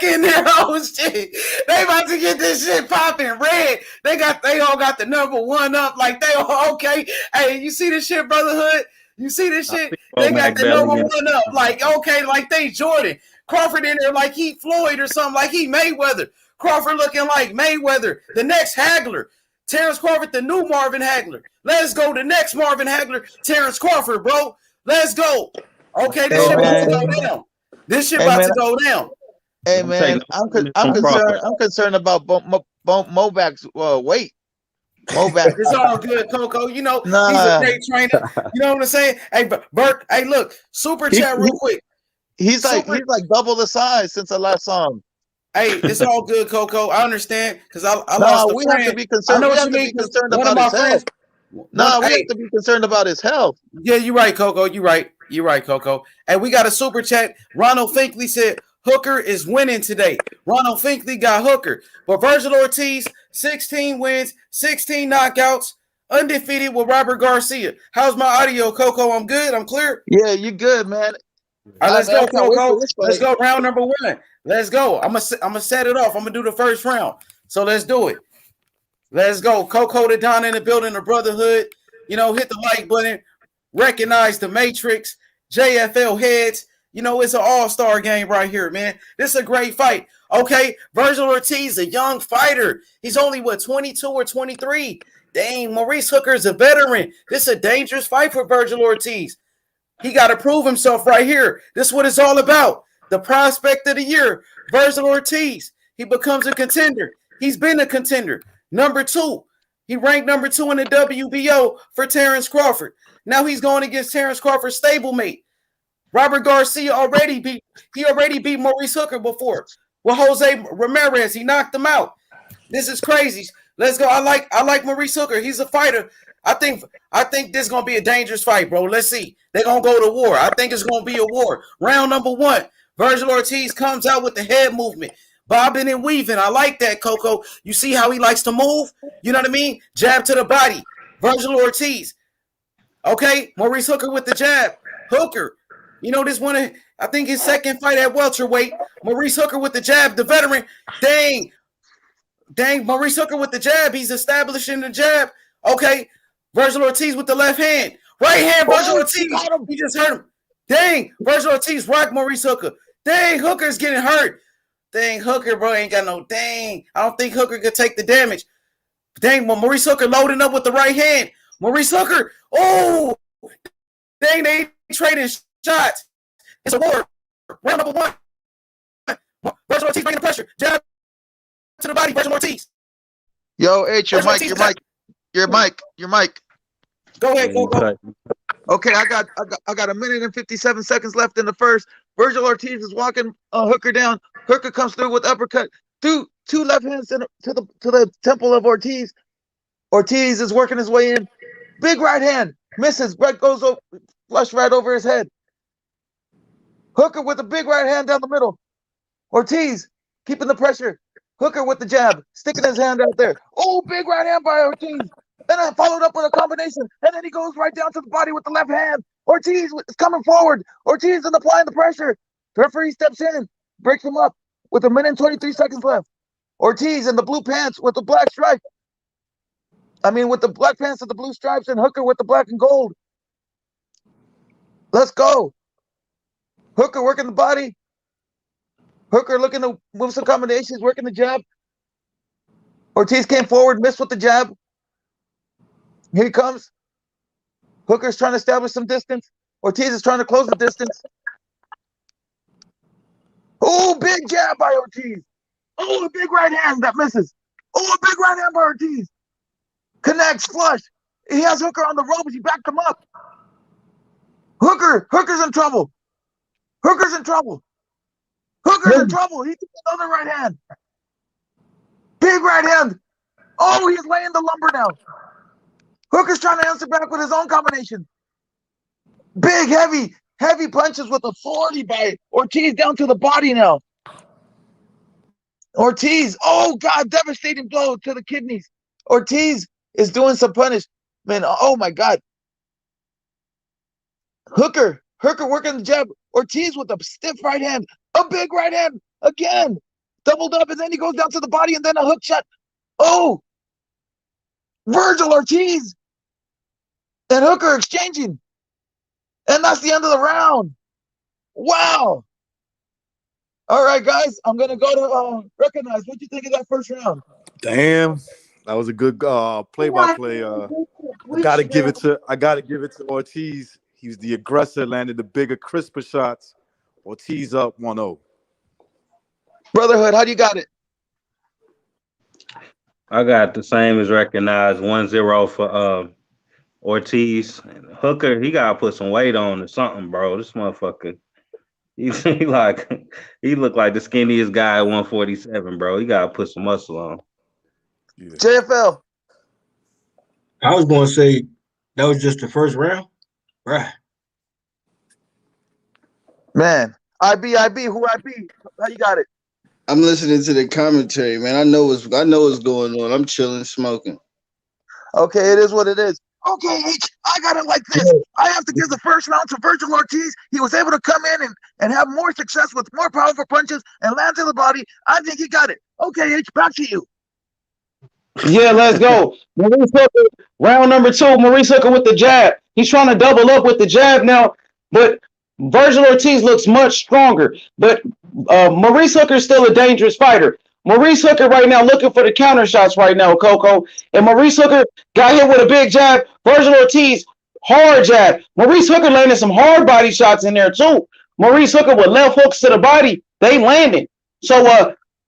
in there. Oh shit. They about to get this shit popping red. They all got the number 1 up. Like they all okay. Hey, you see this shit, brotherhood? You see this shit? They got the number 1 up. Like, okay, like they Jordan. Crawford in there like he Floyd or something, like he Mayweather. Crawford looking like Mayweather, the next Hagler. Terrence Crawford, the new Marvin Hagler. Let's go, the next Marvin Hagler, Terrence Crawford, bro. Let's go. Okay, this shit about to go down. This shit about to go down.
Hey man, I'm concerned about Mobac's weight. Mobac.
It's all good, Coco. You know he's a great trainer. You know what I'm saying? Hey, Bert. Hey, look, super chat real quick.
He's like double the size since I last saw him.
Hey, it's all good, Coco. I understand because I lost a friend.
We have to be concerned. We have to be concerned about his health. No, we have to be concerned about his health.
Yeah, you're right, Coco. You're right. You're right, Coco. And we got a super chat. Ronald Finkley said Hooker is winning today. Ronald Finkley got Hooker. But Vergil Ortiz, 16 wins, 16 knockouts, undefeated with Robert Garcia. How's my audio, Coco? I'm good. I'm clear.
Yeah, you good, man.
All right, let's
man,
go,
I can't wait for
Coco.
this
Let's
fight.
go. Round number 1. Let's go. I'm gonna set it off. I'm gonna do the first round. So let's do it. Let's go. Coco the Don in the building, the brotherhood. You know, hit the like button. Recognize the Matrix. JFL heads. You know, it's an all-star game right here, man. This is a great fight. Okay, Vergil Ortiz, a young fighter. He's only, 22 or 23? Dang, Maurice Hooker is a veteran. This is a dangerous fight for Vergil Ortiz. He got to prove himself right here. This is what it's all about. The prospect of the year, Vergil Ortiz. He becomes a contender. He's been a contender. Number 2. He ranked number 2 in the WBO for Terrence Crawford. Now he's going against Terrence Crawford's stablemate. Robert Garcia already beat Maurice Hooker before. With Jose Ramirez, he knocked him out. This is crazy. Let's go. I like Maurice Hooker. He's a fighter. I think this is gonna be a dangerous fight, bro. Let's see. They're gonna go to war. I think it's gonna be a war. Round number 1. Vergil Ortiz comes out with the head movement. Bobbing and weaving. I like that, Coco. You see how he likes to move? You know what I mean? Jab to the body. Vergil Ortiz. Okay, Maurice Hooker with the jab. Hooker. You know, this one, I think his second fight at welterweight. Maurice Hooker with the jab, the veteran. Dang, Maurice Hooker with the jab. He's establishing the jab. Okay, Vergil Ortiz with the left hand. Right hand, Vergil Ortiz. He just hurt him. Dang, Vergil Ortiz rocked Maurice Hooker. Dang, Hooker's getting hurt. Dang, Hooker, bro, ain't got no dang. I don't think Hooker could take the damage. Dang, Maurice Hooker loading up with the right hand. Maurice Hooker. Oh, dang, they trading shots. It's a war. Round number 1. Vergil Ortiz bringing the pressure. Jab to the body, Vergil Ortiz.
Yo, H, your mic.
Go ahead, go.
Okay, I got a minute and 57 seconds left in the first. Vergil Ortiz is walking Hooker down. Hooker comes through with uppercut. Two left hands to the temple of Ortiz. Ortiz is working his way in. Big right hand. Misses. Brett goes over, flush right over his head. Hooker with a big right hand down the middle. Ortiz keeping the pressure. Hooker with the jab, sticking his hand out there. Oh, big right hand by Ortiz. And then followed up with a combination. And then he goes right down to the body with the left hand. Ortiz is coming forward. Ortiz is applying the pressure. The referee steps in, breaks him up with 1 minute and 23 seconds left. Ortiz in the blue pants with the black stripe. With the black pants and the blue stripes, and Hooker with the black and gold. Let's go. Hooker working the body. Hooker looking to move some combinations, working the jab. Ortiz came forward, missed with the jab. Here he comes. Hooker's trying to establish some distance. Ortiz is trying to close the distance. Oh, big jab by Ortiz. Oh, a big right hand that misses. Oh, a big right hand by Ortiz. Connects, flush. He has Hooker on the ropes. He backed him up. Hooker's in trouble. Hooker's in trouble. Hooker's in trouble. He took another right hand. Big right hand. Oh, he's laying the lumber now. Hooker's trying to answer back with his own combination. Big, heavy punches with authority by Ortiz down to the body now. Ortiz, oh God, devastating blow to the kidneys. Ortiz is doing some punish. Man, oh my God. Hooker working the jab. Ortiz with a stiff right hand. A big right hand again. Doubled up, and then he goes down to the body, and then a hook shot. Oh! Vergil Ortiz and Hooker exchanging. And that's the end of the round. Wow. All right, guys, I'm going to go to recognize. What do you think of that first round?
Damn, that was a good play-by-play. I gotta give it to Ortiz. He was the aggressor, landed the bigger, crisper shots. Ortiz up 1-0.
Brotherhood, how do you got it?
I got the same as recognized, 1-0 for Ortiz. Hooker, he gotta put some weight on or something, bro. This motherfucker, he looked like the skinniest guy at 147, bro. He gotta put some muscle on.
Yeah. JFL.
I was gonna say that was just the first round, right?
Man, IB, who IB? How you got it?
I'm listening to the commentary, man. I know what's going on. I'm chilling, smoking.
Okay, it is what it is. Okay, H, I got it like this. I have to give the first round to Vergil Ortiz. He was able to come in and have more success with more powerful punches and land to the body. I think he got it. Okay, H, back to you.
Yeah, let's go. Maurice Hooker, round number 2. Maurice Hooker with the jab. He's trying to double up with the jab now, but Vergil Ortiz looks much stronger. But Maurice Hooker is still a dangerous fighter. Maurice Hooker right now looking for the counter shots right now, Coco. And Maurice Hooker got hit with a big jab. Vergil Ortiz, hard jab. Maurice Hooker landed some hard body shots in there too. Maurice Hooker with left hooks to the body, they landed. So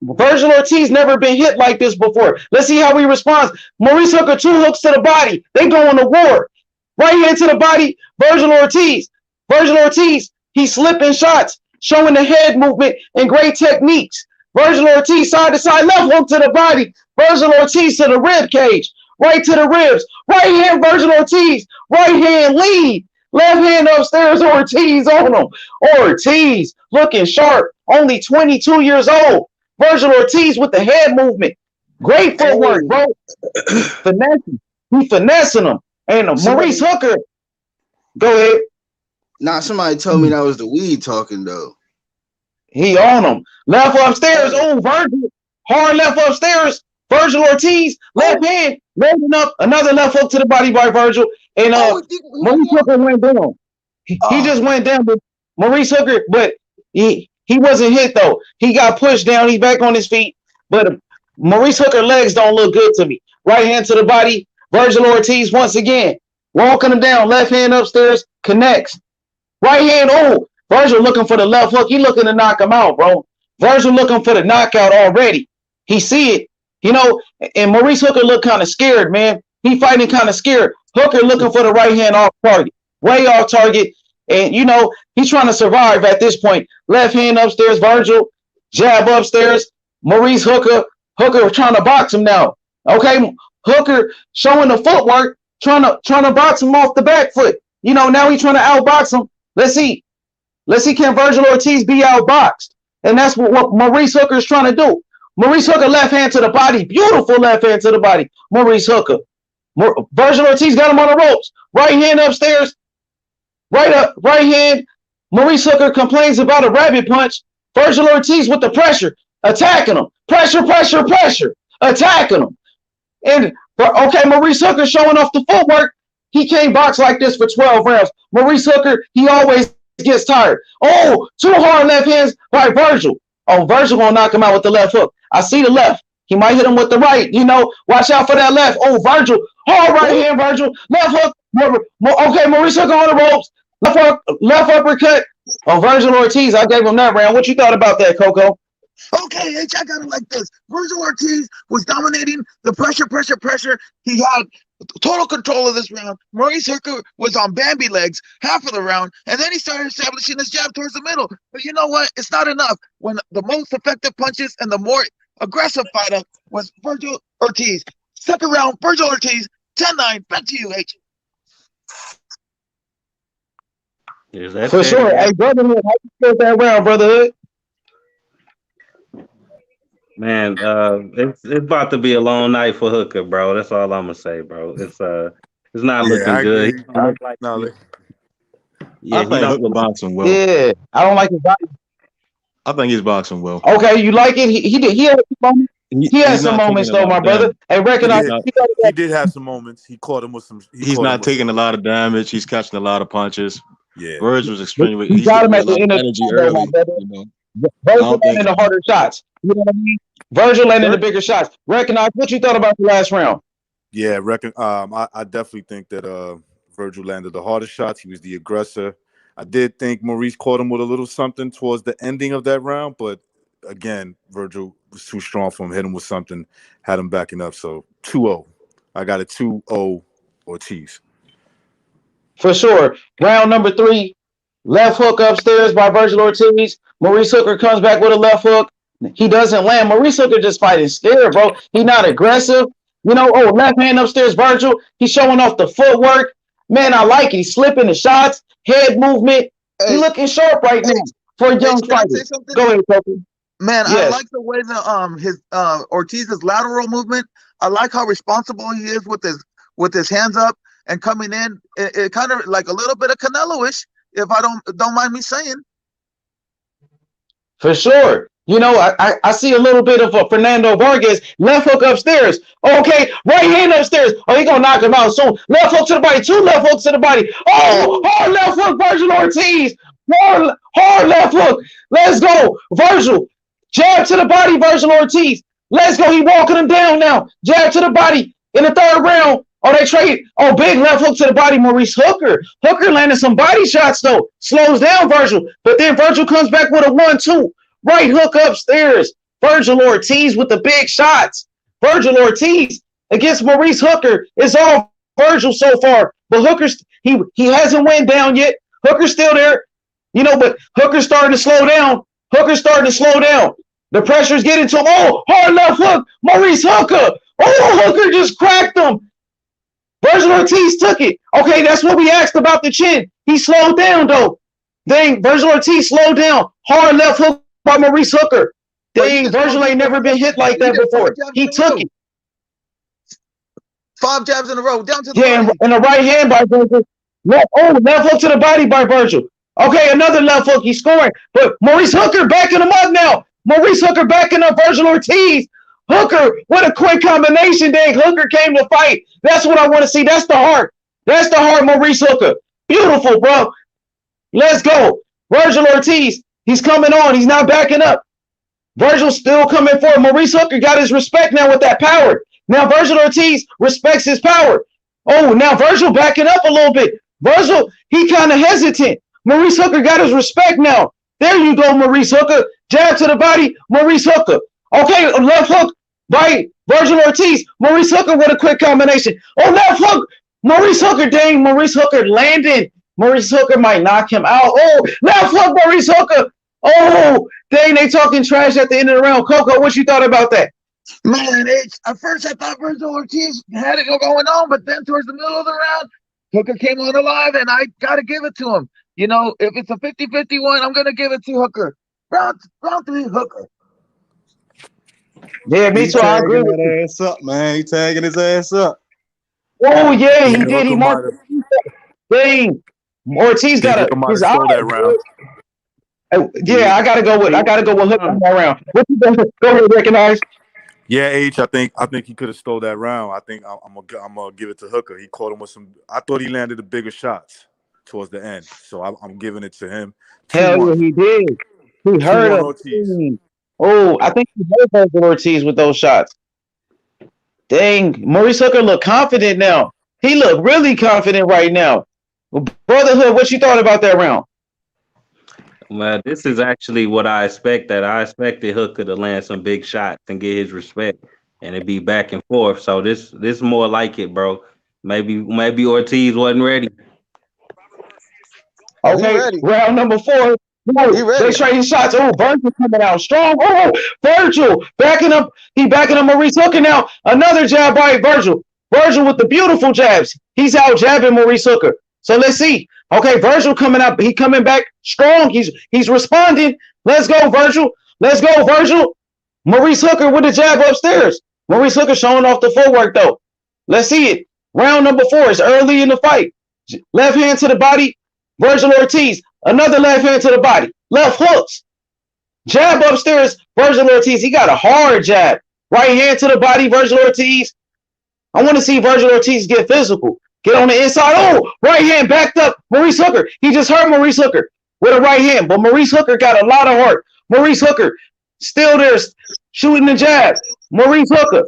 Vergil Ortiz never been hit like this before. Let's see how he responds. Maurice Hooker, 2 hooks to the body. They going to war. Right hand to the body, Vergil Ortiz. Vergil Ortiz, he's slipping shots, showing the head movement and great techniques. Vergil Ortiz, side to side, left hook to the body. Vergil Ortiz to the rib cage, right to the ribs. Right hand, Vergil Ortiz. Right hand lead. Left hand upstairs, Ortiz on him. Ortiz looking sharp, only 22 years old. Vergil Ortiz with the head movement. Great footwork, bro. Finessing. He finessing him. And Maurice Hooker. Go ahead.
Nah, somebody told me that was the weed talking, though.
He on him. Left upstairs. Oh, Vergil. Hard left upstairs. Vergil Ortiz. Left hand. Loading up. Another left hook to the body by Vergil. And Maurice Hooker went down. He just went down. But Maurice Hooker, but he wasn't hit, though. He got pushed down. He's back on his feet. But Maurice Hooker legs don't look good to me. Right hand to the body. Vergil Ortiz once again. Walking him down. Left hand upstairs. Connects. Right hand. Oh, Vergil looking for the left hook. He looking to knock him out, bro. Vergil looking for the knockout already. He see it. You know, and Maurice Hooker look kind of scared, man. He fighting kind of scared. Hooker looking for the right hand off target. Way off target. And, you know, he's trying to survive at this point. Left hand upstairs, Vergil. Jab upstairs. Maurice Hooker. Hooker trying to box him now. Okay, Hooker showing the footwork, trying to box him off the back foot. You know, now he's trying to outbox him. Let's see. Can Vergil Ortiz be outboxed? And that's what Maurice Hooker is trying to do. Maurice Hooker, left hand to the body. Beautiful left hand to the body. Maurice Hooker. Vergil Ortiz got him on the ropes. Right hand upstairs. Right hand. Maurice Hooker complains about a rabbit punch. Vergil Ortiz with the pressure. Attacking him. Pressure. Attacking him. And, okay, Maurice Hooker showing off the footwork. He can't box like this for 12 rounds. Maurice Hooker, he always gets tired. Oh, 2 hard left hands by Vergil. Oh, Vergil gonna knock him out with the left hook. I see the left. He might hit him with the right. You know, watch out for that left. Oh, Vergil. Hard right hand, Vergil. Left hook. Okay, Maurice Hooker on the ropes. Left uppercut. Oh, Vergil Ortiz, I gave him that round. What you thought about that, Coco?
Okay, H, I got it like this. Vergil Ortiz was dominating the pressure. He had total control of this round. Maurice Hooker was on Bambi legs half of the round, and then he started establishing his jab towards the middle. But you know what? It's not enough. When the most effective punches and the more aggressive fighter was Vergil Ortiz. Second round, Vergil Ortiz, 10-9. Back to you, H.
For sure. Hey, Brotherhood, how you feel that round, Brotherhood?
Man, it's about to be a long night for Hooker, bro. That's all I'm gonna say, bro. It's not looking good.
I think Hooker boxing well.
Yeah, I don't like his body.
I think he's boxing well.
Okay, you like it? He did. He had some moments. He had some moments though, my brother. And recognize
he did have some moments. He caught him with some. He's not taking a lot of damage. He's catching a lot of punches. Yeah, Vergil was extremely.
He got him at the end of energy early. Vergil landing the harder shots. You know what I mean? Vergil landing the bigger shots. Recognize what you thought about the last round.
Yeah, I definitely think that Vergil landed the hardest shots. He was the aggressor. I did think Maurice caught him with a little something towards the ending of that round, but again, Vergil was too strong for him. Hit him with something, had him backing up. So 2-0. I got a 2-0 Ortiz.
For sure. Round number 3. Left hook upstairs by Vergil Ortiz. Maurice Hooker comes back with a left hook. He doesn't land. Maurice Hooker just fighting scared, bro. He's not aggressive. You know, left hand upstairs, Vergil. He's showing off the footwork. Man, I like it. He's slipping the shots, head movement. He looking sharp right now for a young fighter. Go ahead, Coco.
Man,
Yes.
I like the way his Ortiz's lateral movement. I like how responsible he is with his hands up and coming in. It kind of like a little bit of Canelo-ish, if I don't mind me saying.
For sure. You know, I see a little bit of a Fernando Vargas left hook upstairs. Okay, right hand upstairs. Oh, he gonna knock him out soon. Left hook to the body, 2 left hooks to the body. Oh, hard left hook, Vergil Ortiz. Hard left hook. Let's go, Vergil. Jab to the body, Vergil Ortiz. Let's go. He walking him down now. Jab to the body in the 3rd round. Oh, they trade. Oh, big left hook to the body, Maurice. Hooker landing some body shots though. Slows down Vergil, but then Vergil comes back with a 1-2. Right hook upstairs. Vergil Ortiz with the big shots. Vergil Ortiz against Maurice Hooker. It's all Vergil so far. But Hooker's he hasn't went down yet. Hooker's still there. You know, but Hooker's starting to slow down. The pressure's getting to him. Oh, hard left hook. Maurice Hooker. Oh, Hooker just cracked him. Vergil Ortiz took it. Okay, that's what we asked about the chin. He slowed down, though. Dang, Vergil Ortiz slowed down. Hard left hook by Maurice Hooker. Dang, Vergil ain't never been hit like that before. He took it.
5 jabs in a row, down to the
body. And a right hand by Vergil. Left hook to the body by Vergil. Okay, another left hook. He's scoring. But Maurice Hooker backing him up now. Maurice Hooker backing up Vergil Ortiz. Hooker, what a quick combination. Dang, Hooker came to fight. That's what I want to see. That's the heart. That's the heart, Maurice Hooker. Beautiful, bro. Let's go. Vergil Ortiz, he's coming on. He's not backing up. Vergil's still coming forward. Maurice Hooker got his respect now with that power. Now Vergil Ortiz respects his power. Oh, now Vergil backing up a little bit. Vergil, he kind of hesitant. Maurice Hooker got his respect now. There you go, Maurice Hooker. Jab to the body, Maurice Hooker. Okay, left hook by Vergil Ortiz. Maurice Hooker with a quick combination. Oh, left hook. Maurice Hooker, dang, Maurice Hooker landing. Maurice Hooker might knock him out. Oh, left hook, Maurice Hooker. Oh, dang, they talking trash at the end of the round. Coco, what you thought about that?
Man, at first I thought Vergil Ortiz had it going on, but then towards the middle of the round, Hooker came on alive, and I got to give it to him. You know, if it's a 50-50 one, I'm going to give it to Hooker. Round 3, Hooker.
Yeah, me too. I agree with
that ass up, man. He tagging his ass up.
Oh, yeah, he did. He marked. Dang. Ortiz got his eye.
That round.
Yeah, I gotta go with Hooker more round. What you gonna go ahead, recognize?
Yeah, H. I think he could have stole that round. I think I'm gonna give it to Hooker. He caught him with some. I thought he landed the bigger shots towards the end, so I'm giving it to him.
Hell yeah, he did. He heard him. Oh, I think he heard Ortiz with those shots. Dang, Maurice Hooker look confident now. He look really confident right now. Brotherhood, what you thought about that round?
Man, this is actually what I expected. I expected Hooker to land some big shots and get his respect, and it'd be back and forth. So this more like it, bro. Maybe Ortiz wasn't ready.
Okay, round number 4. They trading shots. Oh, Vergil coming out strong. Oh, Vergil backing up. He backing up Maurice Hooker now. Another jab by Vergil. Vergil with the beautiful jabs. He's out jabbing Maurice Hooker. So let's see. Okay, Vergil coming up. He coming back strong. He's responding. Let's go, Vergil. Let's go, Vergil. Maurice Hooker with the jab upstairs. Maurice Hooker showing off the footwork though. Let's see it. Round number 4 is early in the fight. Left hand to the body. Vergil Ortiz. Another left hand to the body. Left hooks. Jab upstairs. Vergil Ortiz. He got a hard jab. Right hand to the body. Vergil Ortiz. I want to see Vergil Ortiz get physical. Get on the inside. Oh, right hand backed up. Maurice Hooker. He just hurt Maurice Hooker with a right hand. But Maurice Hooker got a lot of heart. Maurice Hooker still there shooting the jab. Maurice Hooker.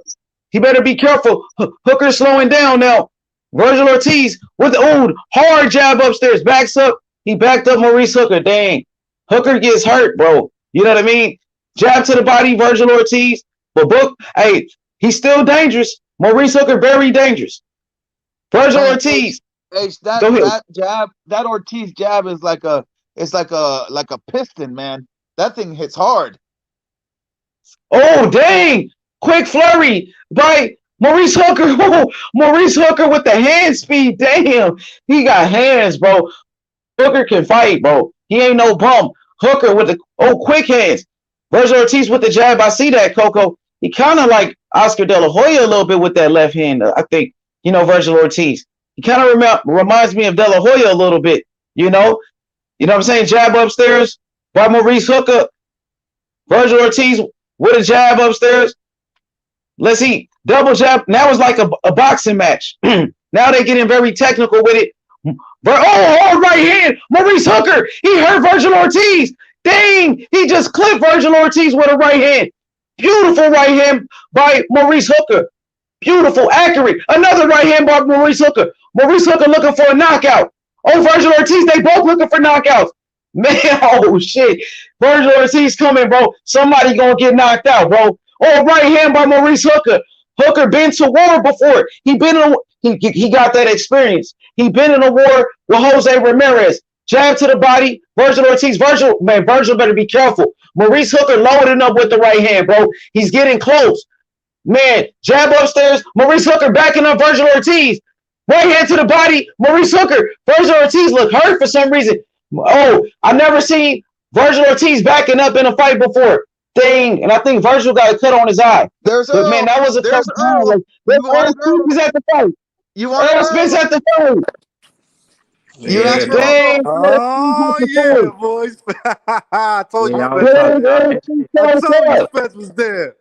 He better be careful. Hooker slowing down now. Vergil Ortiz with the old hard jab upstairs. Backs up. He backed up Maurice Hooker. Dang. Hooker gets hurt, bro. You know what I mean? Jab to the body, Vergil Ortiz. But hey, he's still dangerous. Maurice Hooker, very dangerous. Vergil Ortiz.
That Ortiz jab is like a piston, man. That thing hits hard.
Oh, dang. Quick flurry by Maurice Hooker. Oh, Maurice Hooker with the hand speed. Damn. He got hands, bro. Hooker can fight, bro. He ain't no bum. Hooker with the quick hands. Vergil Ortiz with the jab. I see that, Coco. He kind of like Oscar De La Hoya a little bit with that left hand. I think, Vergil Ortiz. He kind of reminds me of De La Hoya a little bit, You know what I'm saying? Jab upstairs by Maurice Hooker. Vergil Ortiz with a jab upstairs. Let's see. Double jab. Now it's like a boxing match. Now they're getting very technical with it. Hard right hand. Maurice Hooker. He hurt Vergil Ortiz. Dang. He just clipped Vergil Ortiz with a right hand. Beautiful right hand by Maurice Hooker. Beautiful. Accurate. Another right hand by Maurice Hooker. Maurice Hooker looking for a knockout. Vergil Ortiz. They both looking for knockouts. Man, shit. Vergil Ortiz coming, bro. Somebody gonna get knocked out, bro. Right hand by Maurice Hooker. Hooker been to war before. He got that experience. He been in a war with Jose Ramirez. Jab to the body. Vergil Ortiz. Vergil better be careful. Maurice Hooker loading up with the right hand, bro. He's getting close. Man, jab upstairs. Maurice Hooker backing up Vergil Ortiz. Right hand to the body. Maurice Hooker. Vergil Ortiz look hurt for some reason. I never seen Vergil Ortiz backing up in a fight before. Dang, and I think Vergil got a cut on his eye. Man, that was a cut. Earl Spence at the fight. Earl Spence at the fight.
Boys. I told you Spence was there.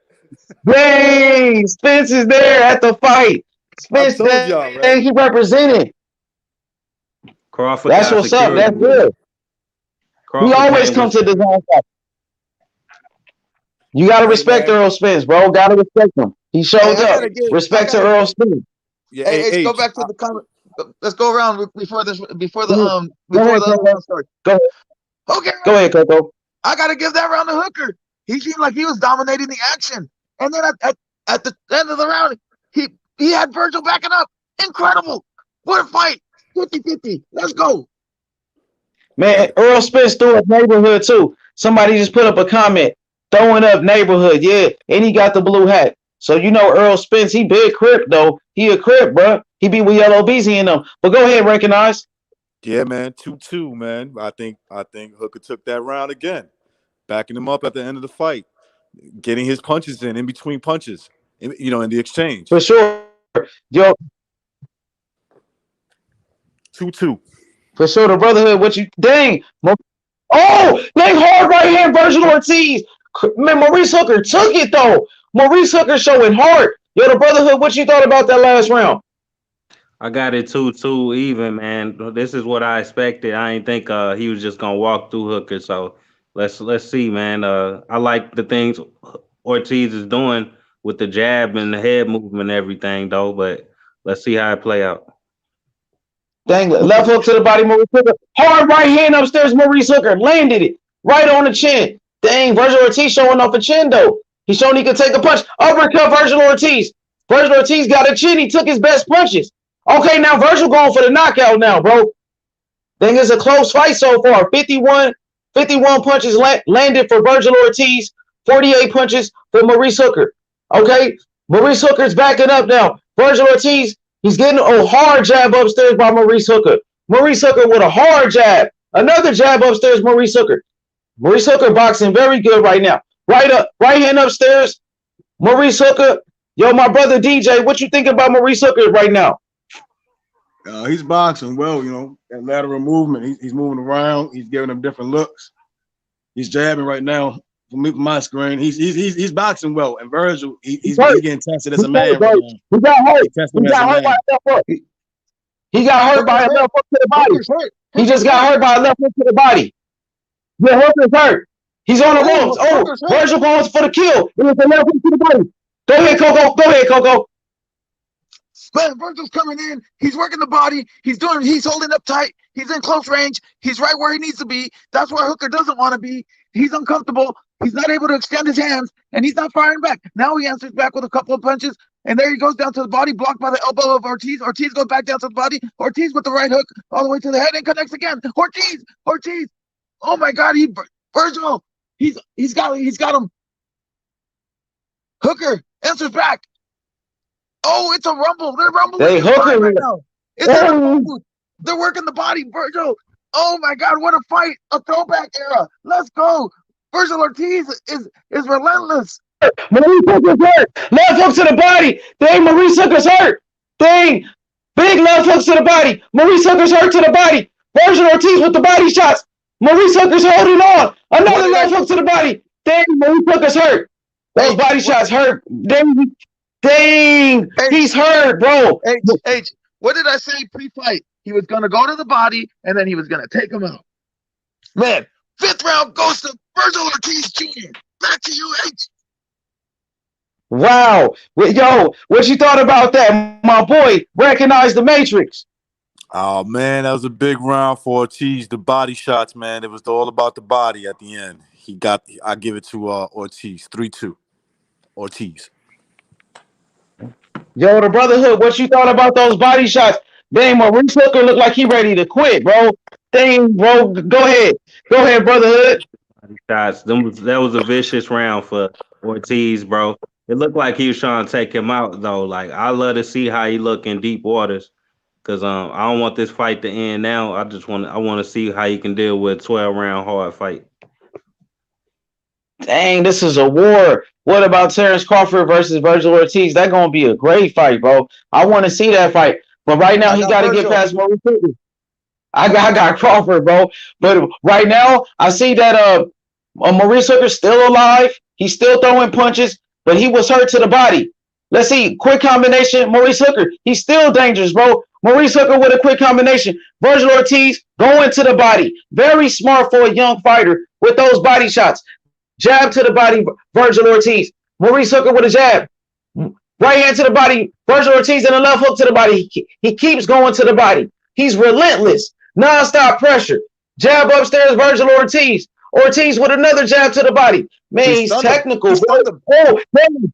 Dang, Spence is there at the fight. Spence,
right?
He represented.
Crawford.
That's what's up. That's good. Crawford, he always comes to the zone fight. You gotta respect Earl Spence, bro. Gotta respect him. He showed up. Respect to Earl Spence.
Yeah, let's go back to the comment. Let's go around before the start.
Go ahead.
Okay.
Go ahead, Coco.
I gotta give that round to Hooker. He seemed like he was dominating the action, and then at the end of the round, he had Vergil backing up. Incredible! What a fight! 50-50. Let's go.
Man, Earl Spence threw up neighborhood too. Somebody just put up a comment. Throwing up neighborhood, yeah. And he got the blue hat. So Earl Spence, he big Crip though. He a Crip, bro. He be with Yellow Beezy in them. But go ahead, recognize.
Yeah, man. 2-2, man. I think Hooker took that round again. Backing him up at the end of the fight. Getting his punches in between punches. In the exchange.
For sure. Yo.
2-2.
For sure, the brotherhood, dang. Dang hard right hand, Vergil Ortiz. Man, Maurice Hooker took it, though. Maurice Hooker showing heart. Yo, the brotherhood, what you thought about that last round?
I got it 2-2 even, man. This is what I expected. I didn't think he was just going to walk through Hooker. So let's see, man. I like the things Ortiz is doing with the jab and the head movement and everything, though. But let's see how it play out.
Dang, left hook to the body, Maurice Hooker. Hard right hand upstairs, Maurice Hooker. Landed it right on the chin. Dang, Vergil Ortiz showing off a chin, though. He's showing he could take a punch. Uppercut, Vergil Ortiz. Vergil Ortiz got a chin. He took his best punches. Okay, now Vergil going for the knockout now, bro. Dang, it's a close fight so far. 51 punches landed for Vergil Ortiz. 48 punches for Maurice Hooker. Okay, Maurice Hooker's backing up now. Vergil Ortiz, he's getting a hard jab upstairs by Maurice Hooker. Maurice Hooker with a hard jab. Another jab upstairs, Maurice Hooker. Maurice Hooker boxing very good right now. Right hand upstairs, Maurice Hooker. Yo, my brother DJ, what you think about Maurice Hooker right now?
He's boxing well, that lateral movement. He's moving around. He's giving them different looks. He's jabbing right now. From my screen, he's boxing well. And Vergil, he's getting tested as a man right now.
He got hurt. He got hurt by a left hook to the body. He just got hurt by a left hook to the body. Yeah, Hooker's hurt. He's on the ropes. Vergil going for the kill. It was a left hook to the body. Go ahead, Coco.
Man, Vergil's coming in. He's working the body. He's holding up tight. He's in close range. He's right where he needs to be. That's where Hooker doesn't want to be. He's uncomfortable. He's not able to extend his hands, and he's not firing back. Now he answers back with a couple of punches, and there he goes down to the body, blocked by the elbow of Ortiz. Ortiz goes back down to the body. Ortiz with the right hook all the way to the head and connects again. Ortiz. Oh my God, Vergil. He's got him. Hooker answers back. Oh, it's a rumble. They're rumbling.
Hooker
right now. It's a rumble. They're working the body, Vergil. Oh my God, what a fight! A throwback era. Let's go. Vergil Ortiz is relentless.
Maurice Hooker's hurt. Left hook to the body. Dang, Maurice Hooker's hurt. Dang, big left hooks to the body. Maurice Hooker's hurt to the body. Vergil Ortiz with the body shots. Maurice Hooker's holding on. Another left hook to the body. Dang, Maurice Hooker's hurt. Those body shots hurt. Dang, he's hurt, bro.
H, what did I say pre-fight? He was going to go to the body, and then he was going to take him out. Man, 5th round goes to Vergil Ortiz Jr. Back to you, H.
Wow. Yo, what you thought about that? My boy recognized the Matrix.
Oh, man, that was a big round for Ortiz. The body shots, man. It was all about the body at the end. I give it to Ortiz. 3-2. Ortiz.
Yo, the Brotherhood, what you thought about those body shots? Dang, Maurice Hooker looked like he ready to quit, bro. Dang, bro, go ahead. Go ahead, Brotherhood.
Body shots. That was a vicious round for Ortiz, bro. It looked like he was trying to take him out, though. Like, I love to see how he look in deep waters. Because I don't want this fight to end now. I want to see how he can deal with a 12-round hard fight.
Dang, this is a war. What about Terrence Crawford versus Vergil Ortiz? That's going to be a great fight, bro. I want to see that fight. But right now, he got to get past Maurice Hooker. I got Crawford, bro. But right now, I see that Maurice Hooker's still alive. He's still throwing punches, but he was hurt to the body. Let's see. Quick combination, Maurice Hooker. He's still dangerous, bro. Maurice Hooker with a quick combination. Vergil Ortiz going to the body. Very smart for a young fighter with those body shots. Jab to the body, Vergil Ortiz. Maurice Hooker with a jab. Right hand to the body, Vergil Ortiz, and a left hook to the body. He keeps going to the body. He's relentless. Non-stop pressure. Jab upstairs, Vergil Ortiz. Ortiz with another jab to the body. Man, he's technical. Oh, man.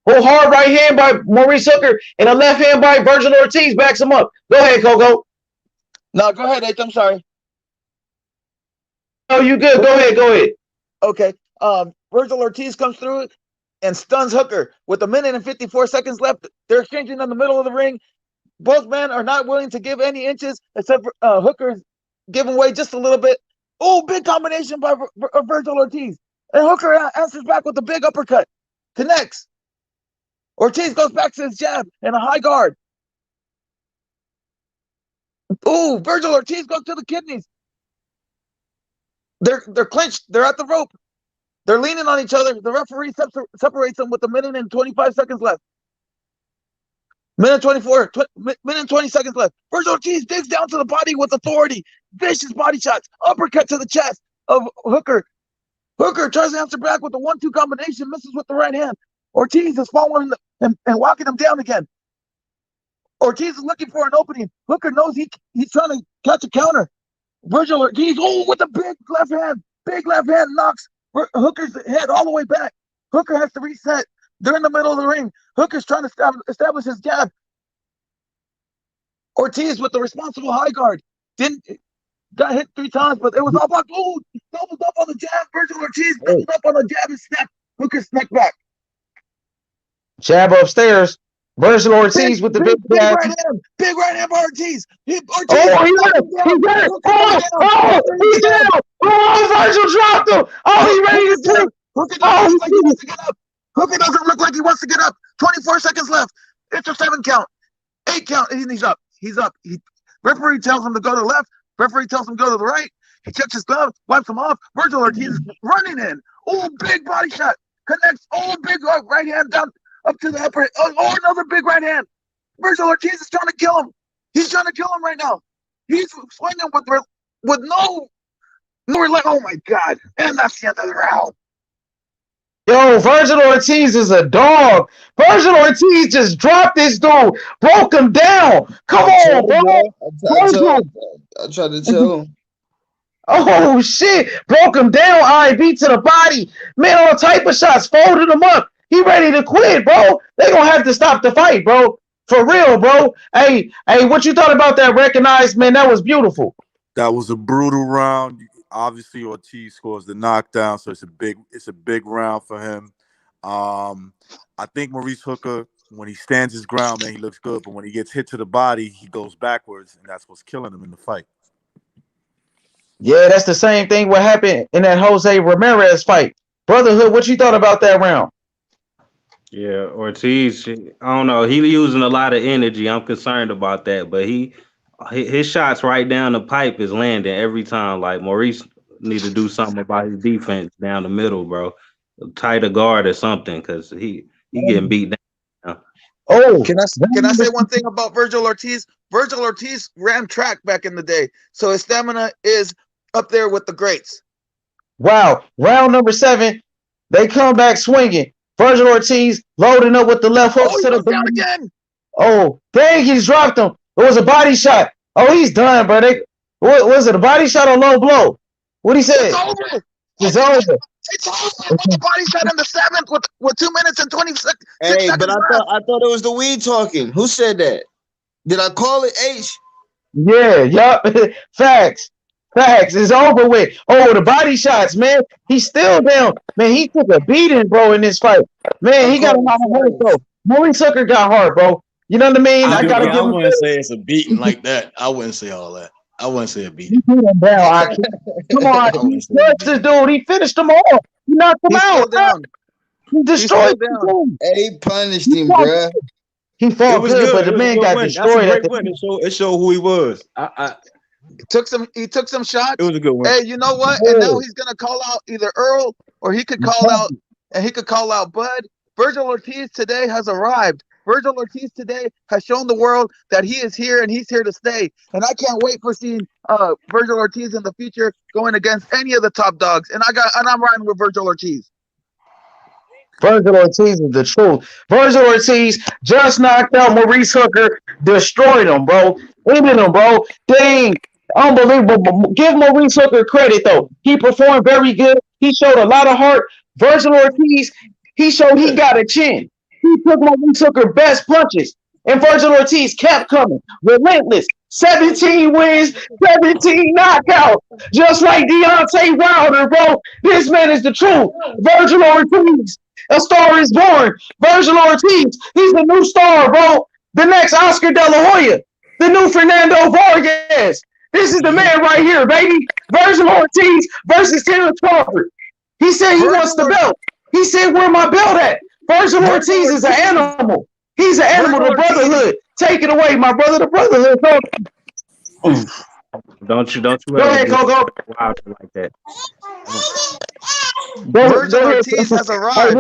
Oh, hard right hand by Maurice Hooker and a left hand by Vergil Ortiz backs him up. Go ahead, Coco.
No, go ahead, H. I'm sorry.
Oh, you good. Go ahead.
Okay. Vergil Ortiz comes through and stuns Hooker with 1 minute and 54 seconds left. They're exchanging in the middle of the ring. Both men are not willing to give any inches, except for Hooker's giving way just a little bit. Oh, big combination by Vergil Ortiz. And Hooker answers back with a big uppercut. Connects. Ortiz goes back to his jab and a high guard. Oh, Vergil Ortiz goes to the kidneys. They're clinched. They're at the rope. They're leaning on each other. The referee separates them with 1 minute and 25 seconds left. Minute 20 seconds left. Vergil Ortiz digs down to the body with authority. Vicious body shots. Uppercut to the chest of Hooker. Hooker tries to answer back with a 1-2 combination. Misses with the right hand. Ortiz is following and walking him down again. Ortiz is looking for an opening. Hooker knows he's trying to catch a counter. Vergil Ortiz, with a big left hand. Big left hand knocks Hooker's head all the way back. Hooker has to reset. They're in the middle of the ring. Hooker's trying to establish his jab. Ortiz with the responsible high guard. Got hit 3 times, but it was all blocked. Oh, doubled up on the jab. Vergil Ortiz doubled up on the jab and snapped. Hooker snapped back.
Jab upstairs. Vergil Ortiz with the big jab.
Big right hand by Ortiz.
He's down. Oh, Vergil dropped him. Oh, he's ready to take.
Hooker doesn't look like he wants to get up. Hooker doesn't look like he wants to get up. 24 seconds left. It's a 7 count. 8 count. And he's up. He's up. Referee tells him to go to the left. Referee tells him to go to the right. He checks his glove, wipes him off. Vergil Ortiz is running in. Oh, big body shot. Connects. Oh, big right hand down up to the upper. Oh, another big right hand. Vergil Ortiz is trying to kill him. He's trying to kill him right now. He's swinging with no like, oh my God. And that's the end of the round.
Yo, Vergil Ortiz is a dog. Vergil Ortiz just dropped this dude, broke him down. Come on, bro.
I tried to tell him.
Oh, shit. Broke him down, IB to the body. Man, all type of shots, folded him up. He ready to quit, bro. They gonna have to stop the fight, bro. For real, bro. Hey, what you thought about that recognized, man? That was beautiful.
That was a brutal round. Obviously, Ortiz scores the knockdown, so it's a big round for him. I think Maurice Hooker, when he stands his ground, man, he looks good. But when he gets hit to the body, he goes backwards, and that's what's killing him in the fight.
Yeah, that's the same thing what happened in that Jose Ramirez fight. Brotherhood, what you thought about that round?
Yeah, Ortiz, I don't know. He using a lot of energy. I'm concerned about that, but his shots right down the pipe is landing every time. Like Maurice need to do something about his defense down the middle, bro. Tighter guard or something, because he getting beat down.
Oh,
can I say one thing about Vergil Ortiz? Vergil Ortiz ran track back in the day, so his stamina is up there with the greats.
Wow, round number 7, they come back swinging. Vergil Ortiz loading up with the left hooks to the
down again.
Oh, dang, he's dropped him. It was a body shot. Oh, he's done, bro. What was it, a body shot or low blow? What he said?
It's over.
It's over.
It's over. The body shot in the 7th with 2 minutes and 20 seconds.
Hey, but I thought it was the weed talking. Who said that? Did I call it H?
Yeah, yup. Facts. It's over with. Oh, the body shots, man. He's still down. Man, he took a beating, bro, in this fight. Man, he got a lot of hurt, bro. Maurice Hooker got hurt, bro. You know what I mean?
I wouldn't say it's a beating like that. I wouldn't say all that. I wouldn't say a beating.
Come on, he crushed this dude. He finished him off. He knocked him out.
Down.
He destroyed him.
He punished him, bro.
He fought good, but the man got destroyed.
It showed who he was.
He took some shots.
It was a good one.
Hey, you know what? And now he's gonna call out either Earl or he could call out Bud. Vergil Ortiz today has arrived. Vergil Ortiz today has shown the world that he is here and he's here to stay. And I can't wait for seeing Vergil Ortiz in the future going against any of the top dogs. And I'm riding with Vergil Ortiz.
Vergil Ortiz is the truth. Vergil Ortiz just knocked out Maurice Hooker, destroyed him, bro. Ended him, bro. Dang. Unbelievable. Give Maurice Hooker credit, though. He performed very good. He showed a lot of heart. Vergil Ortiz, he showed he got a chin. He took Maurice Hooker best punches. And Vergil Ortiz kept coming. Relentless. 17 wins, 17 knockouts. Just like Deontay Wilder, bro. This man is the truth. Vergil Ortiz. A star is born. Vergil Ortiz. He's the new star, bro. The next Oscar De La Hoya. The new Fernando Vargas. This is the man right here, baby. Vergil Ortiz versus Terrence Crawford. He said he wants the belt. He said, where my belt at? Vergil Ortiz is an animal. He's an animal. The brotherhood. Take it away, my brother. The brotherhood.
Don't you
go ahead, Coco.
Wow, like that.
Vergil Ortiz has arrived.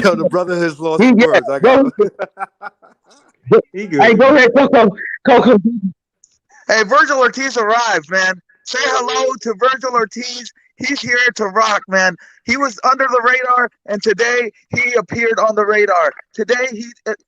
Yo, the brother has lost words. I got
Hey, go ahead, Coco.
Hey, Vergil Ortiz arrived, man. Say hello to Vergil Ortiz. He's here to rock, man. He was under the radar, and today he appeared on the radar. Today he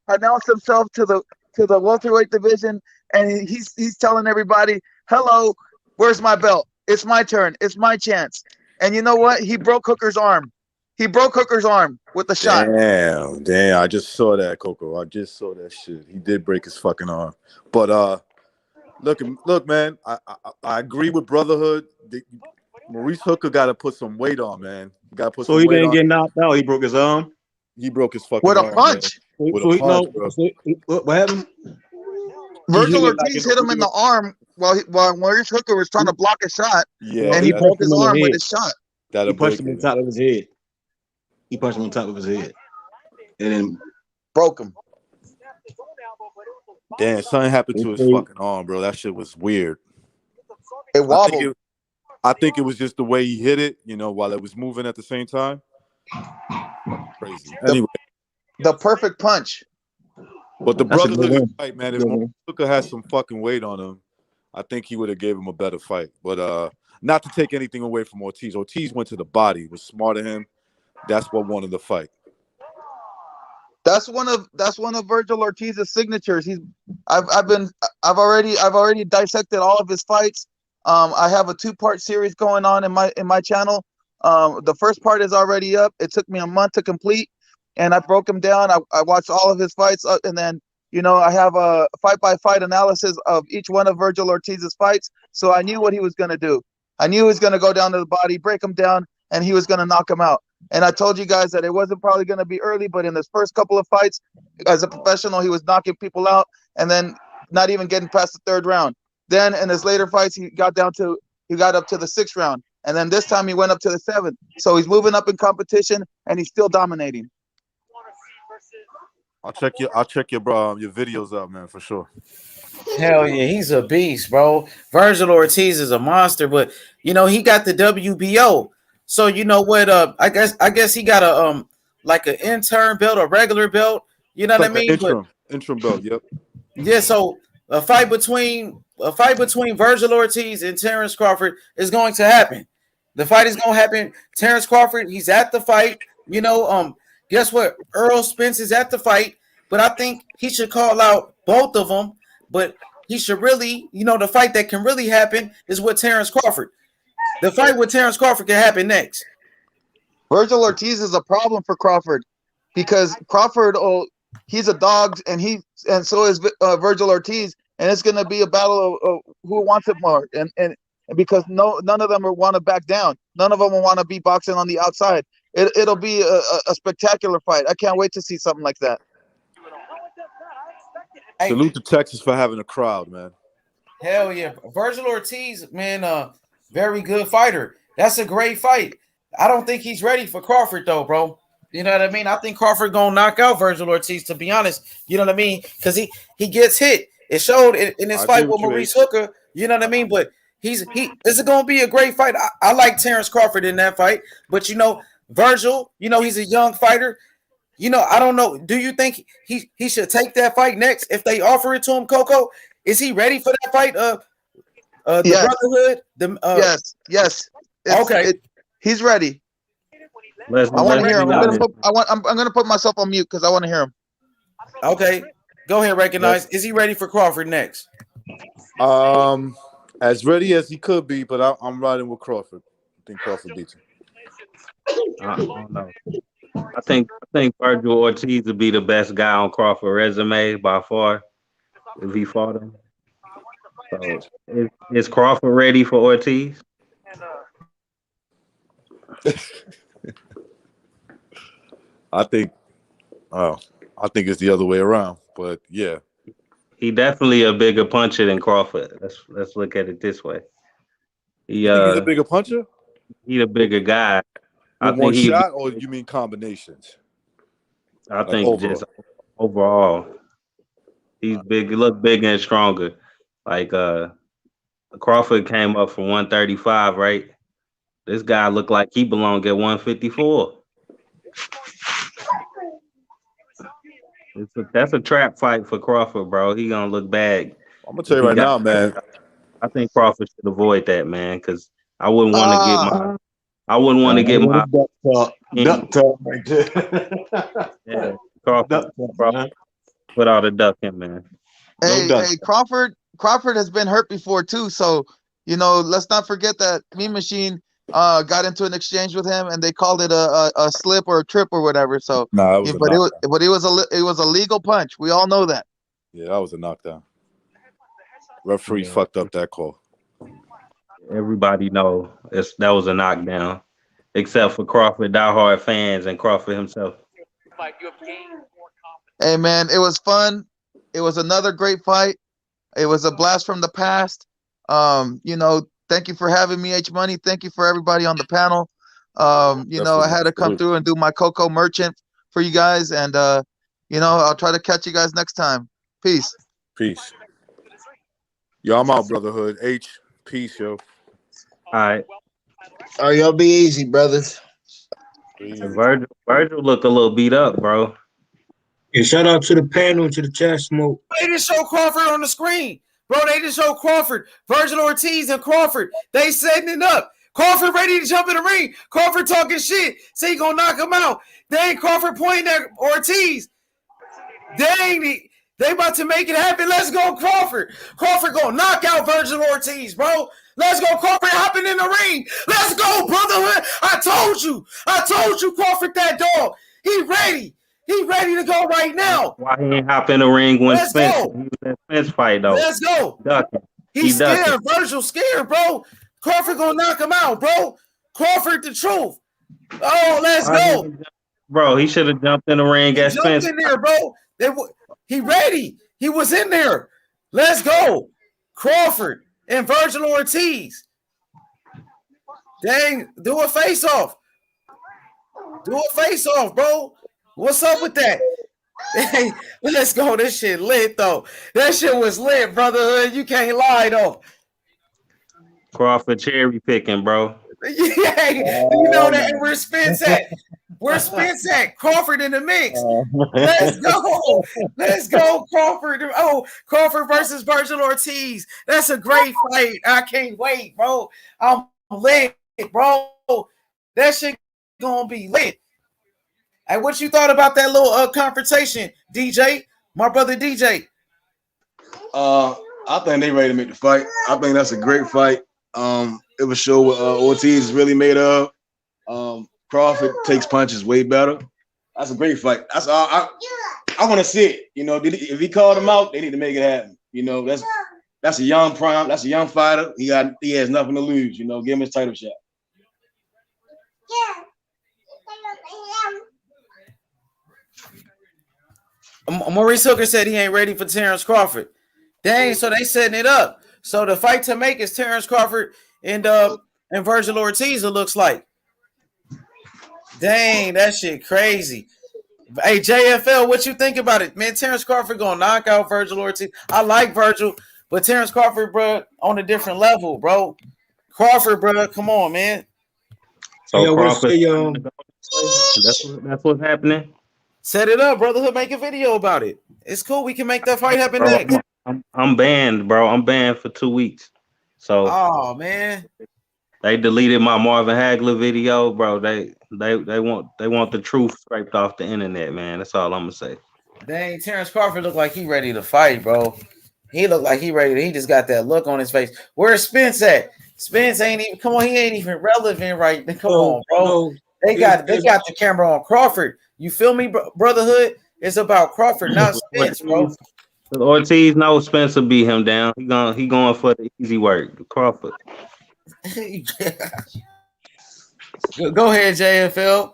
announced himself to the welterweight division, and he's telling everybody, "Hello, where's my belt? It's my turn. It's my chance." And you know what? He broke Hooker's arm. He broke Hooker's arm with the shot.
Damn! I just saw that, Coco. I just saw that shit. He did break his fucking arm. But look, man. I agree with brotherhood. Maurice Hooker got to put some weight on, man. Got to put.
So he didn't get knocked out. He broke his arm.
He broke his fucking
with
arm.
A punch.
With a punch, bro.
What happened?
Vergil Ortiz hit him in the arm while Maurice Hooker was trying to block a shot.
Yeah,
and he broke his arm with his shot.
He punched him on top of his head. And then
broke him.
Damn, something happened to his fucking arm, bro. That shit was weird.
It wobbled.
I think it was just the way he hit it, while it was moving at the same time. Crazy. Anyway,
the perfect punch.
But the brotherhood is right, man. If Hooker had some fucking weight on him, I think he would have gave him a better fight. But not to take anything away from Ortiz. Ortiz went to the body, was smart of him. That's what wanted the fight.
That's one of Vergil Ortiz's signatures. I've already dissected all of his fights. I have a 2-part series going on in my channel. The first part is already up. It took me a month to complete, and I broke him down. I watched all of his fights, and then I have a fight-by-fight analysis of each one of Vergil Ortiz's fights. So I knew what he was going to do. I knew he was going to go down to the body, break him down, and he was going to knock him out. And I told you guys that it wasn't probably going to be early, but in his first couple of fights, as a professional, he was knocking people out and then not even getting past the 3rd round. Then in his later fights, he got up to the 6th round, and then this time he went up to the 7th. So he's moving up in competition, and he's still dominating.
I'll check your videos out, man, for sure.
Hell yeah, he's a beast, bro. Vergil Ortiz is a monster, but you know he got the WBO. So you know what? I guess he got a like an intern belt, a regular belt. You know what I mean?
Interim belt. Yep.
Yeah. So a fight between Vergil Ortiz and Terrence Crawford is going to happen. The fight is going to happen. Terrence Crawford, he's at the fight. You know, guess what? Earl Spence is at the fight, but I think he should call out both of them. But he should really, you know, the fight that can really happen is with Terrence Crawford. The fight with Terrence Crawford can happen next.
Vergil Ortiz is a problem for Crawford because Crawford, he's a dog, and so is Vergil Ortiz, and it's going to be a battle of who wants it more, and because none of them want to back down, none of them will want to be boxing on the outside. It'll be a spectacular fight. I can't wait to see something like that.
Salute to Texas for having a crowd, man.
Hell yeah. Vergil Ortiz, man, very good fighter. That's a great fight. I don't think he's ready for Crawford, though, bro. You know what I mean? I think Crawford going to knock out Vergil Ortiz, to be honest. You know what I mean? Because he gets hit. It showed in his fight with Maurice Hooker. You know what I mean? But this is going to be a great fight. I like Terrence Crawford in that fight. But, you know, Vergil, you know, he's a young fighter. You know, I don't know. Do you think he should take that fight next if they offer it to him, Coco? Is he ready for that fight?
Yes.
Brotherhood?
Yes.
Okay.
He's ready. I want to hear him. I'm gonna put myself on mute because I want to hear him.
Okay. Go ahead, recognize. Is he ready for Crawford next?
As ready as he could be, but I'm riding with Crawford. I think Crawford beats him.
I don't know. I think Vergil Ortiz would be the best guy on Crawford resume by far if he fought him. So is Crawford ready for Ortiz?
I think it's the other way around, but yeah.
He definitely a bigger puncher than Crawford. Let's look at it this way.
He's a bigger puncher?
He's a bigger guy.
With one shot, or you mean combinations?
I think overall. Just overall. He's big. He look bigger and stronger. Like Crawford came up from 135, right? This guy looked like he belonged at 154. That's a trap fight for Crawford, bro. He gonna look bad.
I'm gonna tell you right now, man.
I think Crawford should avoid that, man, because I wouldn't want to get my. I wouldn't want to get my
duck talk right there.
Yeah, Crawford, put all the duck in, man.
Hey, Crawford has been hurt before too, so you know, let's not forget that Mean Machine got into an exchange with him, and they called it a slip or a trip or whatever. So, it was a legal punch. We all know that.
Yeah, that was a knockdown. Referee fucked up that call.
Everybody know that was a knockdown, except for Crawford diehard fans and Crawford himself.
Hey man, it was fun. It was another great fight. It was a blast from the past. You know, thank you for having me, H Money. Thank you for everybody on the panel. You know, I had to come through and do my Coco merchant for you guys, and you know, I'll try to catch you guys next time. Peace.
Peace. Yo, I'm out, Brotherhood. H, peace, yo.
All right.
All right, y'all be easy, brothers.
Vergil look a little beat up, bro.
Yeah, shout out to the panel and to the chat smoke.
They just show Crawford on the screen. Bro, they just show Crawford. Vergil Ortiz and Crawford. They setting it up. Crawford ready to jump in the ring. Crawford talking shit. Say he gonna knock him out. Then Crawford pointing at Ortiz. Dang, they about to make it happen. Let's go, Crawford. Crawford gonna knock out Vergil Ortiz, bro. Let's go, Crawford hopping in the ring. Let's go, Brotherhood. I told you, Crawford, that dog. He ready. He ready to go right now.
Why he ain't hop in the ring when Spence? He was in Spence fight though.
Let's go.
Ducking.
He's scared. Vergil scared, bro. Crawford gonna knock him out, bro. Crawford, the truth. Oh, let's go.
Bro, he should have jumped in the ring at Spence.
In there, bro. He ready. He was in there. Let's go. Crawford and Vergil Ortiz. Dang, do a face-off. Do a face-off, bro. What's up with that? Hey, let's go. This shit lit, though. That shit was lit, brotherhood. You can't lie, though.
Crawford cherry picking, bro.
Yeah, you know that. And where's Spence at? Where's Spence at? Crawford in the mix. Let's go. Let's go, Crawford. Oh, Crawford versus Vergil Ortiz. That's a great fight. I can't wait, bro. I'm lit, bro. That shit gonna be lit. Hey, what you thought about that little confrontation, DJ? My brother DJ.
I think they ready to make the fight. I think that's a great fight. It was show what Ortiz is really made of. Crawford takes punches way better. That's a great fight. That's all. I want to see it. You know, if he called him out, they need to make it happen. You know, that's a young prime. That's a young fighter. He has nothing to lose. You know, give him his title shot.
Maurice Hooker said he ain't ready for Terrence Crawford. Dang, so they setting it up. So the fight to make is Terrence Crawford and Vergil Ortiz, it looks like. Dang, that shit crazy. Hey, JFL, what you think about it? Man, Terrence Crawford gonna knock out Vergil Ortiz. I like Vergil, but Terrence Crawford, bro, on a different level, bro. Crawford, bro, come on, man.
So Crawford, that's what's happening.
Set it up, brotherhood. Make a video about it. It's cool. We can make that fight happen next.
I'm banned, bro. I'm banned for 2 weeks. So,
oh man,
they deleted my Marvin Hagler video, bro. They want the truth scraped off the internet, man. That's all I'm gonna say.
Dang, Terrence Crawford looked like he ready to fight, bro. He looked like he ready. He just got that look on his face. Where's Spence at? Spence ain't even. Come on, he ain't even relevant right now. Come on, bro. They got the camera on Crawford. You feel me, brotherhood? It's about Crawford, not Spence, bro.
Ortiz knows Spence will beat him down. He going for the easy work. Crawford.
Go ahead, JFL.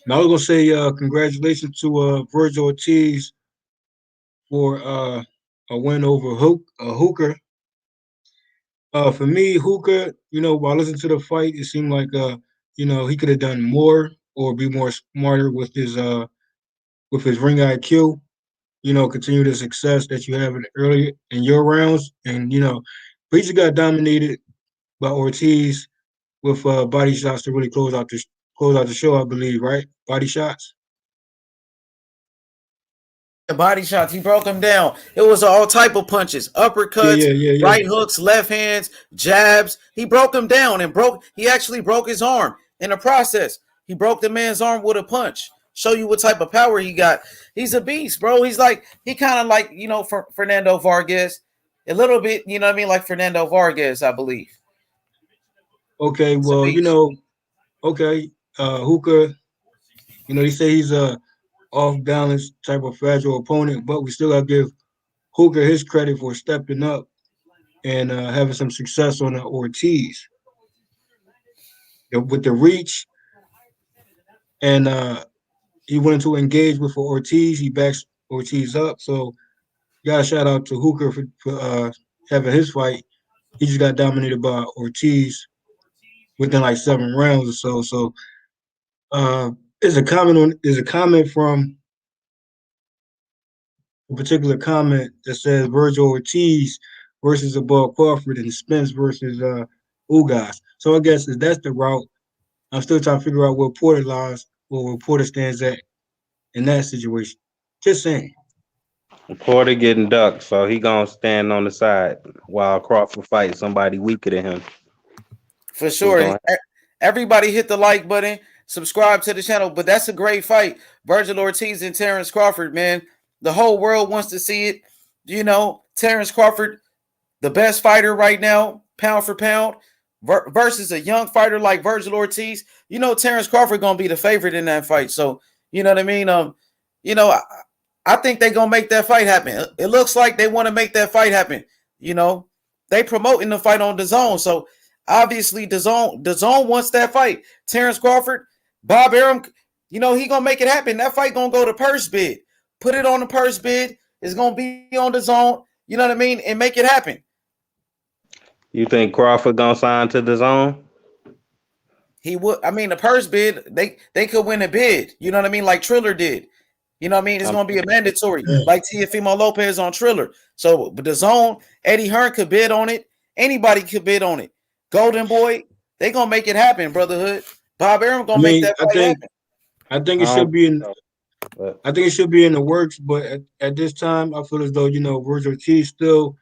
Now I was gonna say congratulations to Vergil Ortiz for a win over Hooker. For me, Hooker, you know, while listening to the fight, it seemed like you know, he could have done more or be more smarter with his ring IQ. You know, continue the success that you have early in your rounds, and you know, but he just got dominated by Ortiz with body shots to really close out the show, I believe, right? Body shots.
The body shots, he broke him down. It was all type of punches, uppercuts, right hooks, left hands, jabs. He broke him down and he actually broke his arm in the process. He broke the man's arm with a punch. Show you what type of power he got. He's a beast, bro. He kind of like, you know, Fernando Vargas, a little bit, you know what I mean, like Fernando Vargas, I believe.
Okay, well, you know, okay, Hooker, you know, they say he's a off-balance type of fragile opponent, but we still got to give Hooker his credit for stepping up and having some success on the Ortiz. With the reach, and he wanted to engage with Ortiz. He backs Ortiz up. So, got a shout out to Hooker for having his fight. He just got dominated by Ortiz within like 7 rounds or so. So, there's a comment from a particular comment that says Vergil Ortiz versus Abel Crawford and Spence versus Ugas. So I guess if that's the route, I'm still trying to figure out where Porter stands at in that situation. Just saying.
Porter getting ducked, so he gonna stand on the side while Crawford fights somebody weaker than him.
For sure. Everybody hit the like button, subscribe to the channel. But that's a great fight. Vergil Ortiz and Terrence Crawford, man. The whole world wants to see it. You know, Terrence Crawford, the best fighter right now, pound for pound, versus a young fighter like Vergil Ortiz. You know, Terrence Crawford gonna be the favorite in that fight. So, you know what I mean? You know, I think they're gonna make that fight happen. It looks like they want to make that fight happen. You know, they promoting the fight on DAZN. So obviously DAZN wants that fight. Terrence Crawford, Bob Arum, you know, he gonna make it happen. That fight gonna go to purse bid. Put it on the purse bid. It's gonna be on DAZN. You know what I mean? And make it happen.
You think Crawford gonna sign to the zone?
He would. I mean, the purse bid, they could win a bid. You know what I mean? Like Triller did. You know what I mean? It's going to be a mandatory, like Teofimo Lopez on Triller. So, but the zone, Eddie Hearn could bid on it. Anybody could bid on it. Golden Boy, they going to make it happen, Brotherhood. Bob Arum going to make that fight happen.
I think it should be in. I think it should be in the works, but at this time, I feel as though Vergil Ortiz still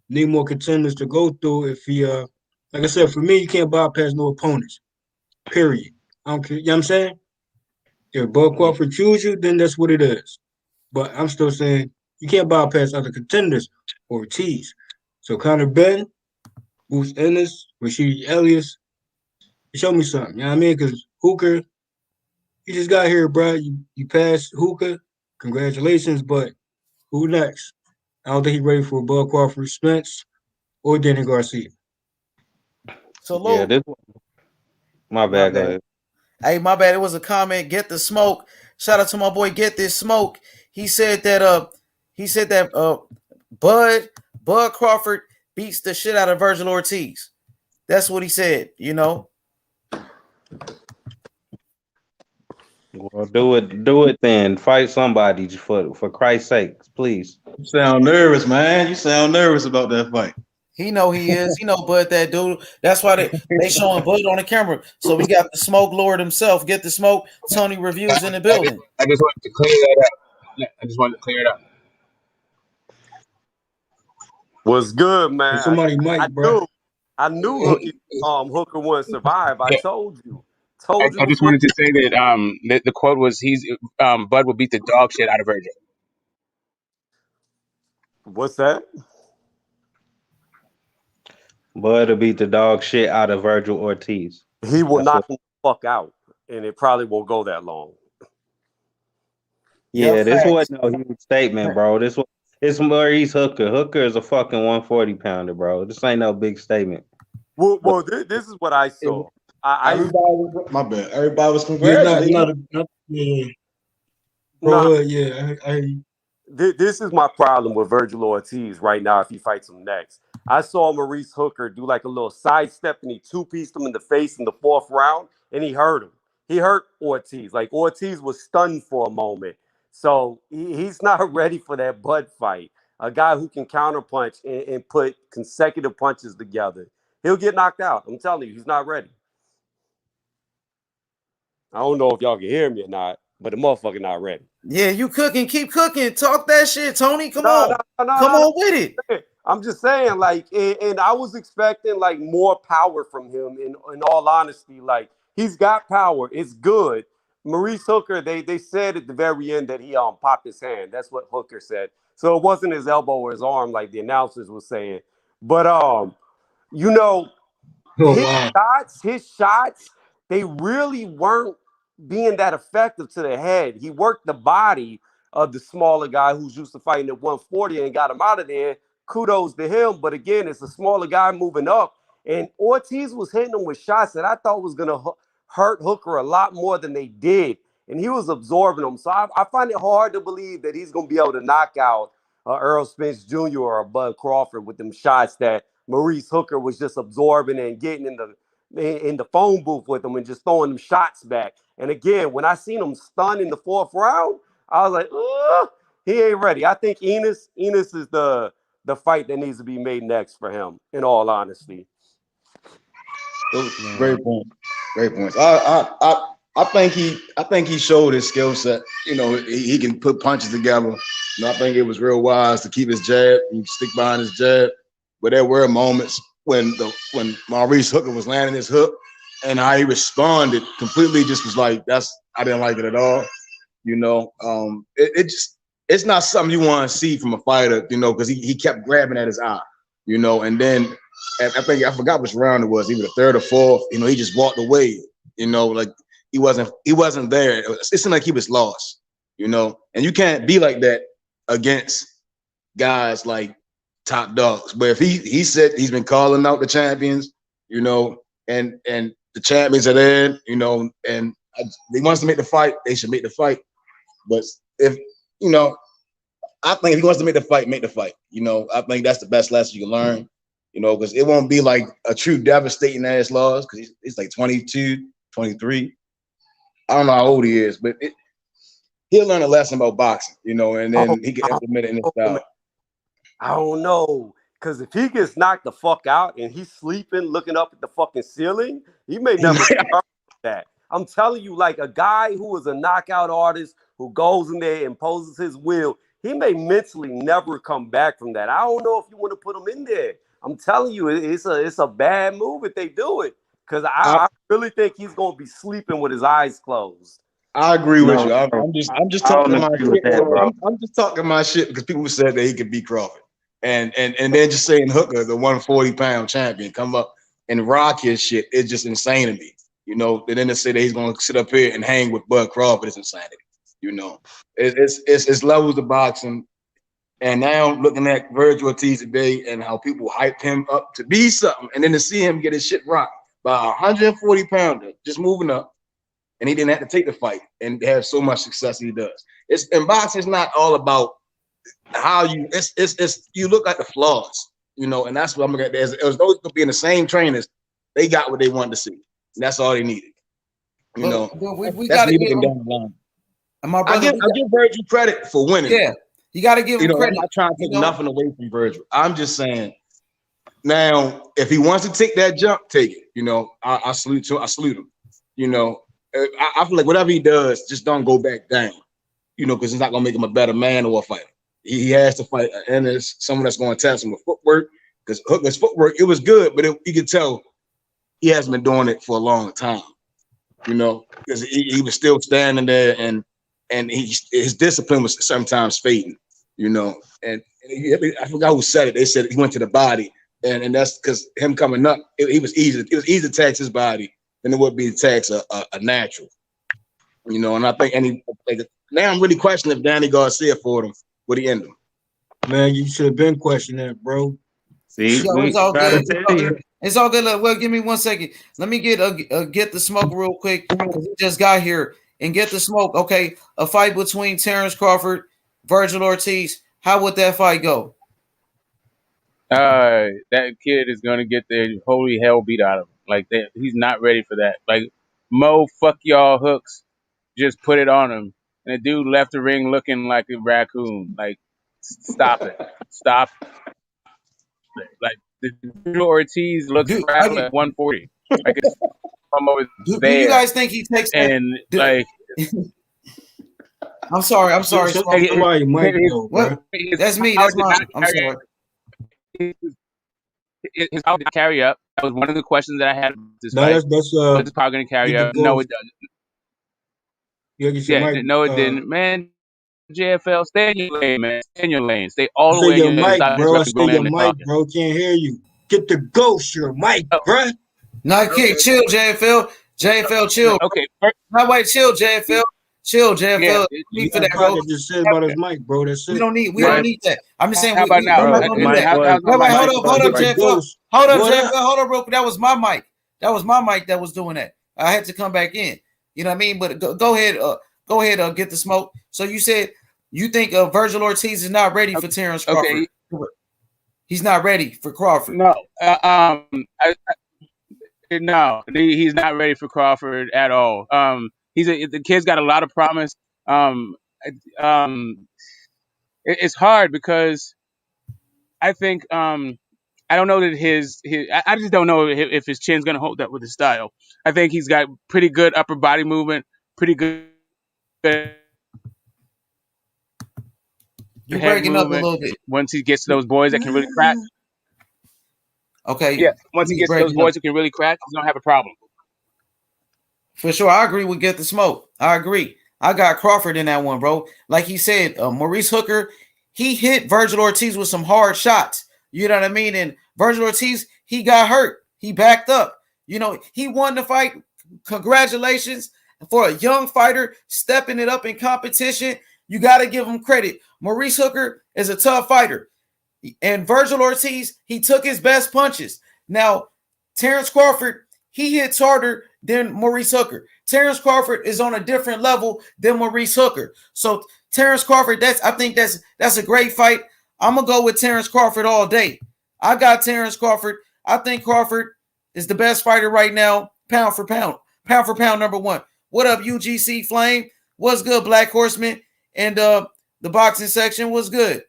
need more contenders to go through. If he, like I said, for me, you can't bypass no opponents. Period. I don't care. You know what I'm saying? If Bud Crawford choose you, then that's what it is. But I'm still saying you can't bypass other contenders or Ortiz. So Conor Ben, Bruce Ennis, Rashid Elias, show me something. You know what I mean? Because Hooker, you just got here, bro. You passed Hooker. Congratulations, but who next? I don't think he's ready for Bud Crawford, Spence, or Danny Garcia.
So, Lou,
my bad. Go ahead.
Hey, my bad. It was a comment. Get the smoke. Shout out to my boy. Get this smoke. He said that. Bud Crawford beats the shit out of Vergil Ortiz. That's what he said. You know.
Well, do it then. Fight somebody for Christ's sake, please.
You sound nervous, man. You sound nervous about that fight.
He know he is. He know Bud that dude. That's why they showing Bud on the camera. So we got the smoke lord himself. Get the smoke. Tony Reviews in the building.
I just wanted to clear that up.
What's good, man?
Somebody might, bro.
I knew Hooker wouldn't survive. I told you.
I just wanted to say that the quote was Bud will beat the dog shit out of Vergil.
What's that?
Bud will beat the dog shit out of Vergil Ortiz.
He will knock him the fuck out, and it probably won't go that long.
Yeah, this wasn't no huge statement, bro. It's Maurice Hooker. Hooker is a fucking 140 pounder, bro. This ain't no big statement.
Well, this is what I saw.
My bad. Everybody was congratulating.
This is my problem with Vergil Ortiz right now if he fights him next. I saw Maurice Hooker do like a little sidestep and he two-pieced him in the face in the 4th round and he hurt him. He hurt Ortiz. Like Ortiz was stunned for a moment. So he's not ready for that Bud fight. A guy who can counterpunch and put consecutive punches together. He'll get knocked out. I'm telling you, he's not ready. I don't know if y'all can hear me or not, but the motherfucker not ready.
Yeah, you cooking. Keep cooking. Talk that shit, Tony. Come on. Come on with it.
I'm just saying, like, and I was expecting, like, more power from him, in all honesty. Like, he's got power. It's good. Maurice Hooker, they said at the very end that he popped his hand. That's what Hooker said. So it wasn't his elbow or his arm like the announcers were saying. But, his shots, they really weren't being that effective to the head. He worked the body of the smaller guy who's used to fighting at 140 and got him out of there. Kudos to him. But again, it's a smaller guy moving up. And Ortiz was hitting him with shots that I thought was going to hurt Hooker a lot more than they did. And he was absorbing them. So I find it hard to believe that he's going to be able to knock out Earl Spence Jr. or Bud Crawford with them shots that Maurice Hooker was just absorbing and getting in the phone booth with him and just throwing them shots back. And again, when I seen him stunned in the 4th round, I was like, he ain't ready. I think Enos is the fight that needs to be made next for him, in all honesty.
Great point. Great points. I think he showed his skill set. He can put punches together. I think it was real wise to keep his jab and stick behind his jab. But there were moments when Maurice Hooker was landing his hook and how he responded completely just was like, I didn't like it at all. It's not something you want to see from a fighter, because he kept grabbing at his eye, and then I forgot which round it was, either the 3rd or 4th, he just walked away, like he wasn't there. It seemed like he was lost, and you can't be like that against guys like top dogs. But if he said he's been calling out the champions, and the champions are there, and he wants to make the fight, they should make the fight. But if, I think if he wants to make the fight, make the fight. You know, I think that's the best lesson you can learn. You know, because it won't be like a true devastating ass loss because he's like 22, 23. I don't know how old he is, but he'll learn a lesson about boxing, you know, and then he can implement it in his style.
I don't know. Because if he gets knocked the fuck out and he's sleeping, looking up at the fucking ceiling, he may never recover from that. I'm telling you, like a guy who is a knockout artist who goes in there and imposes his will, he may mentally never come back from that. I don't know if you want to put him in there. I'm telling you, it's a bad move if they do it. Because I really think he's going to be sleeping with his eyes closed.
I agree with you. I'm just talking my shit. I'm just talking my shit because people said that he could beat Crawford. And then just saying Hooker, the 140-pound champion, come up and rock his shit. It's just insane to me. You know, and then to say that he's going to sit up here and hang with Bud Crawford is insanity. You know, it's levels of boxing. And now looking at Vergil Ortiz today and how people hyped him up to be something, and then to see him get his shit rocked by a 140-pounder just moving up, and he didn't have to take the fight and have so much success as he does. And boxing is not all about how you. It's you look at the flaws, you know, and that's what I'm looking at. It was those could be in the same trainers. They got what they wanted to see, and that's all they needed. You know,
we got to get
down the line.
And my brother,
I give Vergil credit for winning.
Yeah, you got to give him credit.
I'm not trying to take nothing away from Vergil. I'm just saying. Now, if he wants to take that jump, take it. You know, I salute him. You know, I feel like whatever he does, just don't go back down. You know, because it's not gonna make him a better man or a fighter. He has to fight, and there's someone that's going to test him with footwork. Because Hooker's footwork, it was good, but you could tell he hasn't been doing it for a long time. You know, because he was still standing there, and his discipline was sometimes fading. You know, and I forgot who said it. They said he went to the body, and that's because him coming up, it was easy. It was easy to tax his body than it would be to tax a natural. You know, and I think now I'm really questioning if Danny Garcia fought him, would he end him?
Man, you should have been questioning that, bro.
See, it's all good. It's all good. Well, give me 1 second. Let me get the smoke real quick because he just got here and get the smoke. Okay, a fight between Terrence Crawford, Vergil Ortiz. How would that fight go?
That kid is gonna get the holy hell beat out of him. Like that, he's not ready for that. Like Mo, fuck y'all hooks, just put it on him. And the dude left the ring looking like a raccoon. Like, stop it, stop it. Like the Ortiz looks fragile at 140. Like it's almost there.
Do you guys think he takes that?
And like.
I'm sorry. That's me. That's mine. I'm sorry.
His power didn't carry up. That was one of the questions that I had. This fight. Was his power going to carry up? No, it doesn't. No, it didn't. Man, JFL, stay in your lane, man. Stay in your lane. Stay all the way in your
mic, bro. Stay your mic, bro. Can't hear you. Get the ghost your mic, bro.
No, chill, JFL. JFL, chill.
Okay.
No, wait, chill, JFL. Chill, JFL.
Need for that, bro. Just said about his mic, bro. That's it.
We don't need that. I'm just saying.
How about now?
Hold up, JFL. Hold up, bro. That was my mic. That was doing that. I had to come back in. You know what I mean? But go ahead. Get the smoke. So you said you think Vergil Ortiz is not ready for Terrence Crawford. Okay. He's not ready for Crawford.
No. No, he's not ready for Crawford at all. The kid's got a lot of promise. It's hard because I think I don't know that I just don't know if his chin's gonna hold up with his style. I think he's got pretty good upper body movement, pretty good.
You're breaking up a little bit.
Once he gets to those boys that can really crack.
Okay.
Yeah. Once he gets to those boys who can really crack, he's gonna have a problem.
For sure, I agree with Get the Smoke. I agree. I got Crawford in that one, bro. Like he said, Maurice Hooker, he hit Vergil Ortiz with some hard shots. You know what I mean? And Vergil Ortiz, he got hurt. He backed up. You know, he won the fight. Congratulations for a young fighter stepping it up in competition. You got to give him credit. Maurice Hooker is a tough fighter. And Vergil Ortiz, he took his best punches. Now, Terrence Crawford, he hits harder than Maurice Hooker. Terrence Crawford is on a different level than Maurice Hooker. So Terrence Crawford, I think that's a great fight. I'm gonna go with Terrence Crawford all day. I got Terrence Crawford. I think Crawford is the best fighter right now, pound for pound number one. What up, UGC Flame? What's good, Black Horseman? And the boxing section was good.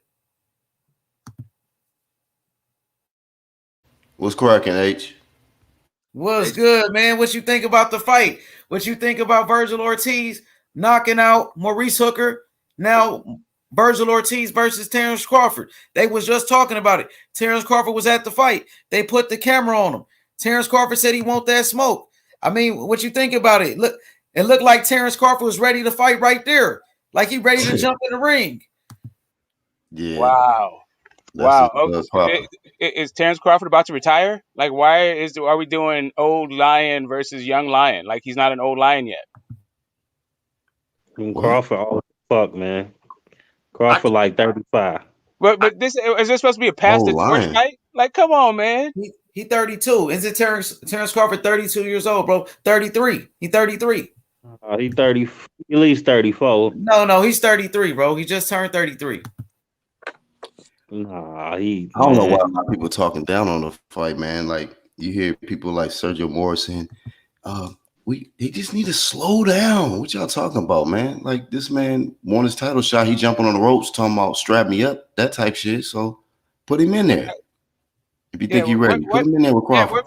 What's cracking, H?
What's good, man? What you think about the fight? What you think about Vergil Ortiz knocking out Maurice Hooker? Now Vergil Ortiz versus Terrence Crawford. They was just talking about it. Terrence Crawford was at the fight. They put the camera on him. Terrence Crawford said he want that smoke. I mean, what you think about it? Look, it looked like Terrence Crawford was ready to fight right there. Like he ready to jump in the ring.
Yeah.
Wow. Wow. Is Terrence Crawford about to retire? Like, are we doing old lion versus young lion? Like, he's not an old lion yet.
Crawford, all fuck, man. Crawford like 35.
But this is this supposed to be a past the torch fight? Like, come on, man.
He 32. Is it Terrence Crawford 32 years old, bro? 33. He 33.
He 30, at least 34.
No, he's 33, bro. He just turned 33.
Nah,
I don't know why a lot of people talking down on the fight, man. Like you hear people like Sergio Moore saying, they just need to slow down. What y'all talking about, man? Like this man won his title shot. He jumping on the ropes, talking about strap me up, that type shit. So put him in there. If you think he's ready, put him in there with Crawford.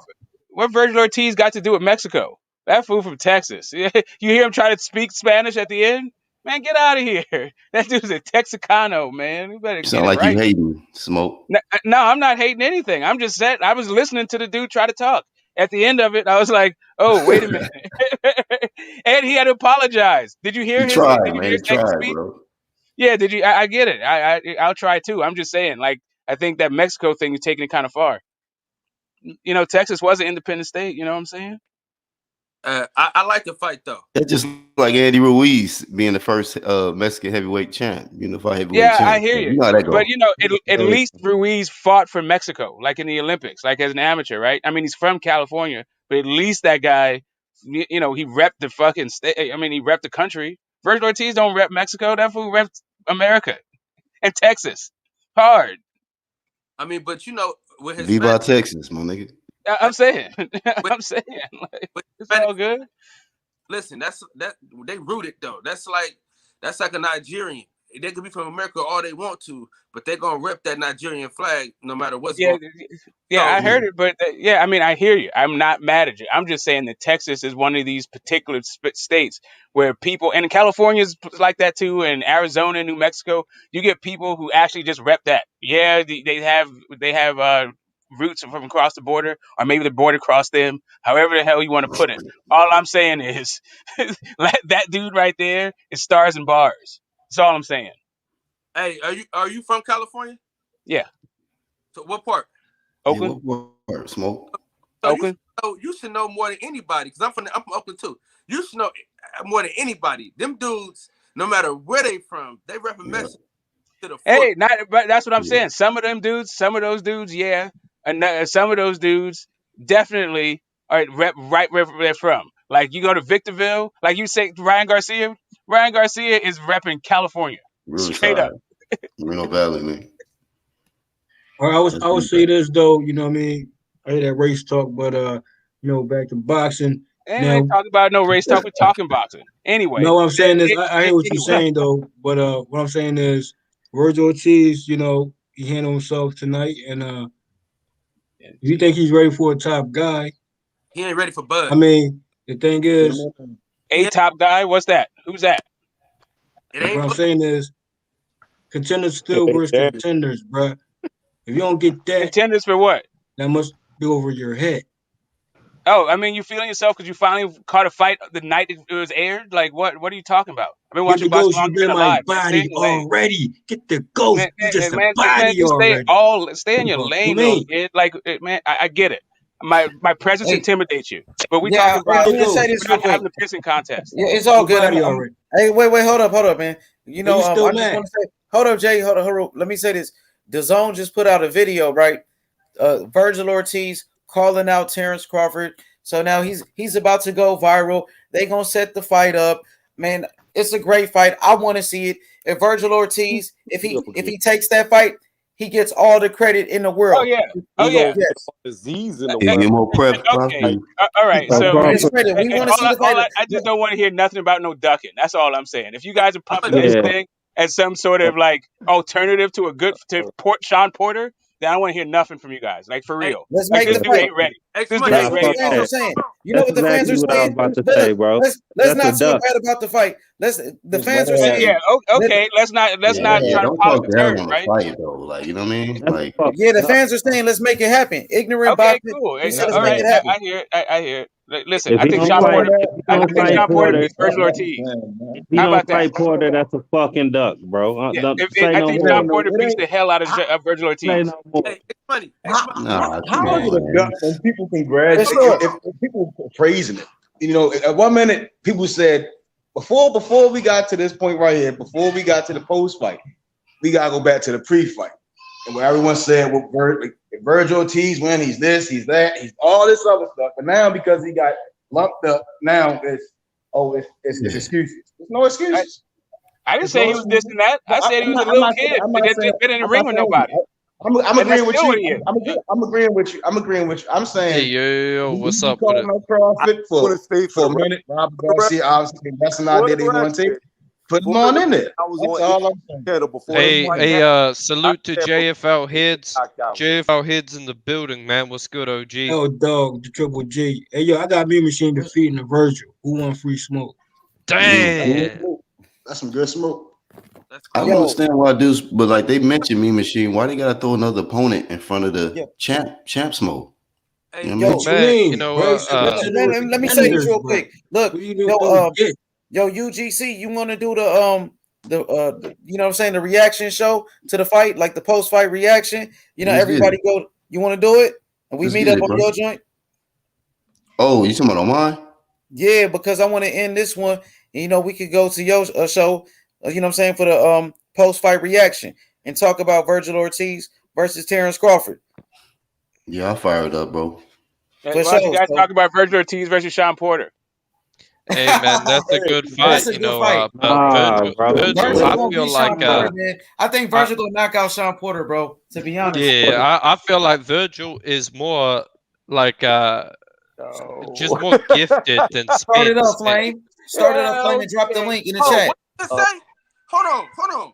What Vergil Ortiz got to do with Mexico? That fool from Texas. You hear him try to speak Spanish at the end? Man, get out of here. That dude's a Texicano, man. You better
Sound like
right.
You hating, Smoke.
No, I'm not hating anything. I'm just saying I was listening to the dude try to talk. At the end of it, I was like, oh, wait a minute. And he had to apologize. Did you hear
He tried,
did you
man.
hear
He tried,
speak?
bro.
Yeah, did you? I get it. I'll try too. I'm just saying, like, I think that Mexico thing is taking it kind of far. You know, Texas was an independent state. You know what I'm saying?
I like the fight though.
That's just like Andy Ruiz being the first Mexican heavyweight champ, unified heavyweight
Yeah,
champ.
I hear you.
You know how that
But
go.
you know, at least Ruiz fought for Mexico, like in the Olympics, like as an amateur, right? I mean, he's from California, but at least that guy, you know, he repped the fucking state. I mean, he repped the country. Vergil Ortiz don't rep Mexico. That fool repped America and Texas hard.
I mean, but you know, with his
Viva Texas, my nigga.
I'm saying, like, it's all good.
Listen, they rooted though. That's like a Nigerian. They could be from America all they want to, but they're gonna rep that Nigerian flag no matter what's going on.
Yeah, I heard it, but I mean, I hear you. I'm not mad at you. I'm just saying that Texas is one of these particular states where people, and California is like that too, and Arizona, and New Mexico, you get people who actually just rep that. Yeah, they have roots from across the border, or maybe the border crossed them. However the hell you want to put it. All I'm saying is that dude right there is stars and bars. That's all I'm saying.
Hey, are you from California?
Yeah.
So what part?
Oakland.
Yeah, what part? Smoke.
So Oakland. You should know more than anybody, because I'm from Oakland too. You should know more than anybody. Them dudes, no matter where they from, they represent Mexico to the
Hey, but that's what I'm saying. Some of those dudes, yeah, and some of those dudes definitely are right where they're from. Like you go to Victorville, like you say, Ryan Garcia is repping California, straight up.
Reno Valley, man.
I would say this though, you know what I mean? I hear that race talk, but you know, back to boxing.
Ain't talking about no race talk. We're talking boxing. Anyway.
No, what I'm saying is, I hear what you're saying though, but what I'm saying is, Vergil Ortiz, you know, he handled himself tonight, and if you think he's ready for a top guy,
he ain't ready for Bud.
I mean, the thing is,
a top guy. What's that? Who's that?
What I'm saying is, contenders still versus contenders, bro. If you don't get that,
contenders for what?
That must be over your head.
Oh, I mean, you feeling yourself because you finally caught a fight the night it was aired? Like, what are you talking about? I've been watching boxing long.
You've been my body already. Get the ghost.
Man,
you just a body already.
Stay in your lane, little kid. Like, man, I get it. My presence intimidates you, but we talking about.
Let me say this real quick.
Having a pissing contest.
Yeah, it's all good. Hey, wait, hold up, man. You know, I just want to say, hold up, Jay, hold up. Let me say this. DAZN just put out a video, right? Vergil Ortiz calling out Terrence Crawford. So now he's about to go viral. They gonna set the fight up, man. It's a great fight. I want to see it. if Vergil Ortiz, if he takes that fight, he gets all the credit in the world.
Oh yeah. Oh yeah.
Yes.
Disease in the
Give more prep.
Okay. All right. So
we want to see the fight.
I just don't want to hear nothing about no ducking. That's all I'm saying. If you guys are pumping this thing as some sort of like alternative to a good Sean Porter, then I don't want to hear nothing from you guys. Like for real.
Let's
like,
make
this
the
dude
fight.
ain't ready. This dude
That's
ain't
what
ready
the
at
fans
all.
are saying. You know
That's
what the fans
exactly
are
what I was
saying?
about to say, bro.
Let's not
That's a
talk
duck.
bad about the fight. The fans are saying.
Yeah. Okay. Let's not try to
Don't
polish
talk
the
down
turd,
on the
right?
fight though. Like, you know what I mean? Like,
Yeah, the fans are saying let's make it happen. Ignorant
Okay,
boxing.
cool.
He said let's
All
make
right,
it happen.
I hear it. I hear it. Listen,
If
I
he
think
don't
Sean
fight,
Porter.
if he
I
don't
think
fight
Sean Porter
Porter,
beats Vergil Ortiz.
if he
How
don't
about that?
fight Porter, that's a fucking duck, bro.
Yeah,
Don't say
I
no
think
more.
Sean Porter beats the hell out of Vergil
Say
Ortiz.
no more.
Hey, it's funny.
How is it a duck when people congratulate?
Let's
If people are praising it, you know, at 1 minute people said before we got to this point right here, before we got to the post fight, we gotta go back to the pre-fight, and where everyone said, "Well, if Vergil Ortiz win, he's this, he's that, he's all this other stuff." But now because he got lumped up, now it's excuses. There's no excuses.
I didn't say he was this and that. I said he was a little kid that didn't fit in the ring with nobody.
I'm agreeing with you. I'm agreeing with you. I'm agreeing with you. I'm saying,
Hey, yo, what's up with
calling
it?
out CrossFit for a minute. Robert Garcia, obviously, that's an idea they want to take. Put them on in there. That's all I'm saying.
Hey, salute to JFL Heads. JFL Heads in the building, man. What's good, OG?
Oh, dog, the Triple G. Hey, yo, I got Mean Machine defeating the Vergil. Who won Free Smoke?
Damn.
That's some good smoke.
I don't understand why dudes, but like they mentioned Me Machine, why they gotta throw another opponent in front of the champ smoke? You know what I mean?
Man, you know what?
Let me say this real quick. Look, yo, UGC, you want to do the you know what I'm saying, the reaction show to the fight, like the post fight reaction? You know, everybody go. You want to do it, and we meet up on your joint.
Oh, you talking about on mine?
Yeah, because I want to end this one. And, you know, we could go to your show. You know what I'm saying, for the post fight reaction and talk about Vergil Ortiz versus Terrence Crawford.
Yeah, I'll fire it up, bro.
Why don't you guys talk about Vergil Ortiz versus Sean Porter?
Hey man, that's a good fight. You know, Vergil, I feel like
I think Vergil gonna knock out Sean Porter, bro. To be honest,
yeah, I feel like Vergil is more like just more gifted than Spence.
Start it up, Flame. Start it up, Flame, and drop the link in the chat.
What did you say? Hold on.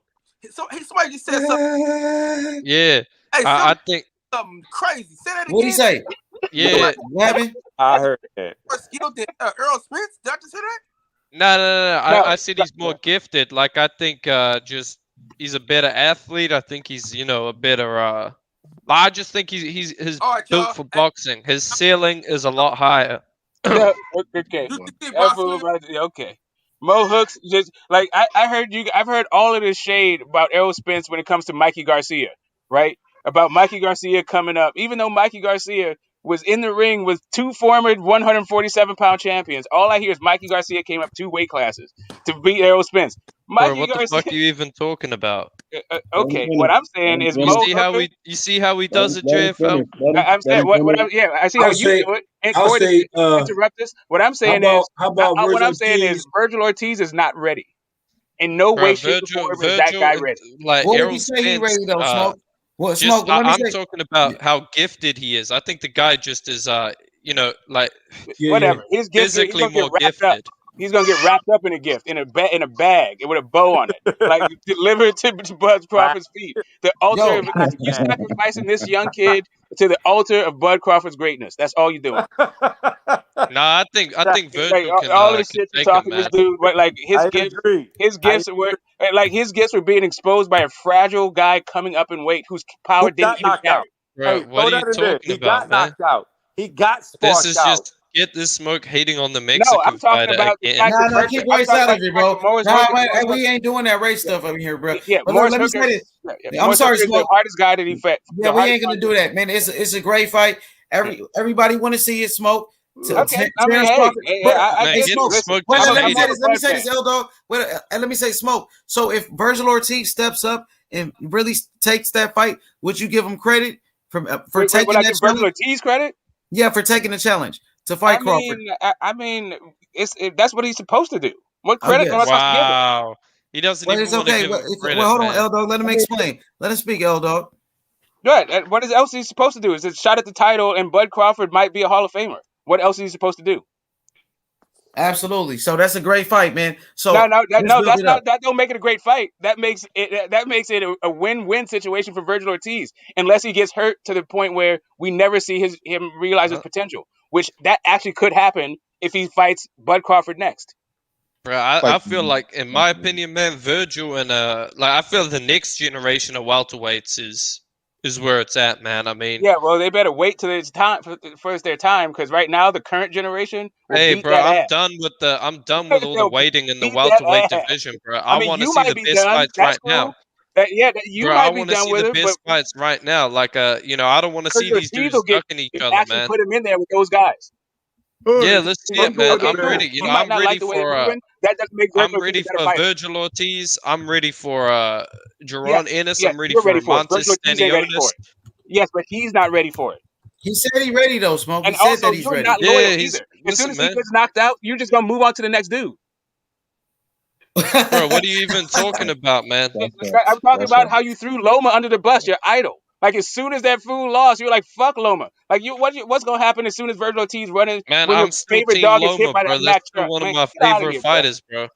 Somebody just said something.
Yeah,
Hey,
I think
something crazy. Say that again.
What'd he say?
Yeah,
what happened?
I heard that.
More skilled than Earl Spence? Did I just say that?
No. I said he's more gifted. Like I think just he's a better athlete. I think he's a better. I just think he's built for boxing. His ceiling is a lot higher.
Yeah, okay. Okay. Mo Hooks just like I heard you. I've heard all of this shade about Errol Spence when it comes to Mikey Garcia, right? About Mikey Garcia coming up, even though Mikey Garcia was in the ring with two former 147-pound champions. All I hear is Mikey Garcia came up 2 weight classes to beat Errol Spence.
Bro, what the fuck are you even talking about?
Okay, what I'm saying is
you see how he does it, JFL.
I'm saying I see how you do it. And Corey, interrupt this. What I'm saying is Vergil Ortiz is not ready. In no way, shape, or form is that guy ready.
Like
what
Errol
did he say he ready though, Smoke? What
Just,
Smoke?
I'm talking about how gifted he is. I think the guy just is like
whatever. His gift,
physically more gifted.
He's gonna get wrapped up in a gift in a bag with a bow on it, like delivered to Bud Crawford's feet. The altar of you sacrificing this young kid to the altar of Bud Crawford's greatness. That's all you're doing.
I think Vergil can
all this shit
take
talking
him,
this dude, but like his gifts were being exposed by a fragile guy coming up in weight whose power didn't even carry.
Bro, what are you talking about, man?
He got sparked
This is
out.
just get this Smoke hating on the Mexican
I'm talking
fighter
about the
again.
fact
No, keep race out of it, bro. We ain't doing that race stuff over here, bro.
Yeah,
but
Maurice
let me say
Hooker,
this. I'm sorry,
Hooker's the hardest guy that he fought.
Yeah, we ain't gonna do that, man. It's a great fight. Everybody want to see it, Smoke.
Okay, I mean, hey,
Smoke. Let me say this, L-Dog. And let me say, Smoke. So if Vergil Ortiz steps up and really takes that fight, would you give him credit for taking that challenge?
Vergil Ortiz credit?
Yeah, for taking the challenge to fight Crawford.
I mean, that's what he's supposed to do. What credit?
Wow. He doesn't
Well,
even
it's
want to
okay.
give him credit,
Well, hold on,
man.
L Dog. Let him explain. Let him speak, L Dog.
Good. What else is he supposed to do? Is it shot at the title and Bud Crawford might be a Hall of Famer? What else is he supposed to do?
Absolutely. So that's a great fight, man. So
No,
let's build
that's
it
not.
up.
That don't make it a great fight. That makes it a win-win situation for Vergil Ortiz, unless he gets hurt to the point where we never see him realize his potential, which that actually could happen if he fights Bud Crawford next.
Bro, I feel like, in my opinion, man, Vergil and I feel the next generation of welterweights is where it's at, man. I mean,
Yeah, well, they better wait till it's time for it's their time, because right now the current generation will
hey,
beat
bro,
that
I'm
ass.
done with all the
They'll
waiting in the
beat that
welterweight
ass.
division, bro.
I
I
mean,
want to
you
see
might
the
be
best
done.
fights
That's
right
cool.
now.
You
Bro, I
might be
want to
done
see
with
the
it, but
best fights right now. Like, I don't want to see
Vergil
these
Ortiz
dudes
will get
ducking each other,
actually
man.
put him in there with those guys.
Yeah, let's see it, man.
Okay,
I'm
cool.
ready.
You might not like the way it's moving. That doesn't make Vergil
I'm
Ortiz
ready
a better
for
fighter.
Vergil Ortiz. I'm ready for Jaron
Yes,
Ennis.
yes,
I'm ready
you're
for
ready for it. Vergil
Montes
Ortiz ain't ready for
Stanionis.
it. Yes, but he's not ready for it.
He said he's ready though, Smoke. He
And
said
also,
that he's
you're
ready.
not loyal
Yeah,
either. As soon
listen,
as he
man.
gets knocked out, you're just gonna move on to the next dude.
Bro, what are you even talking about, man?
I'm talking about how you threw Loma under the bus, your idol. Like, as soon as that fool lost, you're like, fuck Loma. Like, what's gonna happen as soon as Vergil Ortiz running
Man,
when your
I'm still
favorite
Team
dog gets hit
Loma,
by
bro.
that
That's
Mack
still
truck?
one of
Man,
my
get out of
favorite
here, bro.
fighters, bro.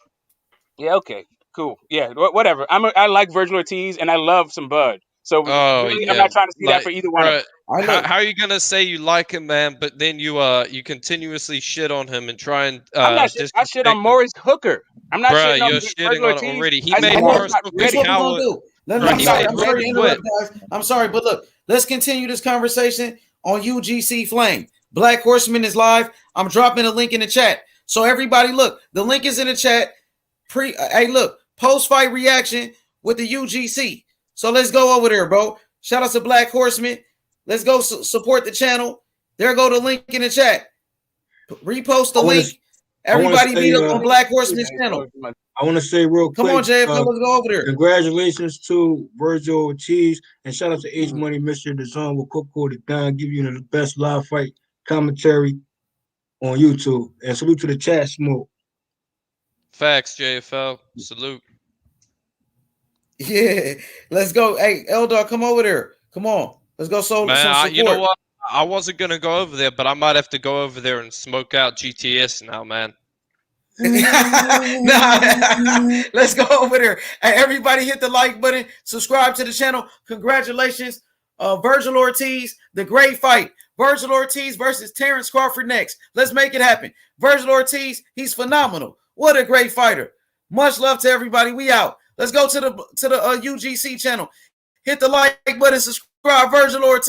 Yeah, okay, cool. Yeah, whatever. I like Vergil Ortiz and I love some Bud. So
Oh
really, I'm
yeah,
not trying to see that
like,
for either one of
bro,
them.
how are you gonna say you like him, man? But then you continuously shit on him and try and
I'm not shit. I shit on
disrespect him,
Maurice Hooker. I'm not
bro.
shitting on
You're
Vergil
shitting on it
Ortiz.
already. He
I
made
said he's
Morris
not
look a
That's
ready.
what we're
coward,
gonna do.
bro.
I'm
He
sorry.
made
I'm
Rick
sorry to
quit.
interrupt, guys. I'm sorry, but look, let's continue this conversation on UGC Flame. Black Horseman is live. I'm dropping a link in the chat. So everybody, look, the link is in the chat. Hey, look, post-fight reaction with the UGC. So let's go over there, bro. Shout out to Black Horseman. Let's go support the channel. There go the link in the chat. Repost the link. Everybody meet up on Black Horseman's channel.
I want to say real quick.
Come on, JFL, let's go over there.
Congratulations to Vergil Ortiz and shout out to H Money, Mr. The Zone with Coco the Don, give you the best live fight commentary on YouTube. And salute to the chat, Smoke.
Facts, JFL. Salute.
Yeah, let's go. Hey, L-Dog, come over there. Come on. Let's go some support.
You know what? I wasn't gonna go over there, but I might have to go over there and smoke out GTS now, man.
Nah, let's go over there. Hey, everybody hit the like button, subscribe to the channel. Congratulations, Vergil Ortiz, the great fight. Vergil Ortiz versus Terrence Crawford next. Let's make it happen. Vergil Ortiz, he's phenomenal. What a great fighter. Much love to everybody. We out. Let's go to the UGC channel. Hit the like button, subscribe, Vergil Ortiz.